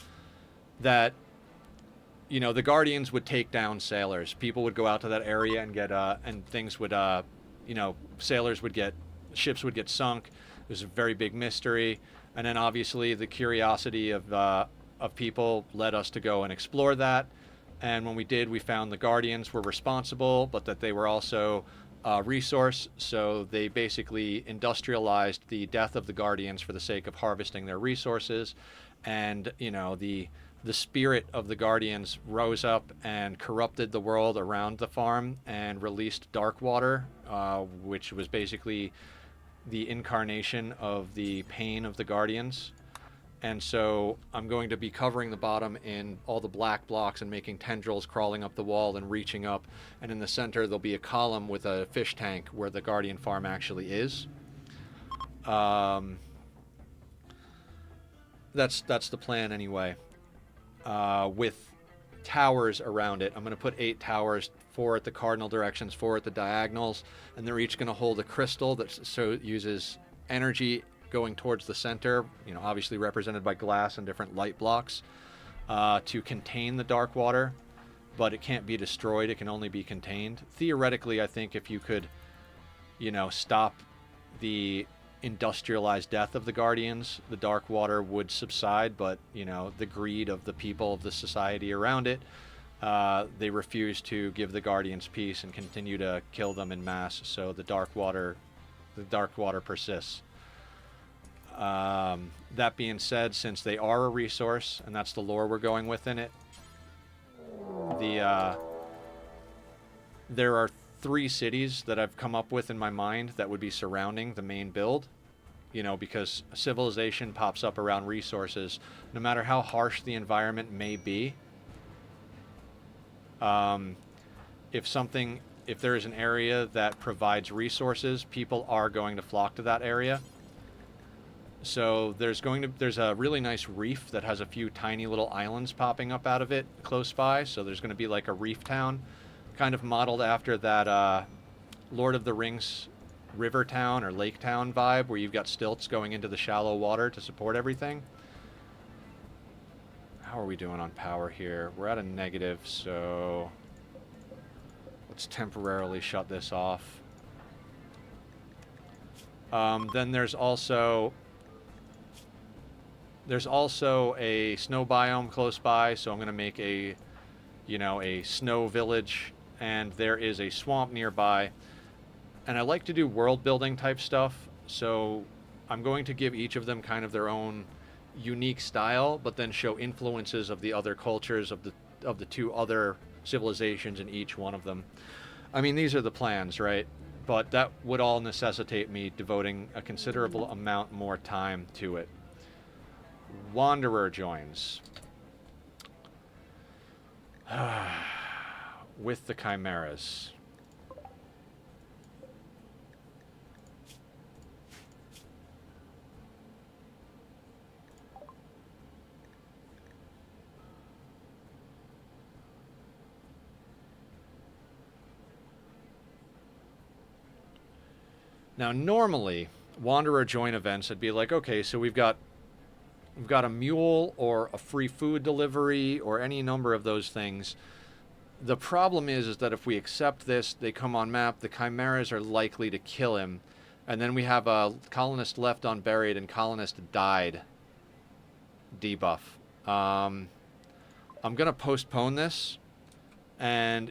that, you know, the Guardians would take down sailors. People would go out to that area and get, and things would, ships would get sunk. It was a very big mystery. And then obviously the curiosity of people led us to go and explore that. And when we did, we found the Guardians were responsible, but that they were also resource, so they basically industrialized the death of the Guardians for the sake of harvesting their resources. And, you know, the spirit of the Guardians rose up and corrupted the world around the farm and released Darkwater, which was basically the incarnation of the pain of the Guardians. And so I'm going to be covering the bottom in all the black blocks and making tendrils crawling up the wall and reaching up. And in the center, there'll be a column with a fish tank where the Guardian farm actually is. That's the plan anyway. With towers around it. I'm going to put 8 towers, 4 at the cardinal directions, 4 at the diagonals. And they're each going to hold a crystal that uses energy going towards the center, you know, obviously represented by glass and different light blocks, to contain the Darkwater, but it can't be destroyed. It can only be contained. Theoretically, I think if you could, you know, stop the industrialized death of the Guardians, the Darkwater would subside, but, you know, the greed of the people of the society around it, they refuse to give the Guardians peace and continue to kill them in mass, so the Darkwater persists. That being said, since they are a resource, and that's the lore we're going with in it, there are 3 cities that I've come up with in my mind that would be surrounding the main build, you know, because civilization pops up around resources, no matter how harsh the environment may be. If something if there is an area that provides resources, people are going to flock to that area. So there's a really nice reef that has a few tiny little islands popping up out of it close by. So there's going to be like a reef town, kind of modeled after that Lord of the Rings river town or lake town vibe, where you've got stilts going into the shallow water to support everything. How are we doing on power here? We're at a negative, so let's temporarily shut this off. Then there's also a snow biome close by, so I'm going to make a snow village, and there is a swamp nearby. And I like to do world building type stuff, so I'm going to give each of them kind of their own unique style, but then show influences of the other cultures of the two other civilizations in each one of them. I mean, these are the plans, right? But that would all necessitate me devoting a considerable amount more time to it. Wanderer joins. With the chimeras. Now, normally, Wanderer join events would be like, okay, so we've got a mule or a free food delivery or any number of those things. The problem is that if we accept this, they come on map, the chimeras are likely to kill him, and then we have a colonist left unburied and colonist died debuff. I'm going to postpone this, and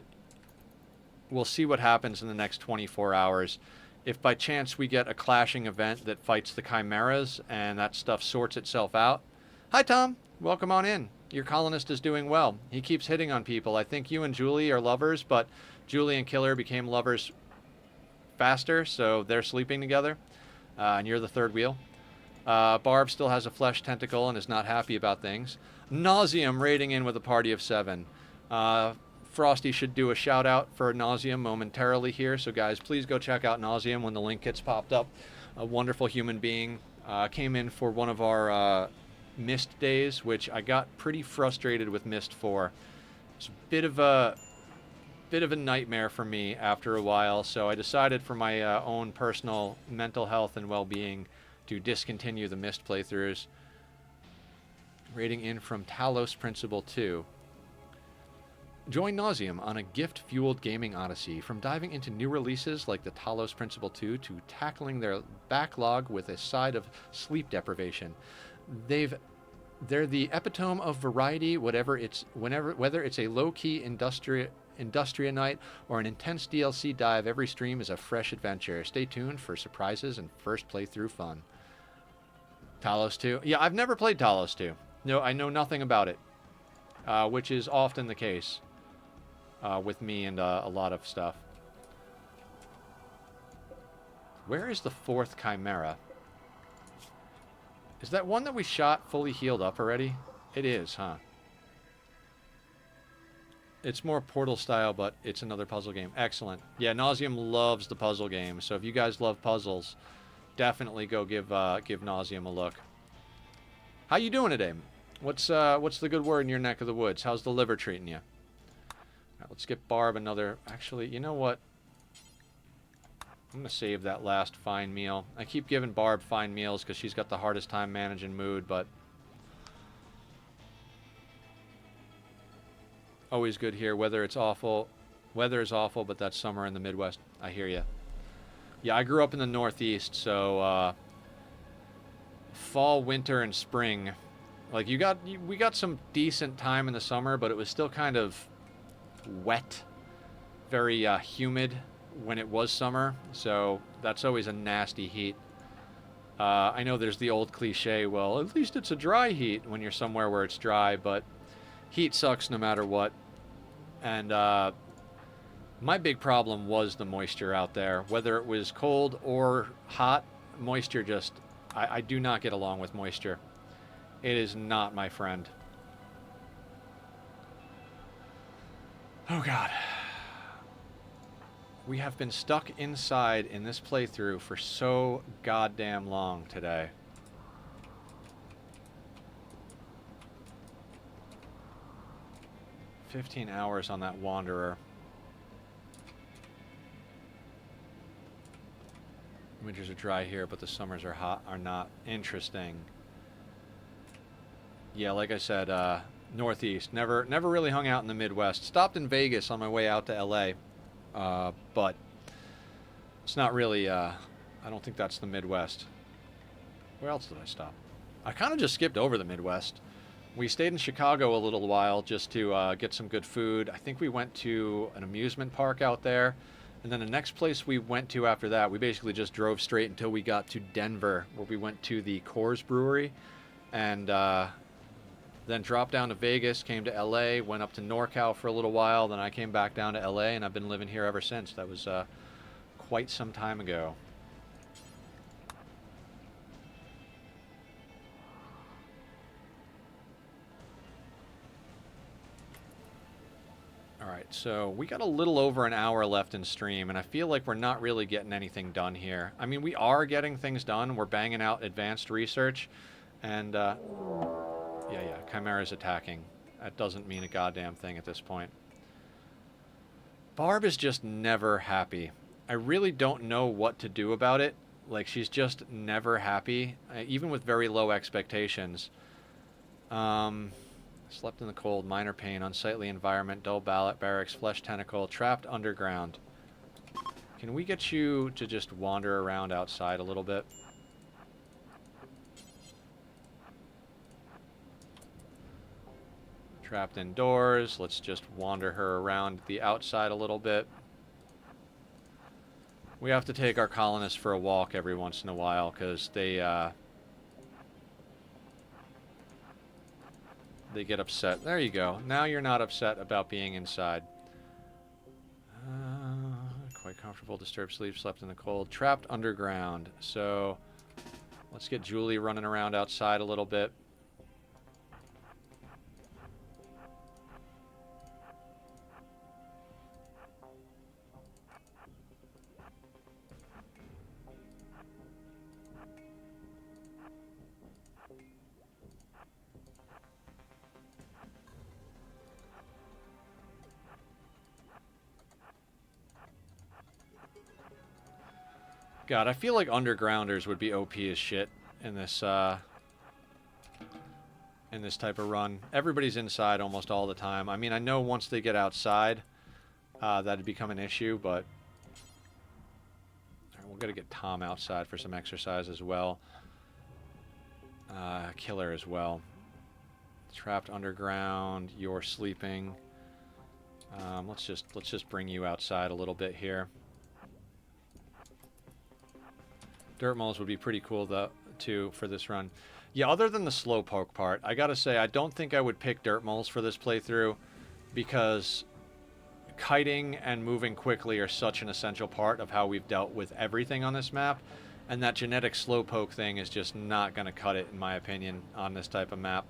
we'll see what happens in the next 24 hours. If by chance we get a clashing event that fights the chimeras and that stuff sorts itself out. Hi, Tom. Welcome on in. Your colonist is doing well. He keeps hitting on people. I think you and Julie are lovers, but Julie and Killer became lovers faster, so they're sleeping together, and you're the third wheel. Barb still has a flesh tentacle and is not happy about things. Nauseum raiding in with a party of 7. Frosty should do a shout out for Nauseum momentarily here. So guys, please go check out Nauseum when the link gets popped up. A wonderful human being. Came in for one of our Mist days, which I got pretty frustrated with Mist for. It's a bit of a nightmare for me after a while. So I decided for my own personal mental health and well-being to discontinue the Mist playthroughs. Rating in from Talos Principle 2. Join Nauseum on a gift-fueled gaming odyssey, from diving into new releases like the Talos Principle 2 to tackling their backlog with a side of sleep deprivation. They're the epitome of variety, whether it's a low-key Industria night or an intense DLC dive. Every stream is a fresh adventure. Stay tuned for surprises and first playthrough fun. Talos 2? Yeah, I've never played Talos 2. No, I know nothing about it, which is often the case. With me and a lot of stuff. Where is the 4th Chimera? Is that one that we shot fully healed up already? It is, huh? It's more Portal style, but it's another puzzle game. Excellent. Yeah, Nauseum loves the puzzle game, so if you guys love puzzles, definitely go give Nauseum a look. How you doing today? What's the good word in your neck of the woods? How's the liver treating you? Right, let's get Barb another... Actually, you know what? I'm going to save that last fine meal. I keep giving Barb fine meals because she's got the hardest time managing mood, but... Always good here. Weather is awful, but that's summer in the Midwest. I hear you. Yeah, I grew up in the Northeast, so... fall, winter, and spring. Like, we got some decent time in the summer, but it was still kind of... wet, very humid when it was summer, so that's always a nasty heat. I know there's the old cliche, well, at least it's a dry heat when you're somewhere where it's dry, but heat sucks no matter what. And my big problem was the moisture out there. Whether it was cold or hot, moisture just... I do not get along with moisture. It is not my friend. Oh, God. We have been stuck inside in this playthrough for so goddamn long today. "15 hours on that Wanderer." Winters are dry here, but the summers are hot. Are not interesting. Yeah, like I said, Northeast. Never really hung out in the Midwest. Stopped in Vegas on my way out to LA, but it's not really. I don't think that's the Midwest. Where else did I stop? I kind of just skipped over the Midwest. We stayed in Chicago a little while just to get some good food. I think we went to an amusement park out there. And then the next place we went to after that, we basically just drove straight until we got to Denver, where we went to the Coors Brewery. And then dropped down to Vegas, came to LA, went up to NorCal for a little while. Then I came back down to LA, and I've been living here ever since. That was quite some time ago. Alright, so we got a little over an hour left in stream, and I feel like we're not really getting anything done here. I mean, we are getting things done. We're banging out advanced research, and, yeah, Chimera's attacking. That doesn't mean a goddamn thing at this point. Barb is just never happy. I really don't know what to do about it. Like, she's just never happy, even with very low expectations. Slept in the cold, minor pain, unsightly environment, dull barracks, flesh tentacle, trapped underground. Can we get you to just wander around outside a little bit? Trapped indoors. Let's just wander her around the outside a little bit. We have to take our colonists for a walk every once in a while because they get upset. There you go. Now you're not upset about being inside. Quite comfortable, disturbed sleep, slept in the cold, trapped underground. So let's get Julie running around outside a little bit. God, I feel like undergrounders would be OP as shit in this type of run. Everybody's inside almost all the time. I mean, I know once they get outside, that'd become an issue, but we're gonna get Tom outside for some exercise as well. Killer as well. Trapped underground. You're sleeping. Let's just bring you outside a little bit here. Dirt moles would be pretty cool, though, too, for this run. Yeah, other than the slowpoke part, I gotta say, I don't think I would pick dirt moles for this playthrough because kiting and moving quickly are such an essential part of how we've dealt with everything on this map, and that genetic slowpoke thing is just not gonna cut it, in my opinion, on this type of map.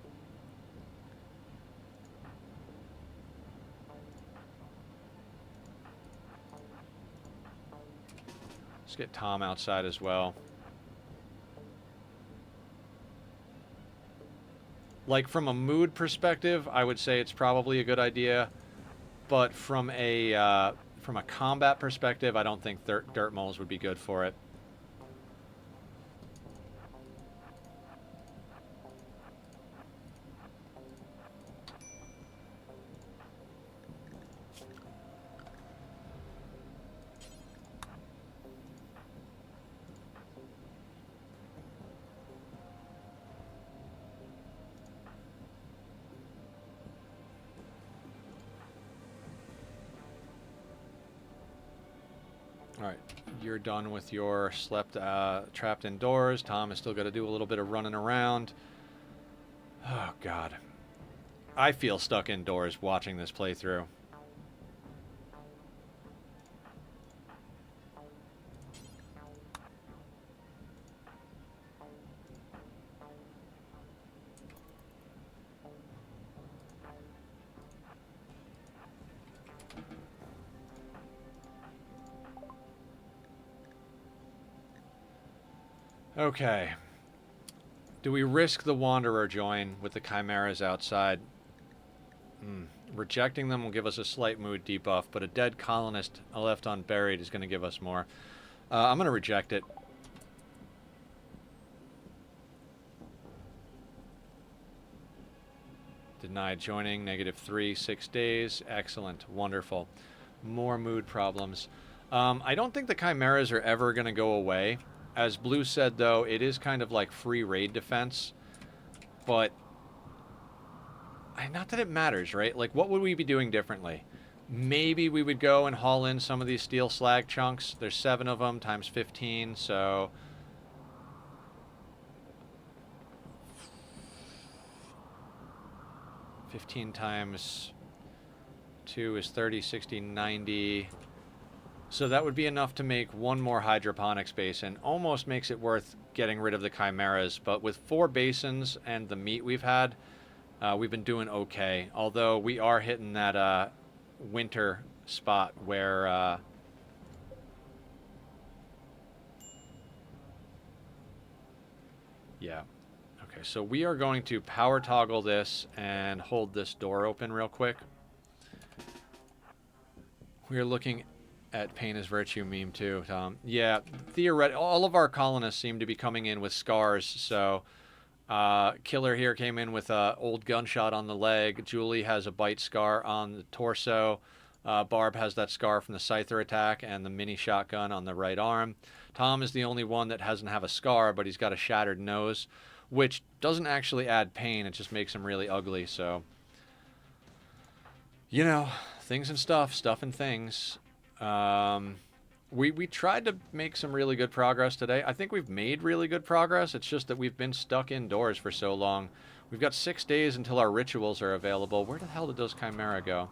Let's get Tom outside as well. Like, from a mood perspective, I would say it's probably a good idea. But from a combat perspective, I don't think dirt moles would be good for it. Alright, you're done with your trapped indoors. Tom has still got to do a little bit of running around. Oh, God. I feel stuck indoors watching this playthrough. Okay. Do we risk the Wanderer join with the Chimeras outside? Rejecting them will give us a slight mood debuff, but a dead colonist left unburied is going to give us more. I'm going to reject it. Denied joining, -3, 6 days. Excellent, wonderful. More mood problems. I don't think the Chimeras are ever going to go away. As Blue said, though, it is kind of like free raid defense. But, not that it matters, right? Like, what would we be doing differently? Maybe we would go and haul in some of these steel slag chunks. There's 7 of them times 15, so... 15 times 2 is 30, 60, 90. So that would be enough to make one more hydroponics basin. Almost makes it worth getting rid of the chimeras. But with 4 basins and the meat we've had, we've been doing okay. Although we are hitting that winter spot where... yeah. Okay, so we are going to power toggle this and hold this door open real quick. We are looking at Pain is Virtue meme too, Tom. Yeah, all of our colonists seem to be coming in with scars. So, Killer here came in with a old gunshot on the leg. Julie has a bite scar on the torso. Barb has that scar from the Scyther attack and the mini shotgun on the right arm. Tom is the only one that doesn't have a scar, but he's got a shattered nose, which doesn't actually add pain. It just makes him really ugly. So, you know, things and stuff and things. We tried to make some really good progress today. I think we've made really good progress. It's just that we've been stuck indoors for so long. We've got 6 days until our rituals are available. Where the hell did those Chimera go?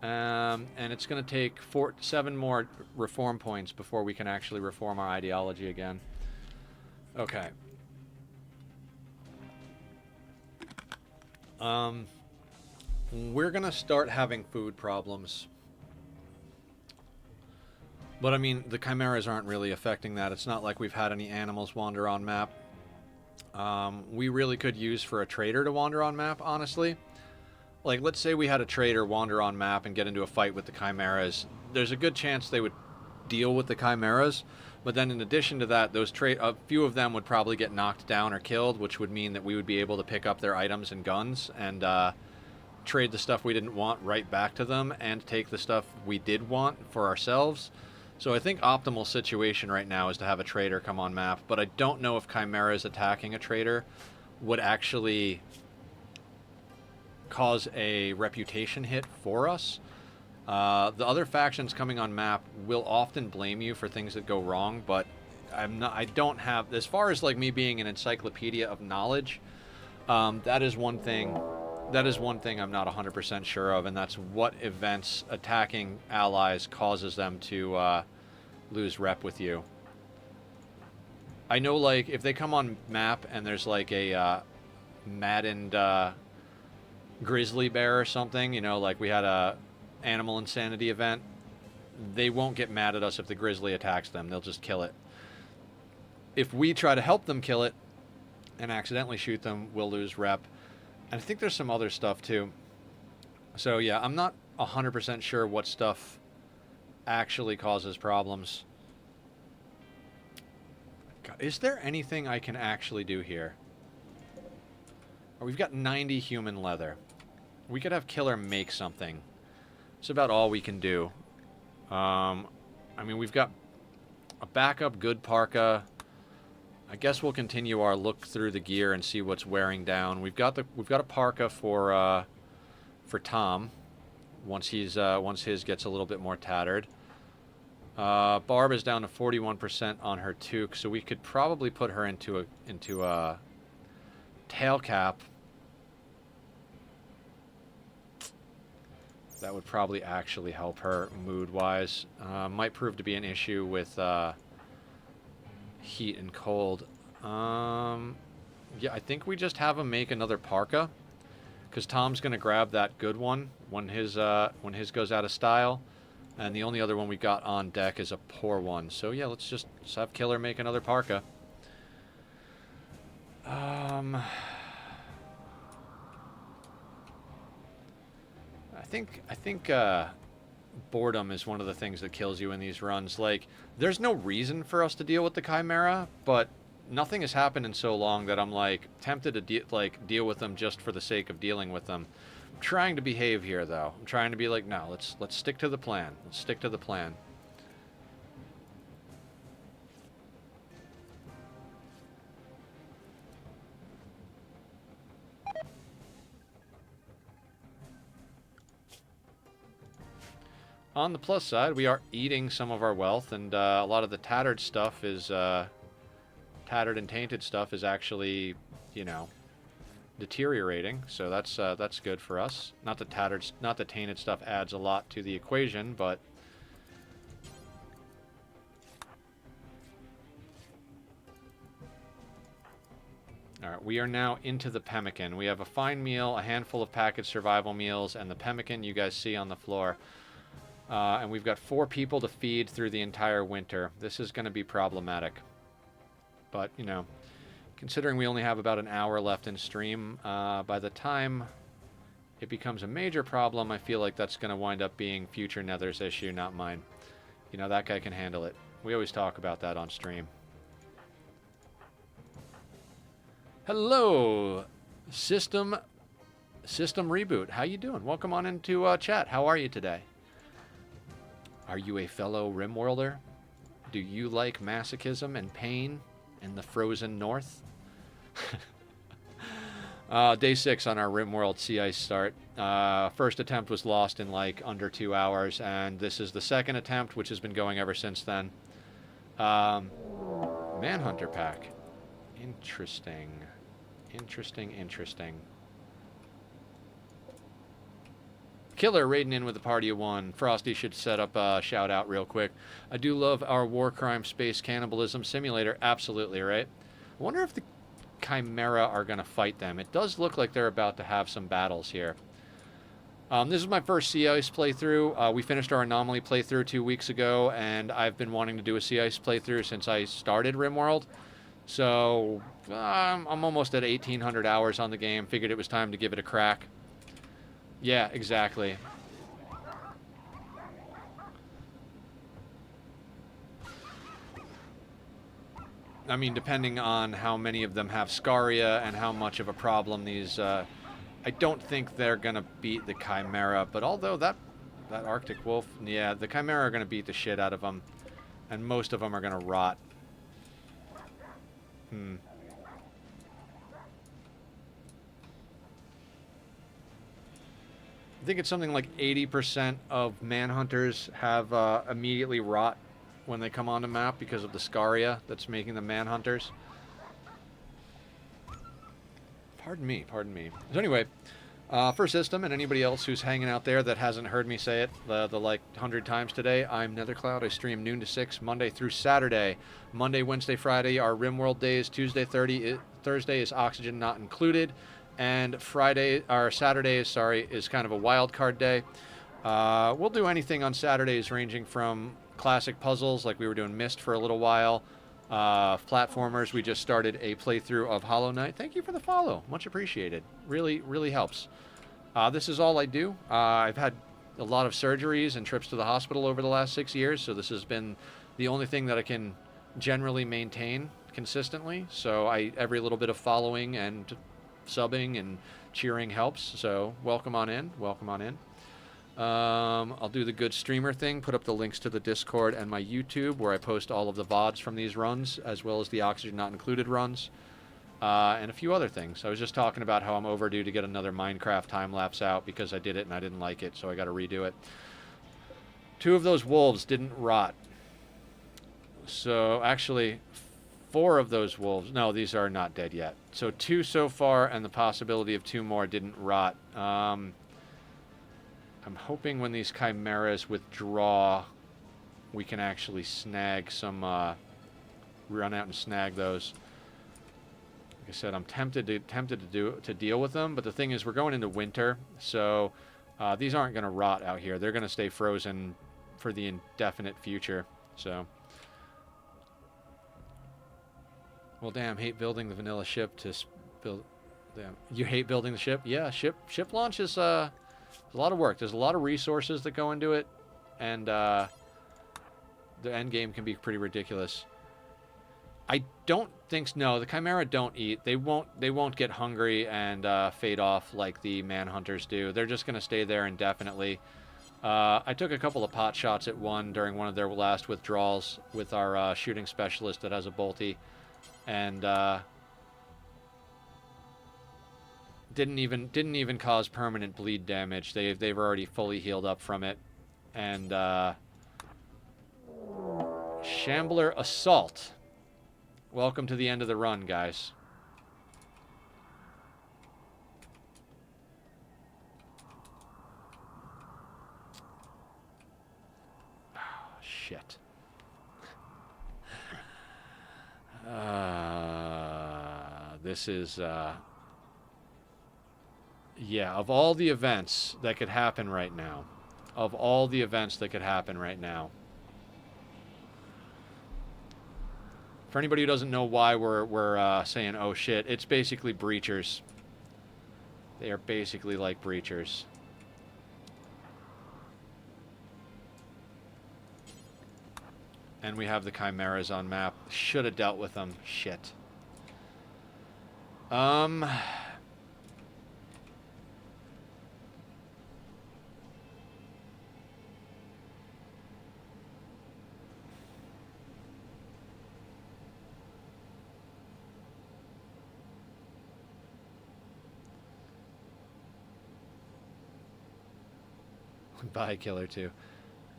And it's going to take 7 more reform points before we can actually reform our ideology again. Okay. We're going to start having food problems. But, I mean, the chimeras aren't really affecting that. It's not like we've had any animals wander on map. We really could use for a trader to wander on map, honestly. Like, let's say we had a trader wander on map and get into a fight with the chimeras. There's a good chance they would deal with the chimeras. But then in addition to that, a few of them would probably get knocked down or killed, which would mean that we would be able to pick up their items and guns and trade the stuff we didn't want right back to them and take the stuff we did want for ourselves. So I think optimal situation right now is to have a trader come on map, but I don't know if chimeras attacking a trader would actually cause a reputation hit for us. The other factions coming on map will often blame you for things that go wrong, but I don't have, as far as like me being an encyclopedia of knowledge, that is one thing I'm not 100% sure of, and that's what events attacking allies causes them to lose rep with you. I know, like, if they come on map and there's like a maddened grizzly bear or something, you know, like we had a animal insanity event, they won't get mad at us if the grizzly attacks them. They'll just kill it. If we try to help them kill it and accidentally shoot them, we'll lose rep. And I think there's some other stuff too. So yeah, I'm not 100% sure what stuff actually causes problems. God, is there anything I can actually do here? Oh, we've got 90 human leather. We could have Killer make something. It's about all we can do. I mean, we've got a backup good parka. I guess we'll continue our look through the gear and see what's wearing down. We've got a parka for Tom once his gets a little bit more tattered. Barb is down to 41% on her toque, so we could probably put her into a tail cap. That would probably actually help her mood-wise. Might prove to be an issue with heat and cold. Yeah, I think we just have him make another parka, because Tom's gonna grab that good one when his goes out of style. And the only other one we got on deck is a poor one. So yeah, let's have Killer make another parka. I think boredom is one of the things that kills you in these runs. Like, there's no reason for us to deal with the Chimera, but nothing has happened in so long that I'm like tempted to deal with them just for the sake of dealing with them. I'm trying to behave here, though. I'm trying to be like, no, let's stick to the plan. Let's stick to the plan. On the plus side, we are eating some of our wealth, and a lot of the tattered stuff is tattered and tainted stuff is actually, you know, deteriorating. So that's good for us. Not the tainted stuff adds a lot to the equation, but all right, we are now into the pemmican. We have a fine meal, a handful of packaged survival meals, and the pemmican you guys see on the floor. And we've got 4 people to feed through the entire winter. This is going to be problematic. But, you know, considering we only have about an hour left in stream, by the time it becomes a major problem, I feel like that's going to wind up being future Nether's issue, not mine. You know, that guy can handle it. We always talk about that on stream. Hello, System Reboot. How you doing? Welcome on into chat. How are you today? Are you a fellow Rimworlder? Do you like masochism and pain in the frozen north? Day 6 on our Rimworld sea ice start. First attempt was lost in like under 2 hours, and this is the second attempt, which has been going ever since then. Manhunter pack. Interesting. Interesting. Killer raiding in with a party of 1. Frosty should set up a shout out real quick. I do love our war crime space cannibalism simulator. Absolutely, right? I wonder if the Chimera are going to fight them. It does look like they're about to have some battles here. This is my first Sea Ice playthrough. We finished our Anomaly playthrough 2 weeks ago, and I've been wanting to do a Sea Ice playthrough since I started Rimworld. So I'm almost at 1,800 hours on the game. Figured it was time to give it a crack. Yeah, exactly. I mean, depending on how many of them have Scaria and how much of a problem these... I don't think they're going to beat the Chimera, but although that Arctic Wolf... Yeah, the Chimera are going to beat the shit out of them, and most of them are going to rot. I think it's something like 80% of Manhunters have immediately rot when they come on the map because of the Scaria that's making them Manhunters. Pardon me. So anyway, for System and anybody else who's hanging out there that hasn't heard me say it the like 100 times today, I'm Nethercloud. I stream noon to 6, Monday through Saturday. Monday, Wednesday, Friday are Rimworld days. Thursday is Oxygen Not Included. And Saturday is kind of a wild card day. We'll do anything on Saturdays ranging from classic puzzles, like we were doing Myst for a little while. Platformers, we just started a playthrough of Hollow Knight. Thank you for the follow. Much appreciated. Really, really helps. This is all I do. I've had a lot of surgeries and trips to the hospital over the last 6 years, so this has been the only thing that I can generally maintain consistently. So every little bit of following and subbing and cheering helps, so welcome on in. I'll do the good streamer thing, put up the links to the Discord and my YouTube where I post all of the VODs from these runs, as well as the Oxygen Not Included runs, and a few other things. I was just talking about how I'm overdue to get another Minecraft time-lapse out because I did it and I didn't like it, so I got to redo it. 2 of those wolves didn't rot. So, actually... 4 of those wolves... No, these are not dead yet. So 2 so far, and the possibility of 2 more didn't rot. I'm hoping when these chimeras withdraw, we can actually snag some... run out and snag those. Like I said, I'm tempted to deal with them, but the thing is, we're going into winter, so these aren't going to rot out here. They're going to stay frozen for the indefinite future. So, well, damn, hate building the vanilla ship to build. Damn, you hate building the ship? Yeah, ship launch is a lot of work. There's a lot of resources that go into it, and the end game can be pretty ridiculous. I don't think no. The Chimera don't eat. They won't get hungry and fade off like the Manhunters do. They're just gonna stay there indefinitely. I took a couple of pot shots at one during one of their last withdrawals with our shooting specialist that has a bolty, and didn't even cause permanent bleed damage. They've already fully healed up from it, and Shambler Assault. Welcome to the end of the run, guys. Oh, shit. This is, yeah, of all the events that could happen right now, for anybody who doesn't know why we're saying, oh shit, it's basically breachers. They are basically like breachers. And we have the Chimeras on map. Should have dealt with them. Shit. Bye, Killer 2.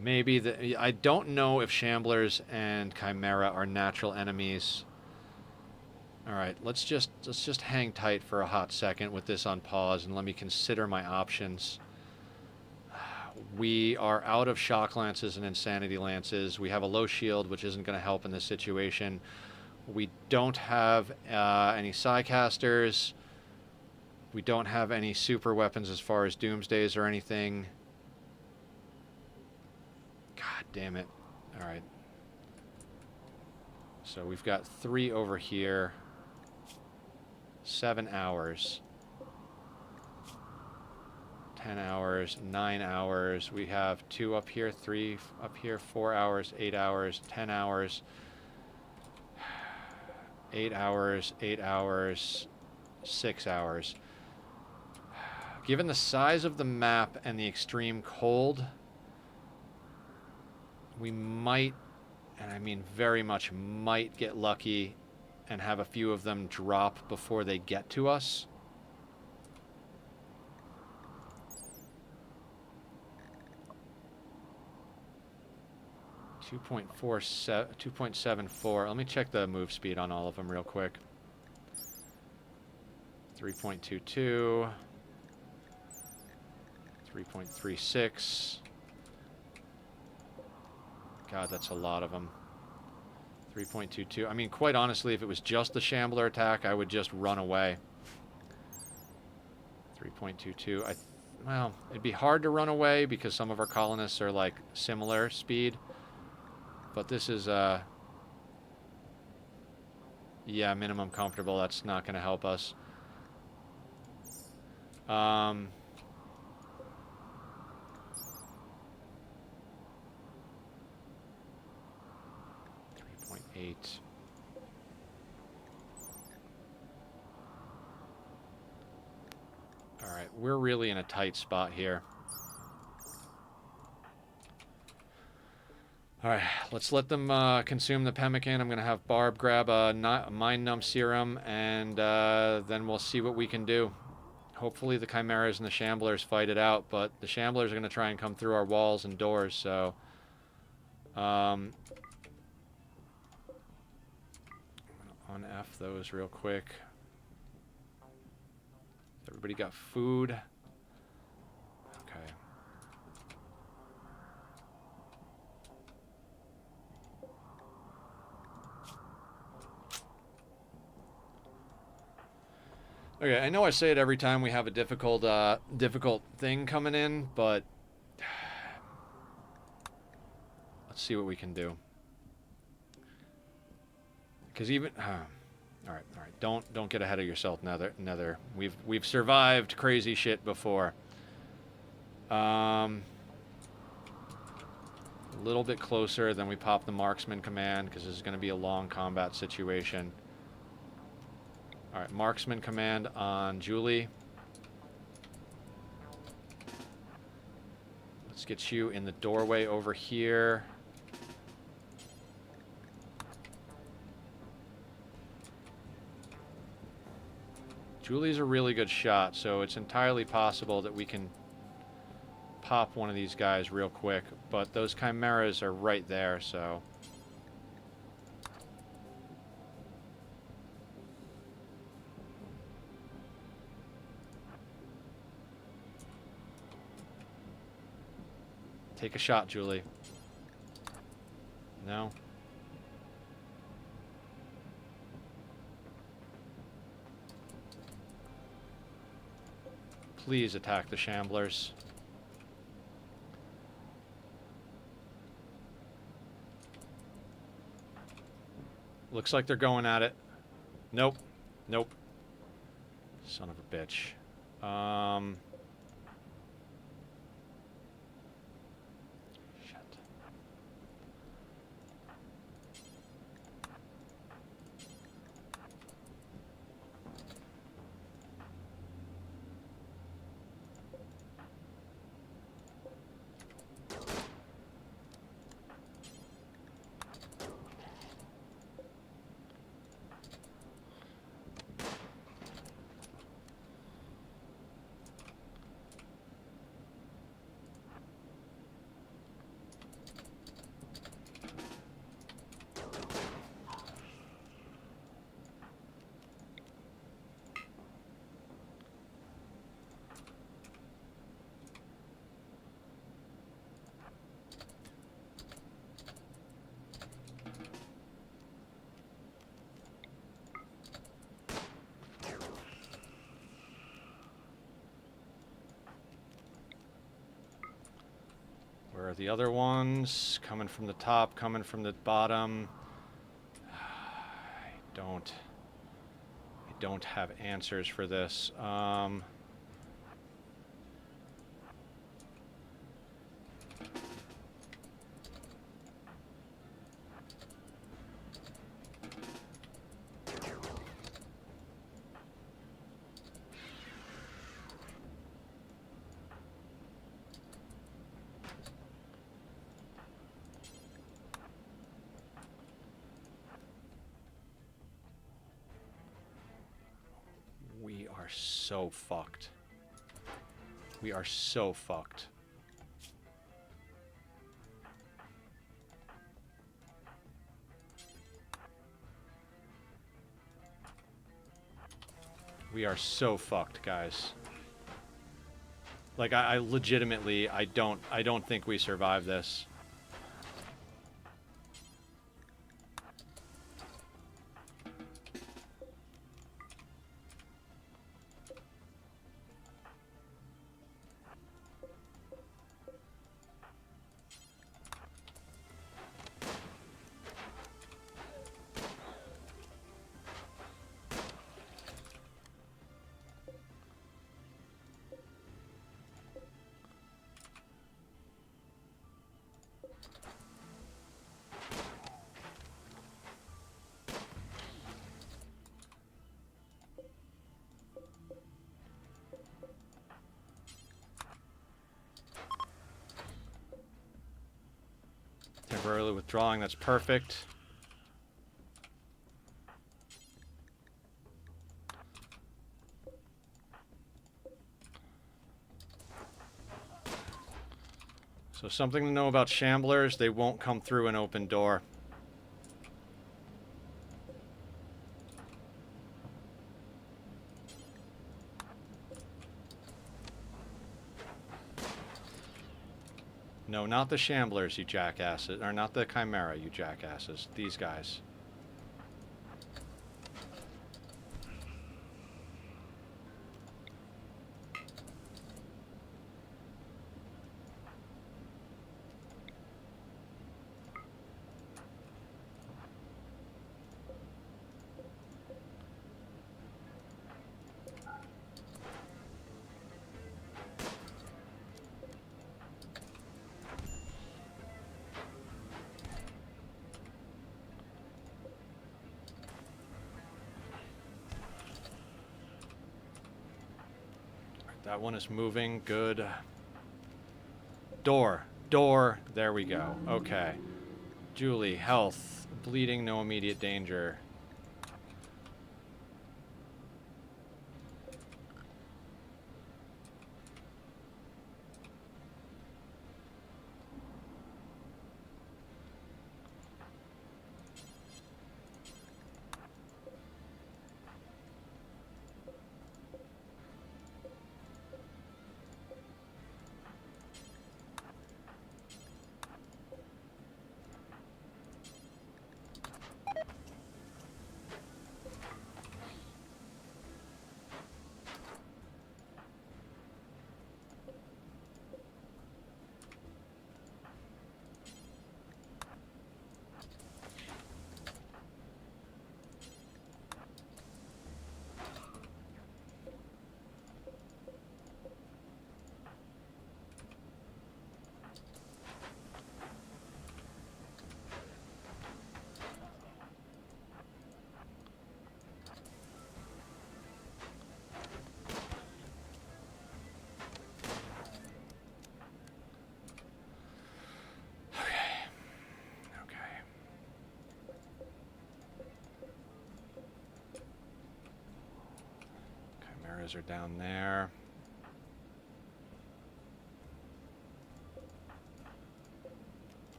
Maybe I don't know if Shamblers and Chimera are natural enemies. All right, let's just hang tight for a hot second with this on pause and let me consider my options. We are out of shock lances and insanity lances. We have a low shield, which isn't going to help in this situation. We don't have any Psycasters. We don't have any super weapons as far as Doomsdays or anything. God damn it. All right. So we've got 3 over here. 7 hours. 10 hours. 9 hours. We have 2 up here. 3 up here. 4 hours. 8 hours. 10 hours. 8 hours. 8 hours. 6 hours. Given the size of the map and the extreme cold, we might, and I mean very much might, get lucky and have a few of them drop before they get to us. Two 2.74. Let me check the move speed on all of them real quick. 3.22. 3.36. God, that's a lot of them. 3.22. I mean, quite honestly, if it was just the Shambler attack, I would just run away. 3.22. Well, it'd be hard to run away because some of our colonists are like similar speed. But this is, yeah, minimum comfortable. That's not going to help us. 3.8. All right, we're really in a tight spot here. All right, let's let them consume the pemmican. I'm going to have Barb grab a Mind Numb Serum, and then we'll see what we can do. Hopefully the Chimeras and the Shamblers fight it out, but the Shamblers are going to try and come through our walls and doors, so... I'm going to on-F those real quick. Everybody got food? Okay. Okay, I know I say it every time we have a difficult thing coming in, but Let's see what we can do. Because even... all right. Don't get ahead of yourself, Nether. We've survived crazy shit before. A little bit closer, then we pop the marksman command, because this is going to be a long combat situation. All right, marksman command on Julie. Let's get you in the doorway over here. Julie's a really good shot, so it's entirely possible that we can pop one of these guys real quick, but those chimeras are right there, so... Take a shot, Julie. No? Please attack the shamblers. Looks like they're going at it. Nope. Nope. Son of a bitch. Shit. Where are the other ones? Coming from the top, coming from the bottom. I don't have answers for this. We are so fucked. We are so fucked. We are so fucked, guys. Like, I legitimately, I don't think we survive this. Temporarily withdrawing, that's perfect. So something to know about shamblers, they won't come through an open door. No, not the shamblers, you jackasses. Or not the chimera, you jackasses. These guys. That one is moving. Good. Door. Door. There we go. Okay. Julie, health. Bleeding, no immediate danger. Chimeras are down there.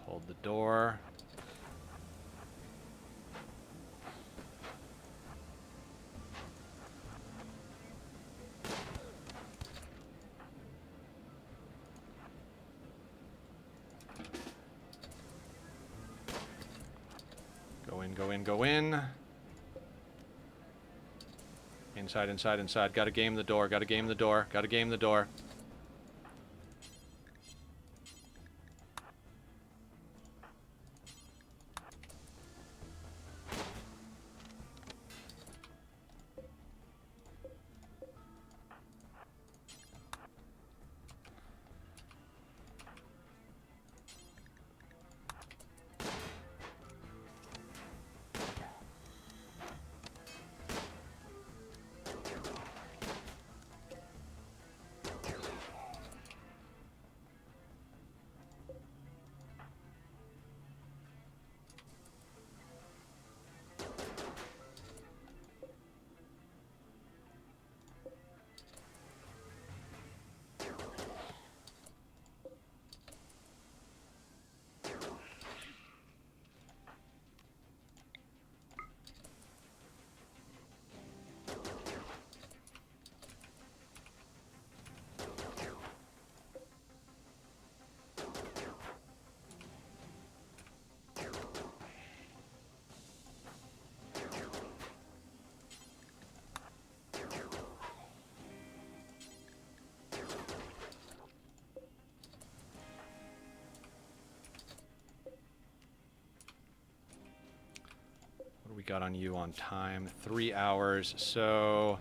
Hold the door. Go in, go in, go in. Inside, inside, inside. Gotta game the door, gotta game the door, gotta game the door. We got on you on time, 3 hours, so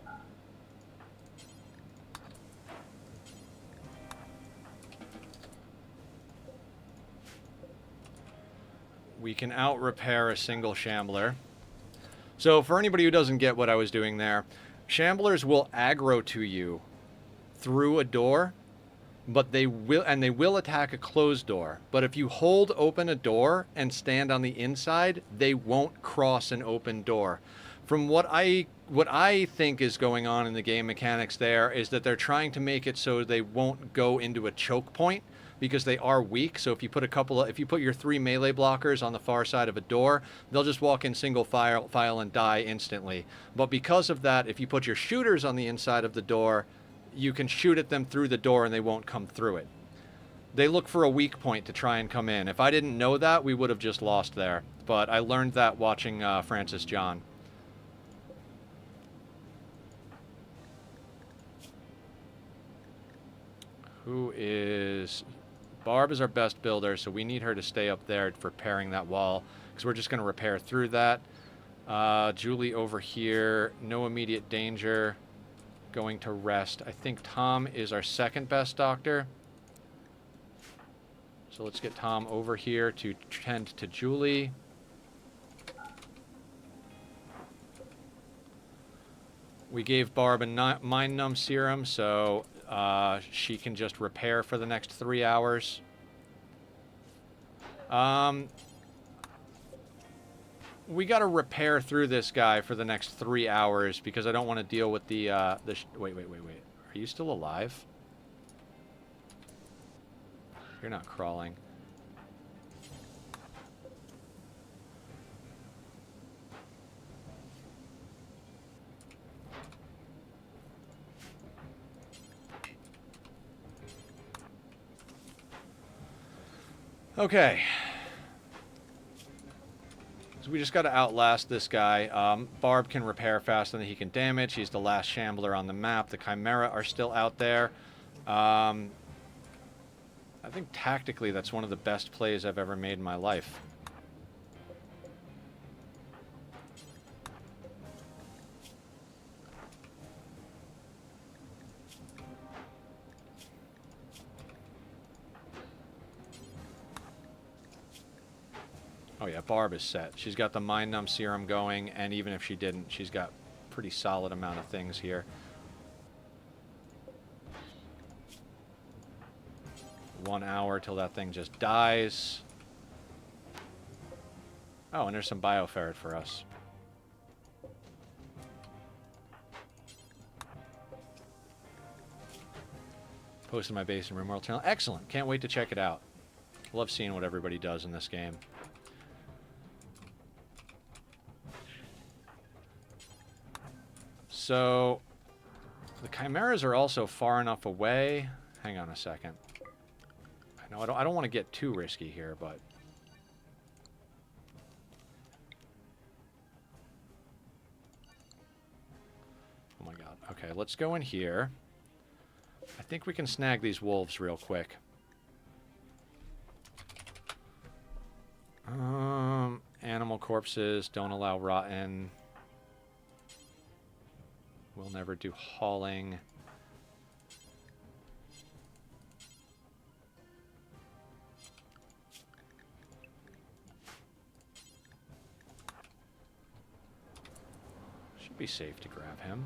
we can out repair a single shambler. So for anybody who doesn't get what I was doing there, shamblers will aggro to you through a door, but they will attack a closed door. But if you hold open a door and stand on the inside, they won't cross an open door. From what I think is going on in the game mechanics there is that they're trying to make it so they won't go into a choke point because they are weak. So if you put your 3 melee blockers on the far side of a door, they'll just walk in single file and die instantly. But because of that, if you put your shooters on the inside of the door, you can shoot at them through the door and they won't come through it. They look for a weak point to try and come in. If I didn't know that, we would have just lost there. But I learned that watching Francis John. Barb is our best builder, so we need her to stay up there for repairing that wall, because we're just going to repair through that. Julie over here, no immediate danger. Going to rest. I think Tom is our second best doctor. So let's get Tom over here to tend to Julie. We gave Barb a mind numb serum, so she can just repair for the next 3 hours. We got to repair through this guy for the next 3 hours because I don't want to deal with the wait. Are you still alive? You're not crawling. Okay. So we just got to outlast this guy. Barb can repair faster than he can damage. He's the last shambler on the map. The Chimera are still out there. I think tactically that's one of the best plays I've ever made in my life. Oh yeah, Barb is set. She's got the Mind Numb Serum going, and even if she didn't, she's got a pretty solid amount of things here. 1 hour till that thing just dies. Oh, and there's some bioferret for us. Posted my base in Rimworld channel. Excellent. Can't wait to check it out. Love seeing what everybody does in this game. So, the Chimeras are also far enough away. Hang on a second. I know I don't want to get too risky here, but... Oh my god. Okay, let's go in here. I think we can snag these wolves real quick. Animal corpses, don't allow rotten. We'll never do hauling. Should be safe to grab him.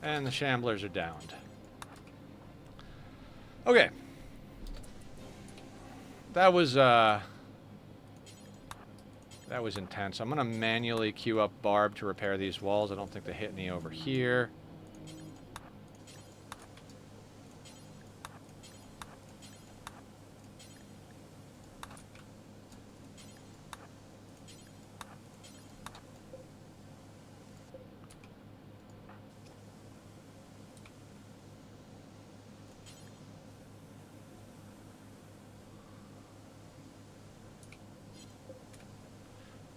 And the Shamblers are downed. Okay. That was intense. I'm going to manually queue up Barb to repair these walls. I don't think they hit any over here.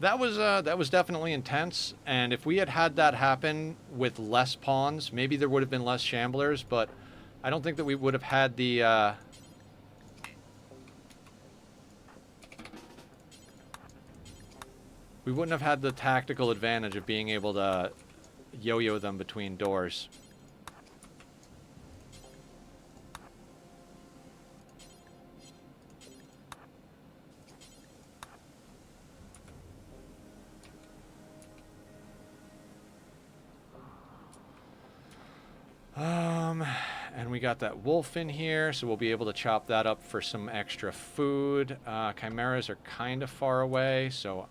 That was definitely intense, and if we had had that happen with less pawns, maybe there would have been less Shamblers, but I don't think that we would have had the, we wouldn't have had the tactical advantage of being able to yo-yo them between doors. And we got that wolf in here, so we'll be able to chop that up for some extra food. Chimeras are kind of far away, so...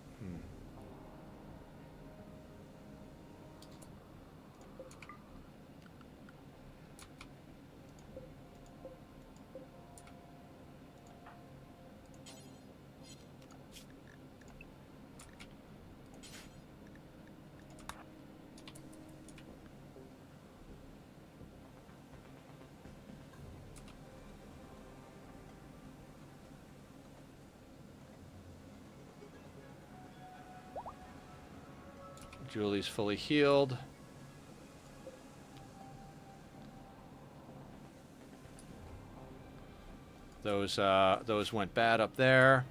Julie's fully healed. Those went bad up there.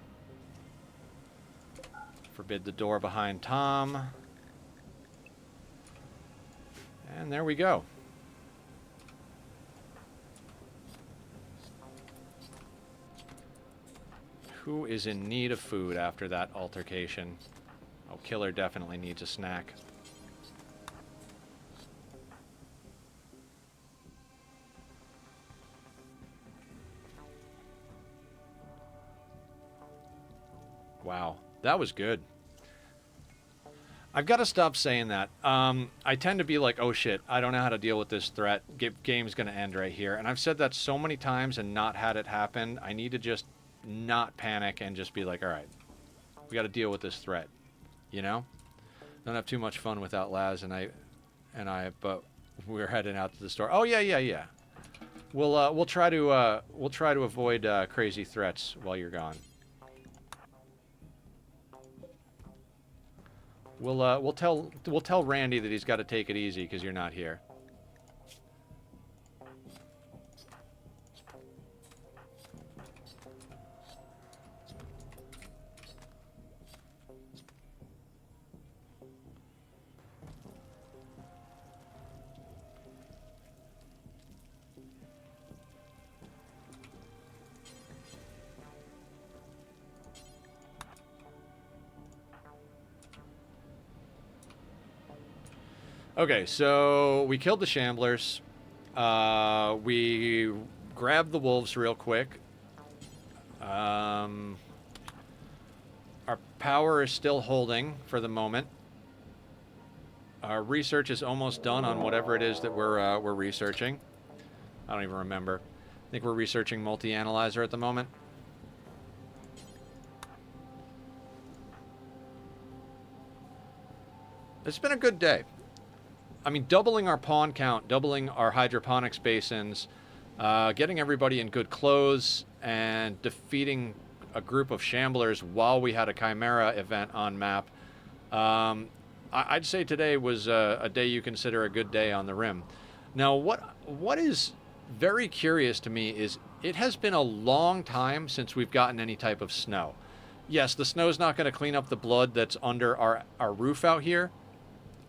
Forbid the door behind Tom. And there we go. Who is in need of food after that altercation? Oh, Killer definitely needs a snack. Wow, that was good. I've got to stop saying that. I tend to be like, oh shit, I don't know how to deal with this threat. Game's going to end right here. And I've said that so many times and not had it happen. I need to just not panic and just be like, all right, we got to deal with this threat. You know? Don't have too much fun without Laz and I, but we're heading out to the store. Oh yeah. We'll try to avoid crazy threats while you're gone. We'll tell Randy that he's got to take it easy because you're not here. Okay, so we killed the Shamblers. We grabbed the wolves real quick. Our power is still holding for the moment. Our research is almost done on whatever it is that we're researching. I don't even remember. I think we're researching multi-analyzer at the moment. It's been a good day. I mean, doubling our pawn count, doubling our hydroponics basins, getting everybody in good clothes, and defeating a group of Shamblers while we had a Chimera event on map. I'd say today was a day you consider a good day on the Rim. Now, what is very curious to me is it has been a long time since we've gotten any type of snow. Yes, the snow's not going to clean up the blood that's under our roof out here,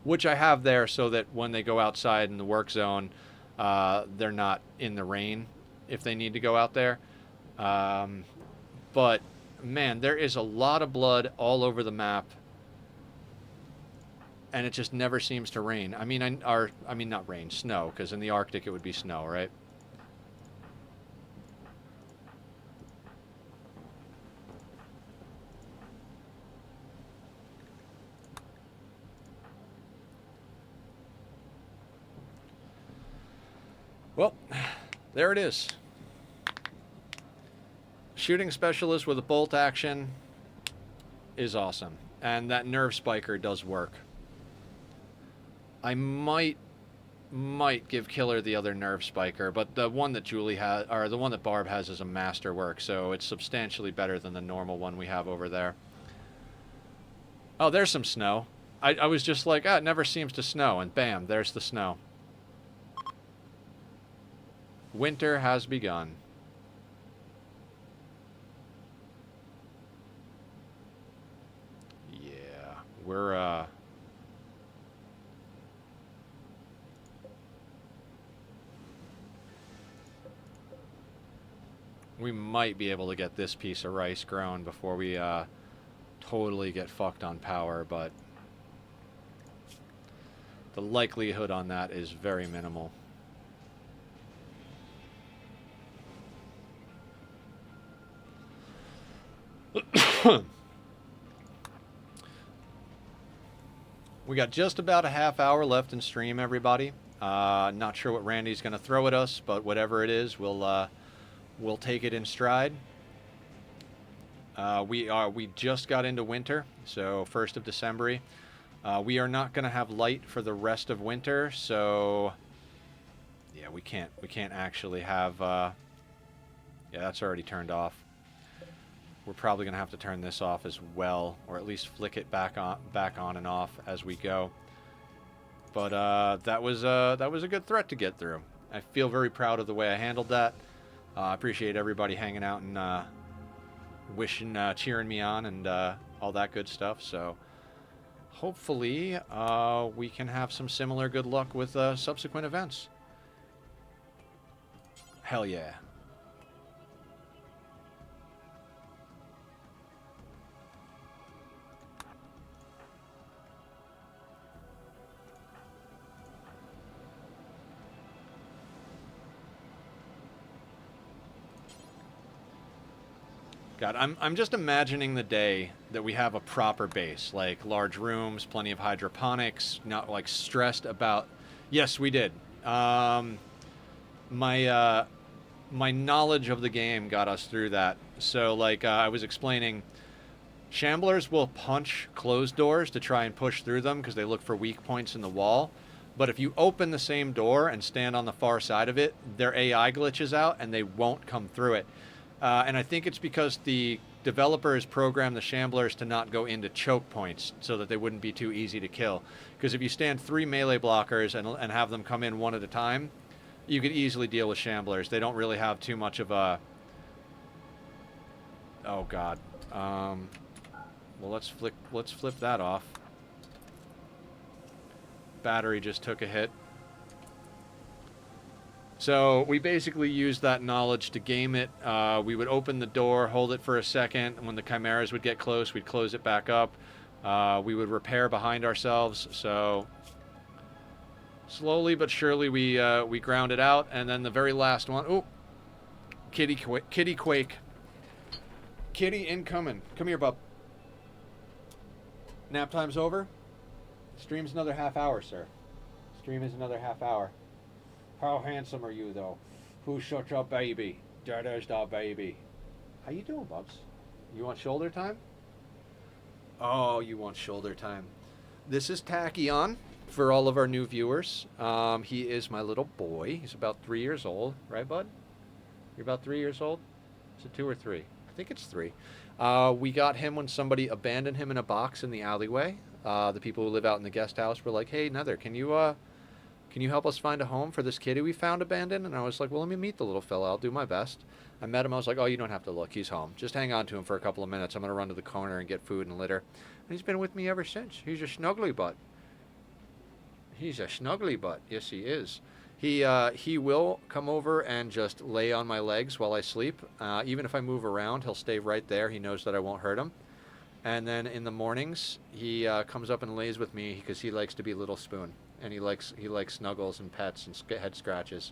which I have there so that when they go outside in the work zone, they're not in the rain if they need to go out there. But, man, there is a lot of blood all over the map, and it just never seems to rain. I mean, not rain, snow, because in the Arctic it would be snow, right? Well, there it is. Shooting specialist with a bolt action is awesome. And that nerve spiker does work. I might give Killer the other nerve spiker, but the one that Julie has, or the one that Barb has, is a masterwork, so it's substantially better than the normal one we have over there. Oh, there's some snow. I was just like, it never seems to snow, and bam, there's the snow. Winter has begun. Yeah, we're, we might be able to get this piece of rice grown before we, totally get fucked on power, but the likelihood on that is very minimal. We got just about a half hour left in stream, everybody. Not sure what Randy's going to throw at us, but whatever it is, we'll take it in stride. We just got into winter, so 1st of December. We are not going to have light for the rest of winter, so yeah, we can't actually have. Yeah, that's already turned off. We're probably going to have to turn this off as well, or at least flick it back on and off as we go. But that was a good threat to get through. I feel very proud of the way I handled that. I appreciate everybody hanging out and wishing, cheering me on, and all that good stuff. So hopefully we can have some similar good luck with subsequent events. Hell yeah. God, I'm just imagining the day that we have a proper base, like large rooms, plenty of hydroponics, not like stressed about. Yes, we did. My my knowledge of the game got us through that. So like I was explaining, Shamblers will punch closed doors to try and push through them because they look for weak points in the wall. But if you open the same door and stand on the far side of it, their AI glitches out and they won't come through it. And I think it's because the developers programmed the Shamblers to not go into choke points so that they wouldn't be too easy to kill. Because if you stand 3 melee blockers and have them come in one at a time, you could easily deal with Shamblers. They don't really have too much of a... Oh, God. Well, let's flip that off. Battery just took a hit. So we basically used that knowledge to game it. We would open the door, hold it for a second, and when the chimeras would get close, we'd close it back up. We would repair behind ourselves. So slowly but surely we ground it out, and then the very last one. Oh, kitty quake. Kitty incoming. Come here, bub. Nap time's over. Stream's another half hour, sir. Stream is another half hour. How handsome are you, though? Who's such a baby? There's the baby. How you doing, Bubs? You want shoulder time? Oh, you want shoulder time. This is Tachyon for all of our new viewers. He is my little boy. He's about 3 years old. Right, bud? You're about 3 years old? Is it 2 or 3? I think it's 3. We got him when somebody abandoned him in a box in the alleyway. The people who live out in the guest house were like, "Hey, Nether, can you help us find a home for this kitty we found abandoned?" And I was like, "Well, let me meet the little fella. I'll do my best." I met him. I was like, "Oh, you don't have to look. He's home. Just hang on to him for a couple of minutes. I'm going to run to the corner and get food and litter." And he's been with me ever since. He's a snuggly butt. He's a snuggly butt. Yes, he is. He will come over and just lay on my legs while I sleep. Even if I move around, he'll stay right there. He knows that I won't hurt him. And then in the mornings, he comes up and lays with me because he likes to be Little Spoon. And he likes snuggles and pets and head scratches.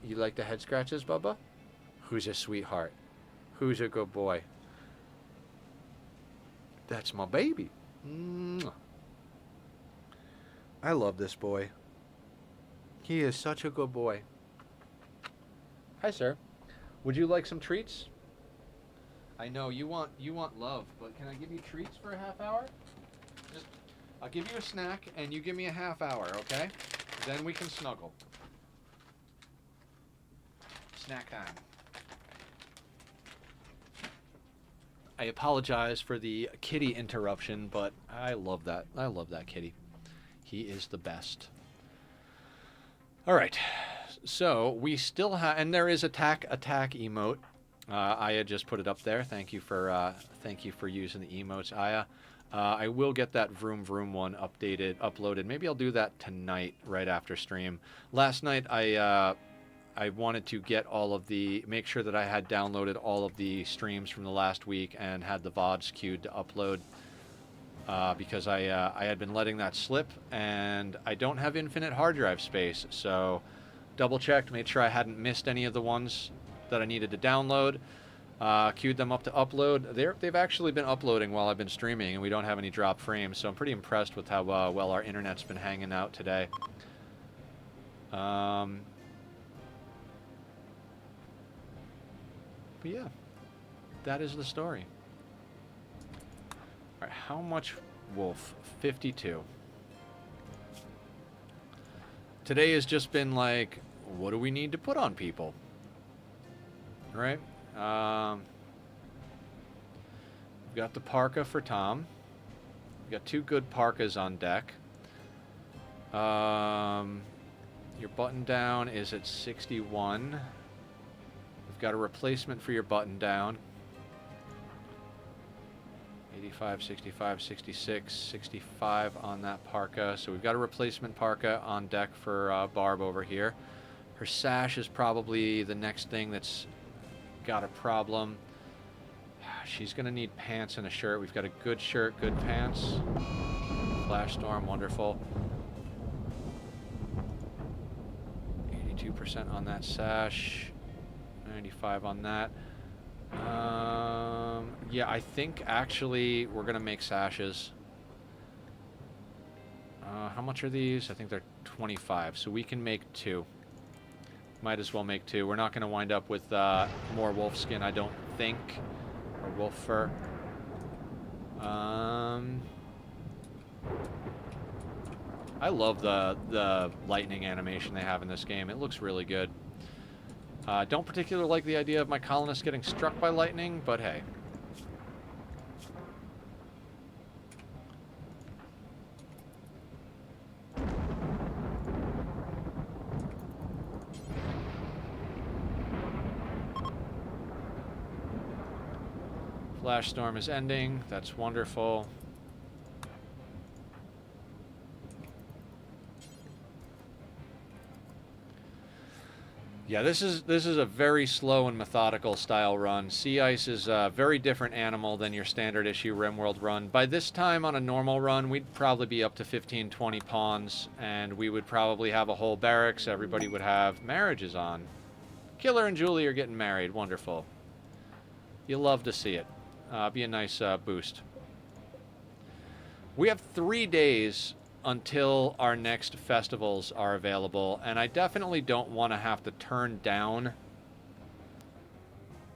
You like the head scratches, Bubba? Who's a sweetheart? Who's a good boy? That's my baby. Mwah. I love this boy. He is such a good boy. Hi, sir. Would you like some treats? I know you want love, but can I give you treats for a half hour? I'll give you a snack, and you give me a half hour, okay? Then we can snuggle. Snack time. I apologize for the kitty interruption, but I love that. I love that kitty. He is the best. All right. So we still have, and there is attack emote. Aya just put it up there. Thank you for using the emotes, Aya. I will get that Vroom Vroom one uploaded. Maybe I'll do that tonight, right after stream. Last night, I wanted to get make sure that I had downloaded all of the streams from the last week and had the VODs queued to upload, because I had been letting that slip, and I don't have infinite hard drive space, so double checked, made sure I hadn't missed any of the ones that I needed to download. Queued them up to upload. They've actually been uploading while I've been streaming, and we don't have any drop frames, so I'm pretty impressed with how well our internet's been hanging out today. But yeah, that is the story. All right, how much wolf? 52. Today has just been like, what do we need to put on people? Right? We've got the parka for Tom. We've got 2 good parkas on deck. Your button down is at 61. We've got a replacement for your button down. 85, 65, 66, 65 on that parka. So we've got a replacement parka on deck for Barb over here. Her sash is probably the next thing that's got a problem. She's going to need pants and a shirt. We've got a good shirt, good pants. Flash storm, wonderful. 82% on that sash. 95 on that. Yeah, I think actually we're going to make sashes. How much are these? I think they're 25, so we can make 2. Might as well make 2. We're not going to wind up with more wolf skin, I don't think. Or wolf fur. I love the lightning animation they have in this game. It looks really good. Don't particularly like the idea of my colonists getting struck by lightning, but hey. Flash storm is ending. That's wonderful. Yeah, this is a very slow and methodical style run. Sea Ice is a very different animal than your standard issue Rimworld run. By this time on a normal run, we'd probably be up to 15, 20 pawns, and we would probably have a whole barracks. Everybody would have marriages on. Killer and Julie are getting married. Wonderful. You love to see it. Be a nice boost. We have 3 days until our next festivals are available, and I definitely don't want to have to turn down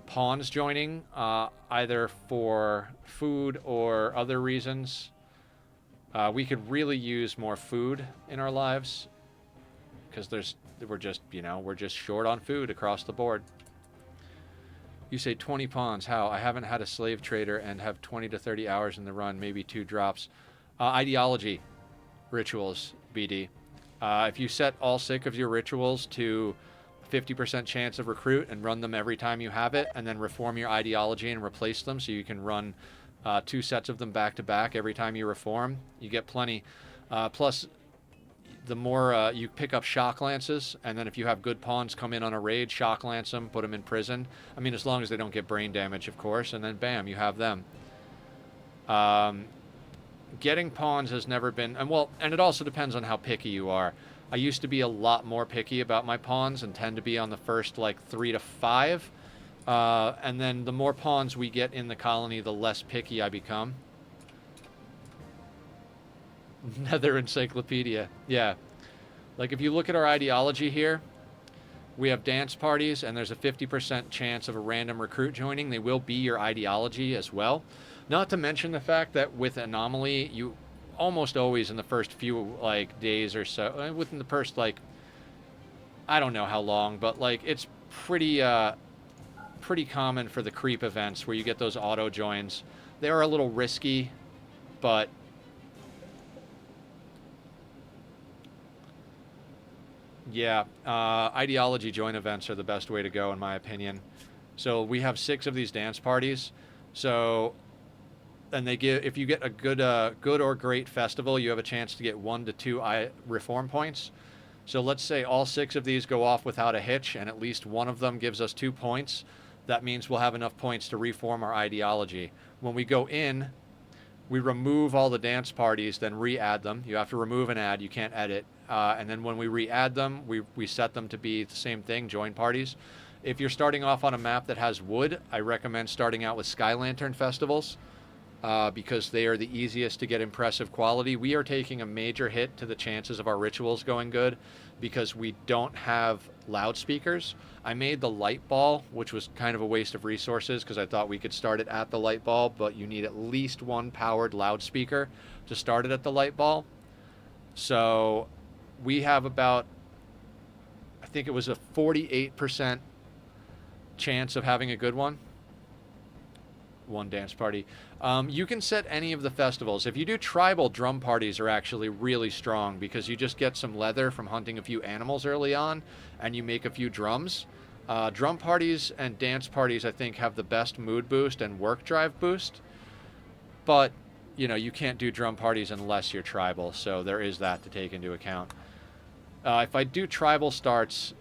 pawns joining, either for food or other reasons. We could really use more food in our lives, because we're just short on food across the board. You say 20 pawns. How? I haven't had a slave trader and have 20 to 30 hours in the run, maybe 2 drops. Ideology rituals, BD. If you set all 6 of your rituals to 50% chance of recruit and run them every time you have it, and then reform your ideology and replace them so you can run 2 sets of them back to back every time you reform, you get plenty. Plus, the more you pick up shock lances, and then if you have good pawns come in on a raid, shock lance them, put them in prison. I mean, as long as they don't get brain damage, of course, and then bam, you have them. Getting pawns has never been, and it also depends on how picky you are. I used to be a lot more picky about my pawns and tend to be on the first like 3 to 5. And then the more pawns we get in the colony, the less picky I become. Nether encyclopedia. Yeah. Like if you look at our ideology here, we have dance parties and there's a 50% chance of a random recruit joining. They will be your ideology as well. Not to mention the fact that with Anomaly, you almost always in the first few like days or so, within the first like, I don't know how long, but like it's pretty common for the creep events where you get those auto joins. They are a little risky, but yeah, ideology join events are the best way to go in my opinion. So we have 6 of these dance parties. So, and they give, if you get a good or great festival, you have a chance to get 1 to 2 reform points. So let's say all 6 of these go off without a hitch, and at least one of them gives us 2 points. That means we'll have enough points to reform our ideology. When we go in, we remove all the dance parties, then re-add them. You have to remove and add, you can't edit. And then when we re-add them, we set them to be the same thing, join parties. If you're starting off on a map that has wood, I recommend starting out with Sky Lantern festivals because they are the easiest to get impressive quality. We are taking a major hit to the chances of our rituals going good because we don't have loudspeakers. I made the light ball, which was kind of a waste of resources because I thought we could start it at the light ball, but you need at least 1 powered loudspeaker to start it at the light ball. So we have about, I think it was a 48% chance of having a good one. 1 dance party. You can set any of the festivals. If you do tribal, drum parties are actually really strong because you just get some leather from hunting a few animals early on and you make a few drums. Drum parties and dance parties, I think, have the best mood boost and work drive boost. But, you know, you can't do drum parties unless you're tribal, so there is that to take into account. If I do tribal starts,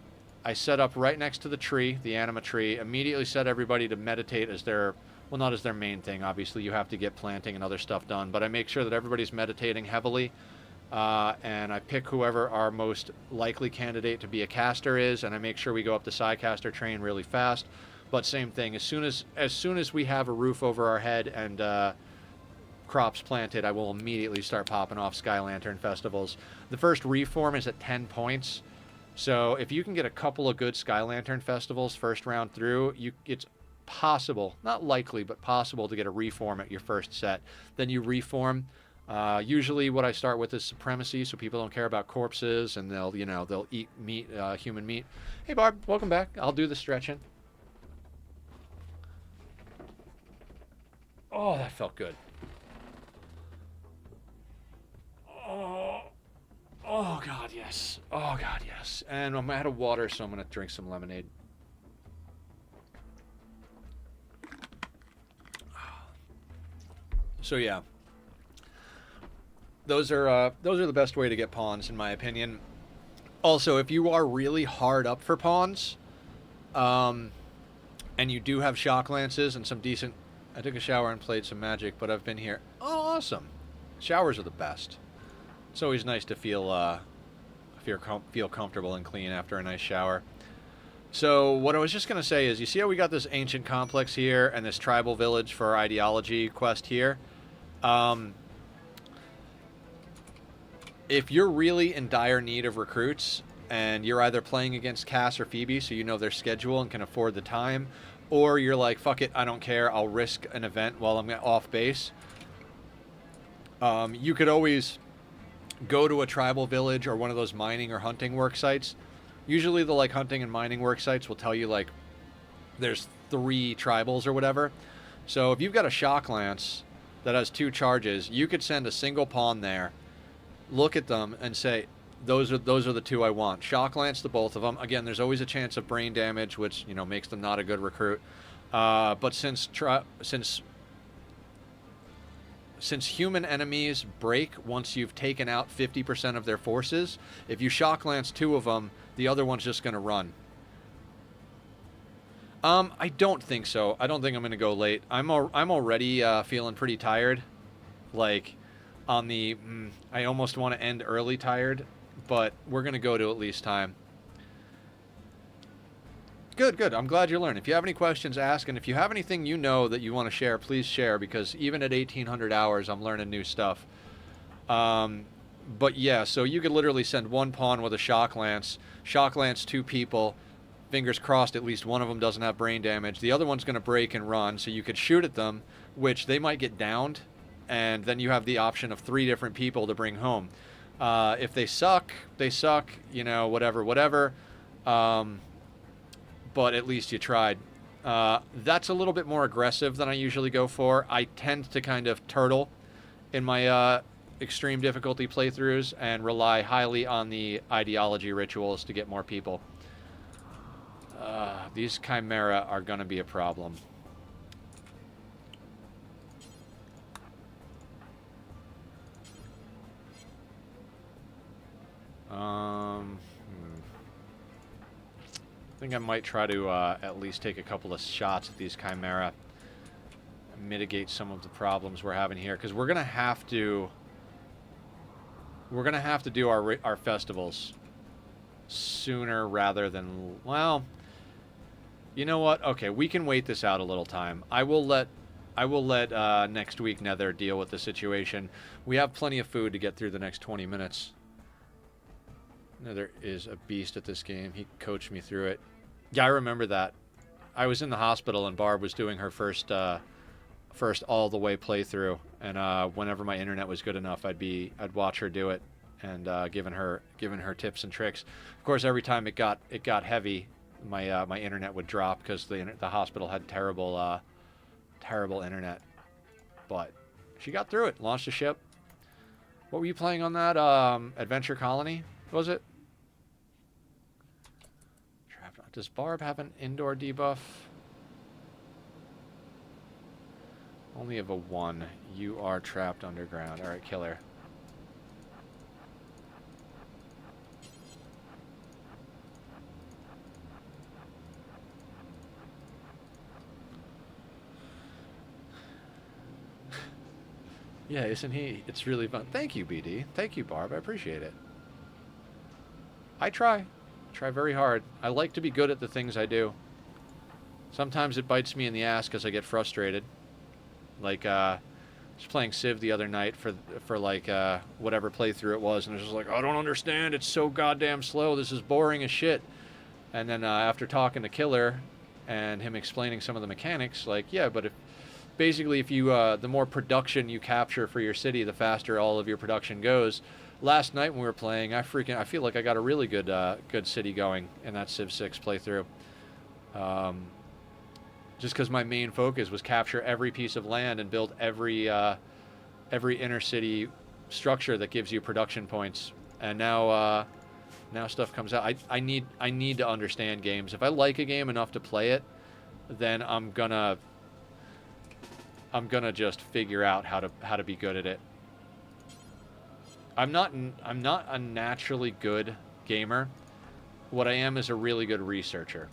I set up right next to the tree, the anima tree, immediately set everybody to meditate as their, well, not as their main thing. Obviously, you have to get planting and other stuff done, but I make sure that everybody's meditating heavily. And I pick whoever our most likely candidate to be a caster is, and I make sure we go up the Psycaster train really fast. But same thing, as soon as we have a roof over our head and crops planted, I will immediately start popping off Sky Lantern festivals. The first reform is at 10 points, so if you can get a couple of good Sky Lantern festivals first round through, it's possible, not likely, but possible to get a reform at your first set. Then you reform. Usually what I start with is supremacy, so people don't care about corpses, and they'll eat meat, human meat. Hey Barb, welcome back. I'll do the stretching. Oh, that felt good. Oh God, yes. Oh God, yes. And I'm out of water, so I'm gonna drink some lemonade. So yeah. Those are the best way to get pawns, in my opinion. Also, if you are really hard up for pawns, and you do have shock lances and some decent... I took a shower and played some Magic, but I've been here. Oh, awesome. Showers are the best. It's always nice to feel comfortable and clean after a nice shower. So what I was just going to say is, you see how we got this ancient complex here and this tribal village for our ideology quest here? If you're really in dire need of recruits, and you're either playing against Cass or Phoebe, so you know their schedule and can afford the time, or you're like, fuck it, I don't care, I'll risk an event while I'm off base, you could always go to a tribal village or one of those mining or hunting work sites. Usually the hunting and mining work sites will tell you there's 3 tribals or whatever. So if you've got a shock lance that has 2 charges, you could send a single pawn there, look at them, and say, those are the 2 I want. Shock lance to both of them. Again, there's always a chance of brain damage, which makes them not a good recruit. But since human enemies break once you've taken out 50% of their forces, if you shock lance 2 of them, the other one's just going to run. I don't think so. I don't think I'm going to go late. I'm already feeling pretty tired. I almost want to end early tired, but we're going to go to at least time. Good. I'm glad you learned. If you have any questions, ask. And if you have anything that you want to share, please share, because even at 1,800 hours, I'm learning new stuff. But yeah, so you could literally send 1 pawn with a shock lance 2 people. Fingers crossed at least one of them doesn't have brain damage. The other one's going to break and run, so you could shoot at them, which they might get downed, and then you have the option of 3 different people to bring home. If they suck, whatever. But at least you tried. That's a little bit more aggressive than I usually go for. I tend to kind of turtle in my extreme difficulty playthroughs and rely highly on the ideology rituals to get more people. These Chimera are going to be a problem. I think I might try to at least take a couple of shots at these Chimera and mitigate some of the problems we're having here, because we're gonna have to do our festivals sooner rather than, well, you know what? Okay, we can wait this out a little time. I will let next week Nether deal with the situation. We have plenty of food to get through the next 20 minutes. Nether is a beast at this game. He coached me through it. Yeah, I remember that. I was in the hospital and Barb was doing her first all the way playthrough, and whenever my internet was good enough, I'd watch her do it and giving her tips and tricks. Of course, every time it got heavy, my internet would drop because the hospital had terrible internet. But she got through it. Launched a ship. What were you playing on that? Adventure Colony, was it? Does Barb have an indoor debuff? Only of a 1. You are trapped underground. Alright, kill her. Yeah, isn't he? It's really fun. Thank you, BD. Thank you, Barb. I appreciate it. I try. Try very hard. I like to be good at the things I do. Sometimes it bites me in the ass because I get frustrated. Like, I was playing Civ the other night for like, whatever playthrough it was, and I was just like, I don't understand. It's so goddamn slow. This is boring as shit. And then after talking to Killer and him explaining some of the mechanics, like, yeah, but if you the more production you capture for your city, the faster all of your production goes. Last night when we were playing, I feel like I got a really good good city going in that Civ 6 playthrough. Just because my main focus was capture every piece of land and build every inner city structure that gives you production points. And now stuff comes out. I need to understand games. If I like a game enough to play it, then I'm gonna just figure out how to be good at it. I'm not a naturally good gamer. What I am is a really good researcher.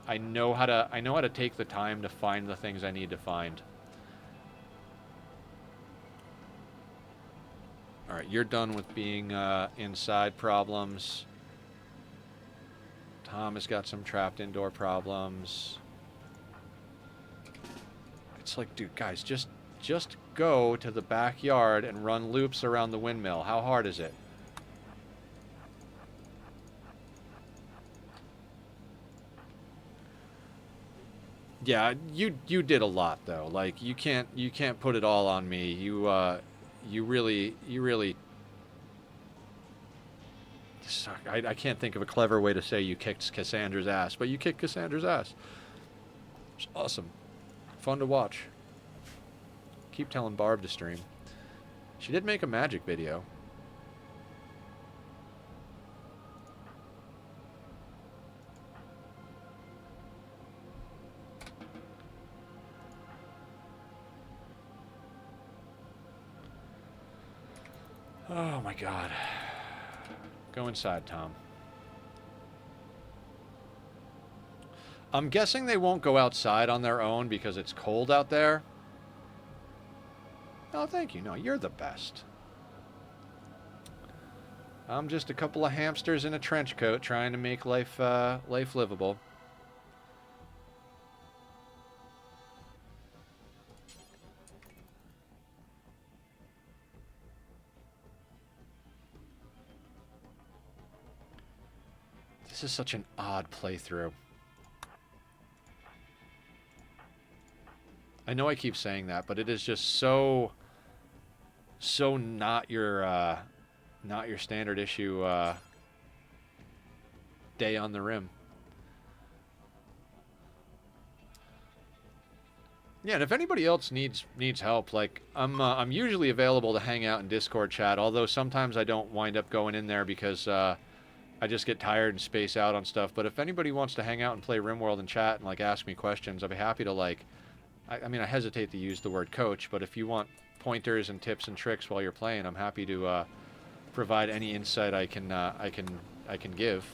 I know how to take the time to find the things I need to find. All right, you're done with being inside problems. Tom has got some trapped indoor problems. It's like, dude, guys, just go to the backyard and run loops around the windmill. How hard is it? Yeah, you did a lot though. Like you can't put it all on me. You really suck. I can't think of a clever way to say you kicked Cassandra's ass, but you kicked Cassandra's ass. It's awesome. Fun to watch. Keep telling Barb to stream. She did make a magic video. Oh my god. Go inside, Tom. I'm guessing they won't go outside on their own because it's cold out there. Oh, thank you. No, you're the best. I'm just a couple of hamsters in a trench coat trying to make life livable. This is such an odd playthrough. I know I keep saying that, but it is just so not your standard issue day on the rim. Yeah, and if anybody else needs help, like I'm usually available to hang out in Discord chat, although sometimes I don't wind up going in there because I just get tired and space out on stuff. But if anybody wants to hang out and play Rimworld and chat and like ask me questions, I'd be happy to like. I mean, I hesitate to use the word coach, but if you want pointers and tips and tricks while you're playing, I'm happy to provide any insight I can give.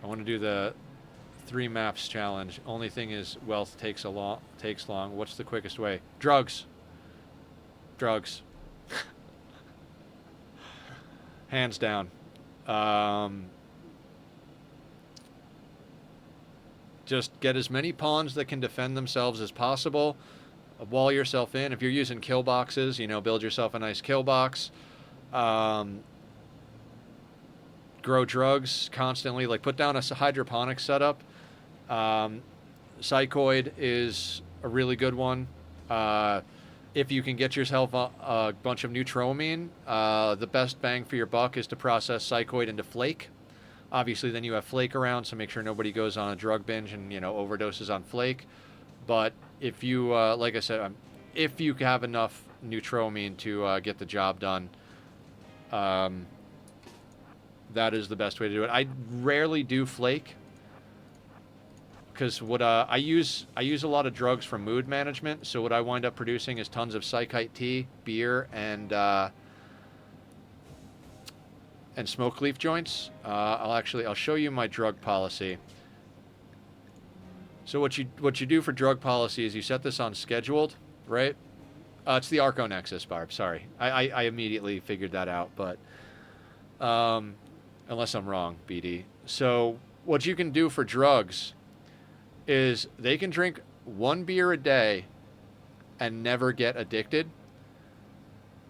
I want to do the 3 maps challenge. Only thing is, wealth takes long. What's the quickest way? Drugs. Drugs. Hands down. Just get as many pawns that can defend themselves as possible. Wall yourself in. If you're using kill boxes, you know, build yourself a nice kill box. Grow drugs constantly. Like put down a hydroponic setup. Psychoid is a really good one. If you can get yourself a bunch of Neutroamine, the best bang for your buck is to process Psychoid into Flake. Obviously, then you have Flake around, so make sure nobody goes on a drug binge and, you know, overdoses on Flake. But if you, like I said, if you have enough neutromine to get the job done, um, that is the best way to do it. I rarely do flake because what I use a lot of drugs for mood management. So what I wind up producing is tons of psychite tea, beer, and smoke leaf joints. I'll show you my drug policy. So what you do for drug policy is you set this on scheduled, right? It's the Arconexus, Barb. Sorry, I immediately figured that out, but unless I'm wrong, BD. So what you can do for drugs is they can drink 1 beer a day and never get addicted.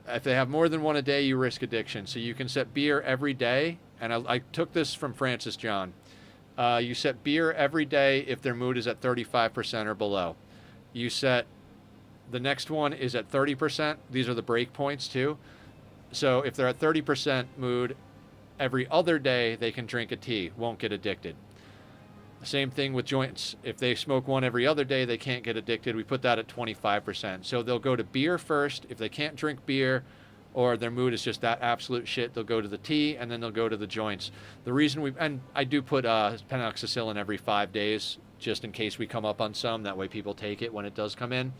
If they have more than one a day, you risk addiction. So you can set beer every day, and I took this from Francis John. You set beer every day if their mood is at 35% or below. You set the next one is at 30%. These are the break points too. So if they're at 30% mood, every other day they can drink a tea, won't get addicted. Same thing with joints. If they smoke one every other day, they can't get addicted. We put that at 25%. So they'll go to beer first. If they can't drink beer or their mood is just that absolute shit, they'll go to the tea and then they'll go to the joints. The reason and I do put penoxycyllin every 5 days just in case we come up on some. That way people take it when it does come in.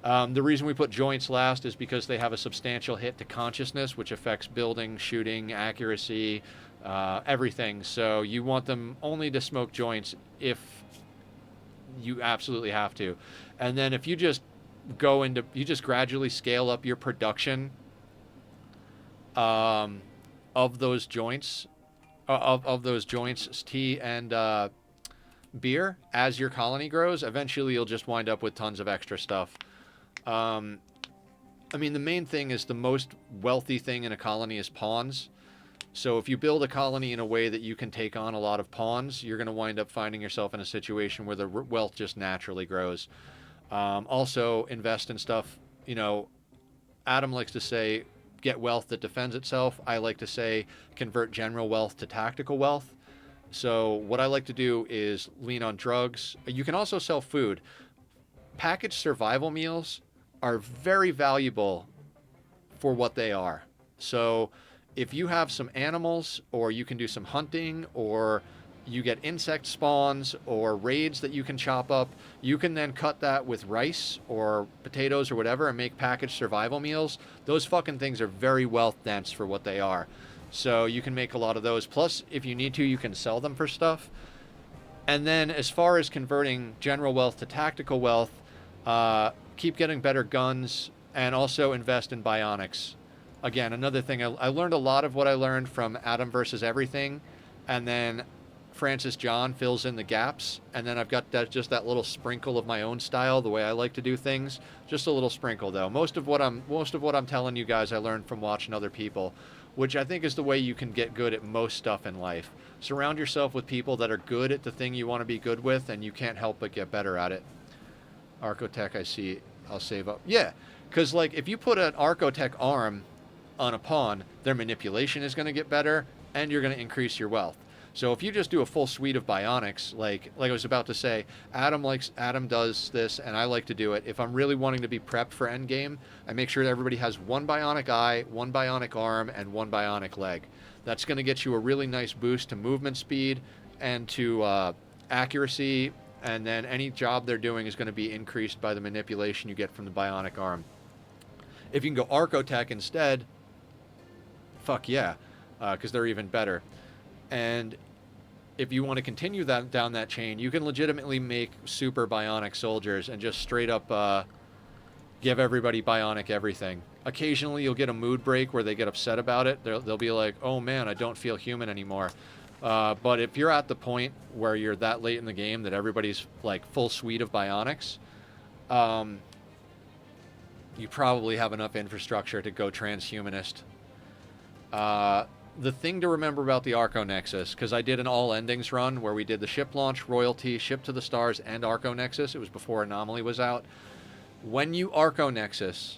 The reason we put joints last is because they have a substantial hit to consciousness, which affects building, shooting, accuracy, everything. So you want them only to smoke joints if you absolutely have to. And then if you just you just gradually scale up your production of those joints, tea and beer, as your colony grows, eventually you'll just wind up with tons of extra stuff. I mean, the main thing is the most wealthy thing in a colony is pawns. So if you build a colony in a way that you can take on a lot of pawns, you're going to wind up finding yourself in a situation where the wealth just naturally grows. Also, invest in stuff, Adam likes to say, get wealth that defends itself. I like to say, convert general wealth to tactical wealth. So what I like to do is lean on drugs. You can also sell food. Packaged survival meals are very valuable for what they are. So if you have some animals, or you can do some hunting, or you get insect spawns or raids that you can chop up, you can then cut that with rice or potatoes or whatever and make packaged survival meals. Those fucking things are very wealth dense for what they are. So you can make a lot of those. Plus, if you need to, you can sell them for stuff. And then as far as converting general wealth to tactical wealth, keep getting better guns and also invest in bionics. Again, another thing, I learned a lot of what I learned from Adam versus Everything, and then Francis John fills in the gaps, and then I've got just that little sprinkle of my own style, the way I like to do things. Just a little sprinkle, though. Most of what I'm telling you guys, I learned from watching other people, which I think is the way you can get good at most stuff in life. Surround yourself with people that are good at the thing you want to be good with, and you can't help but get better at it. Arcotech, I see. I'll save up. Yeah, because if you put an Arcotech arm on a pawn, their manipulation is going to get better, and you're going to increase your wealth. So if you just do a full suite of bionics, like I was about to say, Adam does this, and I like to do it. If I'm really wanting to be prepped for endgame, I make sure that everybody has one bionic eye, one bionic arm, and one bionic leg. That's going to get you a really nice boost to movement speed and to accuracy, and then any job they're doing is going to be increased by the manipulation you get from the bionic arm. If you can go Arcotech instead, fuck yeah, because they're even better. And if you want to continue down that chain, you can legitimately make super bionic soldiers and just straight up give everybody bionic everything. Occasionally you'll get a mood break where they get upset about it. They'll be like, oh man, I don't feel human anymore. But if you're at the point where you're that late in the game that everybody's full suite of bionics, you probably have enough infrastructure to go transhumanist. The thing to remember about the Arconexus, because I did an all endings run where we did the ship launch, royalty, ship to the stars, and Arconexus. It was before Anomaly was out. When you Arconexus,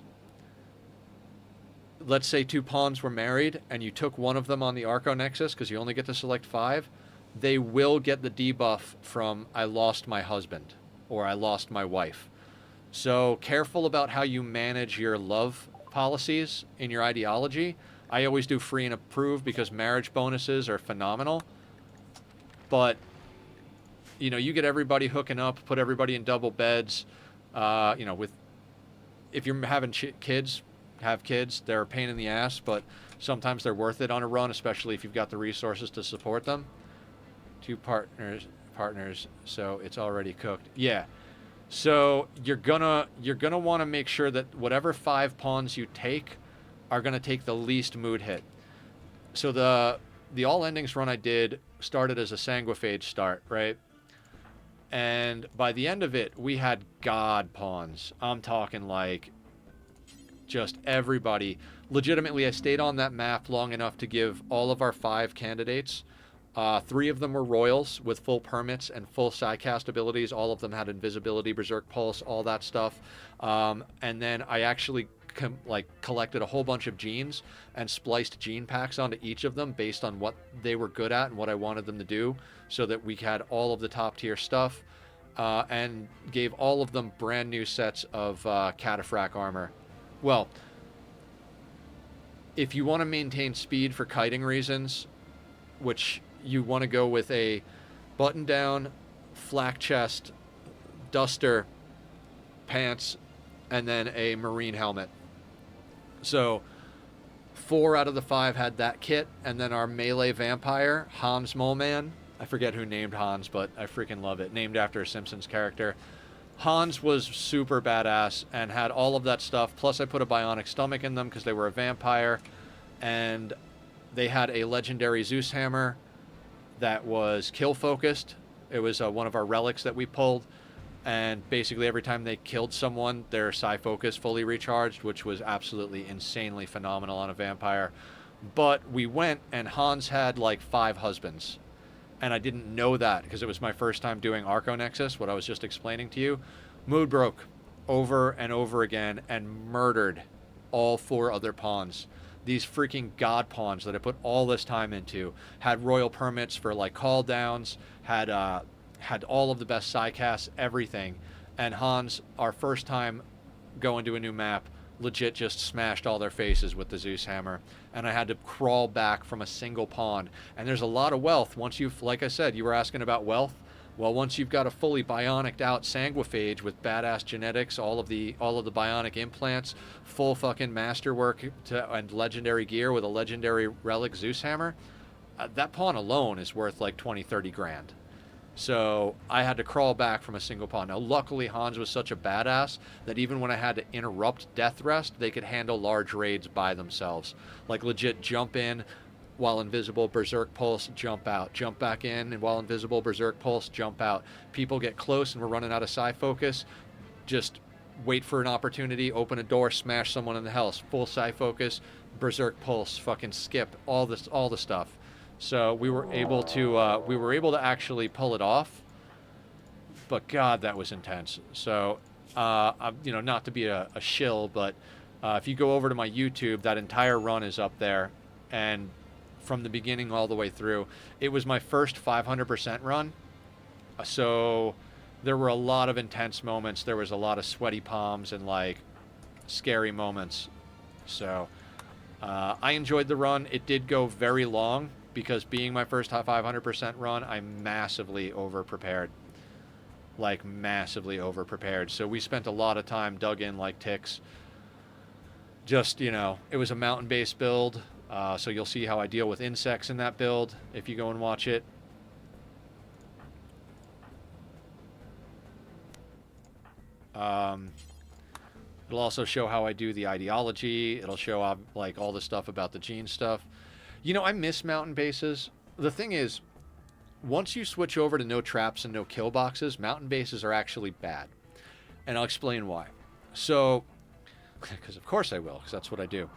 let's say 2 pawns were married and you took one of them on the Arconexus, because you only get to select 5, they will get the debuff from I lost my husband. or I lost my wife. So careful about how you manage your love policies in your ideology. I always do free and approve because marriage bonuses are phenomenal. But, you know, you get everybody hooking up, put everybody in double beds, you know, with, if you're having kids, have kids. They're a pain in the ass, but sometimes they're worth it on a run, especially if you've got the resources to support them. Two partners, so it's already cooked. Yeah. So you're gonna want to make sure that whatever 5 pawns you take are gonna take the least mood hit. So the all endings run I did started as a sanguiphage start, right? And by the end of it, we had god pawns. I'm talking like just everybody. Legitimately, I stayed on that map long enough to give all of our 5 candidates. 3 of them were royals with full permits and full sidecast abilities. All of them had invisibility, berserk pulse, all that stuff. And then I actually collected a whole bunch of genes and spliced gene packs onto each of them based on what they were good at and what I wanted them to do, so that we had all of the top tier stuff, and gave all of them brand new sets of cataphract armor. Well, if you want to maintain speed for kiting reasons, which you want to go with a button down, flak chest, duster, pants, and then a marine helmet. So 4 out of the 5 had that kit, and then our melee vampire, Hans Moleman. I forget who named Hans, but I freaking love it. Named after a Simpsons character. Hans was super badass and had all of that stuff. Plus I put a bionic stomach in them because they were a vampire. And they had a legendary Zeus hammer that was kill focused. It was one of our relics that we pulled. And basically every time they killed someone, their psi focus fully recharged, which was absolutely insanely phenomenal on a vampire. But we went and Hans had like 5 husbands. And I didn't know that because it was my first time doing Arco Nexus, what I was just explaining to you. Mood broke over and over again and murdered all 4 other pawns. These freaking god pawns that I put all this time into had royal permits for like call downs, had all of the best psycasts, everything. And Hans, our first time going to a new map, legit just smashed all their faces with the Zeus hammer. And I had to crawl back from a single pawn. And there's a lot of wealth once you've, like I said, you were asking about wealth. Well, once you've got a fully bionic out sanguiphage with badass genetics, all of the bionic implants, full fucking masterwork and legendary gear with a legendary relic Zeus hammer, that pawn alone is worth like 20-30 grand. So I had to crawl back from a single pawn. Now, luckily, Hans was such a badass that even when I had to interrupt death rest, they could handle large raids by themselves. Like legit jump in while invisible, berserk pulse, jump out. Jump back in, and while invisible, berserk pulse, jump out. People get close and we're running out of psi focus. Just wait for an opportunity, open a door, smash someone in the house. Full psi focus, berserk pulse, fucking skip, all the stuff. So we were able to actually pull it off, but God, that was intense. So, you know, not to be a shill, but if you go over to my YouTube, that entire run is up there, and from the beginning all the way through, it was my first 500% run. So there were a lot of intense moments. There was a lot of sweaty palms and like scary moments. So I enjoyed the run. It did go very long, because being my first 500% run, I'm massively over-prepared. Like, massively over-prepared. So we spent a lot of time dug in like ticks. Just, you know, it was a mountain-based build, so you'll see how I deal with insects in that build if you go and watch it. It'll also show how I do the ideology. It'll show, like, all the stuff about the gene stuff. You know, I miss mountain bases. The thing is, once you switch over to no traps and no kill boxes, mountain bases are actually bad. And I'll explain why. So, because of course I will, because that's what I do.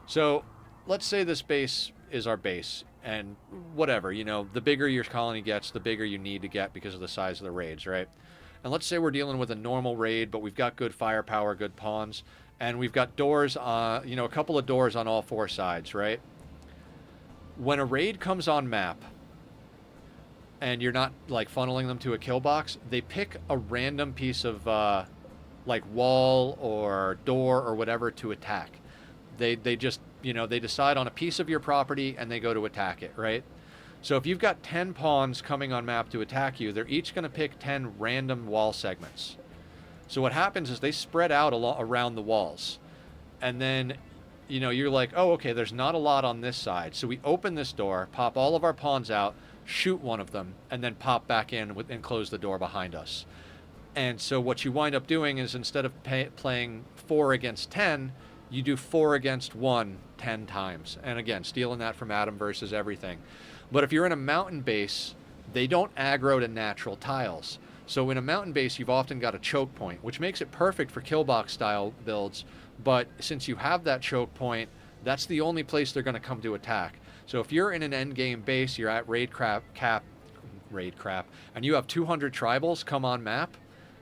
So, let's say this base is our base, and whatever, you know, the bigger your colony gets, the bigger you need to get because of the size of the raids, right? And let's say we're dealing with a normal raid, but we've got good firepower, good pawns, and we've got doors, you know, a couple of doors on all 4 sides, right? When a raid comes on map, and you're not like funneling them to a kill box, they pick a random piece of like wall or door or whatever to attack. They just, you know, they decide on a piece of your property and they go to attack it, right? So if you've got 10 pawns coming on map to attack you, they're each going to pick 10 random wall segments. So what happens is they spread out around the walls. And then, you know, you're like, oh, okay, there's not a lot on this side. So we open this door, pop all of our pawns out, shoot one of them, and then pop back in and close the door behind us. And so what you wind up doing is instead of playing 4 against 10, you do 4 against 1 10 times. And again, stealing that from Adam versus everything. But if you're in a mountain base, they don't aggro to natural tiles. So in a mountain base, you've often got a choke point, which makes it perfect for Killbox style builds. But since you have that choke point, that's the only place they're going to come to attack. So if you're in an end game base, you're at raid crap, and you have 200 tribals come on map,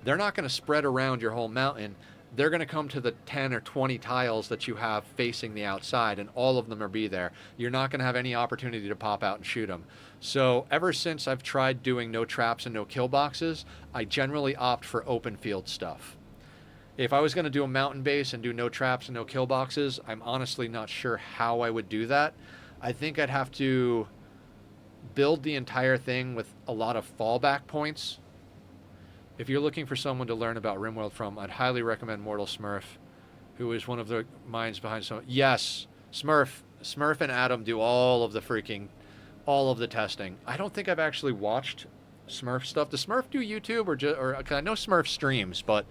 they're not going to spread around your whole mountain. They're going to come to the 10 or 20 tiles that you have facing the outside, and all of them will be there. You're not going to have any opportunity to pop out and shoot them. So ever since I've tried doing no traps and no kill boxes, I generally opt for open field stuff. If I was going to do a mountain base and do no traps and no kill boxes, I'm honestly not sure how I would do that. I think I'd have to build the entire thing with a lot of fallback points. If you're looking for someone to learn about Rimworld from, I'd highly recommend Mortal Smurf, who is one of the minds behind some. Yes, Smurf and Adam do all of the testing. I don't think I've actually watched Smurf stuff. Does Smurf do YouTube or I know Smurf streams, but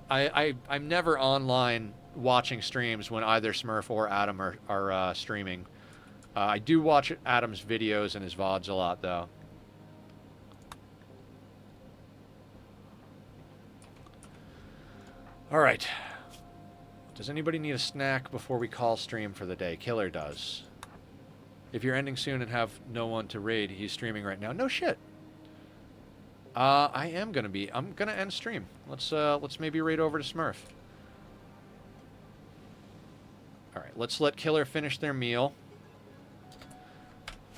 I'm never online watching streams when either Smurf or Adam are streaming. I do watch Adam's videos and his VODs a lot, though. All right. Does anybody need a snack before we call stream for the day? Killer does. If you're ending soon and have no one to raid, he's streaming right now. No shit. I'm gonna end stream. Let's maybe raid over to Smurf. All right. Let's let Killer finish their meal.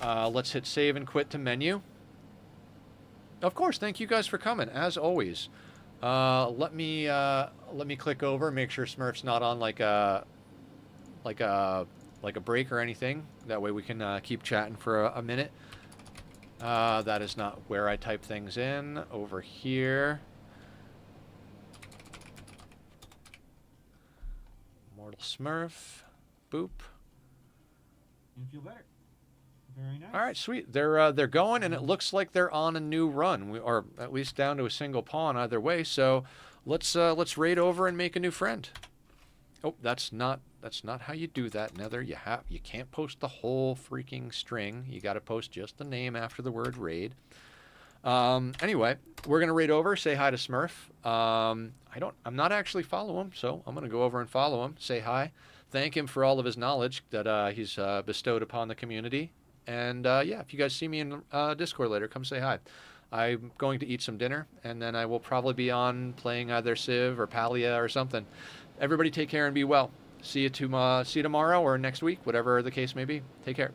Let's hit save and quit to menu. Of course. Thank you guys for coming, as always. Let me click over, make sure Smurf's not on like a break or anything. That way we can keep chatting for a minute. That is not where I type things in. Over here. Mortal Smurf. Boop. You feel better. Very nice. All right, sweet. They're going, and it looks like they're on a new run, or at least down to a single pawn either way. So let's raid over and make a new friend. Oh, that's not how you do that, Nether. You can't post the whole freaking string. You got to post just the name after the word raid. Anyway, we're gonna raid over. Say hi to Smurf. I'm not actually follow him, so I'm gonna go over and follow him. Say hi. Thank him for all of his knowledge that he's bestowed upon the community. And yeah, if you guys see me in Discord later, come say hi. I'm going to eat some dinner, and then I will probably be on playing either Civ or Palia or something. Everybody take care and be well. See you tomorrow or next week, whatever the case may be. Take care.